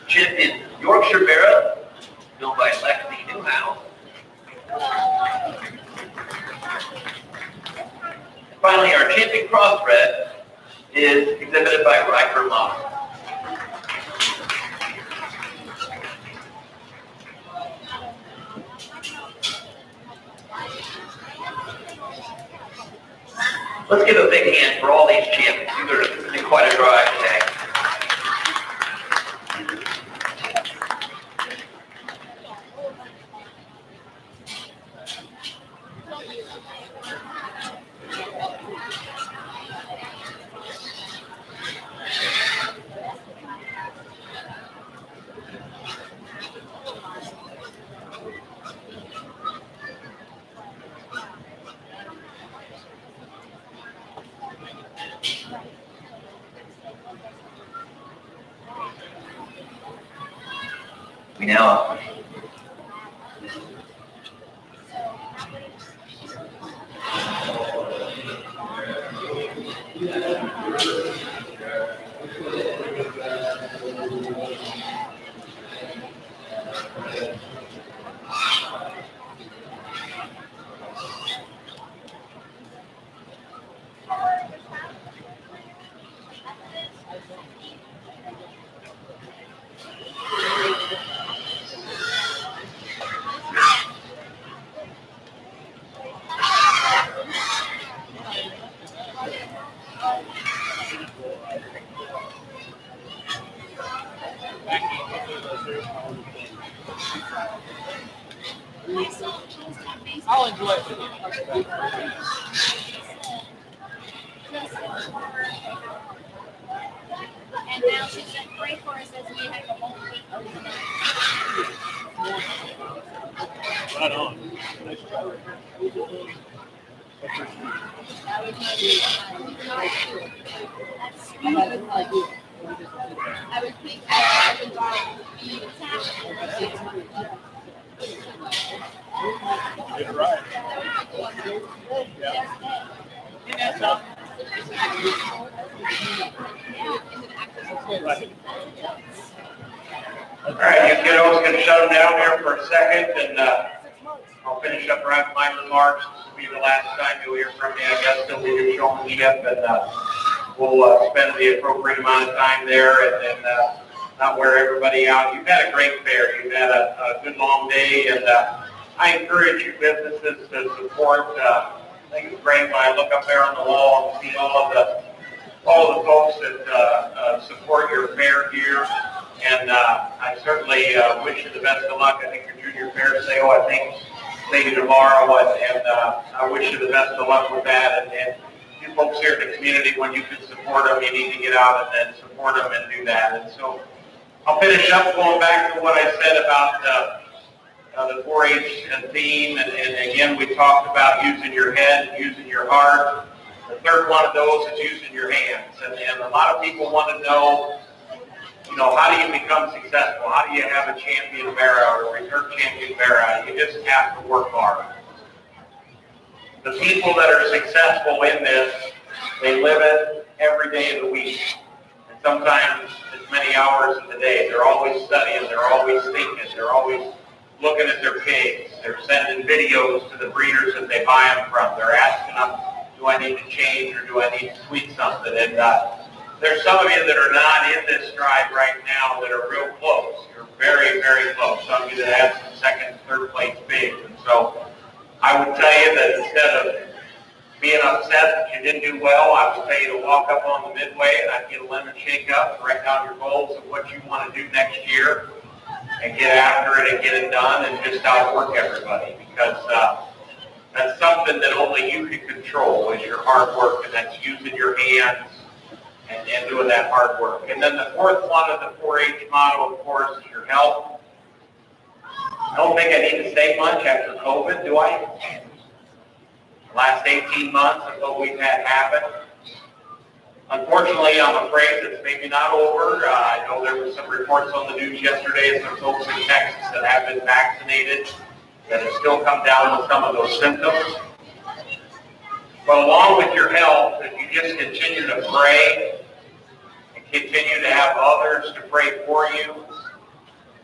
Champion Yorkshire Barrett, built by Lexi Newhouse. And finally, our champion Crossbred is exhibited by Riker Moss. Let's give a big hand for all these champions. These are been quite a drive today. We now I'll enjoy it. And now she said, pray for us as we have a whole week. Right on. Nice job. I would think I would be attacked. You're right. Yeah. Yeah. That's up. Right. All right, you kiddos can shut them down here for a second, and I'll finish up right my remarks. This will be the last time you'll hear from me, I guess, till we do showmanship, and we'll spend the appropriate amount of time there and not wear everybody out. You've had a great fair. You've had a good long day, and I encourage you businesses to support. I think it's great when I look up there on the wall and see all the folks that support your fair here. And I certainly wish you the best of luck. I think your junior fair sale, I think, maybe tomorrow, and I wish you the best of luck with that. And you folks here in the community, when you can support them, you need to get out and support them and do that. And so I'll finish up going back to what I said about the 4-H theme. And again, we talked about using your head and using your heart. The third one of those is using your hands. And a lot of people want to know, how do you become successful? How do you have a champion mara or a return champion mara? You just have to work hard. The people that are successful in this, they live it every day of the week. And sometimes as many hours in the day. They're always studying. They're always thinking. They're always looking at their pigs. They're sending videos to the breeders that they buy them from. They're asking them, do I need to change or do I need to tweak something? And there's some of you that are not in this tribe right now that are real close. You're very, very close. Some of you that have some second, third place pigs. And so I would tell you that instead of being upset that you didn't do well, I would tell you to walk up on the midway and I'd get a lemon shake up and write down your goals of what you want to do next year and get after it and get it done and just outwork everybody, because that's something that only you can control is your hard work, and that's using your hands and doing that hard work. And then the fourth one of the 4-H motto, of course, is your health. I don't think I need to say much after COVID, do I? The last 18 months of what we've had happen. Unfortunately, I'm afraid it's maybe not over. I know there were some reports on the news yesterday of some folks in Texas that have been vaccinated that have still come down with some of those symptoms. But along with your health, if you just continue to pray and continue to have others to pray for you,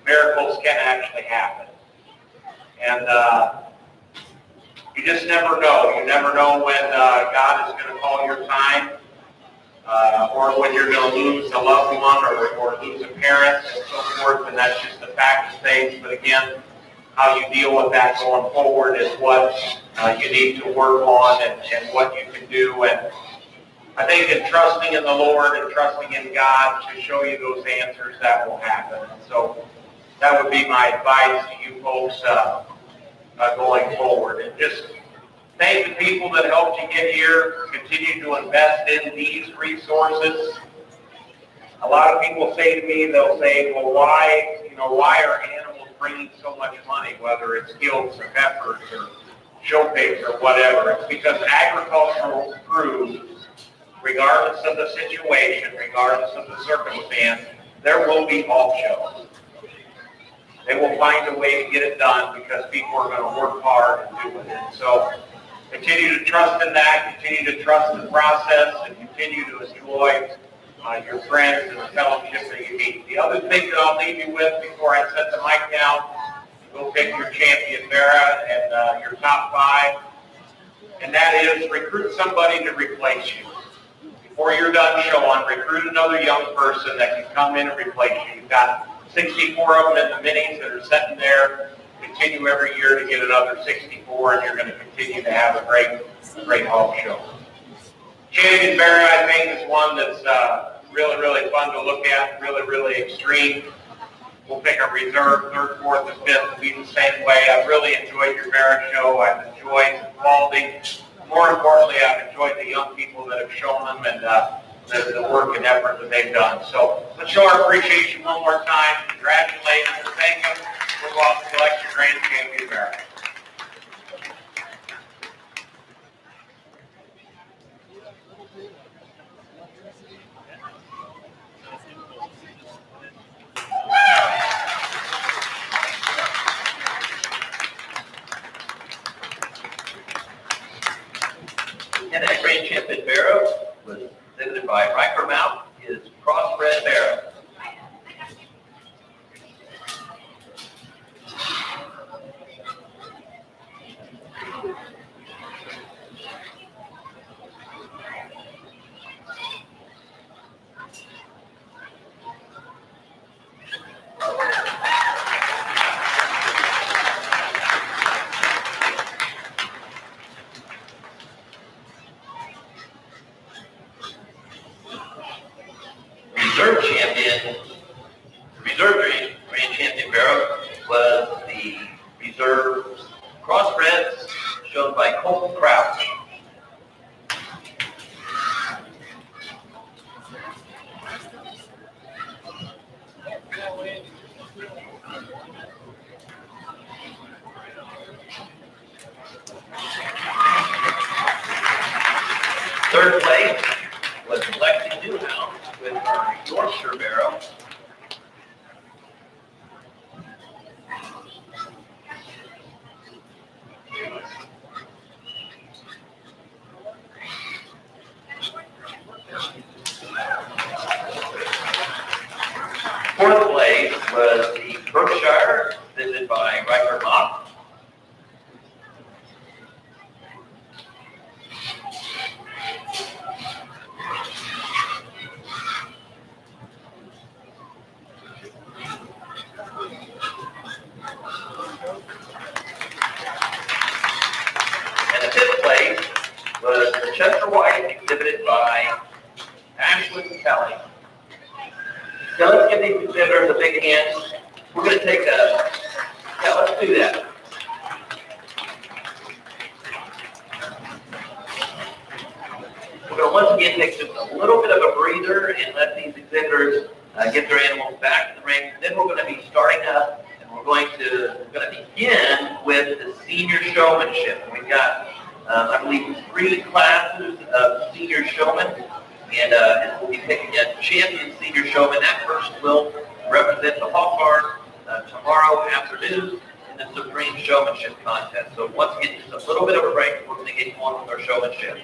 miracles can actually happen. And you just never know. You never know when God is going to call your time, or when you're going to lose a loved one or lose a parent and so forth, and that's just the fact of things. But again, how you deal with that going forward is what you need to work on and what you can do. And I think in trusting in the Lord and trusting in God to show you those answers, that will happen. And so that would be my advice to you folks going forward. And just thank the people that helped you get here. Continue to invest in these resources. A lot of people say to me, they'll say, well, why are animals bringing so much money, whether it's gilts or heifers or show pigs or whatever? It's because agricultural crews, regardless of the situation, regardless of the circumstance, there will be hog shows. They will find a way to get it done because people are going to work hard and do it. And so continue to trust in that, continue to trust the process, and continue to enjoy your friends and the fellowship that you meet. The other thing that I'll leave you with before I set the mic down, go pick your champion mara and your top 5, and that is recruit somebody to replace you. Before you're done showing, recruit another young person that can come in and replace you. You've got 64 of them in the minis that are sitting there. Continue every year to get another 64, and you're going to continue to have a great hog show. Champion mara, I think, is one that's really, really fun to look at, really, really extreme. We'll pick a reserve, third, fourth, and fifth will be the same way. I've really enjoyed your merit show. I've enjoyed the quality. More importantly, I've enjoyed the young people that have shown them and the work and effort that they've done. So let's show our appreciation one more time. Congratulate them and thank them for welcome select your grand champion merit. And that grand champion barrow was exhibited by Riker Mount, his crossbred barrow. Reserve champion, reserve grand champion barrow was the reserve crossbreds shown by Colton Crouch. Third place was Lexi Newhouse with her Yorkshire barrow. Fourth place was the Berkshire, visited by Riker Mock. And the fifth place was the Chester White, exhibited by Ashley Kelly. Now let's give these exhibitors a big hand. We're going to take let's do that. We're going to once again take just a little bit of a breather and let these exhibitors get their animals back to the ring. Then we're going to be starting up, and we're going to begin with the senior showmanship. We've got, I believe, 3 classes of senior showmen. And we'll be picking a champion senior showman. That person will represent the Hawk Barn tomorrow afternoon in the Supreme Showmanship Contest. So once again, just a little bit of a break. We're going to get going with our showmanship.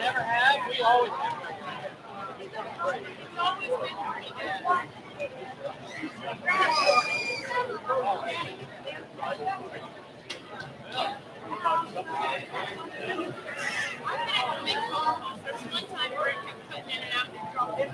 never have. We always have. It's always been pretty good. I've had to make phone calls. There's one time where it kept cutting in and out and dropping.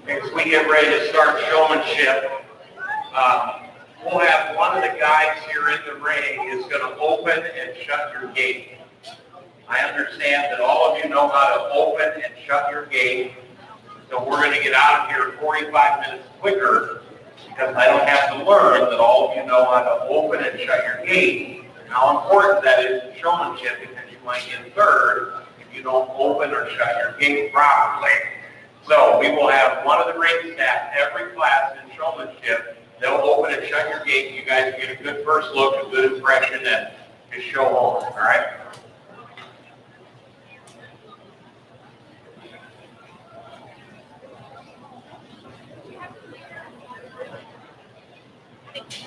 As we get ready to start showmanship, we'll have one of the guys here in the ring is going to open and shut your gate. I understand that all of you know how to open and shut your gate, so we're going to get out of here 45 minutes quicker because I don't have to learn that all of you know how to open and shut your gate. And how important that is in showmanship, because you might get third if you don't open or shut your gate properly. So we will have one of the ring staff every class in showmanship. They'll open and shut your gate. You guys get a good first look, a good impression, and just show home. All right?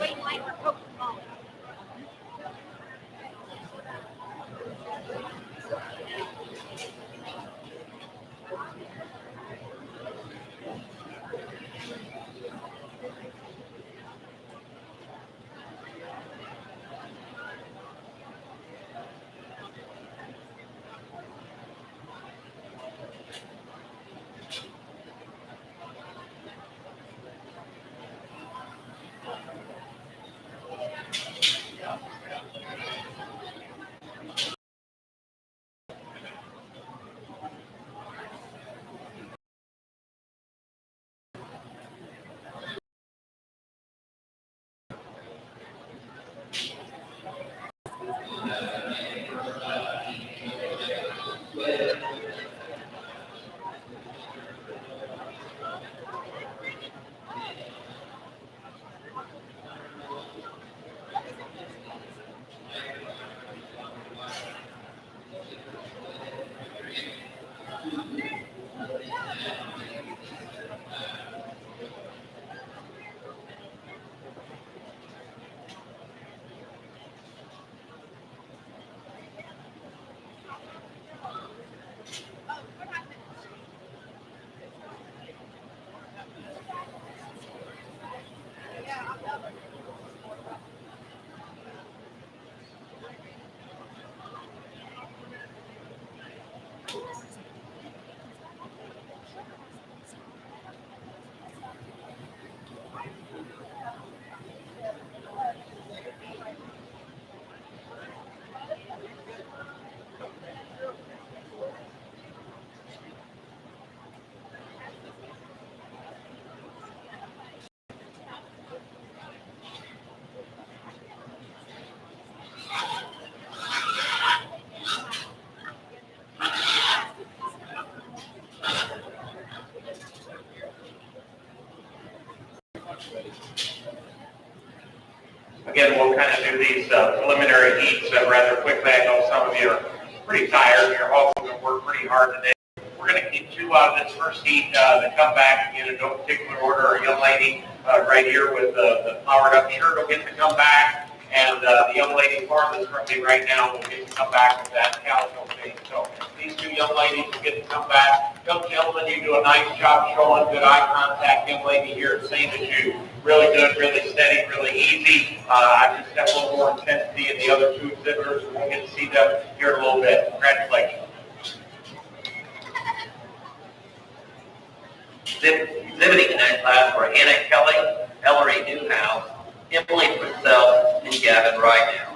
Wait, like, oh, oh. Again, we'll kind of do these preliminary heats rather quickly. I know some of you are pretty tired. You're also going to work pretty hard today. We're going to keep two out of this first heat that come back in no particular order. Our young lady right here with the flowered up shirt will get to come back. And the young lady farthest from me right now will get to come back with that calico thing. So these two young ladies will get to come back. Young gentlemen, you do a nice job showing good eye contact. Young lady here, same as you. Really good, really steady, really easy. I just have a little more intensity in the other two exhibitors, and we'll get to see them here in a little bit. Congratulations. Exhibiting in that class were Hannah Kelly, Ellery Newhouse, Emily Purcell, and Gavin Rideout.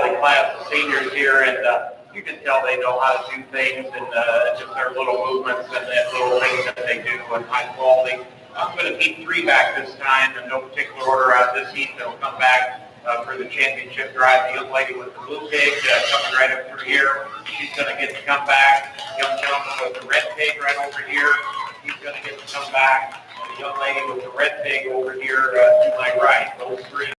quality class of seniors here, and you can tell they know how to do things, and just their little movements and that little things that they do in high quality. I'm going to keep 3 back this time in no particular order out this heat. They'll come back for the championship drive. The young lady with the blue pig coming right up through here. She's going to get to come back. The young gentleman with the red pig right over here. He's going to get to come back. And the young lady with the red pig over here to my right. Those 3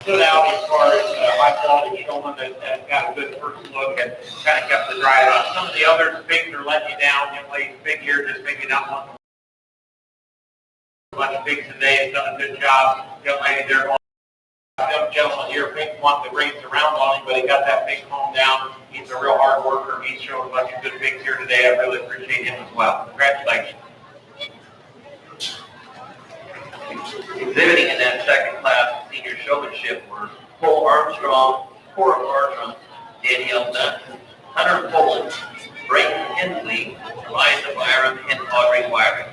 stood out as far as high quality showman that got a good first look and kind of kept the drive up. Some of the others, pigs are letting you down. Young lady's pig here just maybe not one. A bunch of pigs today has done a good job. Young lady there going. Young gentleman here, pig wanted to race around on him, but he got that pig calmed down. He's a real hard worker. He's showing a bunch of good pigs here today. I really appreciate him as well. Congratulations. Exhibiting in that second class senior showmanship were Cole Armstrong, Cora Bartram, Danielle Dunn, Hunter Poland, Brayton Hensley, Eliza Byram, and Audrey Wyrick.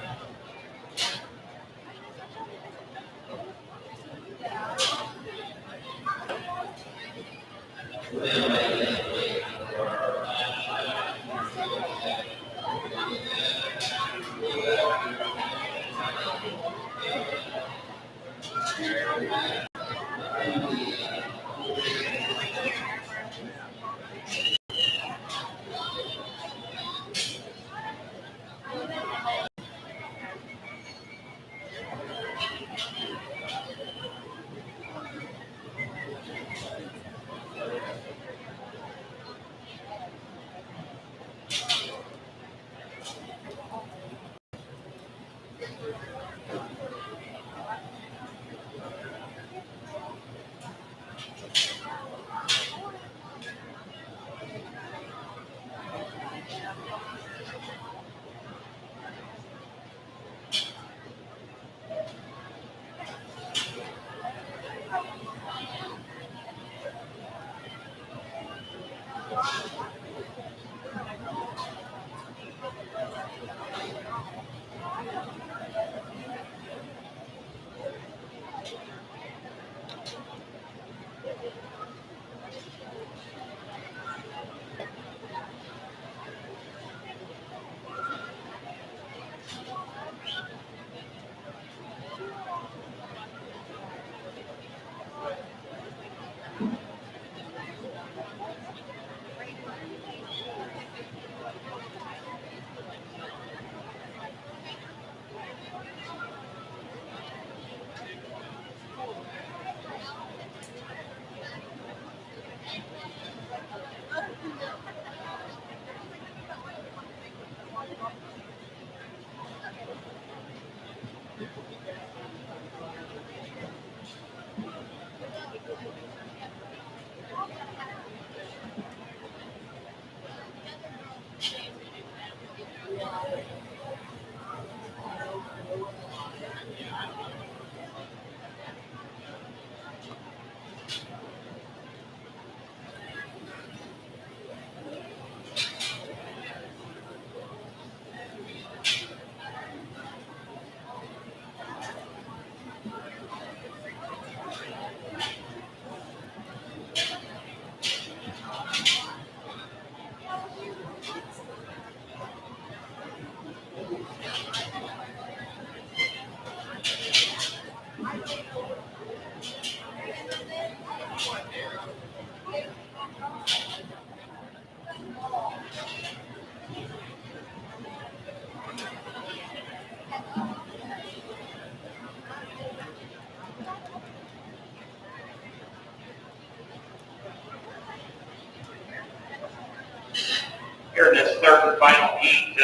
Here in this third and final heat,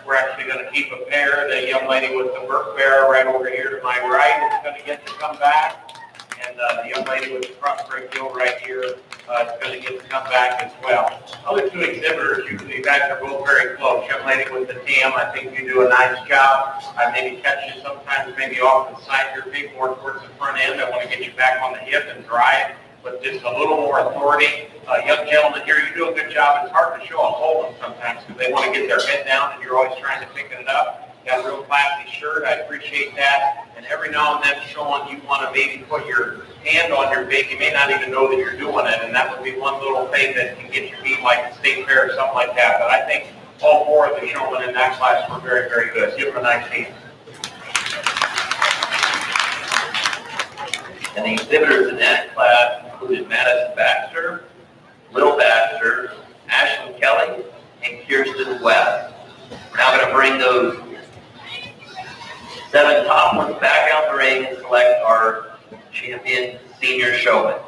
we're actually going to keep a pair. The young lady with the Burke bear right over here to my right is going to get to come back. And the young lady with the crossbred gill right here is going to get to come back as well. Other 2 exhibitors, you guys are both very close. Young lady with the TM, I think you do a nice job. I maybe catch you sometimes maybe off the side of your feet more towards the front end. I want to get you back on the hip and drive with just a little more authority. Young gentleman here, you do a good job. It's hard to show a hold them sometimes because they want to get their head down and you're always trying to pick it up. Got a real classy shirt. I appreciate that. And every now and then, Sean, you want to maybe put your hand on your bait. You may not even know that you're doing it, and that would be one little thing that can get you beat like the state fair or something like that. But I think all four of the showmen in that class were very, very good. Give them a nice hand. And the exhibitors in that class included Madison Baxter, Lil Baxter, Ashlyn Kelly, and Kirsten West. We're now going to bring those 7 top ones back out the ring and select our champion senior showman.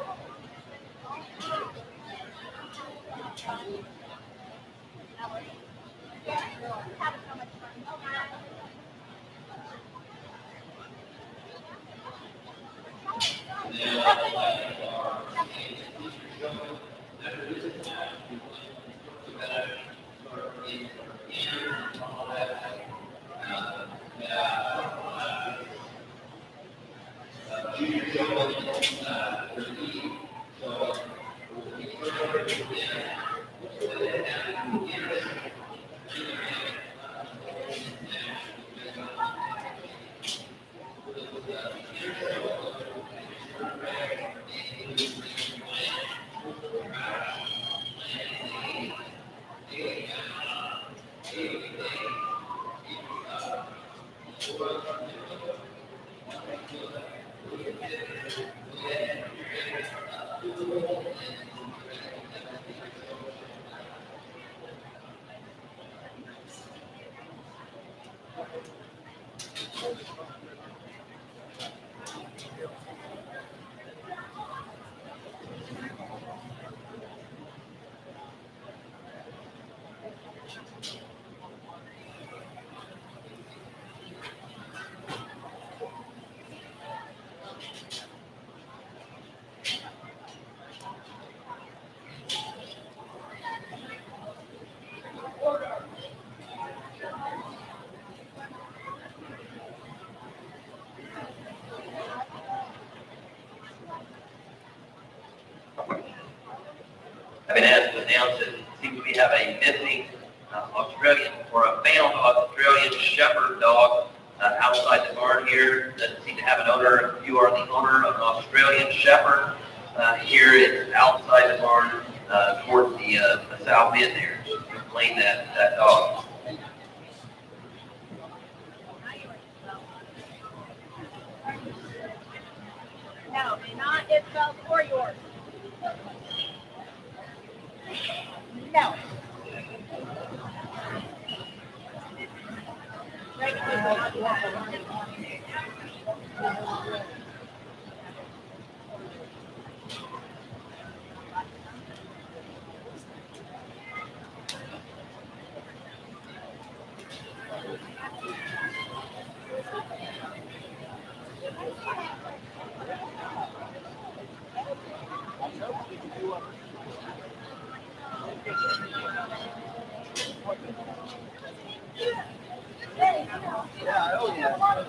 I've been asked to announce that it seems we have a missing Australian or a found Australian Shepherd dog outside the barn here. Doesn't seem to have an owner. If you are the owner of an Australian Shepherd, here it's outside the barn towards the south end there. You can claim that dog. No, not Isabel's or yours. No. Yeah, oh yeah.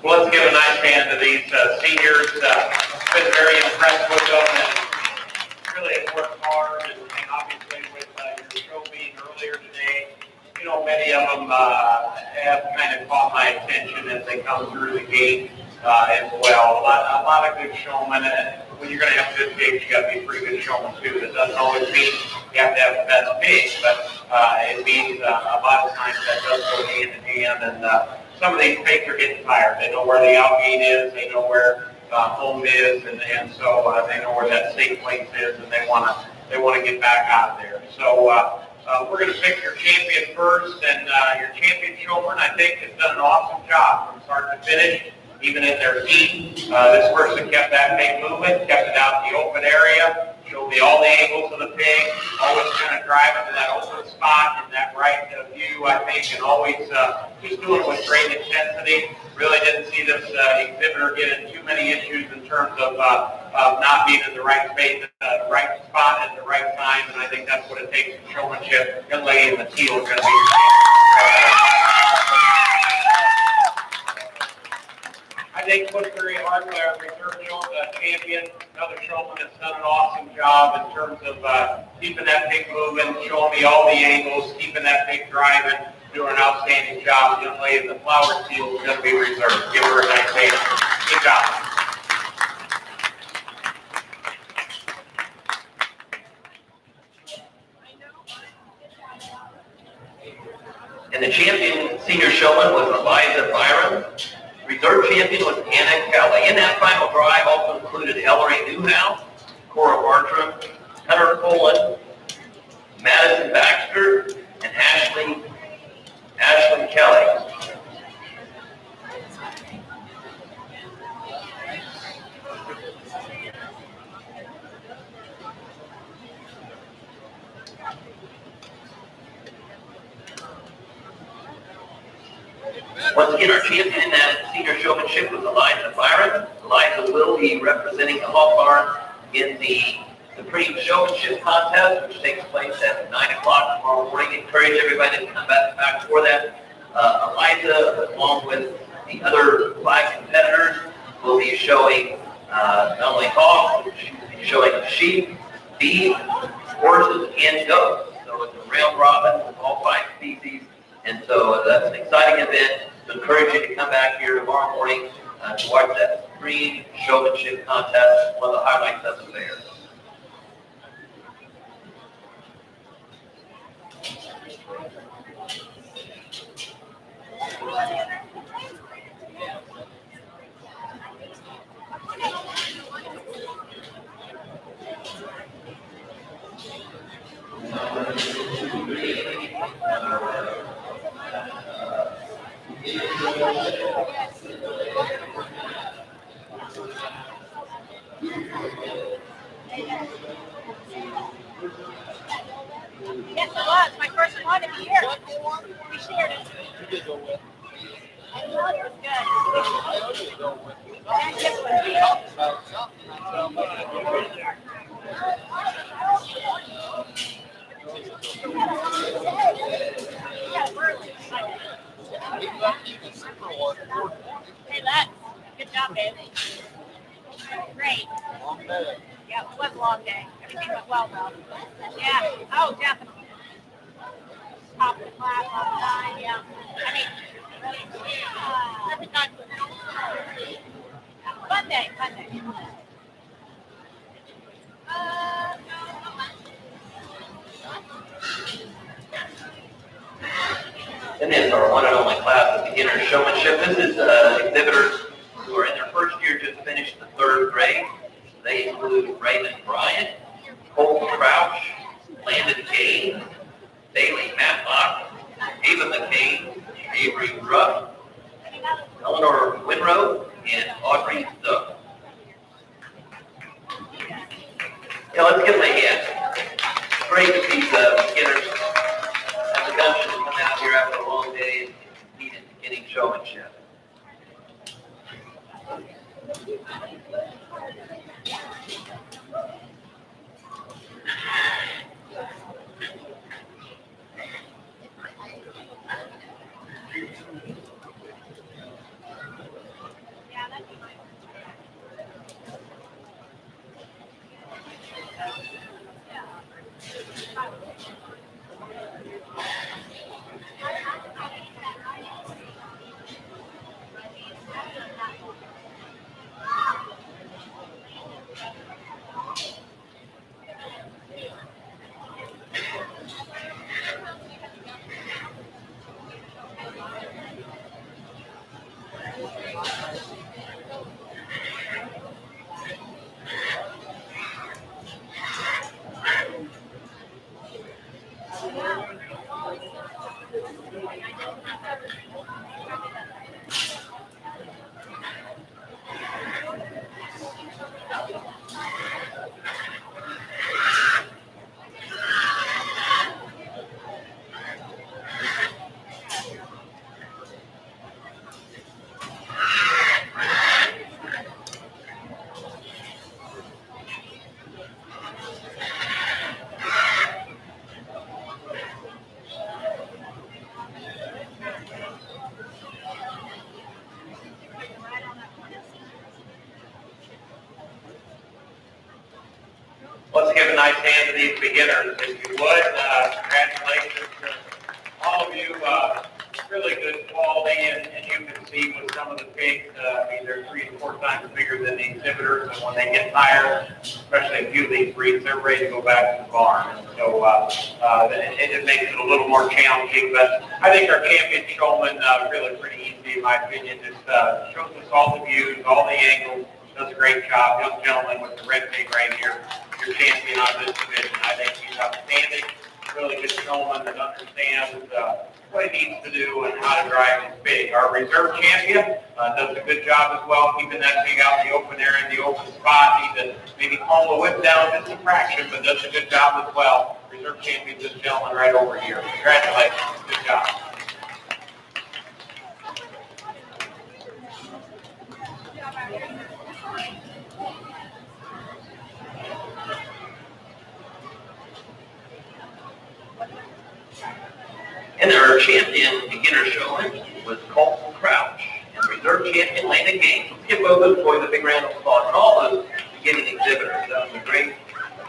Well, let's give a nice hand to these seniors. Been very impressed with them and really have worked hard. And obviously with your show being earlier today, you know, many of them have kind of caught my attention as they come through the gate as well. A lot of good showmen. When you're going to have good pigs, you got to be a pretty good showman too. That doesn't always mean you have to have the best pig, but it means a lot of times that does go hand in hand. And some of these pigs are getting tired. They know where the out gate is. They know where home is, and so they know where that safe place is, and they want to get back out there. So we're going to pick your champion first, and your champion showman, I think, has done an awesome job from start to finish. Even in their heat, this person kept that pig moving, kept it out in the open area, showed me all the angles of the pig, always kind of driving to that open spot in that right view, I think, and always just doing it with great intensity. Really didn't see this exhibitor get in too many issues in terms of not being in the right space, the right spot at the right time, and I think that's what it takes in showmanship. Young lady in the teal is going to be I think pushed very hard by our reserve champion. Another showman has done an awesome job in terms of keeping that pig moving, showing me all the angles, keeping that pig driving, doing an outstanding job. The young lady in the flower field is going to be reserved. Give her a nice hand. Good job. And the champion senior showman was Eliza Byron. Reserve champion was Anna Kelly. In that final drive also included Ellery Newhouse, Cora Bartram, Hunter Poland, Madison Baxter, and Ashley Kelly. Once again, our champion in that senior showmanship was Eliza Byron. Eliza will be representing the Hall Barn in the Supreme Showmanship Contest, which takes place at 9 o'clock tomorrow morning. Encourage everybody to come back for that. Eliza, along with the other 5 competitors, will be showing not only hogs, but she will be showing sheep, beef, horses, and goats. So it's a round robin with all 5 species. And so that's an exciting event. To encourage you to come back here tomorrow morning to watch that Supreme Showmanship Contest, one of the highlights of the fair. Yes, it was. My first one of the year. We shared it. It was good. And this Hey, Lex. Good job, babe. Great. Yeah, it was a long day. Everything went well, though. Yeah. Oh, definitely. Top of the class all the time, yeah. I mean, every time. Fun day, fun day. And this is our one and only class of beginner showmanship. This is exhibitors who are in their first year, just finished the 3rd grade. They include Raymond Bryant, Yeah, let's give them a hand. Great to see the beginners have the gumption to come out here after a long day and compete in beginning showmanship. Let's give a nice hand to these beginners, if you would. Congratulations to all of you. Really good quality, and you can see with some of the pigs, they're 3 to 4 times bigger than the exhibitors, and when they get tired, especially a few of these breeds, they're ready to go back to the barn. And so it makes it a little more challenging, but I think our champion showman really pretty easy, in my opinion. Just shows us all the views, all the angles, does a great job. Young gentleman with the red pig right here, your champion on this division. I think he's outstanding, really good showman that understands what he needs to do and how to drive his pig. Our reserve champion does a good job as well, keeping that pig out in the open air, in the open spot. Needs to maybe calm the whip down just a fraction, but does a good job as well. Reserve champion, this gentleman right over here. Congratulations. Good job. And our champion beginner showman was Colton Crouch. And reserve champion Landon Gaines. Give both those boys a big round of applause. And all those beginning exhibitors. That was a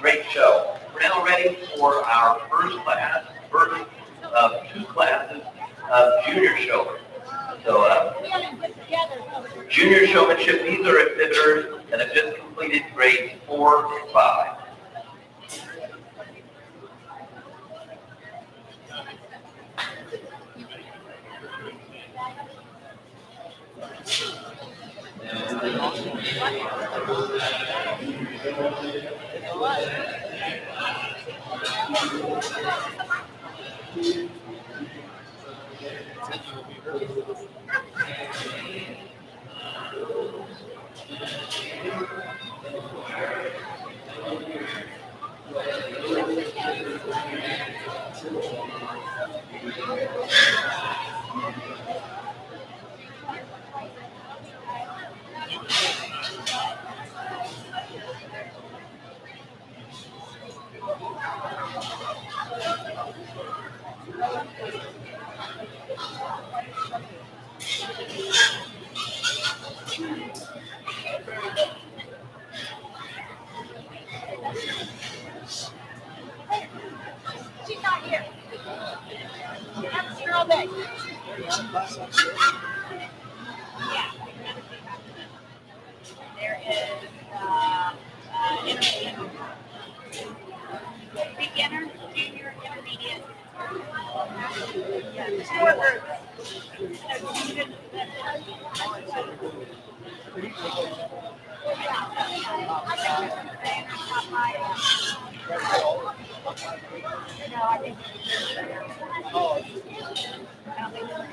great show. We're now ready for our first of 2 classes of junior showman. So junior showmanship, these are exhibitors that have just completed grades 4 and 5. She's not here. That's girl big. Yeah. There is beginner, junior, intermediate. Yeah, there's 4 groups. No, I think I don't think there's a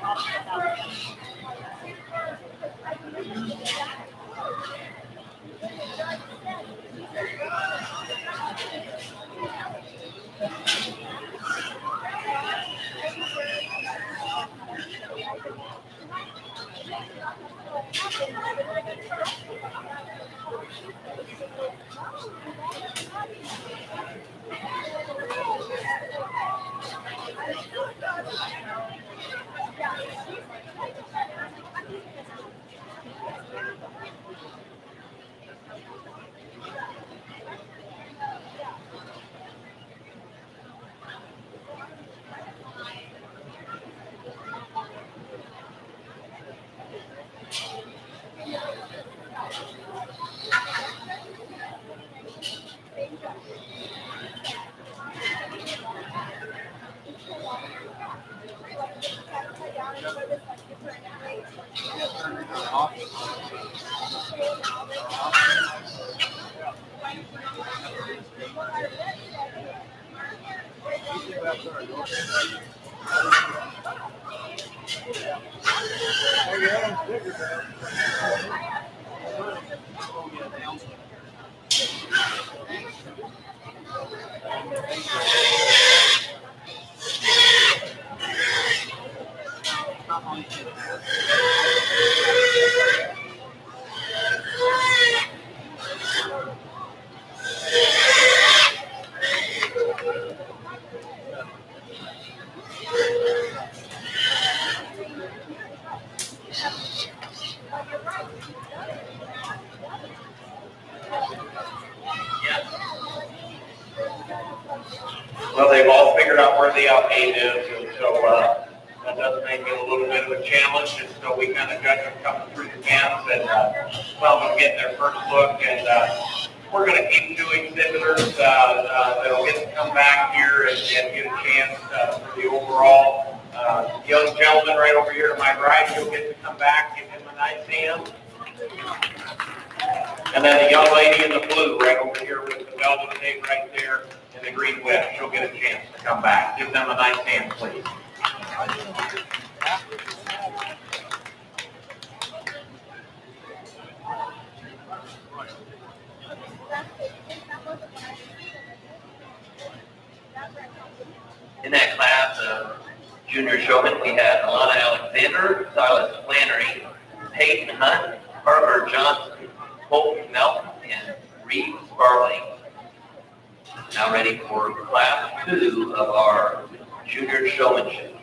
Well, they've all figured out where the outgate is, and so that does make it a little bit of a challenge. And so we kind of judge them coming through the fence, and some of them get their first look. And we're going to keep doing exhibitors that'll get to come back here and get a chance for the overall. Young gentleman right over here to my right, he'll get to come back, give him a nice hand. And then the young lady in the blue right over here with the velvet tape right there and the green whip, she'll get a chance to come back. Give them a nice hand, please. In that class of junior showmen, we had Alana Alexander, Silas Flannery, Peyton Hunt, Parker Johnson, Colton Melton, and Reed Sparling. Now ready for class 2 of our junior showmanship.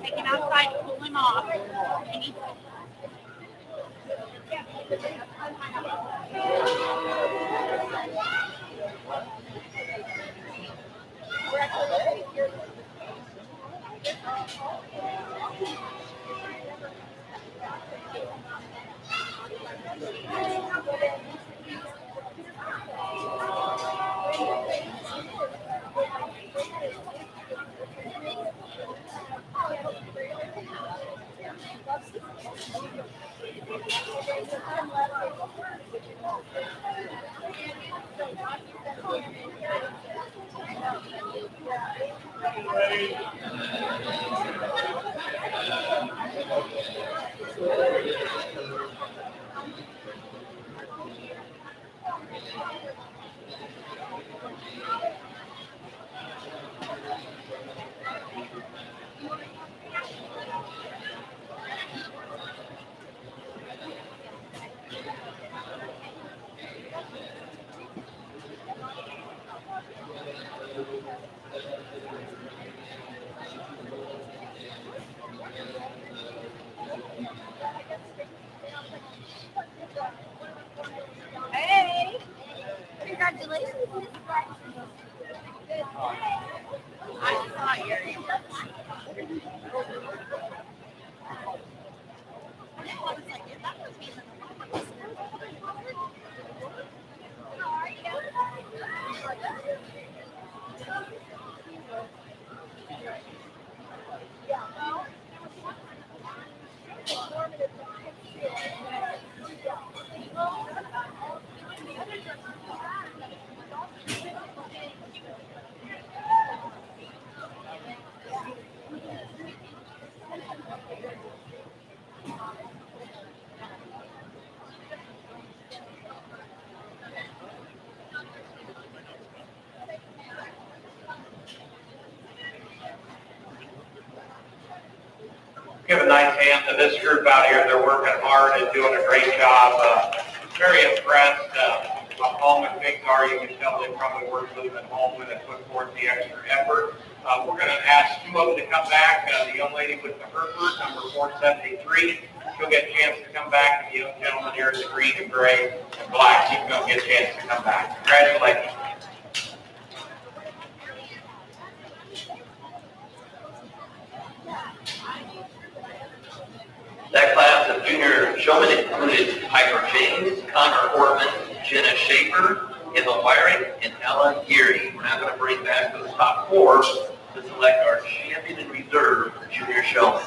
Take him outside to pull him off. Hey, congratulations. I saw your Give a nice hand to this group out here. They're working hard and doing a great job. Very impressed how home and things are. You can tell they probably worked with them at home and put forth the extra effort. We're going to ask 2 of them to come back. The young lady with the Hereford, number 473, she'll get a chance to come back. And the young gentleman here in the green and gray and black, he's going to get a chance to come back. Congratulations. That class of junior showmen included Piper James, Connor Ortman, Jenna Schaefer, Emma Wyrick, and Ella Geary. We're now going to bring back those top four to select our champion in reserve junior showman.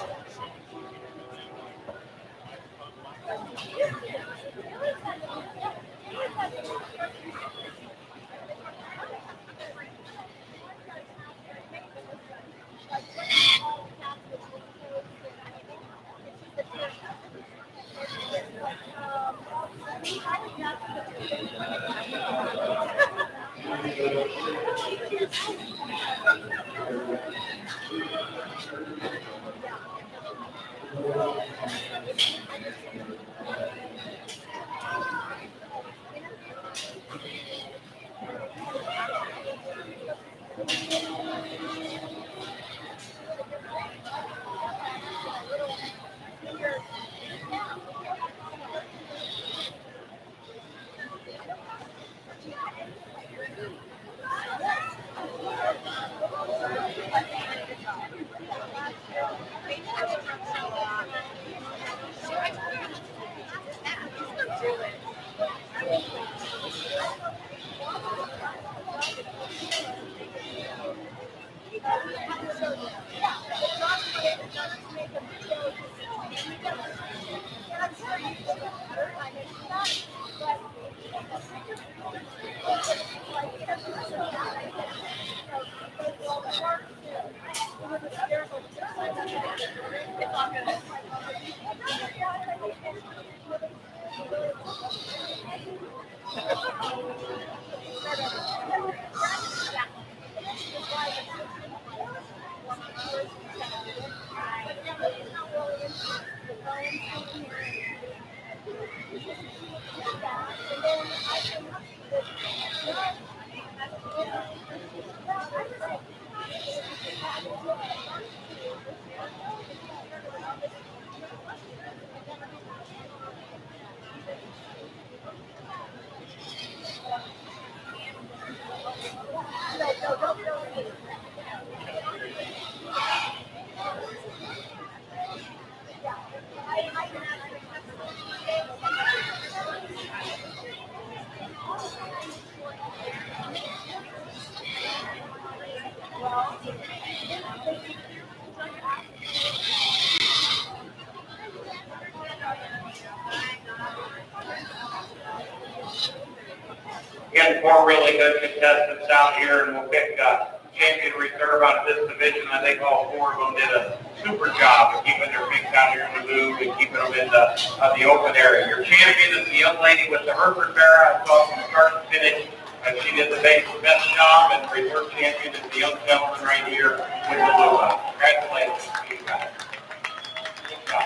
Again, four really good contestants out here, and we'll pick champion reserve out of this division. I think all four of them did a super job of keeping their feet out here in the move and keeping them in the open area. Your champion is the young lady with the Hereford Bear. I saw from start to finish. She did the best job, and the reserve champion is the young gentleman right here with the blue one. Congratulations to you guys. Good job.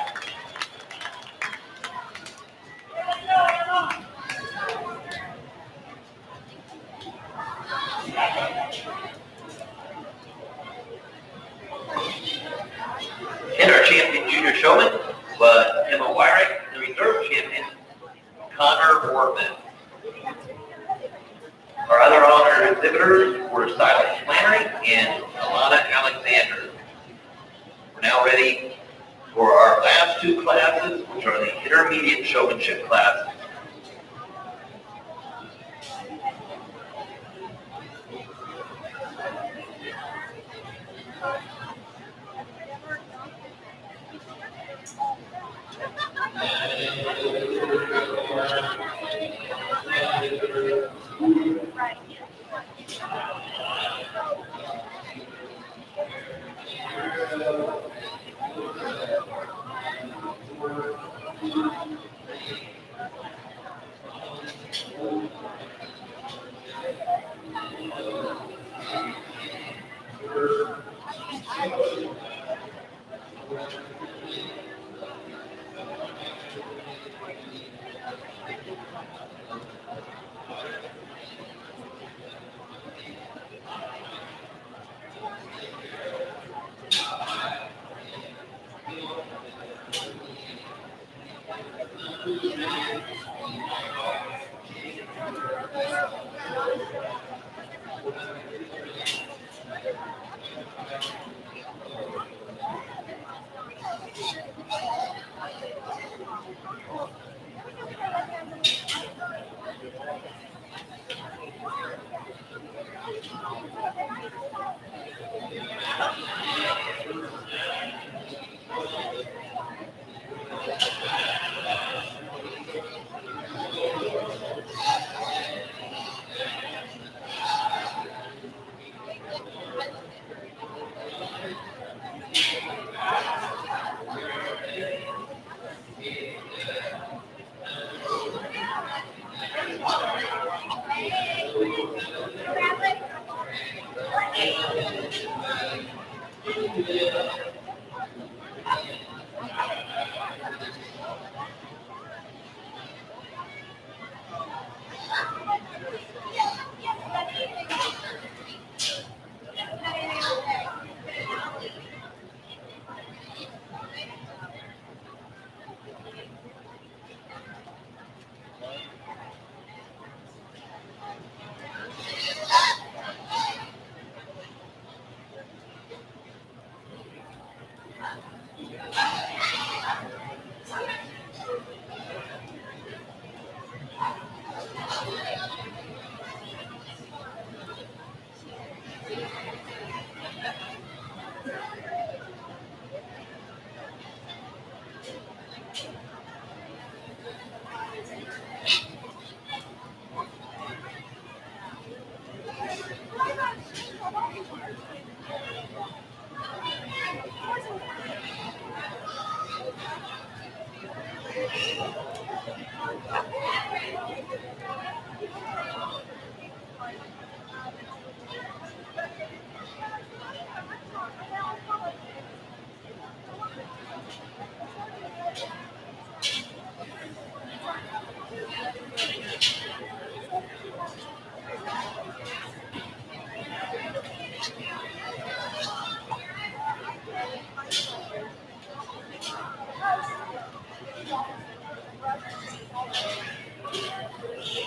And our champion junior showman was Emma Wyrick, the reserve champion, Connor Wortman. Our other honored exhibitors were Silas Flannery and Alana Alexander. We're now ready for our last two classes, which are the intermediate showmanship classes.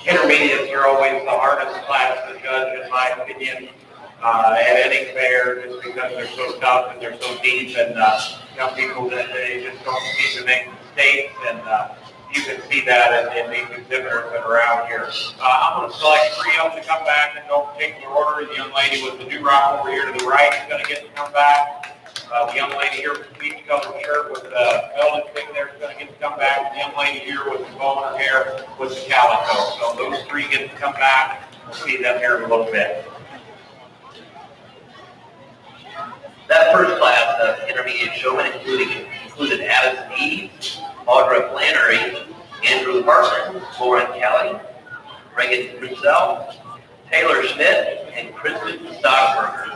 Intermediates are always the hardest class to judge, in my opinion, at any fair, just because they're so tough and they're so deep, and young people that they just don't seem to make mistakes, and you can see that in these exhibitors that are out here. I'm going to select 3 of them to come back in no particular order. The young lady with the new rock over here to the right is going to get to come back. The young lady here with the peach colored shirt with the velvet thing there is going to get to come back. And the young lady here with the bow in her hair with the calico. So those 3 get to come back. We'll see them here in a little bit. That first class of intermediate showmen included Addison Eves, Audra Flannery, Andrew Hartman, Lauren Kelly, Reagan Purcell, Taylor Schmidt, and Kristen Stockberger.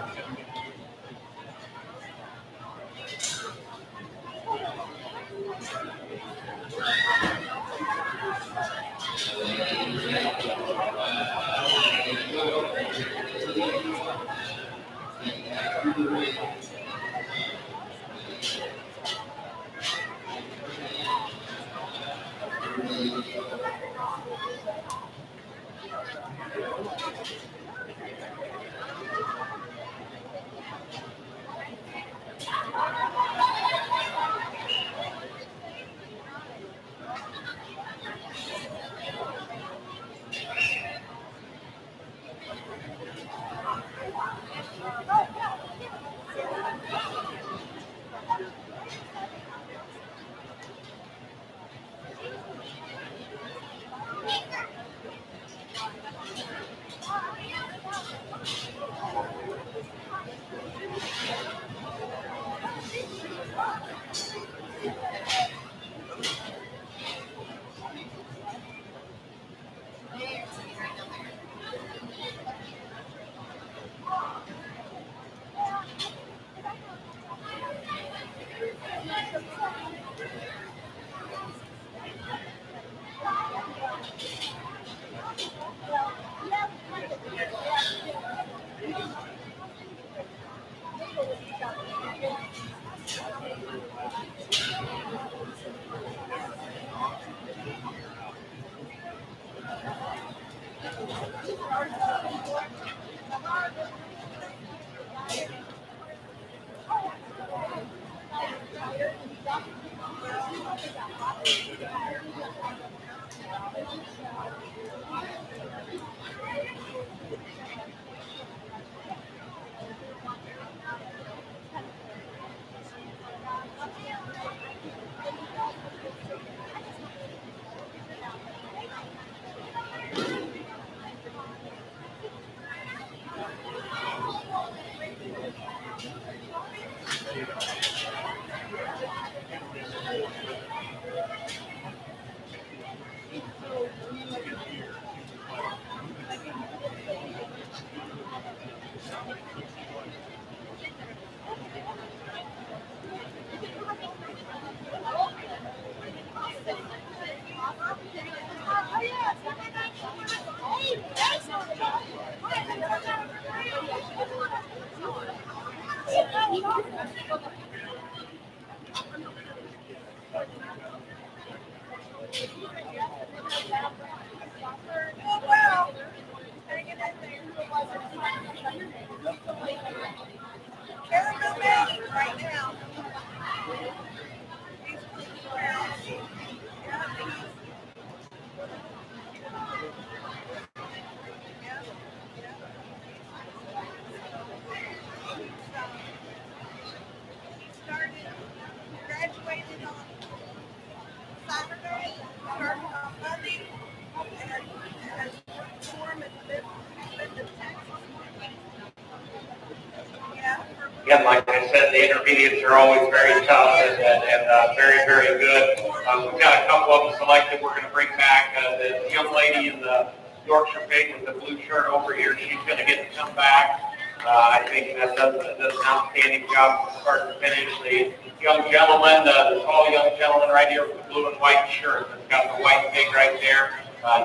Again, like I said, the intermediates are always very tough and very, very good. We've got a couple of them selected we're going to bring back. The young lady in the Yorkshire Pig with the blue shirt over here, she's going to get to come back. I think that does an outstanding job from start to finish. The young gentleman, the tall young gentleman right here with the blue and white shirt that's got the white pig right there,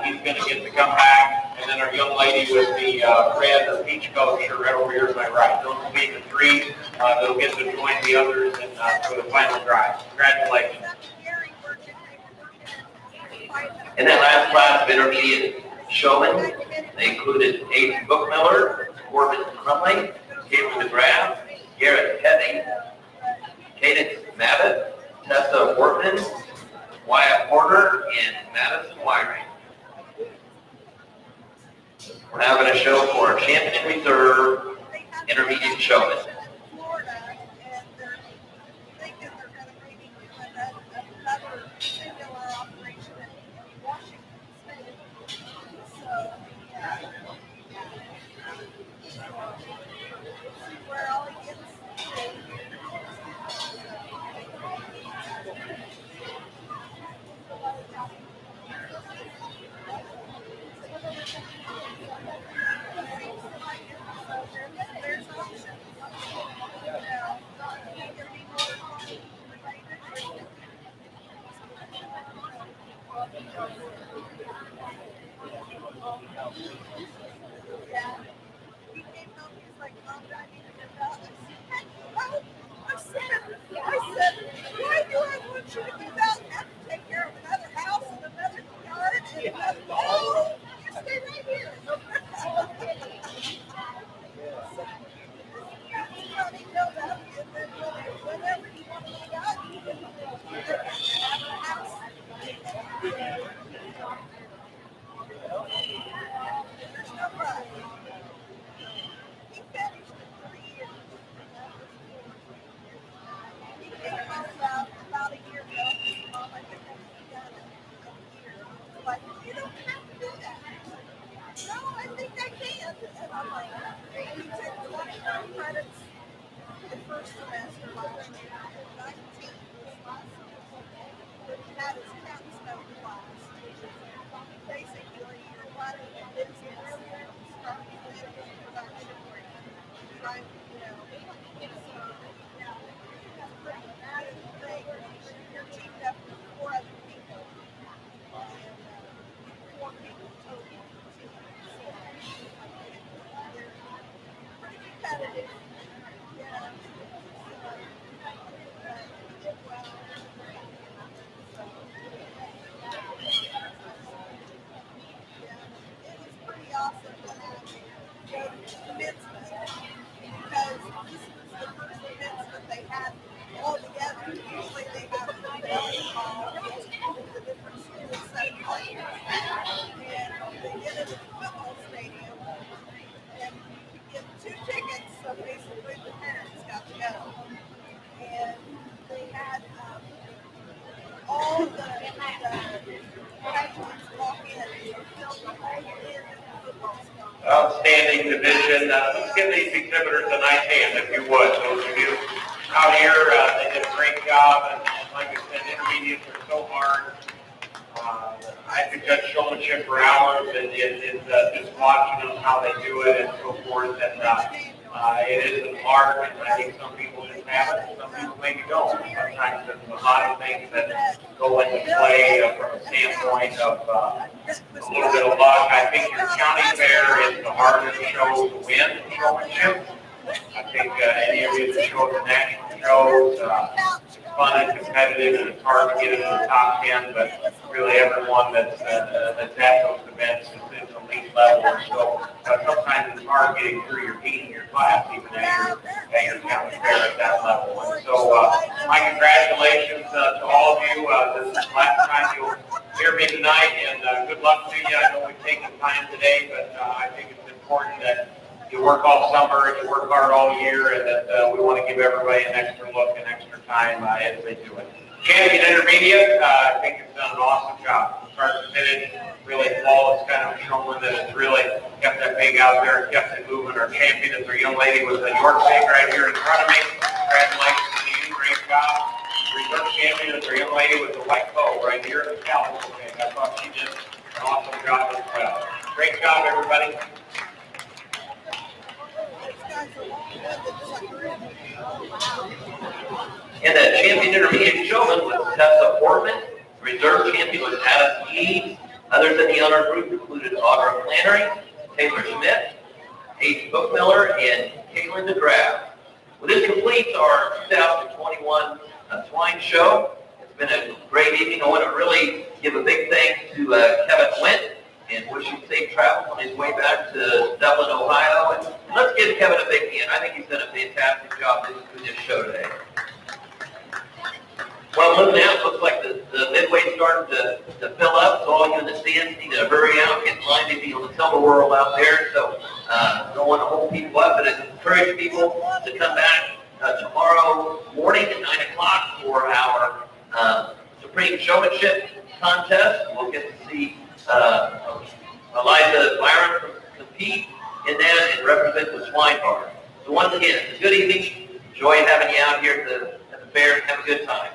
he's going to get to come back. And then our young lady with the red or peach color shirt right over here to my right. Those will be the three that'll get to join the others for the final drive. Congratulations. In that last class of intermediate showmen, they included Aiden Bookmiller, Corbin Crumley, Gabriel DeGraff, Garrett Petty, Cadence Mabbitt, Tessa Workman, Wyatt Porter, and Madison Wiring. We're now going to show for our champion reserve intermediate showman. Outstanding division. Let's give these exhibitors a nice hand, if you would. Those of you out here, they did a great job. And like I said, intermediates are so hard. I could judge showmanship for hours and just watching them, how they do it and so forth. And it is an art, and I think some people just have it, some people maybe don't. Sometimes there's a lot of things that go into play from a standpoint of a little bit of luck. I think your county fair is the hardest show to win showmanship. I think any of you that show at the national shows, it's fun and competitive, and it's hard to get into the top 10, but really everyone that's at those events is at the elite level. And so sometimes it's hard getting through your beating your class, even at your county fair at that level. And so my congratulations to all of you. This is the last time you'll hear me tonight, and good luck to you. I know we've taken time today, but I think it's important that you work all summer and you work hard all year, and that we want to give everybody an extra look and extra time as they do it. Champion Intermediate, I think it's done an awesome job. Start to finish, really flawless, kind of showing that it's really kept that pig out there and kept it moving. Our champion is our young lady with the York pig right here in front of me. Congratulations to you, great job. Reserve champion is our young lady with the white bow right here in the calico pig. I thought she did an awesome job as well. Great job, everybody. And the champion intermediate showman was Tessa Portman. Reserve champion was Adam Eads. Others in the honor group included Audra Flannery, Taylor Schmidt, Paige Bookmiller, and Caitlin DeGraff. Well, this completes our 2021 Swine show. It's been a great evening. I want to really give a big thanks to Kevin Wint and wish him safe travels on his way back to Dublin, Ohio. And let's give Kevin a big hand. I think he's done a fantastic job with this show today. Well, looking out, looks like the midway's starting to fill up, so all you in the stands need to hurry out, get in line to be on the Silver World out there. So don't want to hold people up, but encourage people to come back tomorrow morning at 9 o'clock for our Supreme Showmanship contest. We'll get to see Eliza Byron compete in that and represent the Swine Bar. So once again, it's a good evening. Enjoy having you out here at the fair and have a good time.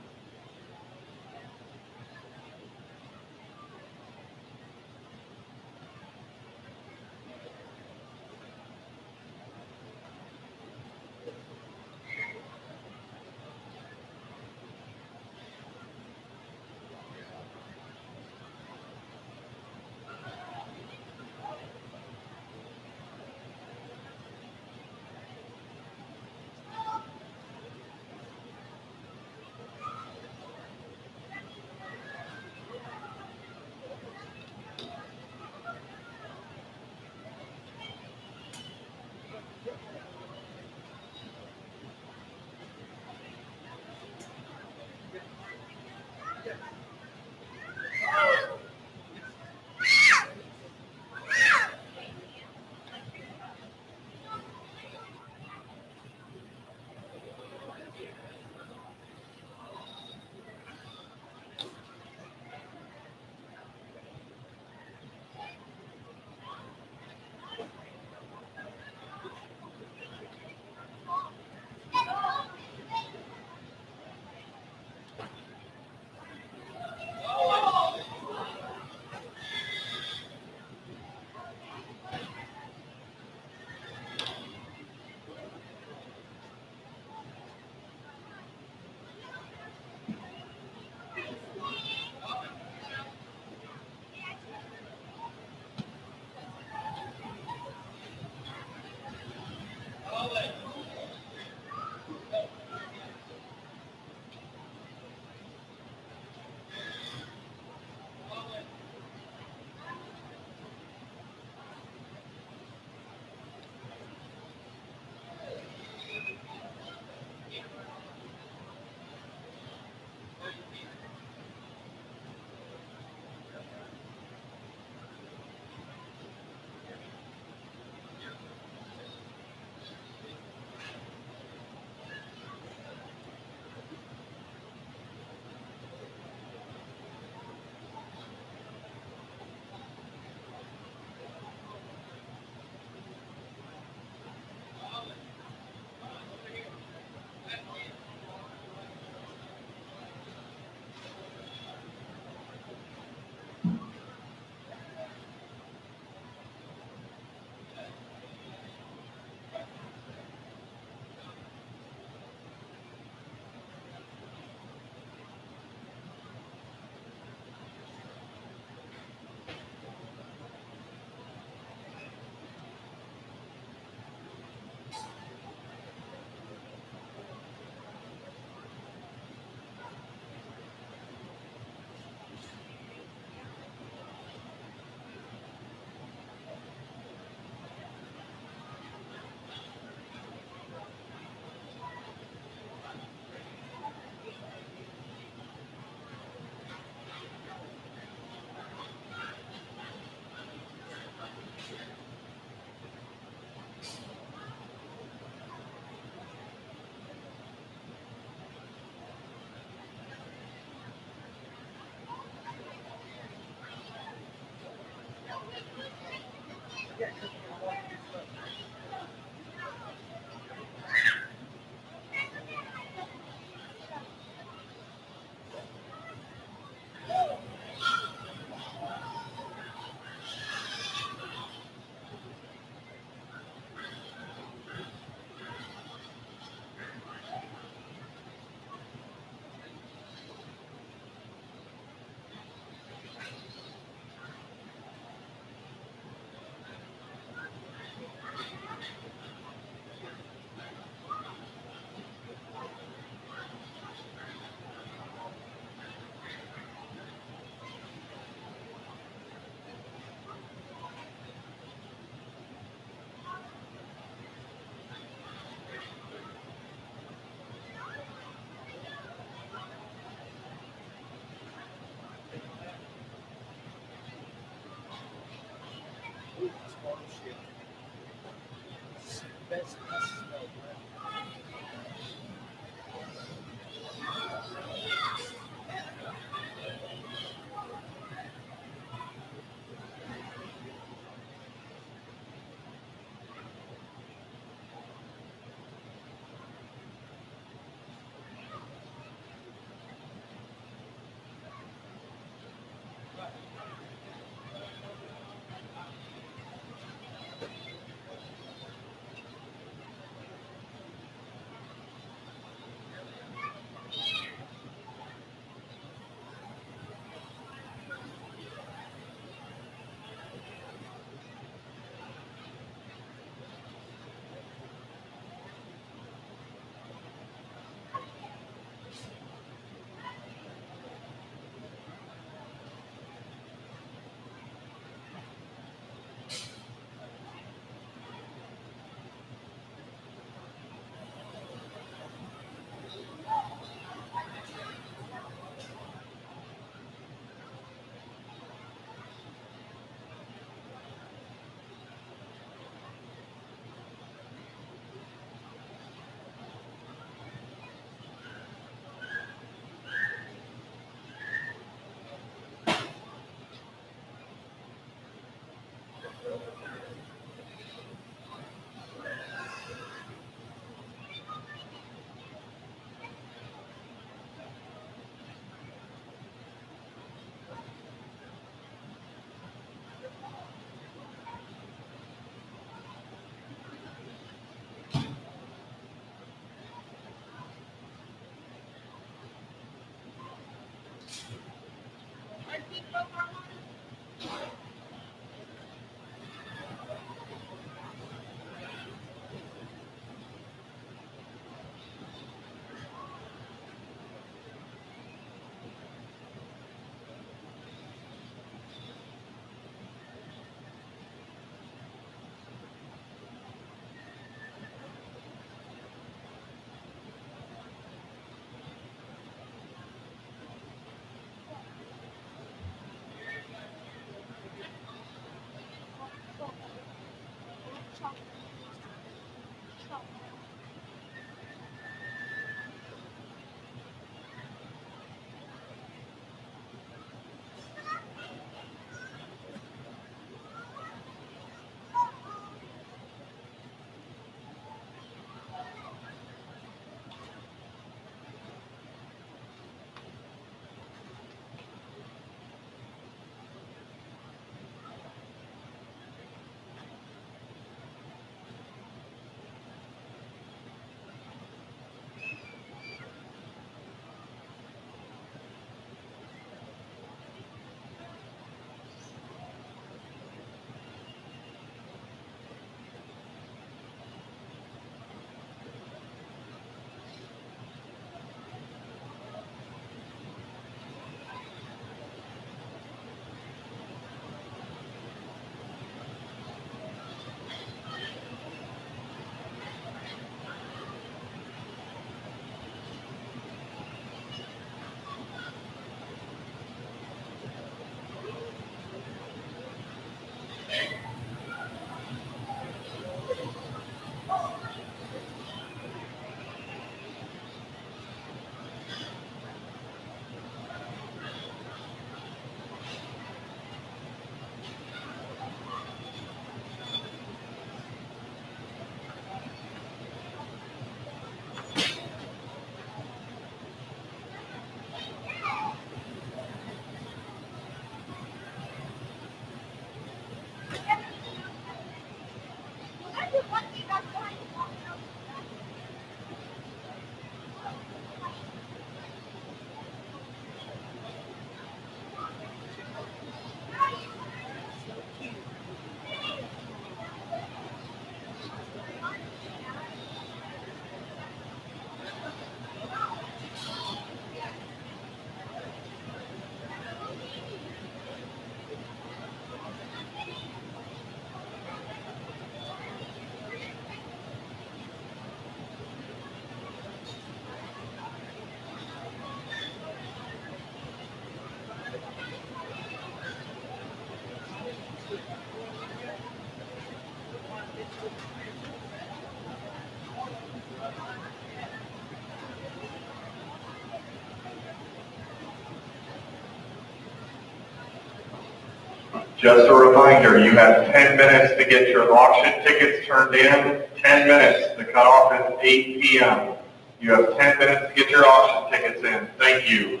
Just a reminder, you have 10 minutes to get your auction tickets turned in. 10 minutes. The cutoff is 8 p.m. You have 10 minutes to get your auction tickets in. Thank you.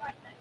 Right.